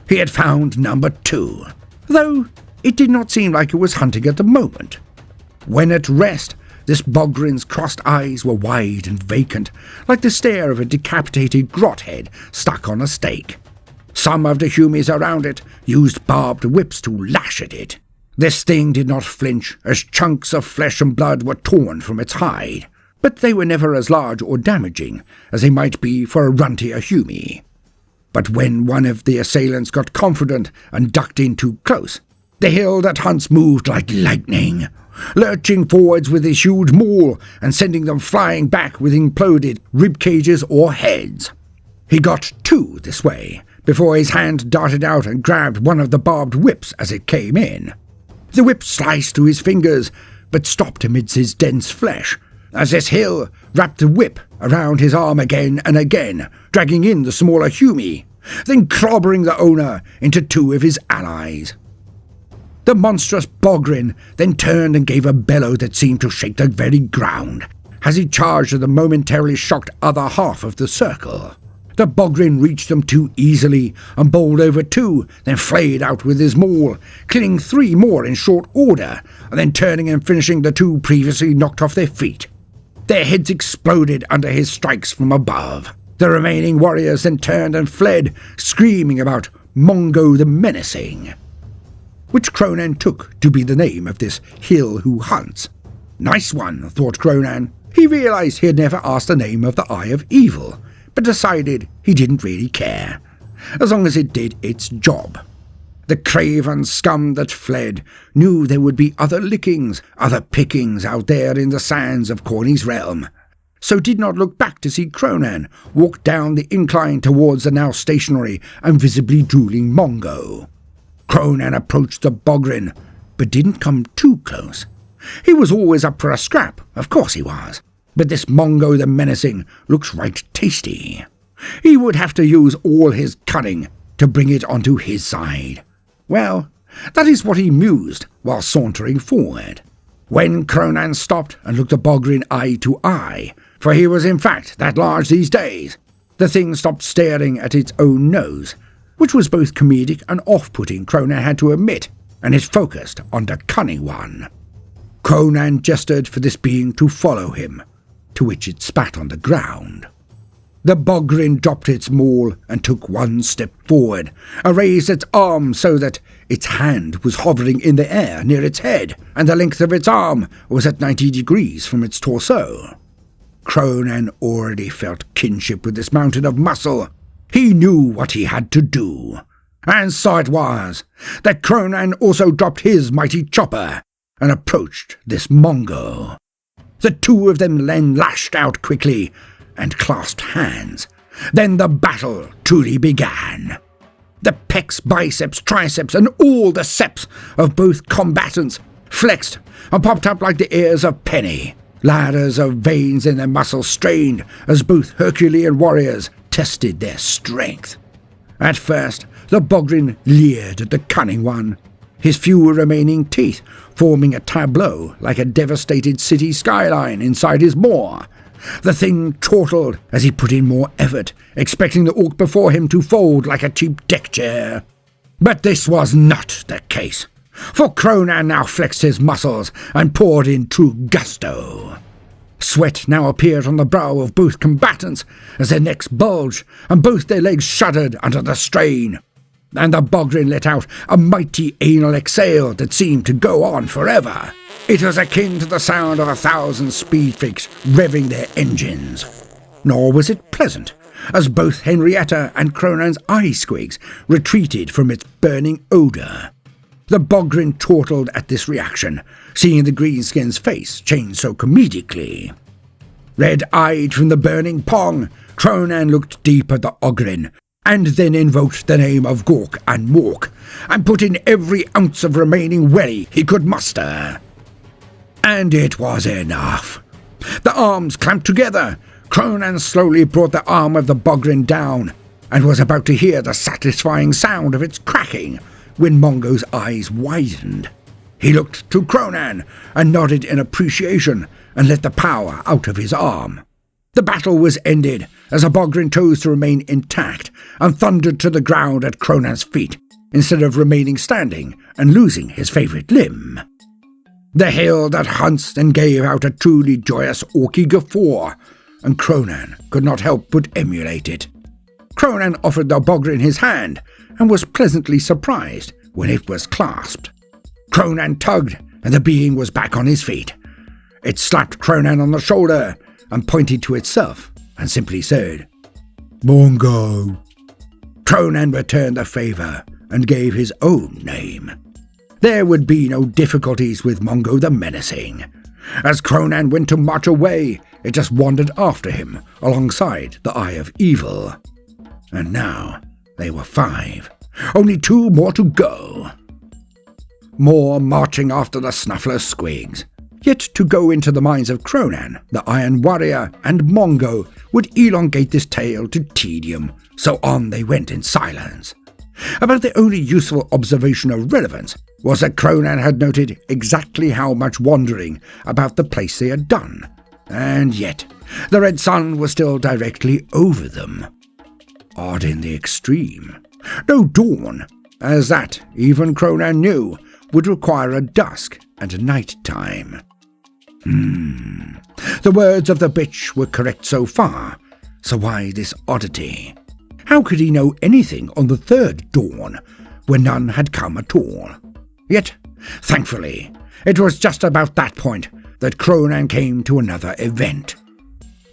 He had found number 2, though it did not seem like it was hunting at the moment. When at rest, this Bogrin's crossed eyes were wide and vacant, like the stare of a decapitated grot head stuck on a stake. Some of the Humies around it used barbed whips to lash at it. This thing did not flinch as chunks of flesh and blood were torn from its hide, but they were never as large or damaging as they might be for a runtier Humie. But when one of the assailants got confident and ducked in too close, the hill that hunts moved like lightning, lurching forwards with his huge maul and sending them flying back with imploded rib cages or heads. He got 2 this way, before his hand darted out and grabbed one of the barbed whips as it came in. The whip sliced through his fingers, but stopped amidst his dense flesh, as this hill wrapped the whip around his arm again and again, dragging in the smaller Humie, then clobbering the owner into 2 of his allies. The monstrous Bogrin then turned and gave a bellow that seemed to shake the very ground, as he charged at the momentarily shocked other half of the circle. The Bogrin reached them too easily and bowled over 2, then flayed out with his maul, killing 3 more in short order, and then turning and finishing the 2 previously knocked off their feet. Their heads exploded under his strikes from above. The remaining warriors then turned and fled, screaming about Mongo the Menacing, which Kronan took to be the name of this hill who hunts. Nice one, thought Kronan. He realized he had never asked the name of the Eye of Evil, but decided he didn't really care, as long as it did its job. The craven scum that fled knew there would be other lickings, other pickings out there in the sands of Corny's realm, so did not look back to see Kronan walk down the incline towards the now stationary and visibly drooling Mongo. Kronan approached the Bogrin, but didn't come too close. He was always up for a scrap, of course he was, but this Mongo the Menacing looks right tasty. He would have to use all his cunning to bring it onto his side. Well, that is what he mused while sauntering forward. When Kronan stopped and looked the Bogrin eye to eye, for he was in fact that large these days, the thing stopped staring at its own nose, which was both comedic and off-putting, Kronan had to admit, and it focused on the cunning one. Kronan gestured for this being to follow him, to which it spat on the ground. The Bogrin dropped its maul and took 1 step forward, and raised its arm so that its hand was hovering in the air near its head, and the length of its arm was at 90 degrees from its torso. Kronan already felt kinship with this mountain of muscle. He knew what he had to do. And so it was that Kronan also dropped his mighty chopper and approached this Mongo. The two of them then lashed out quickly and clasped hands. Then the battle truly began. The pecs, biceps, triceps, and all the seps of both combatants flexed and popped up like the ears of Penny. Ladders of veins in their muscles strained as both Herculean warriors tested their strength. At first, the Bogrin leered at the cunning one, his few remaining teeth forming a tableau like a devastated city skyline inside his maw. The thing chortled as he put in more effort, expecting the orc before him to fold like a cheap deck chair. But this was not the case, for Kronan now flexed his muscles and poured in true gusto. Sweat now appeared on the brow of both combatants as their necks bulged and both their legs shuddered under the strain. And the Bogrin let out a mighty anal exhale that seemed to go on forever. It was akin to the sound of 1,000 speed freaks revving their engines. Nor was it pleasant, as both Henrietta and Kronan's eye squigs retreated from its burning odour. The Bogrin chortled at this reaction, seeing the greenskin's face change so comedically. Red-eyed from the burning pong, Kronan looked deep at the Ogrin, and then invoked the name of Gork and Mork, and put in every ounce of remaining welly he could muster. And it was enough. The arms clamped together. Kronan slowly brought the arm of the Bogrin down, and was about to hear the satisfying sound of its cracking, when Mongo's eyes widened. He looked to Kronan, and nodded in appreciation, and let the power out of his arm. The battle was ended, as the Bogrin chose to remain intact, and thundered to the ground at Kronan's feet, instead of remaining standing and losing his favourite limb. The hail that hunts and gave out a truly joyous orky guffaw, and Kronan could not help but emulate it. Kronan offered the Bogrin his hand, and was pleasantly surprised when it was clasped. Kronan tugged, and the being was back on his feet. It slapped Kronan on the shoulder, and pointed to itself, and simply said, "Mongo." Kronan returned the favour, and gave his own name. There would be no difficulties with Mongo the Menacing. As Kronan went to march away, it just wandered after him, alongside the Eye of Evil. And now they were 5. Only 2 more to go. More marching after the Snuffler Squigs. Yet to go into the minds of Kronan, the Iron Warrior, and Mongo would elongate this tale to tedium, so on they went in silence. About the only useful observation of relevance was that Kronan had noted exactly how much wandering about the place they had done, and yet the red sun was still directly over them. Odd in the extreme. No dawn, as that, even Kronan knew, would require a dusk and a night time. The words of the bitch were correct so far, so why this oddity? How could he know anything on the 3rd dawn, when none had come at all? Yet, thankfully, it was just about that point that Kronan came to another event.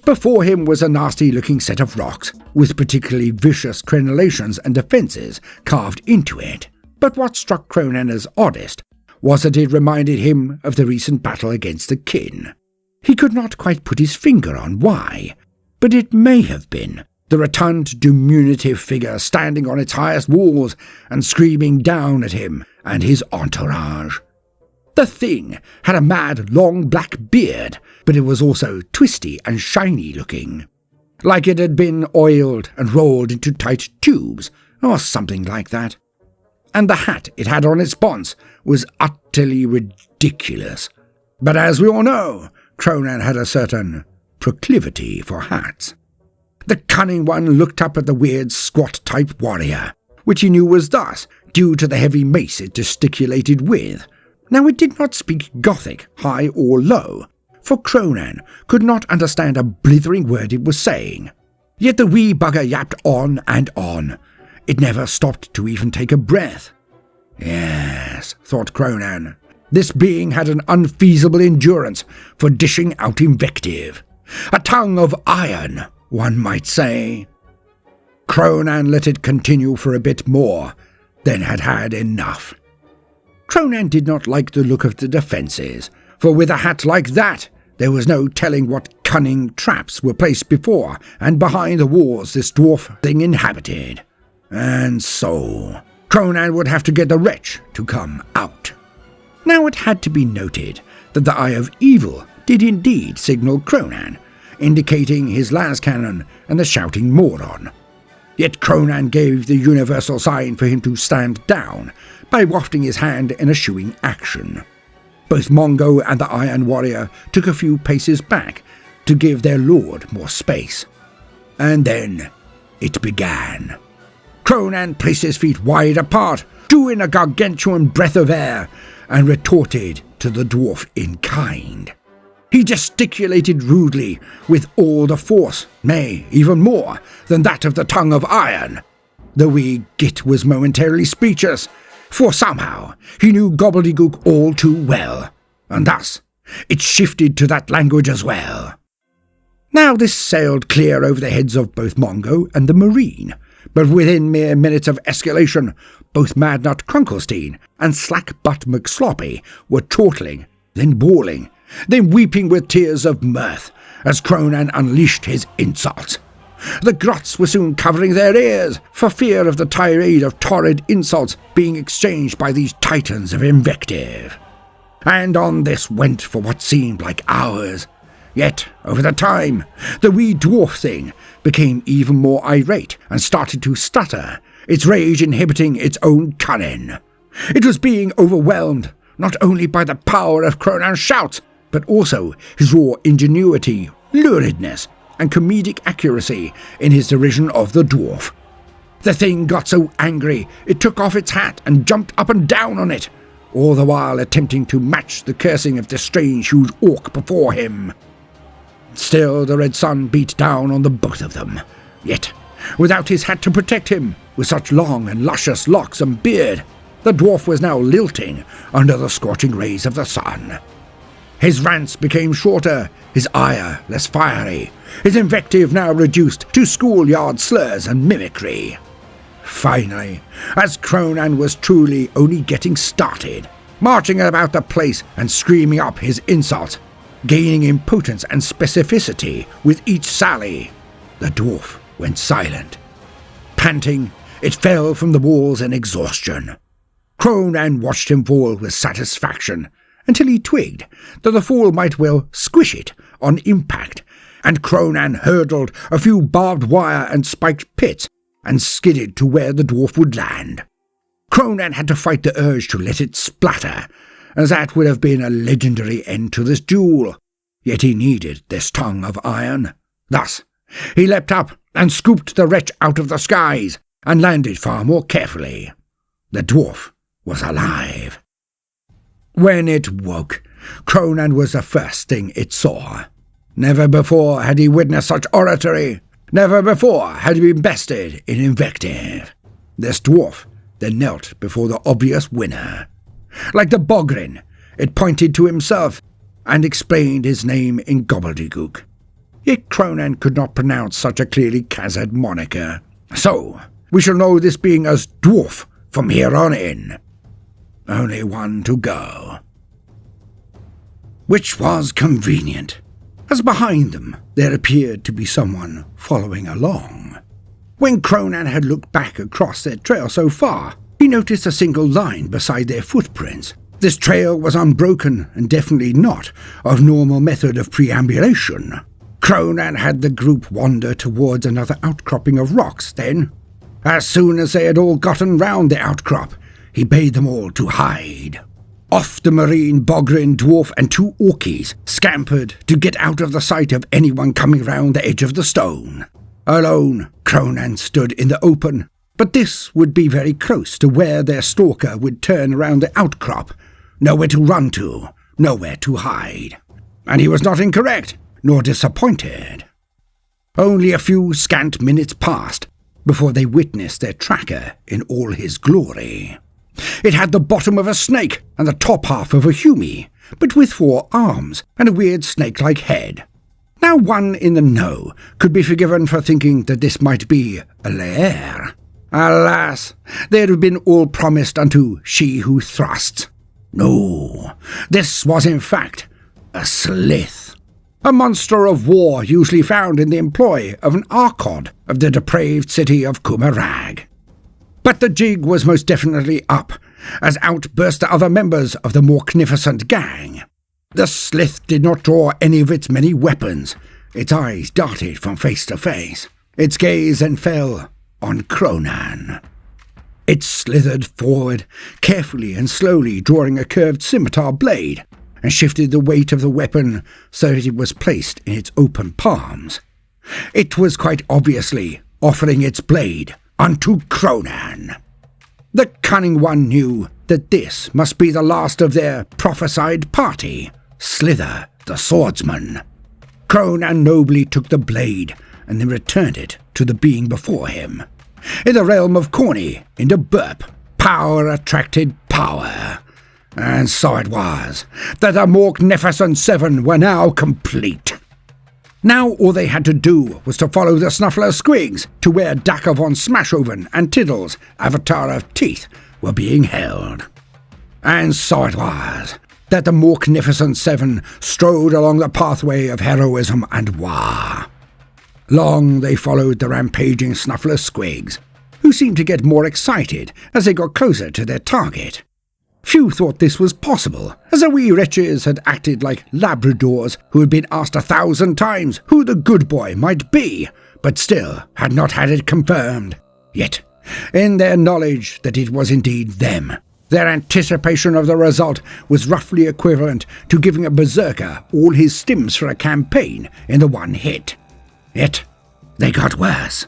Before him was a nasty-looking set of rocks, with particularly vicious crenellations and defences carved into it. But what struck Kronan as oddest was that it reminded him of the recent battle against the kin. He could not quite put his finger on why, but it may have been the rotund, diminutive figure standing on its highest walls and screaming down at him and his entourage. The thing had a mad, long black beard, but it was also twisty and shiny-looking, like it had been oiled and rolled into tight tubes, or something like that. And the hat it had on its sponge was utterly ridiculous. But as we all know, Kronan had a certain proclivity for hats. The cunning one looked up at the weird squat-type warrior, which he knew was thus, due to the heavy mace it gesticulated with. Now it did not speak Gothic, high or low, for Kronan could not understand a blithering word it was saying. Yet the wee bugger yapped on and on. It never stopped to even take a breath. Yes, thought Kronan, this being had an unfeasible endurance for dishing out invective. A tongue of iron, one might say. Kronan let it continue for a bit more, then had had enough. Kronan did not like the look of the defences, for with a hat like that, there was no telling what cunning traps were placed before and behind the walls this dwarf thing inhabited. And so, Kronan would have to get the wretch to come out. Now it had to be noted that the Eye of Evil did indeed signal Kronan, indicating his las cannon and the shouting moron. Yet Kronan gave the universal sign for him to stand down by wafting his hand in a shooing action. Both Mongo and the Iron Warrior took a few paces back to give their lord more space. And then it began. Kronan placed his feet wide apart, drew in a gargantuan breath of air, and retorted to the dwarf in kind. He gesticulated rudely with all the force, nay, even more than that of the tongue of iron. The wee git was momentarily speechless, for somehow he knew gobbledygook all too well, and thus it shifted to that language as well. Now this sailed clear over the heads of both Mongo and the Marine, but within mere minutes of escalation, both Madnut Krunkelstein and Slack-Butt McSloppy were chortling, then bawling, then weeping with tears of mirth, as Kronan unleashed his insults. The grots were soon covering their ears, for fear of the tirade of torrid insults being exchanged by these titans of invective. And on this went for what seemed like hours. Yet, over the time, the wee dwarf thing became even more irate and started to stutter, its rage inhibiting its own cunning. It was being overwhelmed, not only by the power of Kronan's shouts, but also his raw ingenuity, luridness, and comedic accuracy in his derision of the dwarf. The thing got so angry it took off its hat and jumped up and down on it, all the while attempting to match the cursing of the strange huge orc before him. Still the red sun beat down on the both of them, yet, without his hat to protect him, with such long and luscious locks and beard, the dwarf was now lilting under the scorching rays of the sun. His rants became shorter, his ire less fiery, his invective now reduced to schoolyard slurs and mimicry. Finally, as Kronan was truly only getting started, marching about the place and screaming up his insults, gaining impotence and specificity with each sally, the dwarf went silent. Panting, it fell from the walls in exhaustion. Kronan watched him fall with satisfaction, until he twigged that the fall might well squish it on impact, and Kronan hurdled a few barbed wire and spiked pits and skidded to where the dwarf would land. Kronan had to fight the urge to let it splatter, as that would have been a legendary end to this duel. Yet he needed this tongue of iron. Thus, he leapt up and scooped the wretch out of the skies, and landed far more carefully. The dwarf was alive. When it woke, Kronan was the first thing it saw. Never before had he witnessed such oratory. Never before had he been bested in invective. This dwarf then knelt before the obvious winner. Like the Bogrin, it pointed to himself and explained his name in gobbledygook. Yet Kronan could not pronounce such a clearly Khazad moniker. So, we shall know this being as dwarf from here on in. Only one to go. Which was convenient, as behind them there appeared to be someone following along. When Kronan had looked back across their trail so far, he noticed a single line beside their footprints. This trail was unbroken and definitely not of normal method of preambulation. Kronan had the group wander towards another outcropping of rocks then. As soon as they had all gotten round the outcrop, he bade them all to hide. Off the Marine, Bogrin, Dwarf, and 2 Orkies scampered to get out of the sight of anyone coming round the edge of the stone. Alone, Kronan stood in the open, but this would be very close to where their stalker would turn around the outcrop. Nowhere to run to, nowhere to hide. And he was not incorrect, nor disappointed. Only a few scant minutes passed before they witnessed their tracker in all his glory. It had the bottom of a snake and the top half of a humie, but with 4 arms and a weird snake-like head. Now Now one in the know could be forgiven for thinking that this might be a lair. Alas, they had been all promised unto she who thrusts. No, this was in fact a slith, a monster of war usually found in the employ of an archod of the depraved city of Kumarag. But the jig was most definitely up, as out burst the other members of the Morknificent gang. The slith did not draw any of its many weapons. Its eyes darted from face to face. Its gaze then fell on Kronan. It slithered forward, carefully and slowly drawing a curved scimitar blade, and shifted the weight of the weapon so that it was placed in its open palms. It was quite obviously offering its blade unto Kronan. The Cunning One knew that this must be the last of their prophesied party, Slither the swordsman. Kronan nobly took the blade and then returned it to the being before him. In the realm of Corny, in the burp, power attracted power. And so it was that the Morknificent Seven were now complete. Now all they had to do was to follow the Snuffler Squigs to where Daka von Smashoven and Tiddles, Avatar of Teeth, were being held. And so it was that the Morknificent Seven strode along the pathway of heroism and war. Long they followed the rampaging Snuffler Squigs, who seemed to get more excited as they got closer to their target. Few thought this was possible, as the wee wretches had acted like Labradors who had been asked 1,000 times who the good boy might be, but still had not had it confirmed. Yet, in their knowledge that it was indeed them, their anticipation of the result was roughly equivalent to giving a berserker all his stims for a campaign in the one hit. Yet, they got worse.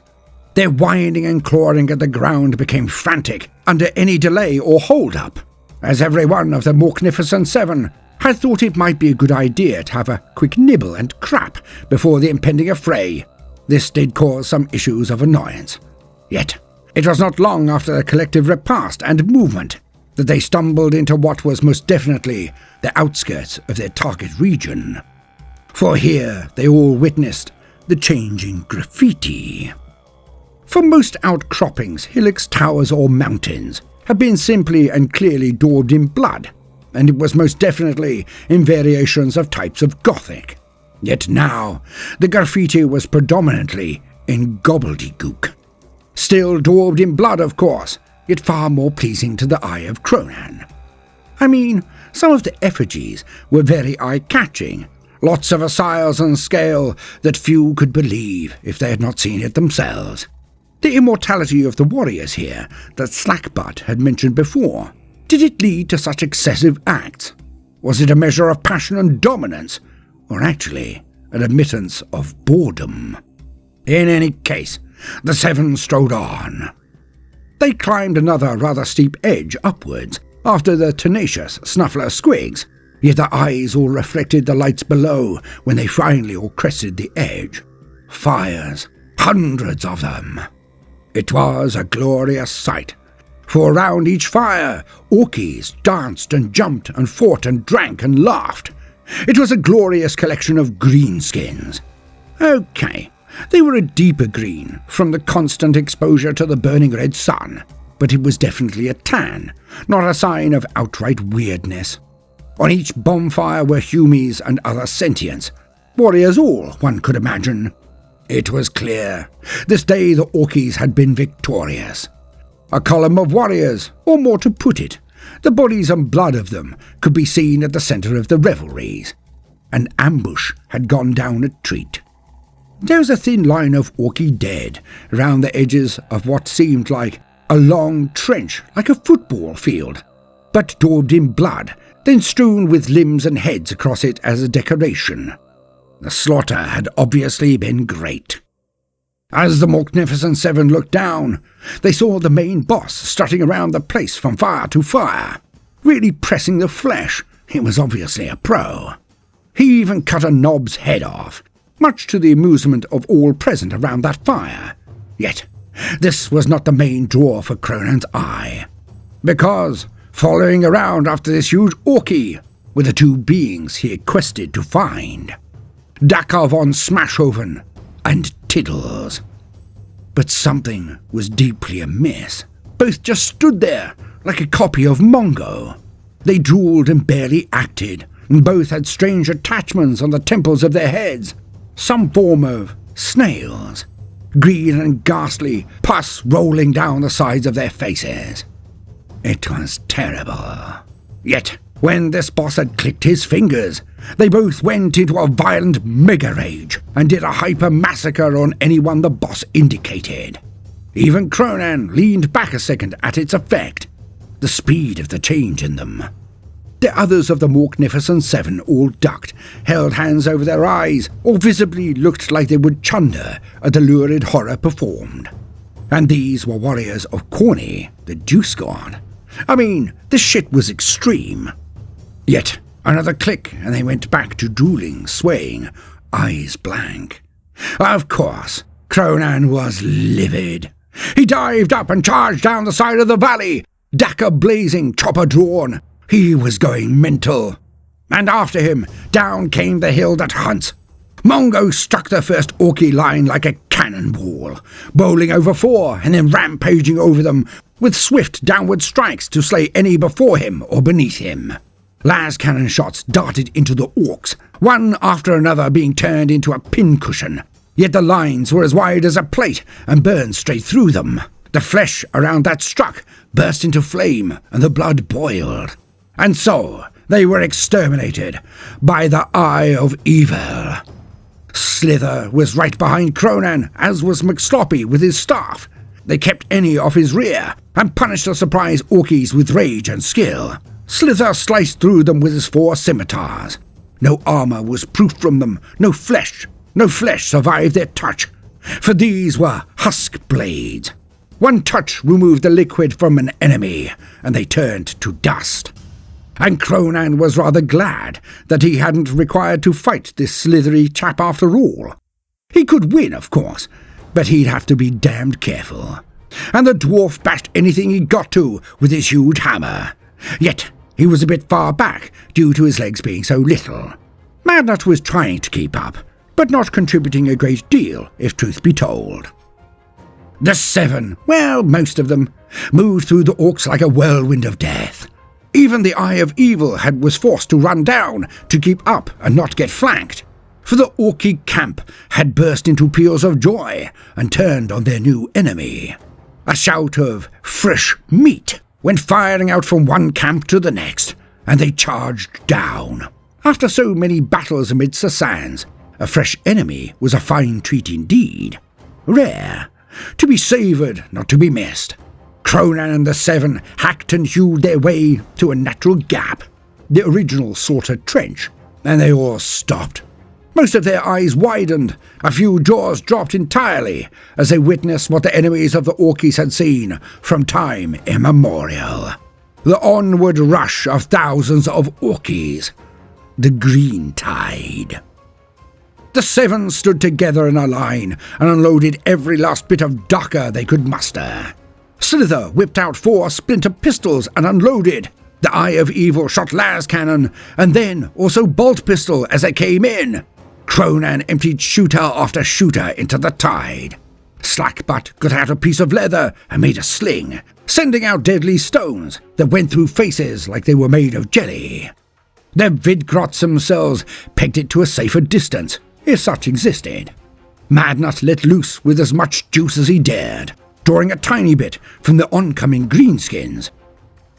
Their whining and clawing at the ground became frantic under any delay or hold-up, as every one of the Morknificent Seven had thought it might be a good idea to have a quick nibble and crap before the impending affray. This did cause some issues of annoyance. Yet, it was not long after the collective repast and movement that they stumbled into what was most definitely the outskirts of their target region. For here they all witnessed the changing graffiti. For most outcroppings, hillocks, towers, or mountains have been simply and clearly daubed in blood, and it was most definitely in variations of types of Gothic. Yet now, the graffiti was predominantly in gobbledygook. Still daubed in blood, of course, yet far more pleasing to the eye of Kronan. I mean, some of the effigies were very eye-catching, lots of a size and scale that few could believe if they had not seen it themselves. The immortality of the warriors here that Slackbutt had mentioned before, did it lead to such excessive acts? Was it a measure of passion and dominance, or actually an admittance of boredom? In any case, the seven strode on. They climbed another rather steep edge upwards after the tenacious Snuffler Squigs, yet their eyes all reflected the lights below when they finally all crested the edge. Fires, hundreds of them. It was a glorious sight, for around each fire, orkies danced and jumped and fought and drank and laughed. It was a glorious collection of greenskins. Okay, they were a deeper green from the constant exposure to the burning red sun, but it was definitely a tan, not a sign of outright weirdness. On each bonfire were humies and other sentients, warriors all, one could imagine. It was clear. This day the orkies had been victorious. A column of warriors, or more to put it, the bodies and blood of them could be seen at the centre of the revelries. An ambush had gone down a treat. There was a thin line of orky dead round the edges of what seemed like a long trench, like a football field, but daubed in blood, then strewn with limbs and heads across it as a decoration. The slaughter had obviously been great. As the Morknificent Seven looked down, they saw the main boss strutting around the place from fire to fire, really pressing the flesh. He was obviously a pro. He even cut a knob's head off, much to the amusement of all present around that fire. Yet, this was not the main draw for Kronan's eye, because, following around after this huge orky, were the two beings he had quested to find. Dacker von Smashoven, and Tiddles. But something was deeply amiss. Both just stood there, like a copy of Mongo. They drooled and barely acted, and both had strange attachments on the temples of their heads, some form of snails. Green and ghastly, pus rolling down the sides of their faces. It was terrible. Yet, when this boss had clicked his fingers, they both went into a violent mega rage and did a hyper massacre on anyone the boss indicated. Even Kronan leaned back a second at its effect, the speed of the change in them. The others of the Morknificent Seven all ducked, held hands over their eyes, or visibly looked like they would chunder at the lurid horror performed. And these were warriors of Corny, the Juice God. I mean, this shit was extreme. Yet another click, and they went back to drooling, swaying, eyes blank. Of course, Kronan was livid. He dived up and charged down the side of the valley, dagger blazing, chopper drawn. He was going mental. And after him, down came the hill that hunts. Mongo struck the first Orky line like a cannonball, bowling over 4 and then rampaging over them with swift downward strikes to slay any before him or beneath him. Las cannon shots darted into the orcs, one after another being turned into a pincushion. Yet the lines were as wide as a plate and burned straight through them. The flesh around that struck burst into flame and the blood boiled. And so they were exterminated by the Eye of Evil. Slither was right behind Kronan, as was McSloppy with his staff. They kept any off his rear and punished the surprised Orkies with rage and skill. Slither sliced through them with his 4 scimitars. No armor was proof from them, no flesh survived their touch, for these were husk blades. One touch removed the liquid from an enemy, and they turned to dust. And Kronan was rather glad that he hadn't required to fight this slithery chap after all. He could win, of course, but he'd have to be damned careful. And the dwarf bashed anything he got to with his huge hammer. Yet he was a bit far back due to his legs being so little. Madnut was trying to keep up, but not contributing a great deal, if truth be told. The 7, well, most of them, moved through the orcs like a whirlwind of death. Even the Eye of Evil was forced to run down to keep up and not get flanked, for the Orky camp had burst into peals of joy and turned on their new enemy. A shout of fresh meat went firing out from one camp to the next, and they charged down. After so many battles amidst the sands, a fresh enemy was a fine treat indeed. Rare, to be savoured, not to be missed. Kronan and the 7 hacked and hewed their way to a natural gap, the original Sorter Trench, and they all stopped. Most of their eyes widened, a few jaws dropped entirely as they witnessed what the enemies of the Orkies had seen from time immemorial. The onward rush of thousands of Orkies. The Green Tide. The 7 stood together in a line and unloaded every last bit of ducker they could muster. Slither whipped out 4 splinter pistols and unloaded. The Eye of Evil shot las cannon, and then also bolt pistol as they came in. Kronan emptied shooter after shooter into the tide. Slackbutt got out a piece of leather and made a sling, sending out deadly stones that went through faces like they were made of jelly. The Vidgrots themselves pegged it to a safer distance, if such existed. Madnut let loose with as much juice as he dared, drawing a tiny bit from the oncoming greenskins.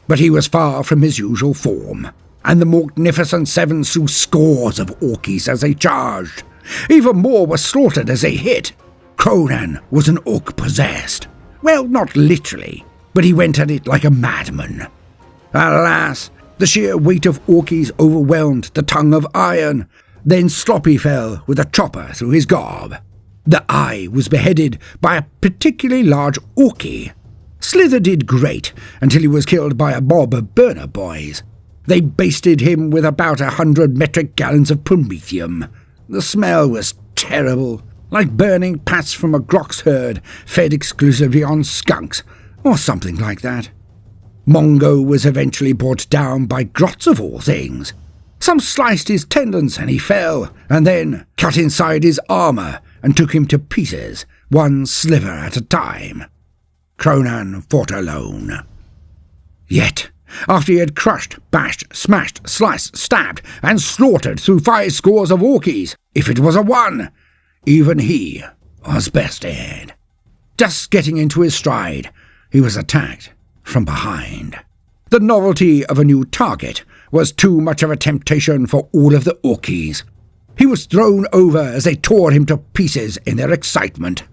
But he was far from his usual form, and the Morknificent 7 slew scores of Orkies as they charged. Even more were slaughtered as they hit. Kronan was an orc possessed. Well, not literally, but he went at it like a madman. Alas, the sheer weight of Orkies overwhelmed the tongue of iron. Then Sloppy fell with a chopper through his gob. The Eye was beheaded by a particularly large Orky. Slither did great until he was killed by a mob of burner boys. They basted him with about 100 metric gallons of promethium. The smell was terrible, like burning pats from a grox herd fed exclusively on skunks, or something like that. Mongo was eventually brought down by grots of all things. Some sliced his tendons and he fell, and then cut inside his armour and took him to pieces, one sliver at a time. Kronan fought alone. Yet, after he had crushed, bashed, smashed, sliced, stabbed, and slaughtered through 5 scores of Orkies, if it was a 1, even he was bested. Just getting into his stride, he was attacked from behind. The novelty of a new target was too much of a temptation for all of the Orkies. He was thrown over as they tore him to pieces in their excitement.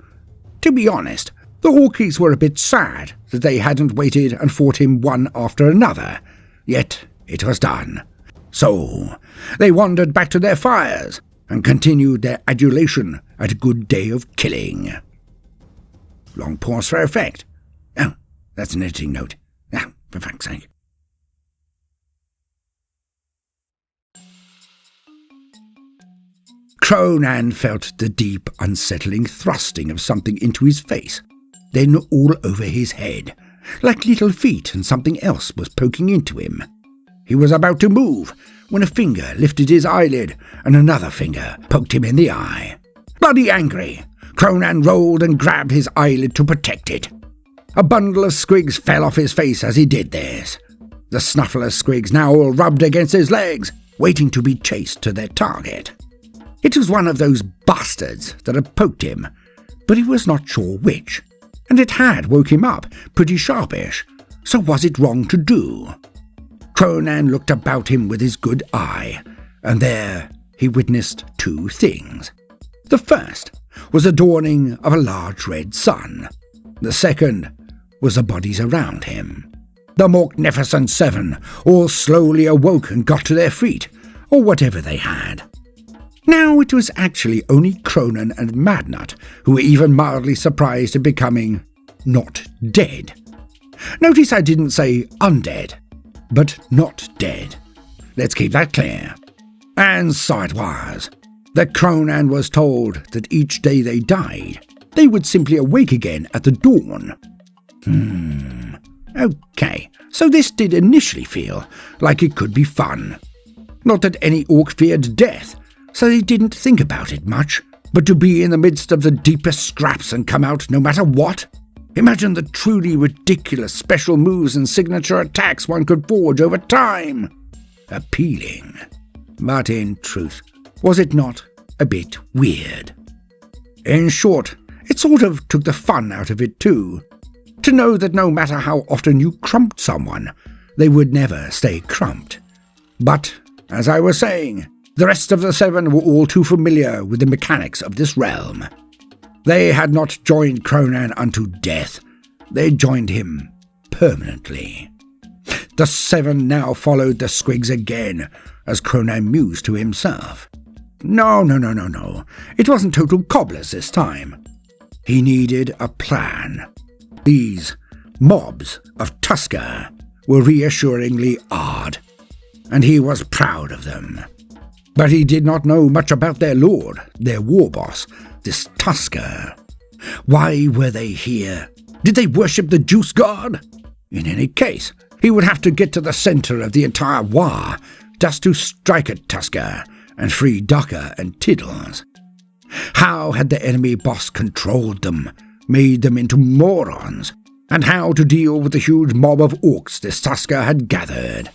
To be honest, the Orkies were a bit sad that they hadn't waited and fought him one after another, yet it was done. So they wandered back to their fires and continued their adulation at a good day of killing. Long pause for effect. Oh, that's an editing note. Ah, for fuck's sake. Kronan felt the deep, unsettling thrusting of something into his face, then all over his head, like little feet, and something else was poking into him. He was about to move when a finger lifted his eyelid and another finger poked him in the eye. Bloody angry, Kronan rolled and grabbed his eyelid to protect it. A bundle of squigs fell off his face as he did this. The snuffler squigs now all rubbed against his legs, waiting to be chased to their target. It was one of those bastards that had poked him, but he was not sure which, and it had woke him up pretty sharpish, so was it wrong to do? Kronan looked about him with his good eye, and there he witnessed 2 things. The first was the dawning of a large red sun. The second was the bodies around him. The Morknificent 7 all slowly awoke and got to their feet, or whatever they had. Now it was actually only Kronan and Madnut who were even mildly surprised at becoming not dead. Notice I didn't say undead, but not dead. Let's keep that clear. And so it was that Kronan was told that each day they died, they would simply awake again at the dawn. Okay, so this did initially feel like it could be fun. Not that any orc feared death, so they didn't think about it much, but to be in the midst of the deepest scraps and come out no matter what? Imagine the truly ridiculous special moves and signature attacks one could forge over time. Appealing. But in truth, was it not a bit weird? In short, it sort of took the fun out of it too. To know that no matter how often you crumped someone, they would never stay crumped. But, as I was saying, the rest of the 7 were all too familiar with the mechanics of this realm. They had not joined Kronan unto death, they joined him permanently. The 7 now followed the squigs again, as Kronan mused to himself. No, it wasn't total cobblers this time. He needed a plan. These mobs of Tusker were reassuringly odd, and he was proud of them. But he did not know much about their lord, their war boss, this Tusker. Why were they here? Did they worship the Juice God? In any case, he would have to get to the center of the entire war just to strike at Tusker and free Docker and Tiddles. How had the enemy boss controlled them, made them into morons, and how to deal with the huge mob of orcs this Tusker had gathered?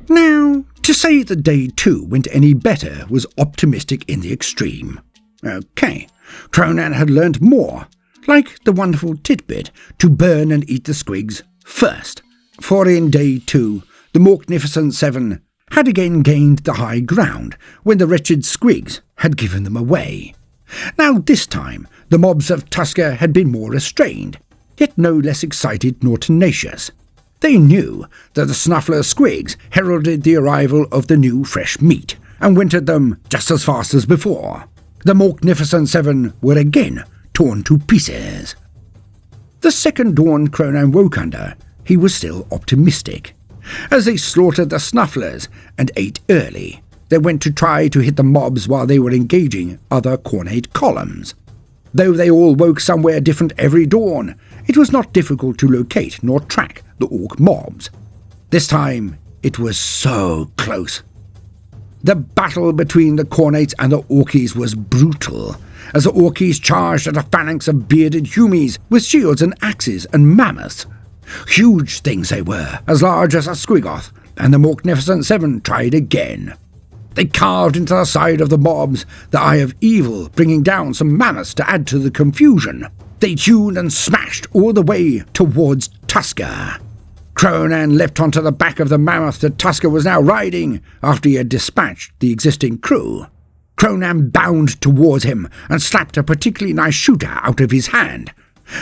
Now, to say that day 2 went any better was optimistic in the extreme. Okay, Kronan had learnt more, like the wonderful tidbit to burn and eat the squigs first, for in day 2 the Morknificent 7 had again gained the high ground when the wretched squigs had given them away. Now this time the mobs of Tusker had been more restrained, yet no less excited nor tenacious. They knew that the snuffler squigs heralded the arrival of the new fresh meat, and went at them just as fast as before. The Morknificent 7 were again torn to pieces. The second dawn Kronan woke under, he was still optimistic. As they slaughtered the snufflers and ate early, they went to try to hit the mobs while they were engaging other cornate columns. Though they all woke somewhere different every dawn, it was not difficult to locate nor track the orc mobs. This time, It was so close. The battle between the Khornates and the Orkies was brutal, as the Orkies charged at a phalanx of bearded Humies with shields and axes and mammoths. Huge things they were, as large as a squigoth, and the Magnificent Seven tried again. They carved into the side of the mobs, the Eye of Evil bringing down some mammoths to add to the confusion. They tuned and smashed all the way towards Tusker. Kronan leapt onto the back of the mammoth that Tusker was now riding after he had dispatched the existing crew. Kronan bounded towards him and slapped a particularly nice shooter out of his hand.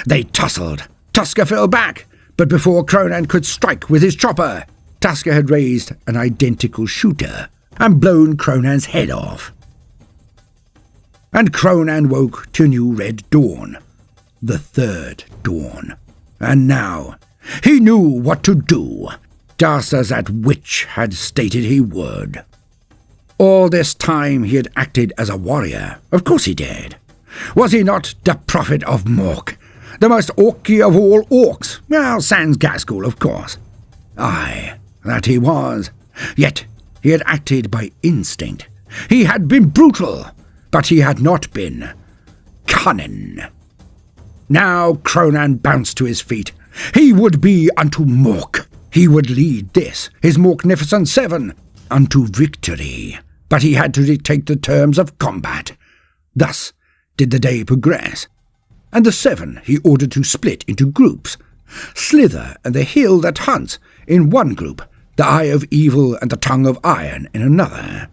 They tussled. Tusker fell back, but before Kronan could strike with his chopper, Tusker had raised an identical shooter and blown Kronan's head off. And Kronan woke to new red dawn, the third dawn. And now he knew what to do, just as that witch had stated he would. All this time he had acted as a warrior. Of course he did. Was he not the prophet of Mork, the most orky of all orcs? Well, sans Gaskell, of course. Aye, that he was. Yet he had acted by instinct. He had been brutal, but he had not been cunning. Now Kronan bounced to his feet. He would be unto Mork. He would lead this, his Magnificent Seven, unto victory. But he had to dictate the terms of combat. Thus did the day progress. And the Seven he ordered to split into groups. Slither and the Hill that hunts in one group, the Eye of Evil and the Tongue of Iron in another.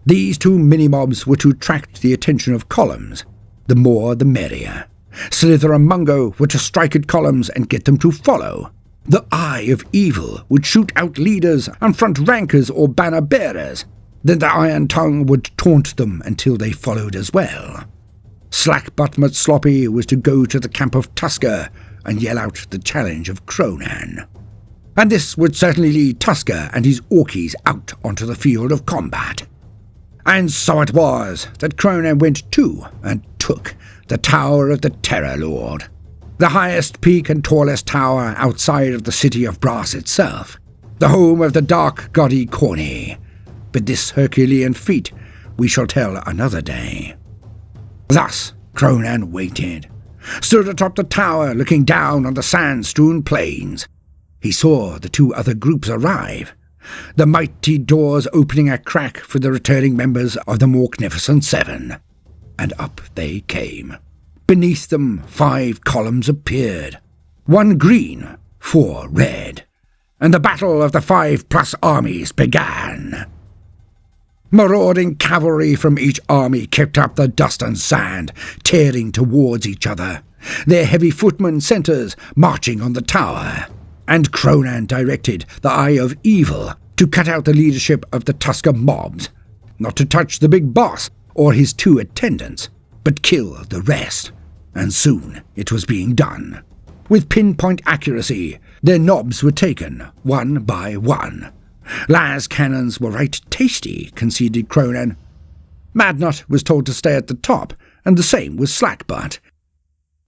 These two mini-mobs were to attract the attention of columns. The more the merrier. Slither and Mungo were to strike at columns and get them to follow. The Eye of Evil would shoot out leaders and front rankers or banner bearers. Then the Iron Tongue would taunt them until they followed as well. Slack-butt Sloppy was to go to the camp of Tusker and yell out the challenge of Kronan. And this would certainly lead Tusker and his Orkies out onto the field of combat. And so it was that Kronan went to and took the Tower of the Terror Lord, the highest peak and tallest tower outside of the city of Brass itself, the home of the dark goddy Corny. But this Herculean feat we shall tell another day. Thus Kronan waited, stood atop the tower looking down on the sand-strewn plains. He saw the two other groups arrive, the mighty doors opening a crack for the returning members of the Magnificent Seven. And up they came. Beneath them 5 columns appeared, 1 green, 4 red, and the battle of the 5+ armies began. Marauding cavalry from each army kept up the dust and sand, tearing towards each other, their heavy footmen centres marching on the tower. And Kronan directed the Eye of Evil to cut out the leadership of the Tusker mobs, not to touch the big boss or his 2 attendants, but kill the rest. And soon it was being done. With pinpoint accuracy, their knobs were taken, one by one. Las cannons were right tasty, conceded Kronan. Madnut was told to stay at the top, and the same was Slackbutt.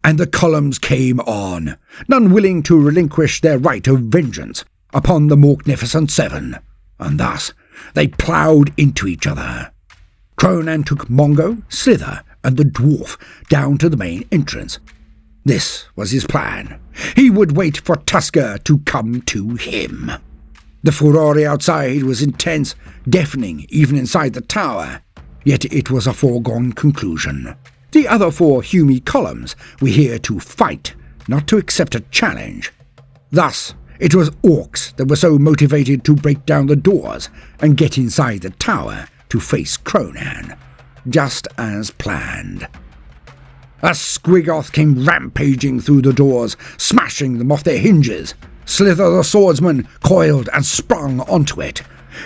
And the columns came on, none willing to relinquish their right of vengeance upon the Magnificent Seven, and thus they ploughed into each other. Kronan took Mongo, Slither, and the dwarf down to the main entrance. This was his plan. He would wait for Tusker to come to him. The furore outside was intense, deafening even inside the tower, yet it was a foregone conclusion. The other 4 Humie columns were here to fight, not to accept a challenge. Thus, it was orcs that were so motivated to break down the doors and get inside the tower to face Kronan, just as planned. A squigoth came rampaging through the doors, smashing them off their hinges. Slither the swordsman coiled and sprung onto it,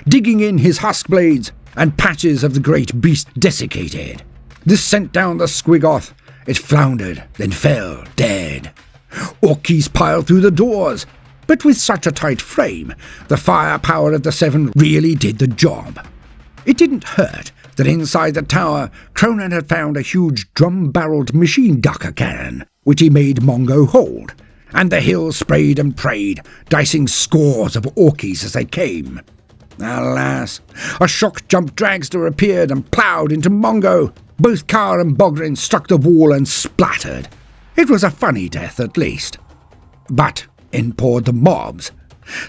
digging in his husk blades, and patches of the great beast desiccated. This sent down the squigoth. It floundered, then fell dead. Orkies piled through the doors, but with such a tight frame, the firepower of the 7 really did the job. It didn't hurt that inside the tower, Kronan had found a huge drum-barreled machine ducker cannon, which he made Mongo hold. and the hill sprayed and prayed, dicing scores of orkies as they came. Alas, a shock jump dragster appeared and ploughed into Mongo. Both Carr and Bogrin struck the wall and splattered. It was a funny death, at least. But in poured the mobs.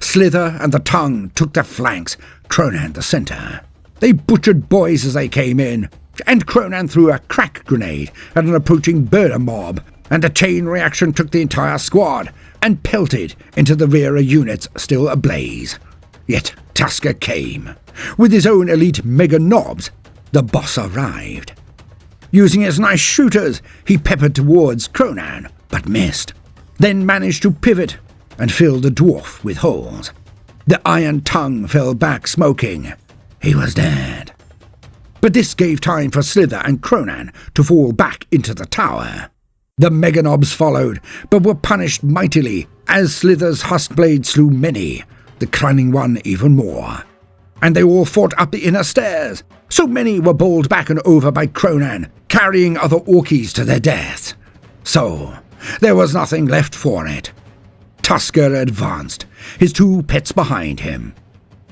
Slither and the Tongue took the flanks, Kronan the centre. They butchered boys as they came in, and Kronan threw a crack grenade at an approaching birder mob, and a chain reaction took the entire squad and pelted into the rear units still ablaze. Yet Tusker came. With his own elite mega knobs, the boss arrived. Using his nice shooters, he peppered towards Kronan, but missed. Then managed to pivot and fill the dwarf with holes. The Iron Tongue fell back smoking. He was dead. But this gave time for Slither and Kronan to fall back into the tower. The Meganobs followed, but were punished mightily, as Slither's Huskblade slew many, the Cunning One even more. And they all fought up the inner stairs. So many were bowled back and over by Kronan, carrying other orkies to their death. So there was nothing left for it. Tusker advanced, his two pets behind him.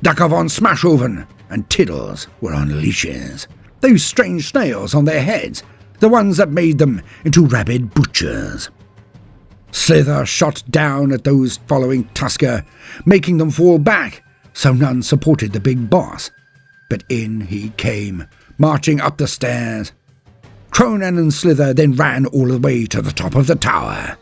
Ducker von Smashoven and Tiddles were on leashes, those strange snails on their heads, the ones that made them into rabid butchers. Slither shot down at those following Tusker, making them fall back, so none supported the big boss. But in he came, marching up the stairs. Kronan and Slither then ran all the way to the top of the tower.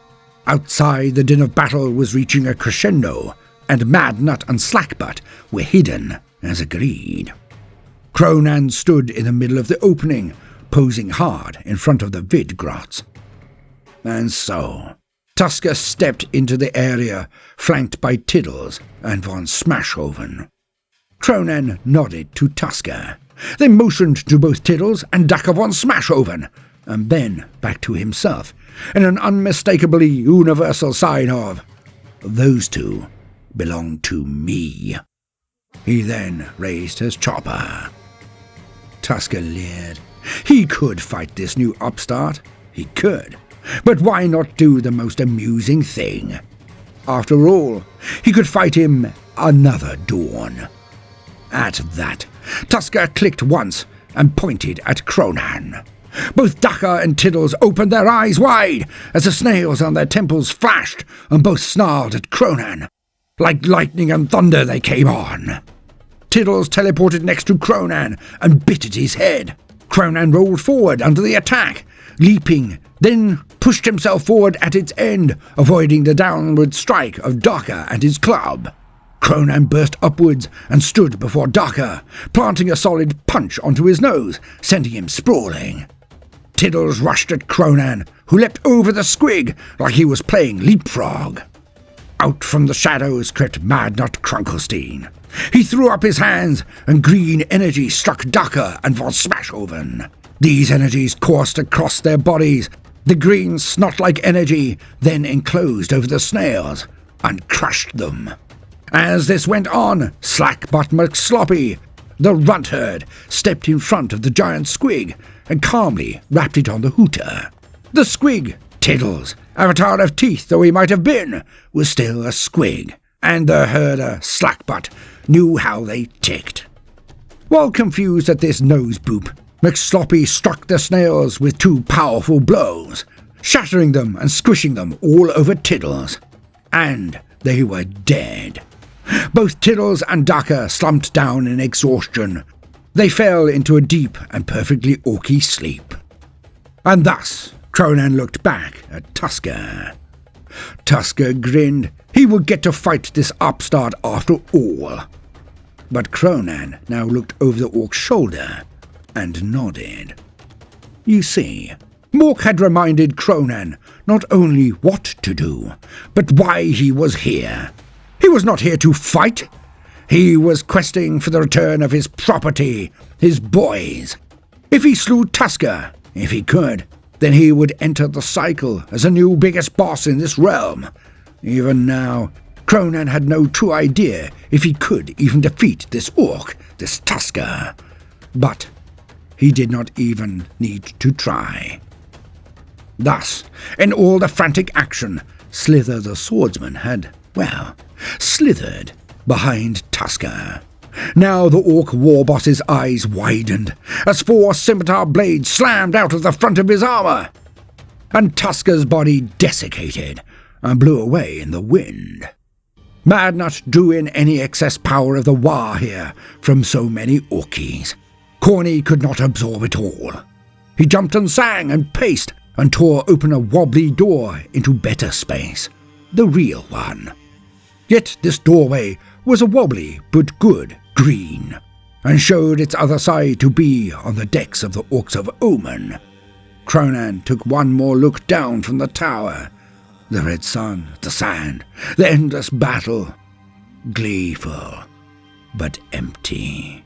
Outside, the din of battle was reaching a crescendo, and Madnut and Slackbutt were hidden, as agreed. Kronan stood in the middle of the opening, posing hard in front of the Vidgrots. And so, Tusker stepped into the area, flanked by Tiddles and von Smashoven. Kronan nodded to Tusker, then motioned to both Tiddles and Ducker von Smashoven, and then back to himself, in an unmistakably universal sign of, "Those two belong to me." He then raised his chopper. Tusker leered. He could fight this new upstart. He could. But why not do the most amusing thing? After all, he could fight him another dawn. At that, Tusker clicked once and pointed at Kronan. Both Ducker and Tiddles opened their eyes wide as the snails on their temples flashed, and both snarled at Kronan. Like lightning and thunder they came on. Tiddles teleported next to Kronan and bit at his head. Kronan rolled forward under the attack, leaping, then pushed himself forward at its end, avoiding the downward strike of Ducker and his club. Kronan burst upwards and stood before Ducker, planting a solid punch onto his nose, sending him sprawling. Tiddles rushed at Kronan, who leapt over the squig like he was playing leapfrog. Out from the shadows crept Madnut Krunkelstein. He threw up his hands, and green energy struck Ducker and von Smashoven. These energies coursed across their bodies. The green snot-like energy then enclosed over the snails and crushed them. As this went on, Slackbutt McSloppy, the runt herd, stepped in front of the giant squig and calmly rapped it on the hooter. The squig, Tiddles, avatar of teeth though he might have been, was still a squig, and the herder, Slackbutt, knew how they ticked. While confused at this nose boop, McSloppy struck the snails with two powerful blows, shattering them and squishing them all over Tiddles. And they were dead. Both Tiddles and Ducker slumped down in exhaustion. They fell into a deep and perfectly orky sleep. And thus, Kronan looked back at Tusker. Tusker grinned. He would get to fight this upstart after all. But Kronan now looked over the orc's shoulder and nodded. You see, Mork had reminded Kronan not only what to do, but why he was here. He was not here to fight. He was questing for the return of his property, his boys. If he slew Tusker, if he could, then he would enter the cycle as a new biggest boss in this realm. Even now, Kronan had no true idea if he could even defeat this orc, this Tusker. But he did not even need to try. Thus, in all the frantic action, Slither the swordsman had, well, slithered behind Tusker. Now the orc warboss's eyes widened as 4 scimitar blades slammed out of the front of his armor, and Tusker's body desiccated and blew away in the wind. Madnut drew in any excess power of the Wa here from so many orkies. Corny could not absorb it all. He jumped and sang and paced and tore open a wobbly door into better space, the real one. Yet this doorway was a wobbly but good green, and showed its other side to be on the decks of the Orcs of Omen. Kronan took one more look down from the tower. The red sun, the sand, the endless battle. Gleeful, but empty.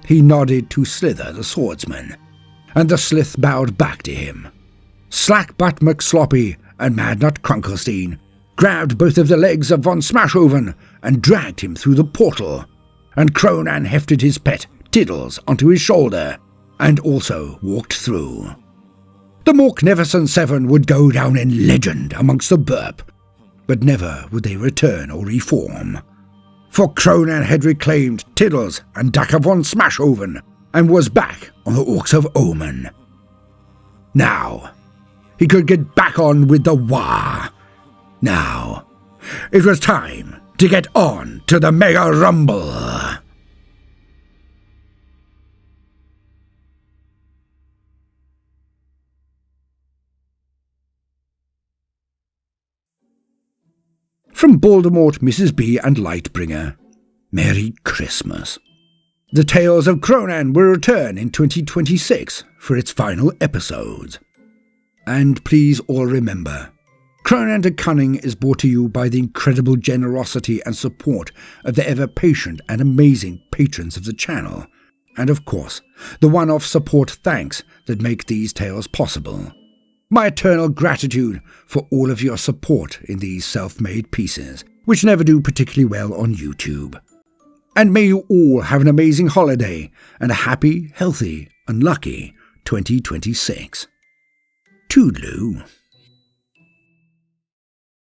He nodded to Slither the swordsman, and the slith bowed back to him. Slackbutt McSloppy and Madnut Krunkelstein grabbed both of the legs of von Smashoven and dragged him through the portal, and Kronan hefted his pet, Tiddles, onto his shoulder, and also walked through. The Mork-neverson 7 would go down in legend amongst the burp, but never would they return or reform. For Kronan had reclaimed Tiddles and Daka von Smashoven, and was back on the Orcs of Omen. Now, he could get back on with the Wa. Now, it was time to get on to the Mega Rumble. From Baldermort, Mrs. B. and Lightbringer, Merry Christmas. The Tales of Kronan will return in 2026 for its final episodes. And please all remember, Kronan Da Kunnin is brought to you by the incredible generosity and support of the ever-patient and amazing patrons of the channel, and of course, the one-off support thanks that make these tales possible. My eternal gratitude for all of your support in these self-made pieces, which never do particularly well on YouTube. And may you all have an amazing holiday and a happy, healthy, and lucky 2026. Toodaloo.